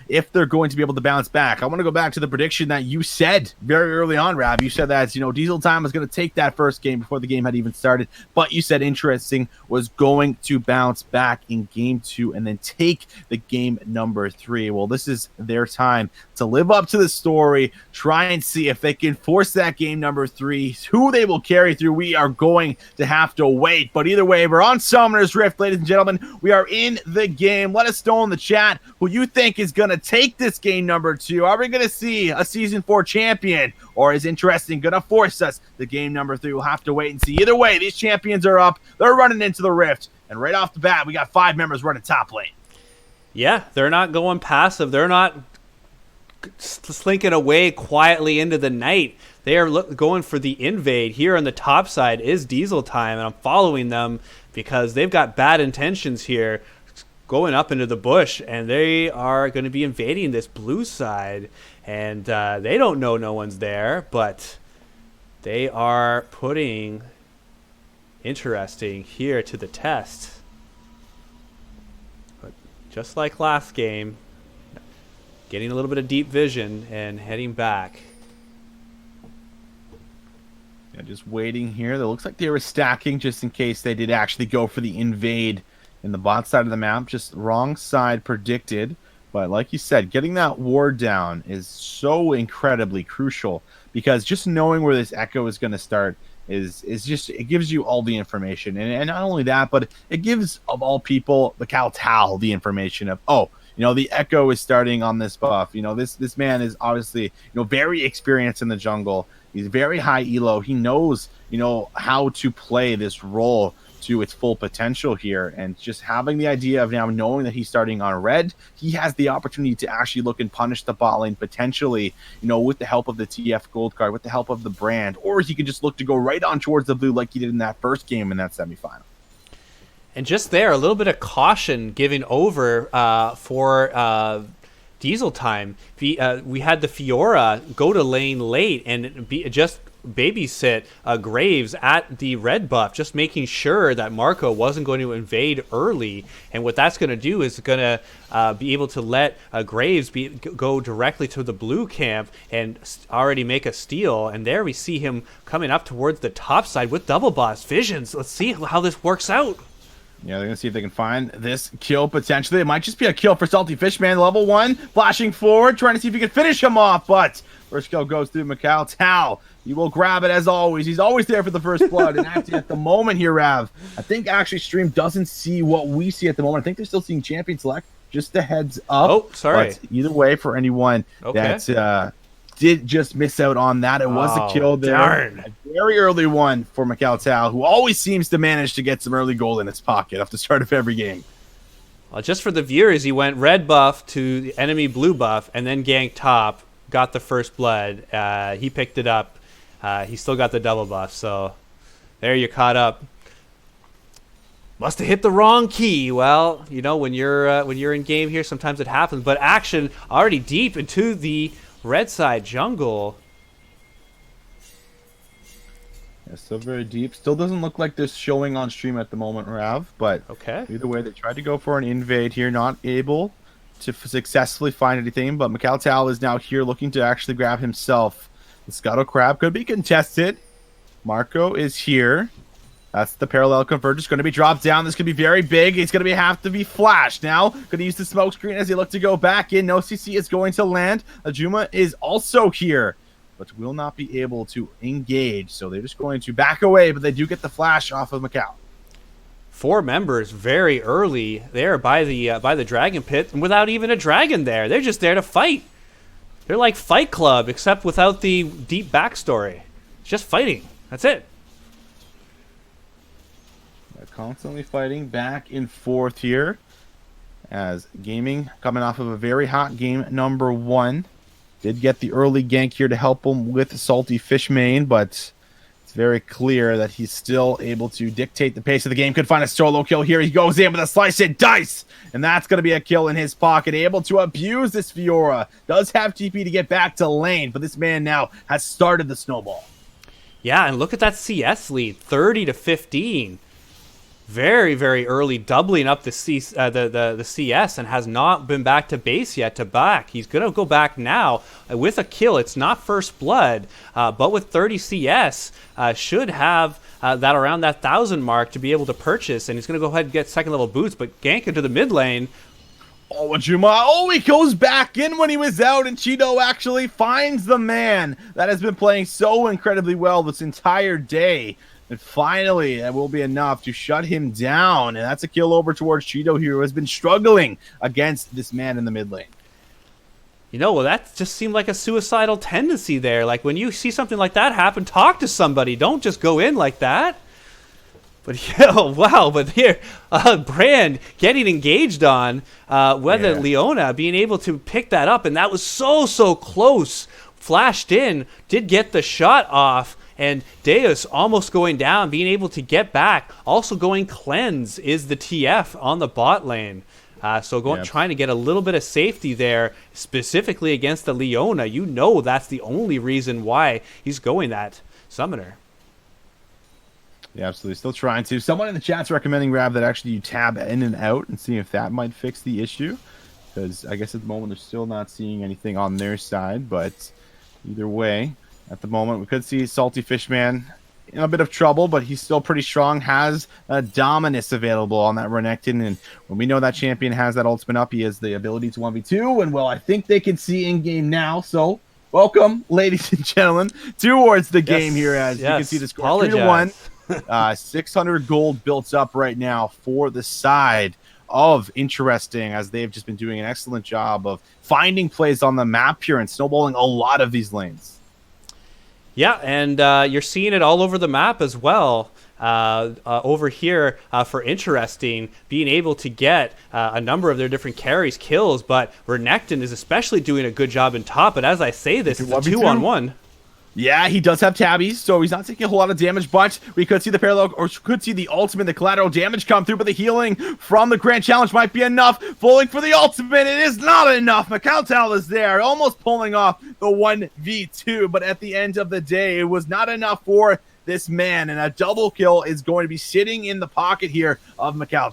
if they're going to be able to bounce back. I want to go back to the prediction that you said very early on, Rav. You said that, Diesel Time was going to take that first game before the game had even started, but you said Interesting was going to bounce back in game 2 and then take the game number 3. Well, this is their time to live up to the story, try and see if they can force that game number 3, who they will carry through. We are going to have to wait, but either way, we're on Summoner's Rift, ladies and gentlemen. We are in the game. Let us know in the chat who you think is going to take this game number 2. Are we going to see a Season 4 champion, or is Interesting going to force us the game number 3? We'll have to wait and see. Either way, these champions are up. They're running into the Rift, and right off the bat, we got 5 members running top lane. Yeah, they're not going passive. They're not slinking away quietly into the night. They are going for the invade. Here on the top side is Diesel Time, and I'm following them because they've got bad intentions here. going up into the bush, and they are going to be invading this blue side, and they don't know no one's there, but they are putting interesting here to the test. But just like last game, getting a little bit of deep vision and heading back. Yeah, just waiting here. It looks like they were stacking just in case they did actually go for the invade in the bot side of the map. Just wrong side predicted. But like you said, getting that ward down is so incredibly crucial, because just knowing where this echo is going to start is just, it gives you all the information. And not only that, but it gives, of all people, the Tal the information of, oh, the echo is starting on this buff. This man is obviously, very experienced in the jungle. He's very high elo. He knows, how to play this role to its full potential here. And just having the idea of now knowing that he's starting on red, he has the opportunity to actually look and punish the bot lane potentially, with the help of the TF gold card, with the help of the brand, or he could just look to go right on towards the blue like he did in that first game in that semifinal. And just there, a little bit of caution giving over for Diesel time. We had the Fiora go to lane late and just babysit Graves at the red buff, just making sure that Marco wasn't going to invade early. And what that's going to do is going to be able to let Graves go directly to the blue camp and already make a steal. And there we see him coming up towards the top side with double boss Visions. Let's see how this works out. Yeah, they're going to see if they can find this kill potentially. It might just be a kill for Salty Fishman. Level 1, flashing forward, trying to see if he can finish him off. But first kill goes through Tal. He will grab it as always. He's always there for the first blood. And actually at the moment here, Rav, I think actually Stream doesn't see what we see at the moment. I think they're still seeing Champion Select. Just a heads up. Oh, sorry. But either way, for anyone that did just miss out on that, it was a kill there. Darn. A very early one for Tal, who always seems to manage to get some early gold in his pocket off the start of every game. Well, just for the viewers, he went red buff to the enemy blue buff and then ganked top, got the first blood. He picked it up. He still got the double buff, so there you caught up. Must have hit the wrong key. Well, when you're in game here, sometimes it happens. But action already deep into the red side jungle. Yeah, still very deep. Still doesn't look like this showing on stream at the moment, Rav. But either way, they tried to go for an invade here, not able to successfully find anything. But Tal is now here looking to actually grab himself. The Scuttle Crab could be contested. Marco is here. That's the parallel convergence going to be dropped down. This could be very big. It's going to have to be flashed now. Going to use the smoke screen as they look to go back in. No CC is going to land. Ajuma is also here, but will not be able to engage. So they're just going to back away, but they do get the flash off of Macau. 4 members very early there by the dragon pit, and without even a dragon there. They're just there to fight. They're like Fight Club, except without the deep backstory. It's just fighting. That's it. They're constantly fighting back and forth here, as Gaming, coming off of a very hot game number 1, did get the early gank here to help him with Salty Fishmane, but it's very clear that he's still able to dictate the pace of the game. Could find a solo kill here. He goes in with a slice and dice, and that's going to be a kill in his pocket. Able to abuse this Fiora. Does have TP to get back to lane, but this man now has started the snowball. Yeah, and look at that CS lead, 30-15. Very, very early, doubling up the CS, and has not been back to base yet to back. He's going to go back now with a kill. It's not first blood, but with 30 CS, should have that around that 1,000 mark to be able to purchase, and he's going to go ahead and get second level boots, but gank into the mid lane. Oh, Ajuma. Oh, he goes back in when he was out, and Cheeto actually finds the man that has been playing so incredibly well this entire day. And finally, that will be enough to shut him down. And that's a kill over towards Cheeto here, who has been struggling against this man in the mid lane. Well, that just seemed like a suicidal tendency there. Like, when you see something like that happen, talk to somebody. Don't just go in like that. But, wow. But here, Brand getting engaged on, Leona being able to pick that up. And that was so close. Flashed in, did get the shot off. And Deus almost going down, being able to get back. Also going cleanse is the TF on the bot lane. Trying to get a little bit of safety there, specifically against the Leona. You know that's the only reason why he's going that Summoner. Yeah, absolutely. Still trying to. Someone in the chat's recommending, Rav, that actually you tab in and out and see if that might fix the issue. Because I guess at the moment they're still not seeing anything on their side. But either way, at the moment we could see Salty Fishman in a bit of trouble, but he's still pretty strong. Has a Dominus available on that Renekton. And when we know that champion has that ultimate up, he has the ability to 1v2. And, well, I think they can see in-game now. So, welcome, ladies and gentlemen, towards the game here. As you can see the score 3-1. 600 gold built up right now for the side of Interesting, as they've just been doing an excellent job of finding plays on the map here and snowballing a lot of these lanes. Yeah, and you're seeing it all over the map as well. Over here for Interesting, being able to get a number of their different carries kills, but Renekton is especially doing a good job in top. But as I say this, it's a 2-on-1. Yeah, he does have tabbies, so he's not taking a whole lot of damage, but we could see the parallel, or could see the ultimate, the collateral damage come through, but the healing from the Grand Challenge might be enough. Falling for the ultimate, it is not enough. Mikhail is there, almost pulling off the 1v2, but at the end of the day, it was not enough for this man, and a double kill is going to be sitting in the pocket here of Mikhail.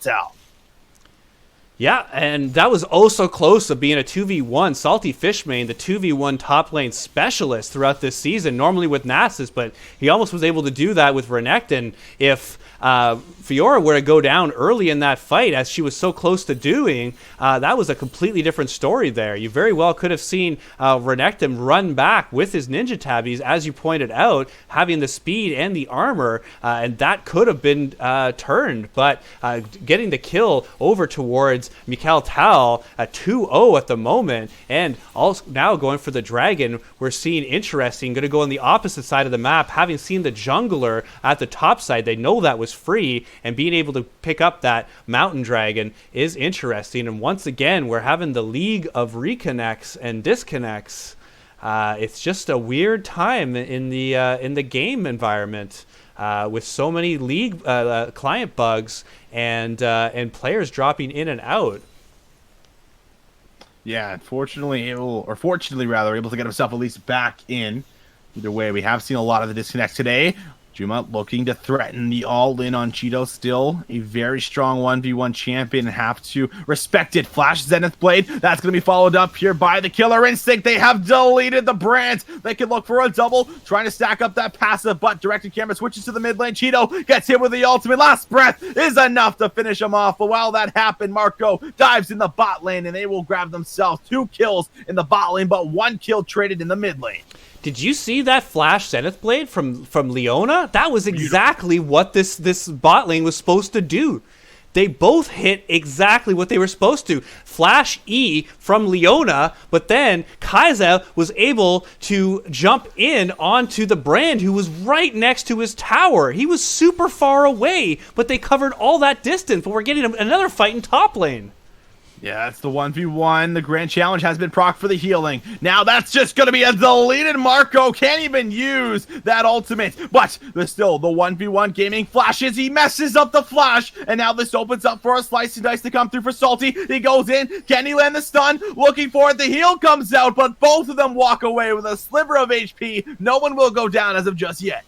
Yeah, and that was oh so close to being a 2v1. Salty Fishman, the 2v1 top lane specialist throughout this season, normally with Nasus, but he almost was able to do that with Renekton. If Fiora were to go down early in that fight, as she was so close to doing, that was a completely different story there. You very well could have seen Renekton run back with his ninja tabbies, as you pointed out, having the speed and the armor, and that could have been turned. But getting the kill over towards Mikhail Tal at 2-0 at the moment, and also now going for the dragon, we're seeing Interesting, going to go on the opposite side of the map, having seen the jungler at the top side. They know that was free, and being able to pick up that mountain dragon is interesting. And once again, we're having the league of reconnects and disconnects. It's just a weird time in the game environment with so many league client bugs and players dropping in and out. Yeah, fortunately, able to get himself at least back in. Either way, we have seen a lot of the disconnects today. Juma looking to threaten the all-in on Cheeto. Still a very strong 1v1 champion, and have to respect it. Flash Zenith Blade. That's going to be followed up here by the Killer Instinct. They have deleted the brand. They can look for a double, trying to stack up that passive, but directed camera switches to the mid lane. Cheeto gets hit with the ultimate. Last breath is enough to finish him off. But while that happened, Marco dives in the bot lane, and they will grab themselves 2 kills in the bot lane, but 1 kill traded in the mid lane. Did you see that flash Zenith Blade from Leona? That was exactly what this bot lane was supposed to do. They both hit exactly what they were supposed to. Flash E from Leona, but then Kaiser was able to jump in onto the Brand, who was right next to his tower. He was super far away, but they covered all that distance. But we're getting another fight in top lane. Yeah, that's the 1v1. The Grand Challenge has been proc for the healing. Now that's just going to be a deleted. Marco can't even use that ultimate. But there's still the 1v1 gaming flashes. He messes up the flash. And now this opens up for a slice and dice to come through for Salty. He goes in. Can he land the stun? Looking for it. The heal comes out. But both of them walk away with a sliver of HP. No one will go down as of just yet.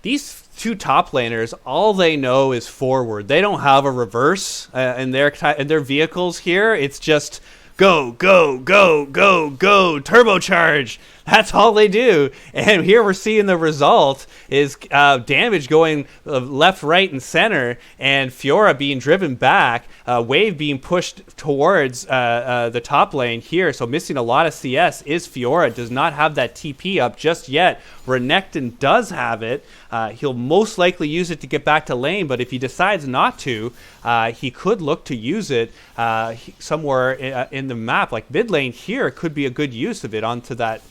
These 2 top laners, all they know is forward. They don't have a reverse in their vehicles here. It's just go, go, go, go, go, turbocharge. That's all they do. And here we're seeing the result is damage going left, right, and center, and Fiora being driven back, Wave being pushed towards the top lane here. So missing a lot of CS is Fiora. Does not have that TP up just yet. Renekton does have it. He'll most likely use it to get back to lane, but if he decides not to, he could look to use it somewhere in the map. Like mid lane here could be a good use of it onto that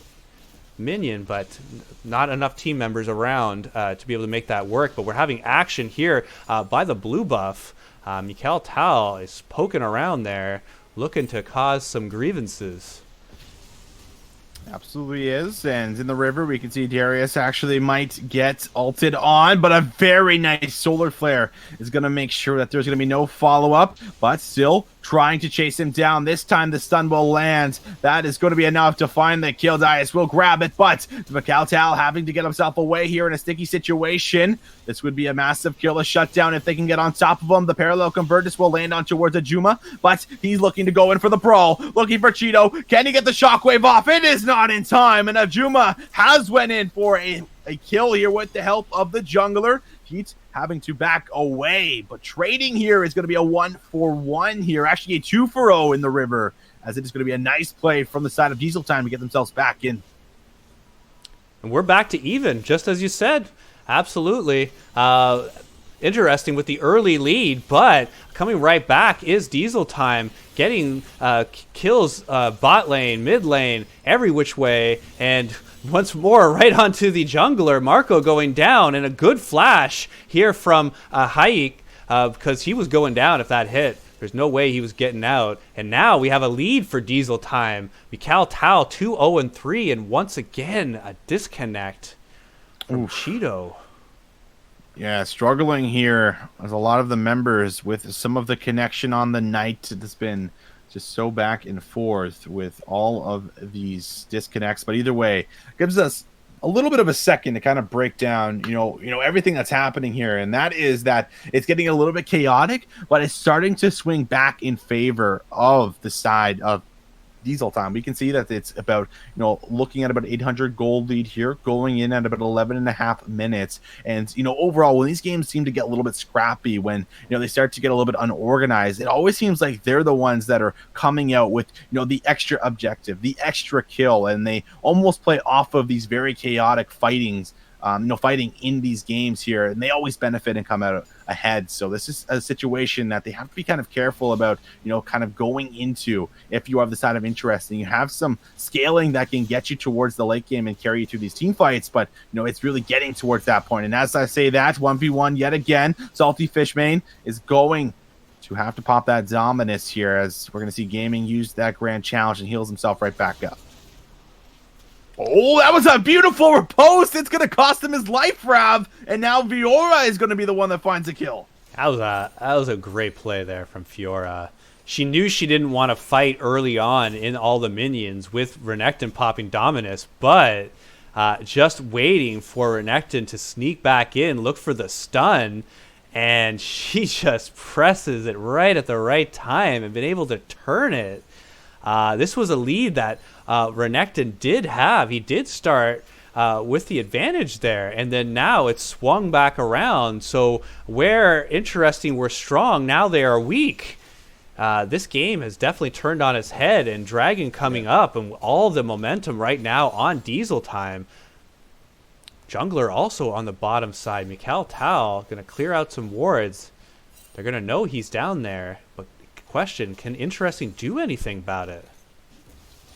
minion, but not enough team members around to be able to make that work. But we're having action here by the blue buff. Mikhail Tal is poking around there, looking to cause some grievances. Absolutely is. And in the river, we can see Darius actually might get ulted on, but a very nice solar flare is going to make sure that there's going to be no follow-up, but still trying to chase him down. This time the stun will land. That is going to be enough to find the kill. Dias will grab it, but Macaltal having to get himself away here in a sticky situation. This would be a massive kill, a shutdown if they can get on top of him. The parallel convergence will land on towards Ajuma, but he's looking to go in for the brawl, looking for Cheeto. Can he get the shockwave off? It is not in time, and Ajuma has went in for a kill here with the help of the jungler. Heat having to back away, but trading here is going to be a 1-for-1 here, actually a 2-for-0 in the river, as it is going to be a nice play from the side of Diesel Time to get themselves back in. And we're back to even, just as you said. Absolutely. Interesting with the early lead, but coming right back is Diesel Time, getting kills bot lane, mid lane, every which way, and once more right onto the jungler. Marco going down, and a good flash here from Hayek, because he was going down if that hit. There's no way he was getting out. And now we have a lead for Diesel Time. Macaltal 2-0-3, and once again a disconnect from Cheeto. Yeah, struggling here as a lot of the members with some of the connection on the night. It's been just so back and forth with all of these disconnects. But either way, gives us a little bit of a second to kind of break down, everything that's happening here. And that is that it's getting a little bit chaotic, but it's starting to swing back in favor of the side of Diesel Time. We can see that it's about, looking at about 800 gold lead here, going in at about 11 and a half minutes. And, overall, when these games seem to get a little bit scrappy, when, they start to get a little bit unorganized, it always seems like they're the ones that are coming out with, the extra objective, the extra kill, and they almost play off of these very chaotic fightings, fighting in these games here, and they always benefit and come out ahead. So this is a situation that they have to be kind of careful about, kind of going into if you have the side of interest and you have some scaling that can get you towards the late game and carry you through these team fights. But, it's really getting towards that point. And as I say that, 1v1 yet again, Salty Fishmane is going to have to pop that Dominus here, as we're going to see Gaming use that grand challenge and heals himself right back up. Oh, that was a beautiful riposte. It's going to cost him his life, Rav. And now Fiora is going to be the one that finds a kill. That was a great play there from Fiora. She knew she didn't want to fight early on in all the minions with Renekton popping Dominus, but just waiting for Renekton to sneak back in, look for the stun, and she just presses it right at the right time and been able to turn it. This was a lead that Renekton did have. He did start with the advantage there, and then now it's swung back around. So where interesting were strong, now they are weak. This game has definitely turned on its head, and Dragon coming up, and all the momentum right now on Diesel Time. Jungler also on the bottom side. Macaltal going to clear out some wards. They're going to know he's down there, but question, can Interesting do anything about it?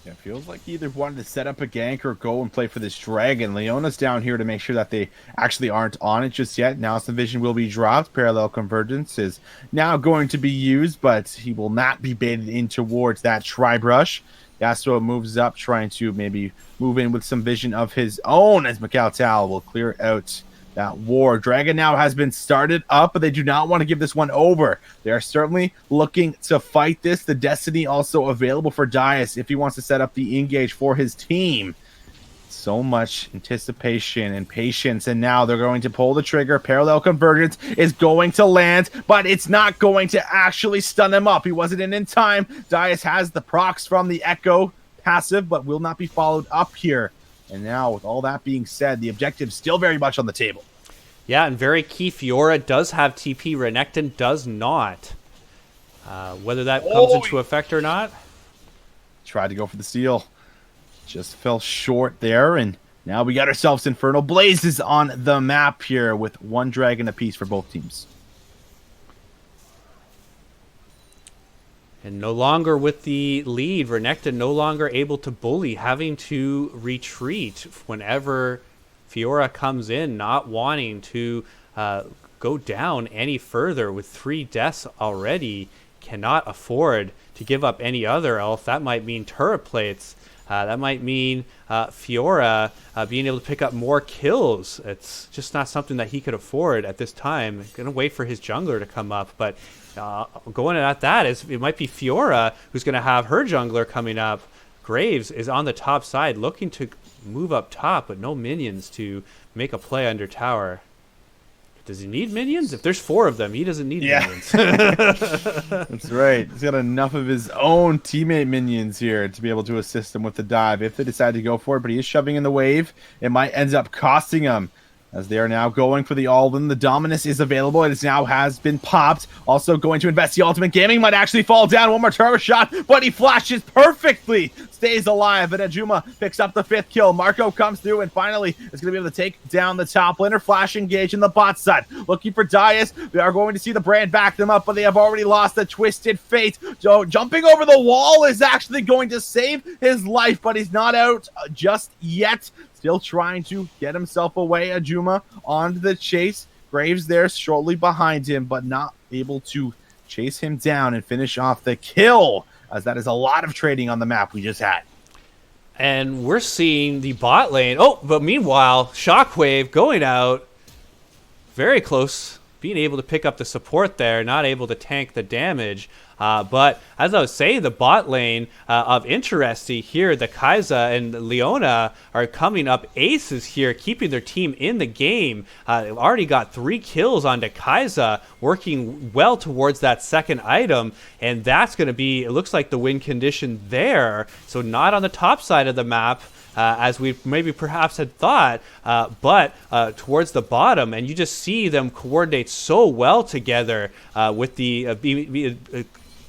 Yeah, it feels like he either wanted to set up a gank or go and play for this dragon. Leona's down here to make sure that they actually aren't on it just yet. Now some vision will be dropped. Parallel convergence is now going to be used, but he will not be baited in towards that Tri-Brush. Yasuo moves up, trying to maybe move in with some vision of his own, as Macaltal will clear out that war. Dragon now has been started up, but they do not want to give this one over. They are certainly looking to fight this. The Destiny also available for Dias if he wants to set up the engage for his team. So much anticipation and patience, and now they're going to pull the trigger. Parallel convergence is going to land, but it's not going to actually stun him up. He wasn't in time. Dias has the procs from the Echo passive, but will not be followed up here. And now, with all that being said, the objective is still very much on the table. Yeah, and very key, Fiora does have TP, Renekton does not. Whether that comes into effect or not. Tried to go for the steal. Just fell short there, and now we got ourselves Infernal Blazes on the map here with one dragon apiece for both teams. And no longer with the lead, Renekton no longer able to bully, having to retreat whenever Fiora comes in, not wanting to go down any further with 3 deaths already. Cannot afford to give up any other, else that might mean turret plates That might mean Fiora being able to pick up more kills. It's just not something that he could afford at this time. Going to wait for his jungler to come up, but going at that, it might be Fiora who's going to have her jungler coming up. Graves is on the top side looking to move up top, but no minions to make a play under tower. Does he need minions? If there's 4 of them, he doesn't need minions. That's right. He's got enough of his own teammate minions here to be able to assist him with the dive if they decide to go for it, but he is shoving in the wave. It might end up costing him, as they are now going for the all-in. The Dominus is available. It now has been popped. Also going to invest the ultimate. Gaming might actually fall down. One more turbo shot, but he flashes perfectly. Stays alive, and Ajuma picks up the 5th kill. Marco comes through and finally is going to be able to take down the top laner. Flash engage in the bot side. Looking for Dias. We are going to see the brand back them up, but they have already lost the Twisted Fate. So jumping over the wall is actually going to save his life, but he's not out just yet. Still trying to get himself away. Ajuma on the chase. Graves there shortly behind him, but not able to chase him down and finish off the kill, as that is a lot of trading on the map we just had. And we're seeing the bot lane. Oh, but meanwhile, Shockwave going out very close, being able to pick up the support there, not able to tank the damage. But as I was saying, the bot lane of Interesty here, the Kai'Sa and Leona are coming up aces here, keeping their team in the game. They've already got 3 kills onto Kai'Sa, working well towards that second item. And that's going to be, it looks like the win condition there. So not on the top side of the map, as we maybe perhaps had thought, but towards the bottom. And you just see them coordinate so well together with the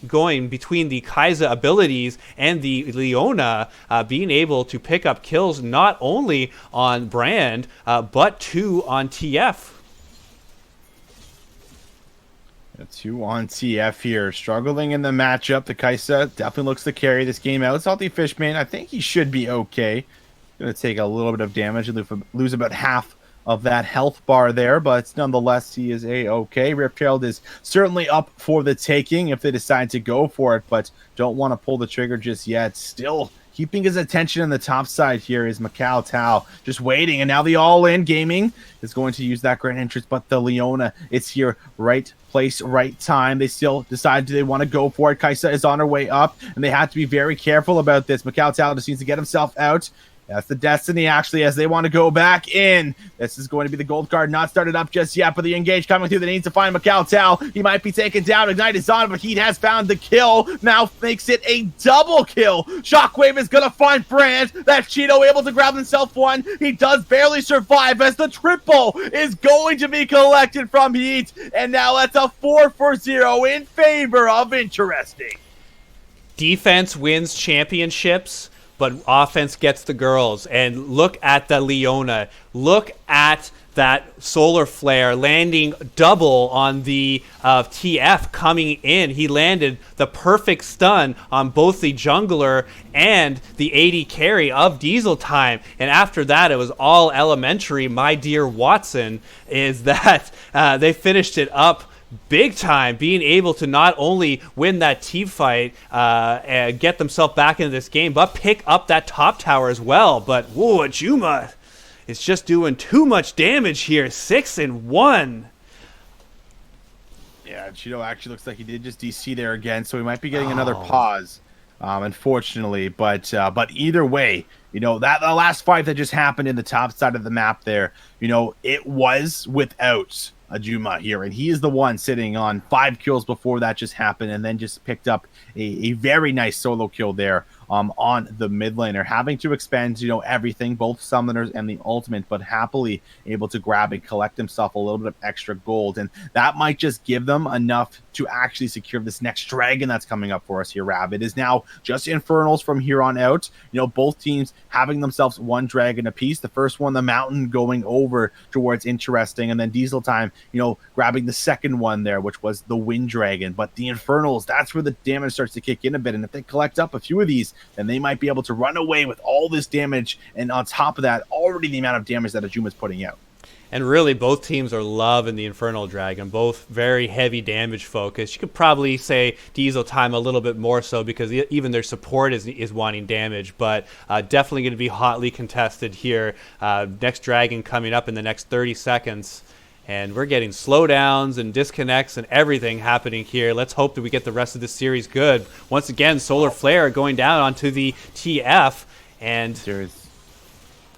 going between the Kai'Sa abilities and the Leona, being able to pick up kills not only on Brand, but 2 on TF. 2 on TF here. Struggling in the matchup. The Kai'Sa definitely looks to carry this game out. Salty Fishman, I think he should be okay. Going to take a little bit of damage and lose about half of that health bar there, but nonetheless, he is a-okay. Riptailed is certainly up for the taking if they decide to go for it, but don't want to pull the trigger just yet. Still keeping his attention on the top side here is Macau Tao, just waiting, and now the all-in. Gaming is going to use that grand entrance, but the Leona, it's here, right place, right time. They still decide they want to go for it. Kai'Sa is on her way up, and they have to be very careful about this. Macau Tao just needs to get himself out. That's the Destiny, actually, as they want to go back in. This is going to be the gold card, not started up just yet, but the engage coming through. They need to find Macau Tao. He might be taken down. Ignite is on, but Heat has found the kill. Now makes it a double kill. Shockwave is going to find Brand. That's Cheeto able to grab himself one. He does barely survive, as the triple is going to be collected from Heat. And now that's a 4-for-0 in favor of Interesting. Defense wins championships, but offense gets the girls. And look at the Leona. Look at that solar flare landing double on the TF coming in. He landed the perfect stun on both the jungler and the AD carry of Diesel Time. And after that, it was all elementary. My dear Watson, is that they finished it up big time, being able to not only win that team fight and get themselves back into this game, but pick up that top tower as well. But whoa, Ajuma is just doing too much damage here. 6-1. Yeah, Cheeto actually looks like he did just DC there again, so we might be getting another pause, unfortunately. But either way, you know, that the last fight that just happened in the top side of the map there, you know, it was without Ajuma here, and he is the one sitting on 5 kills before that just happened, and then just picked up a very nice solo kill there on the mid laner, having to expend, you know, everything, both summoners and the ultimate, but happily able to grab and collect himself a little bit of extra gold, and that might just give them enough to actually secure this next dragon that's coming up for us here, Rav. It is now just Infernals from here on out. You know, both teams having themselves 1 dragon apiece. The first one, the Mountain, going over towards Interesting, and then Diesel Time, you know, grabbing the second one there, which was the Wind Dragon. But the Infernals, that's where the damage starts to kick in a bit, and if they collect up a few of these, then they might be able to run away with all this damage, and on top of that, already the amount of damage that Ajuma's putting out. And really, both teams are loving the Infernal Dragon, both very heavy damage focused. You could probably say Diesel Time a little bit more so because even their support is wanting damage, but definitely going to be hotly contested here. Next Dragon coming up in the next 30 seconds. And we're getting slowdowns and disconnects and everything happening here. Let's hope that we get the rest of the series good. Once again, Solar Flare going down onto the TF. And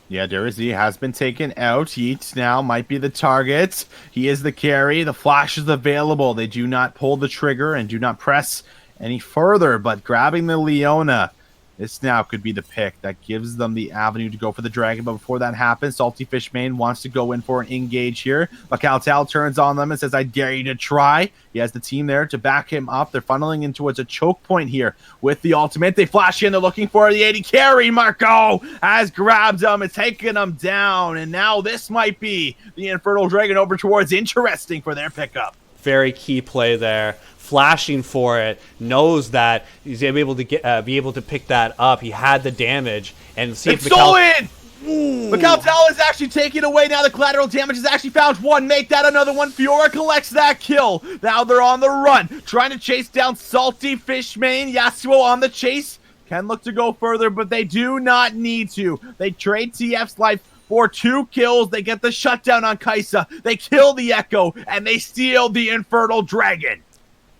Derizzi has been taken out. Yeats now might be the target. He is the carry. The flash is available. They do not pull the trigger and do not press any further, but grabbing the Leona, this now could be the pick that gives them the avenue to go for the Dragon. But before that happens, Salty Fishmane wants to go in for an engage here. Macaltal turns on them and says, I dare you to try. He has the team there to back him up. They're funneling in towards a choke point here with the ultimate. They flash in. They're looking for the 80 carry. Marco has grabbed him and taken him down. And now this might be the Infernal Dragon over towards interesting for their pickup. Very key play there. Flashing for it, knows that he's able to be able to pick that up. He had the damage and see if stolen. Macaltal is actually taken away. Now the collateral damage is actually found. One, make that another one. Fiora collects that kill. Now they're on the run, trying to chase down Salty Fishmane. Yasuo on the chase. Can look to go further, but they do not need to. They trade TF's life for 2 kills. They get the shutdown on Kaisa. They kill the Echo, and they steal the Infernal Dragon.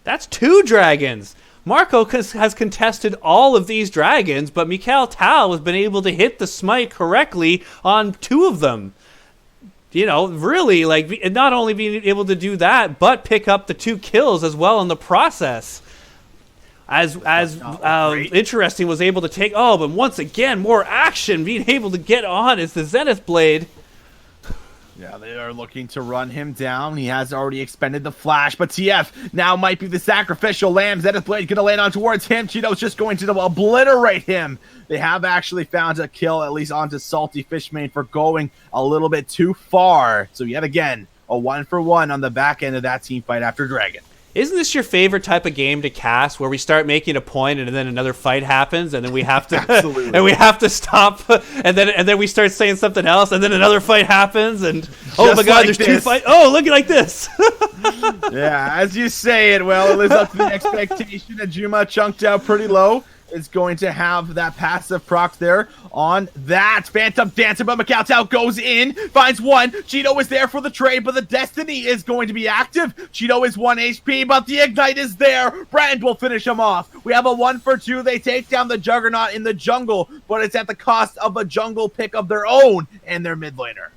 That's 2 dragons. Marco has contested all of these dragons, but Macaltal has been able to hit the smite correctly on 2 of them. You know, really, like, not only being able to do that, but pick up the 2 kills as well in the process. As interesting was able to take, but once again, more action, being able to get on is the Zenith Blade. Yeah, they are looking to run him down. He has already expended the flash, but TF now might be the sacrificial lamb. Zenith Blade going to land on towards him. Cheeto's just going to obliterate him. They have actually found a kill, at least onto Salty Fishmane, for going a little bit too far. So yet again, a 1-for-1 on the back end of that team fight after Dragon. Isn't this your favorite type of game to cast, where we start making a point and then another fight happens and then we have to and we have to stop and then we start saying something else and then another fight happens and oh my god, there's 2 fights. Oh, look like this. Yeah, as you say it, well, it lives up to the expectation. Ajuma chunked out pretty low. Is going to have that passive proc there on that Phantom Dancer, but Macaltal goes in, finds one. Cheeto is there for the trade, but the Destiny is going to be active. Cheeto is 1 HP, but the Ignite is there. Brand will finish him off. We have a 1-for-2. They take down the Juggernaut in the jungle, but it's at the cost of a jungle pick of their own and their mid laner.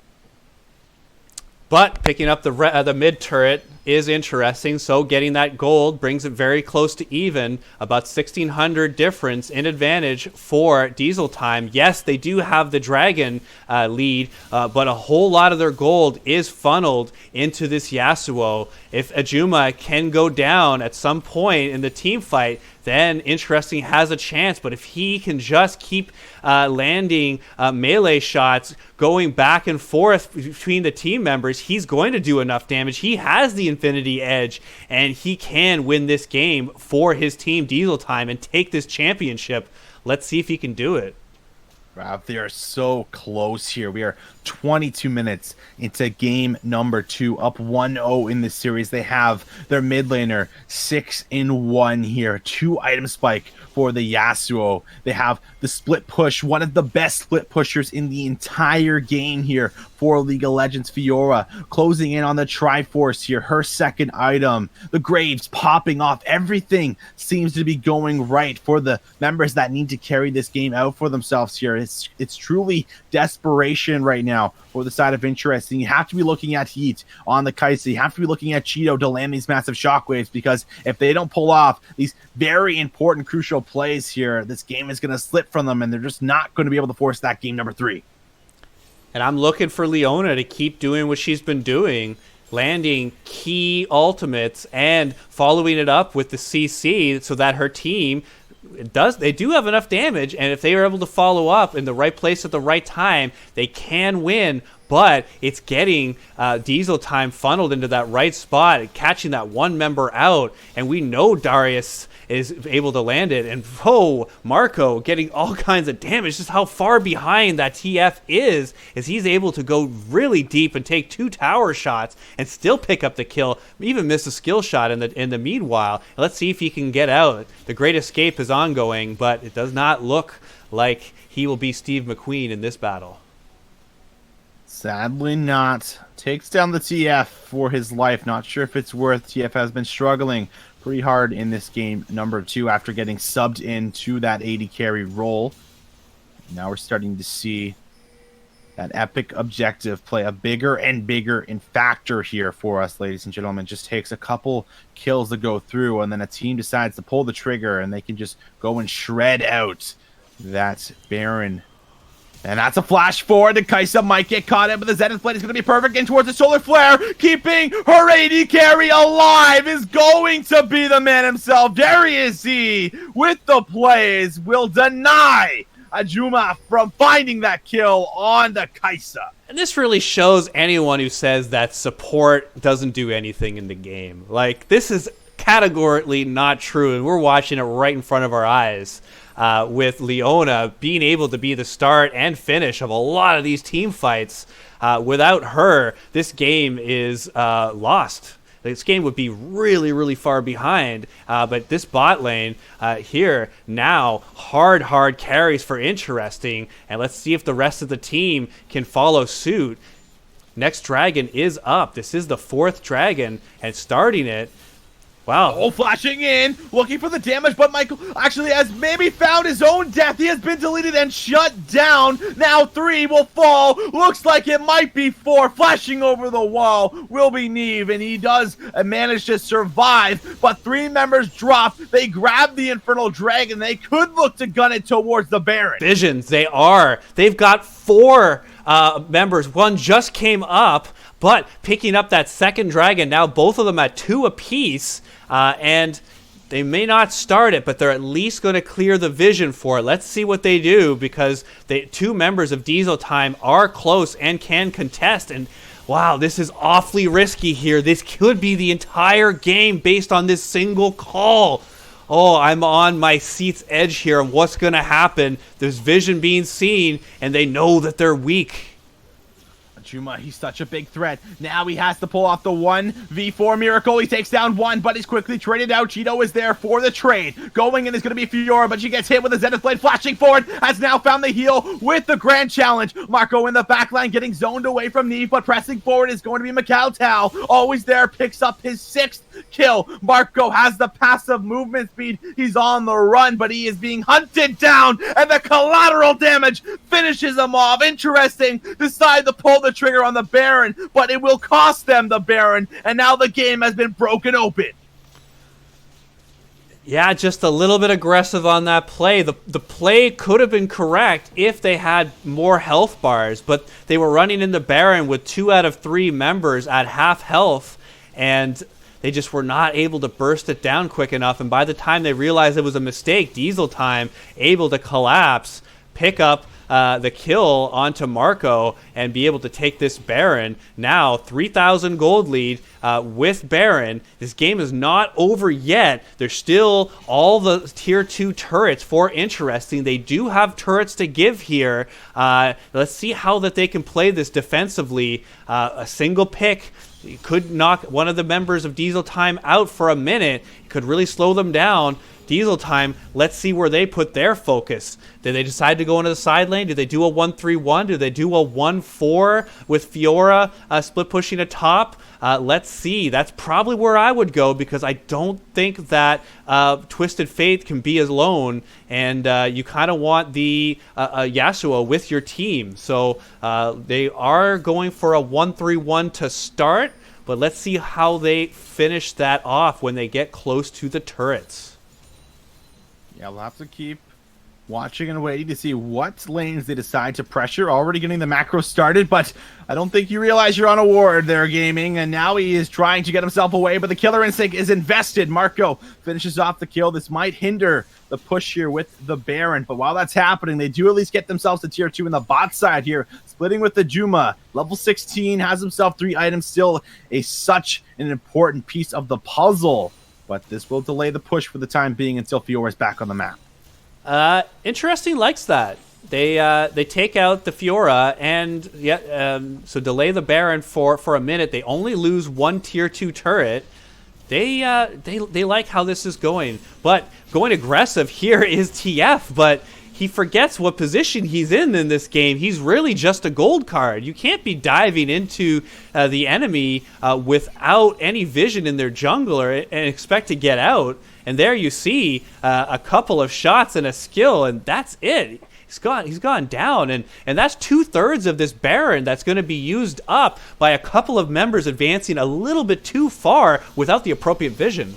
But picking up the mid turret is interesting, so getting that gold brings it very close to even, about 1,600 difference in advantage for Diesel Time. Yes, they do have the Dragon lead, but a whole lot of their gold is funneled into this Yasuo. If Ajuma can go down at some point in the team fight, then Interesting has a chance. But if he can just keep landing melee shots, going back and forth between the team members, he's going to do enough damage. He has the Infinity Edge, and he can win this game for his team, Diesel Time, and take this championship. Let's see if he can do it. Rav, they are so close here. We are 22 minutes into game number 2, up 1-0 in this series. They have their mid laner 6-1 here. 2 item spike for the Yasuo. They have the split push, one of the best split pushers in the entire game here for League of Legends. Fiora closing in on the Triforce here, her second item. The Graves popping off. Everything seems to be going right for the members that need to carry this game out for themselves here. It's truly desperation right now for the side of Interesting. You have to be looking at Heat on the Kaisa. You have to be looking at Cheeto to land these massive shockwaves, because if they don't pull off these very important, crucial plays here, this game is going to slip from them, and they're just not going to be able to force that game number 3. And I'm looking for Leona to keep doing what she's been doing, landing key ultimates and following it up with the CC so that her team they do have enough damage, and if they are able to follow up in the right place at the right time, they can win. but it's getting Diesel Time funneled into that right spot, catching that one member out, and we know Darius is able to land it, and Marco getting all kinds of damage. Just how far behind that TF is he's able to go really deep and take 2 tower shots and still pick up the kill, even miss a skill shot in the meanwhile. Let's see if he can get out. The Great Escape is ongoing, but it does not look like he will be Steve McQueen in this battle. Sadly not. Takes down the TF for his life. Not sure if it's worth. TF has been struggling pretty hard in this game number 2 after getting subbed into that AD carry role. Now we're starting to see that epic objective play a bigger and bigger factor here for us, ladies and gentlemen. Just takes a couple kills to go through, and then a team decides to pull the trigger, and they can just go and shred out that Baron. And that's a flash forward. The Kaisa might get caught in, but the Zenith Blade is going to be perfect in towards the Solar Flare. Keeping her AD carry alive is going to be the man himself. VisionZz with the plays will deny Ajuma from finding that kill on the Kaisa. And this really shows anyone who says that support doesn't do anything in the game. Like, this is categorically not true, and we're watching it right in front of our eyes. With Leona being able to be the start and finish of a lot of these team fights. Without her, this game is lost. This game would be really, really far behind. But this bot lane here now, hard carries for interesting. And let's see if the rest of the team can follow suit. Next dragon is up. This is the 4th dragon, and starting it. Wow. Oh, flashing in, looking for the damage, but Michael actually has maybe found his own death. He has been deleted and shut down. Now 3 will fall. Looks like it might be 4. Flashing over the wall will be Neve, and he does manage to survive. But 3 members drop. They grab the Infernal Dragon. They could look to gun it towards the Baron. Visions, they are. They've got 4 members. One just came up, but picking up that 2nd dragon, now both of them at 2 apiece, and they may not start it, but they're at least going to clear the vision for it. Let's see what they do, because the 2 members of Diesel Time are close and can contest, and wow, this is awfully risky here. This could be the entire game based on this single call. Oh, I'm on my seat's edge here of what's going to happen. There's vision being seen, and they know that they're weak. Juma, he's such a big threat. Now he has to pull off the 1v4 miracle. He takes down 1, but he's quickly traded out. Cheeto is there for the trade. Going in is going to be Fiora, but she gets hit with a Zenith Blade. Flashing forward, has now found the heal with the Grand Challenge. Marco in the backline getting zoned away from Neve, but pressing forward is going to be Mikhail Tao. Always there, picks up his 6th kill. Marco has the passive movement speed. He's on the run, but he is being hunted down, and the collateral damage finishes him off. Interesting. Decide to pull the trigger on the Baron, but it will cost them the Baron, and now the game has been broken open. Yeah, just a little bit aggressive on that play. The play could have been correct if they had more health bars, but they were running in the Baron with 2 out of 3 members at half health, and they just were not able to burst it down quick enough. And by the time they realized it was a mistake, Diesel Time able to collapse, pick up the kill onto Marco, and be able to take this Baron. Now 3,000 gold lead with Baron. This game is not over yet. There's still all the tier 2 turrets for interesting. They do have turrets to give here. Let's see how that they can play this defensively. A single pick could knock one of the members of Diesel Time out for a minute. It could really slow them down. Diesel Time, let's see where they put their focus. Did they decide to go into the side lane? Did they do a 1-3-1? Did they do a 1-4 with Fiora split pushing a top? Let's see. That's probably where I would go, because I don't think that Twisted Faith can be alone, and you kind of want the Yasuo with your team. So they are going for a 1-3-1 to start, but let's see how they finish that off when they get close to the turrets. Yeah, we'll have to keep watching and waiting to see what lanes they decide to pressure. Already getting the macro started, but I don't think you realize you're on a ward there, Gaming. And now he is trying to get himself away, but the killer instinct is invested. Marco finishes off the kill. This might hinder the push here with the Baron, but while that's happening, they do at least get themselves to tier 2 in the bot side here. Split splitting with the Juma. Level 16 has himself 3 items, still such an important piece of the puzzle. But this will delay the push for the time being until Fiora's back on the map. Interesting likes that. They take out the Fiora and so delay the Baron for a minute. They only lose 1 tier 2 turret. They like how this is going, but going aggressive here is TF, but he forgets what position he's in this game. He's really just a gold card. You can't be diving into the enemy without any vision in their jungler and expect to get out. And there you see a couple of shots and a skill, and that's it. He's gone down, and that's 2/3 of this Baron that's going to be used up by a couple of members advancing a little bit too far without the appropriate vision.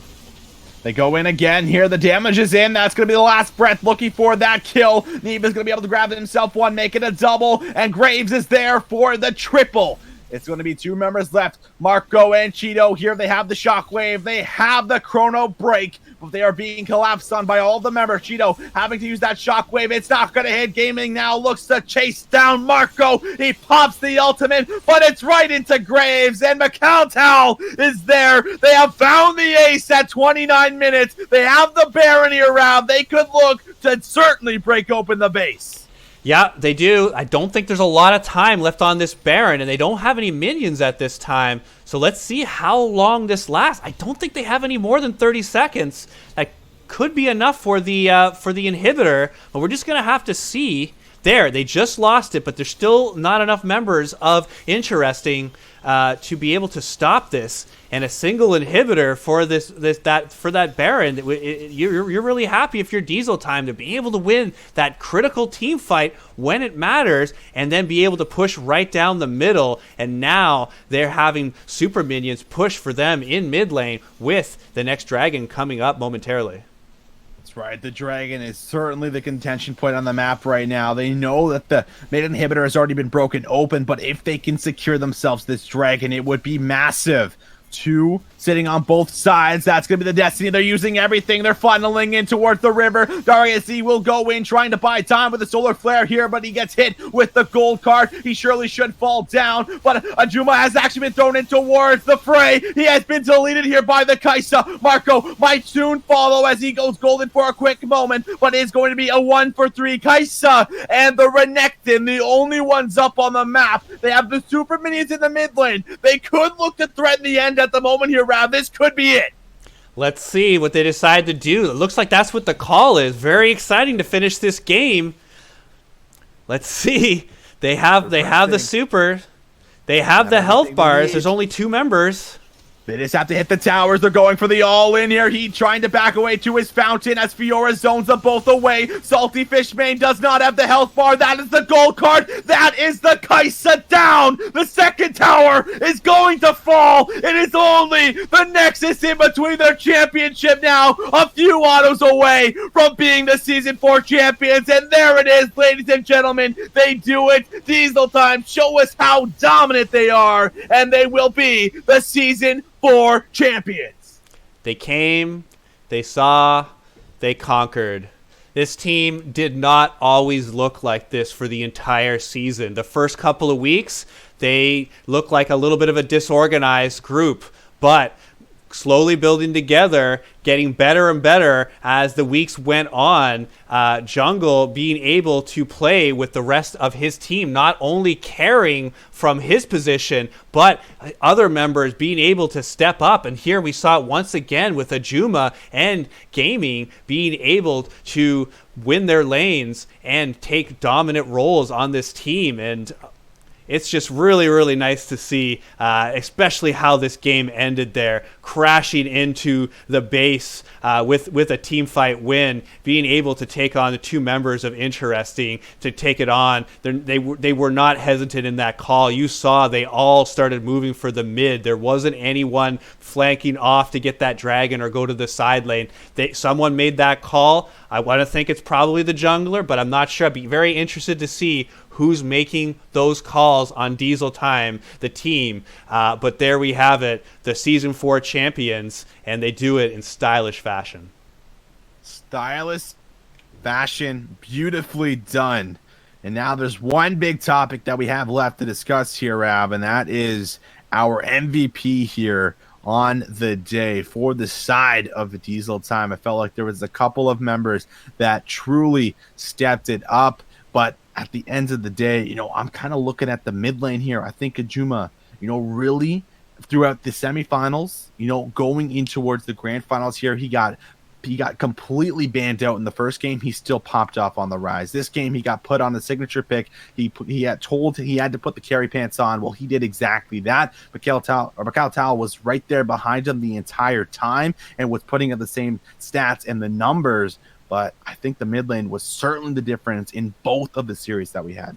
They go in again here. The damage is in. That's going to be the last breath looking for that kill. Neva's going to be able to grab himself one, make it a double, and Graves is there for the triple. It's going to be 2 members left. Marco and Cheeto here. They have the shockwave. They have the chrono break, but they are being collapsed on by all the members. Cheeto having to use that shockwave. It's not going to hit. Gaming now looks to chase down Marco. He pops the ultimate, but it's right into Graves, and McAltow is there. They have found the ace at 29 minutes. They have the Baron here around. They could look to certainly break open the base. Yeah, they do. I don't think there's a lot of time left on this Baron, and they don't have any minions at this time. So let's see how long this lasts. I don't think they have any more than 30 seconds. That could be enough for the inhibitor, but we're just going to have to see. There, they just lost it, but there's still not enough members of interesting to be able to stop this. And a single inhibitor for that Baron, you're really happy if you're Diesel Time to be able to win that critical team fight when it matters, and then be able to push right down the middle. And now they're having super minions push for them in mid lane with the next dragon coming up momentarily. Right, the dragon is certainly the contention point on the map right now. They know that the mid inhibitor has already been broken open, but if they can secure themselves this dragon, it would be massive. 2 sitting on both sides. That's going to be the destiny. They're using everything. They're funneling in towards the river. Darius E will go in trying to buy time with the solar flare here, but he gets hit with the gold card. He surely should fall down, but Ajuma has actually been thrown in towards the fray. He has been deleted here by the Kaisa. Marco might soon follow as he goes golden for a quick moment, but it's going to be a 1 for 3. Kaisa and the Renekton, the only ones up on the map. They have the super minions in the mid lane. They could look to threaten the end at the moment here, Rav. This could be it. Let's see what they decide to do. It looks like that's what the call is. Very exciting to finish this game. Let's see. They have the super. They have the health bars. There's only 2 members. They just have to hit the towers. They're going for the all-in here. He trying to back away to his fountain as Fiora zones them both away. Salty Fishmane does not have the health bar. That is the gold card. That is the Kaisa down. The second tower is going to fall. It is only the Nexus in between their championship now. A few autos away from being the Season 4 champions. And there it is, ladies and gentlemen. They do it. Diesel Time. Show us how dominant they are. And they will be the Season 4 champions. They came, they saw, they conquered. This team did not always look like this for the entire season. The first couple of weeks, they looked like a little bit of a disorganized group, but slowly building together, getting better and better as the weeks went on. Jungle being able to play with the rest of his team, not only carrying from his position, but other members being able to step up. And here we saw it once again with Ajuma and Gaming being able to win their lanes and take dominant roles on this team. And it's just really, really nice to see, especially how this game ended there, crashing into the base with a team fight win, being able to take on the 2 members of Interesting to take it on. They were not hesitant in that call. You saw they all started moving for the mid. There wasn't anyone flanking off to get that dragon or go to the side lane. Someone made that call. I want to think it's probably the jungler, but I'm not sure. I'd be very interested to see who's making those calls on Diesel Time, the team. But there we have it, the Season 4 champions, and they do it in stylish fashion. Stylish fashion, beautifully done. And now there's one big topic that we have left to discuss here, Rav, and that is our MVP here on the day for the side of Diesel Time. I felt like there was a couple of members that truly stepped it up, but at the end of the day, you know, I'm kind of looking at the mid lane here. I think Ajuma, you know, really throughout the semifinals, you know, going in towards the grand finals here, he got completely banned out in the first game. He still popped off on the rise. This game, he got put on the signature pick. He had told he had to put the carry pants on. Well, he did exactly that. Mikhail Tal was right there behind him the entire time and was putting up the same stats and the numbers. But I think the mid lane was certainly the difference in both of the series that we had.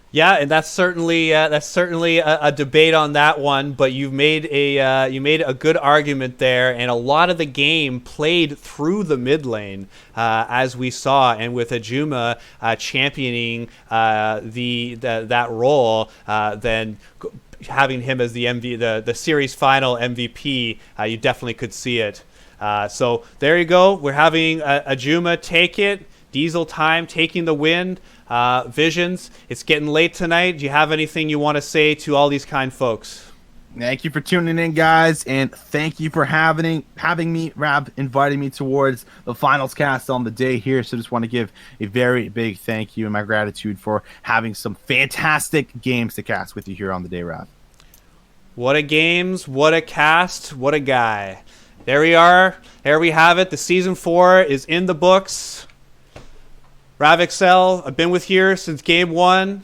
Yeah, and that's certainly a debate on that one. But you made a good argument there, and a lot of the game played through the mid lane, as we saw, and with Ajuma championing that role, then having him as the series final MVP, you definitely could see it. So there you go. We're having Ajuma take it. Diesel Time taking the win. Visions, it's getting late tonight. Do you have anything you want to say to all these kind folks? Thank you for tuning in, guys, and thank you for having me, Rav, inviting me towards the finals cast on the day here. So just want to give a very big thank you and my gratitude for having some fantastic games to cast with you here on the day, Rav. What a games, what a cast, what a guy. There we are. There we have it. The season 4 is in the books. Rav Exel, I've been with here since game 1.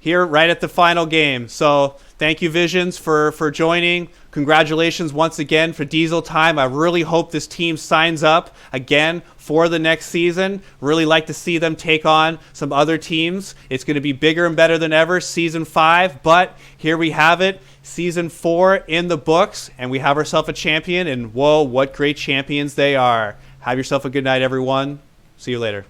Here, right at the final game. So thank you, Visions, for joining. Congratulations once again for Diesel Time. I really hope this team signs up again for the next season. Really like to see them take on some other teams. It's going to be bigger and better than ever, season 5. But here we have it, season 4 in the books, and we have ourselves a champion. And whoa, what great champions they are. Have yourself a good night, everyone. See you later.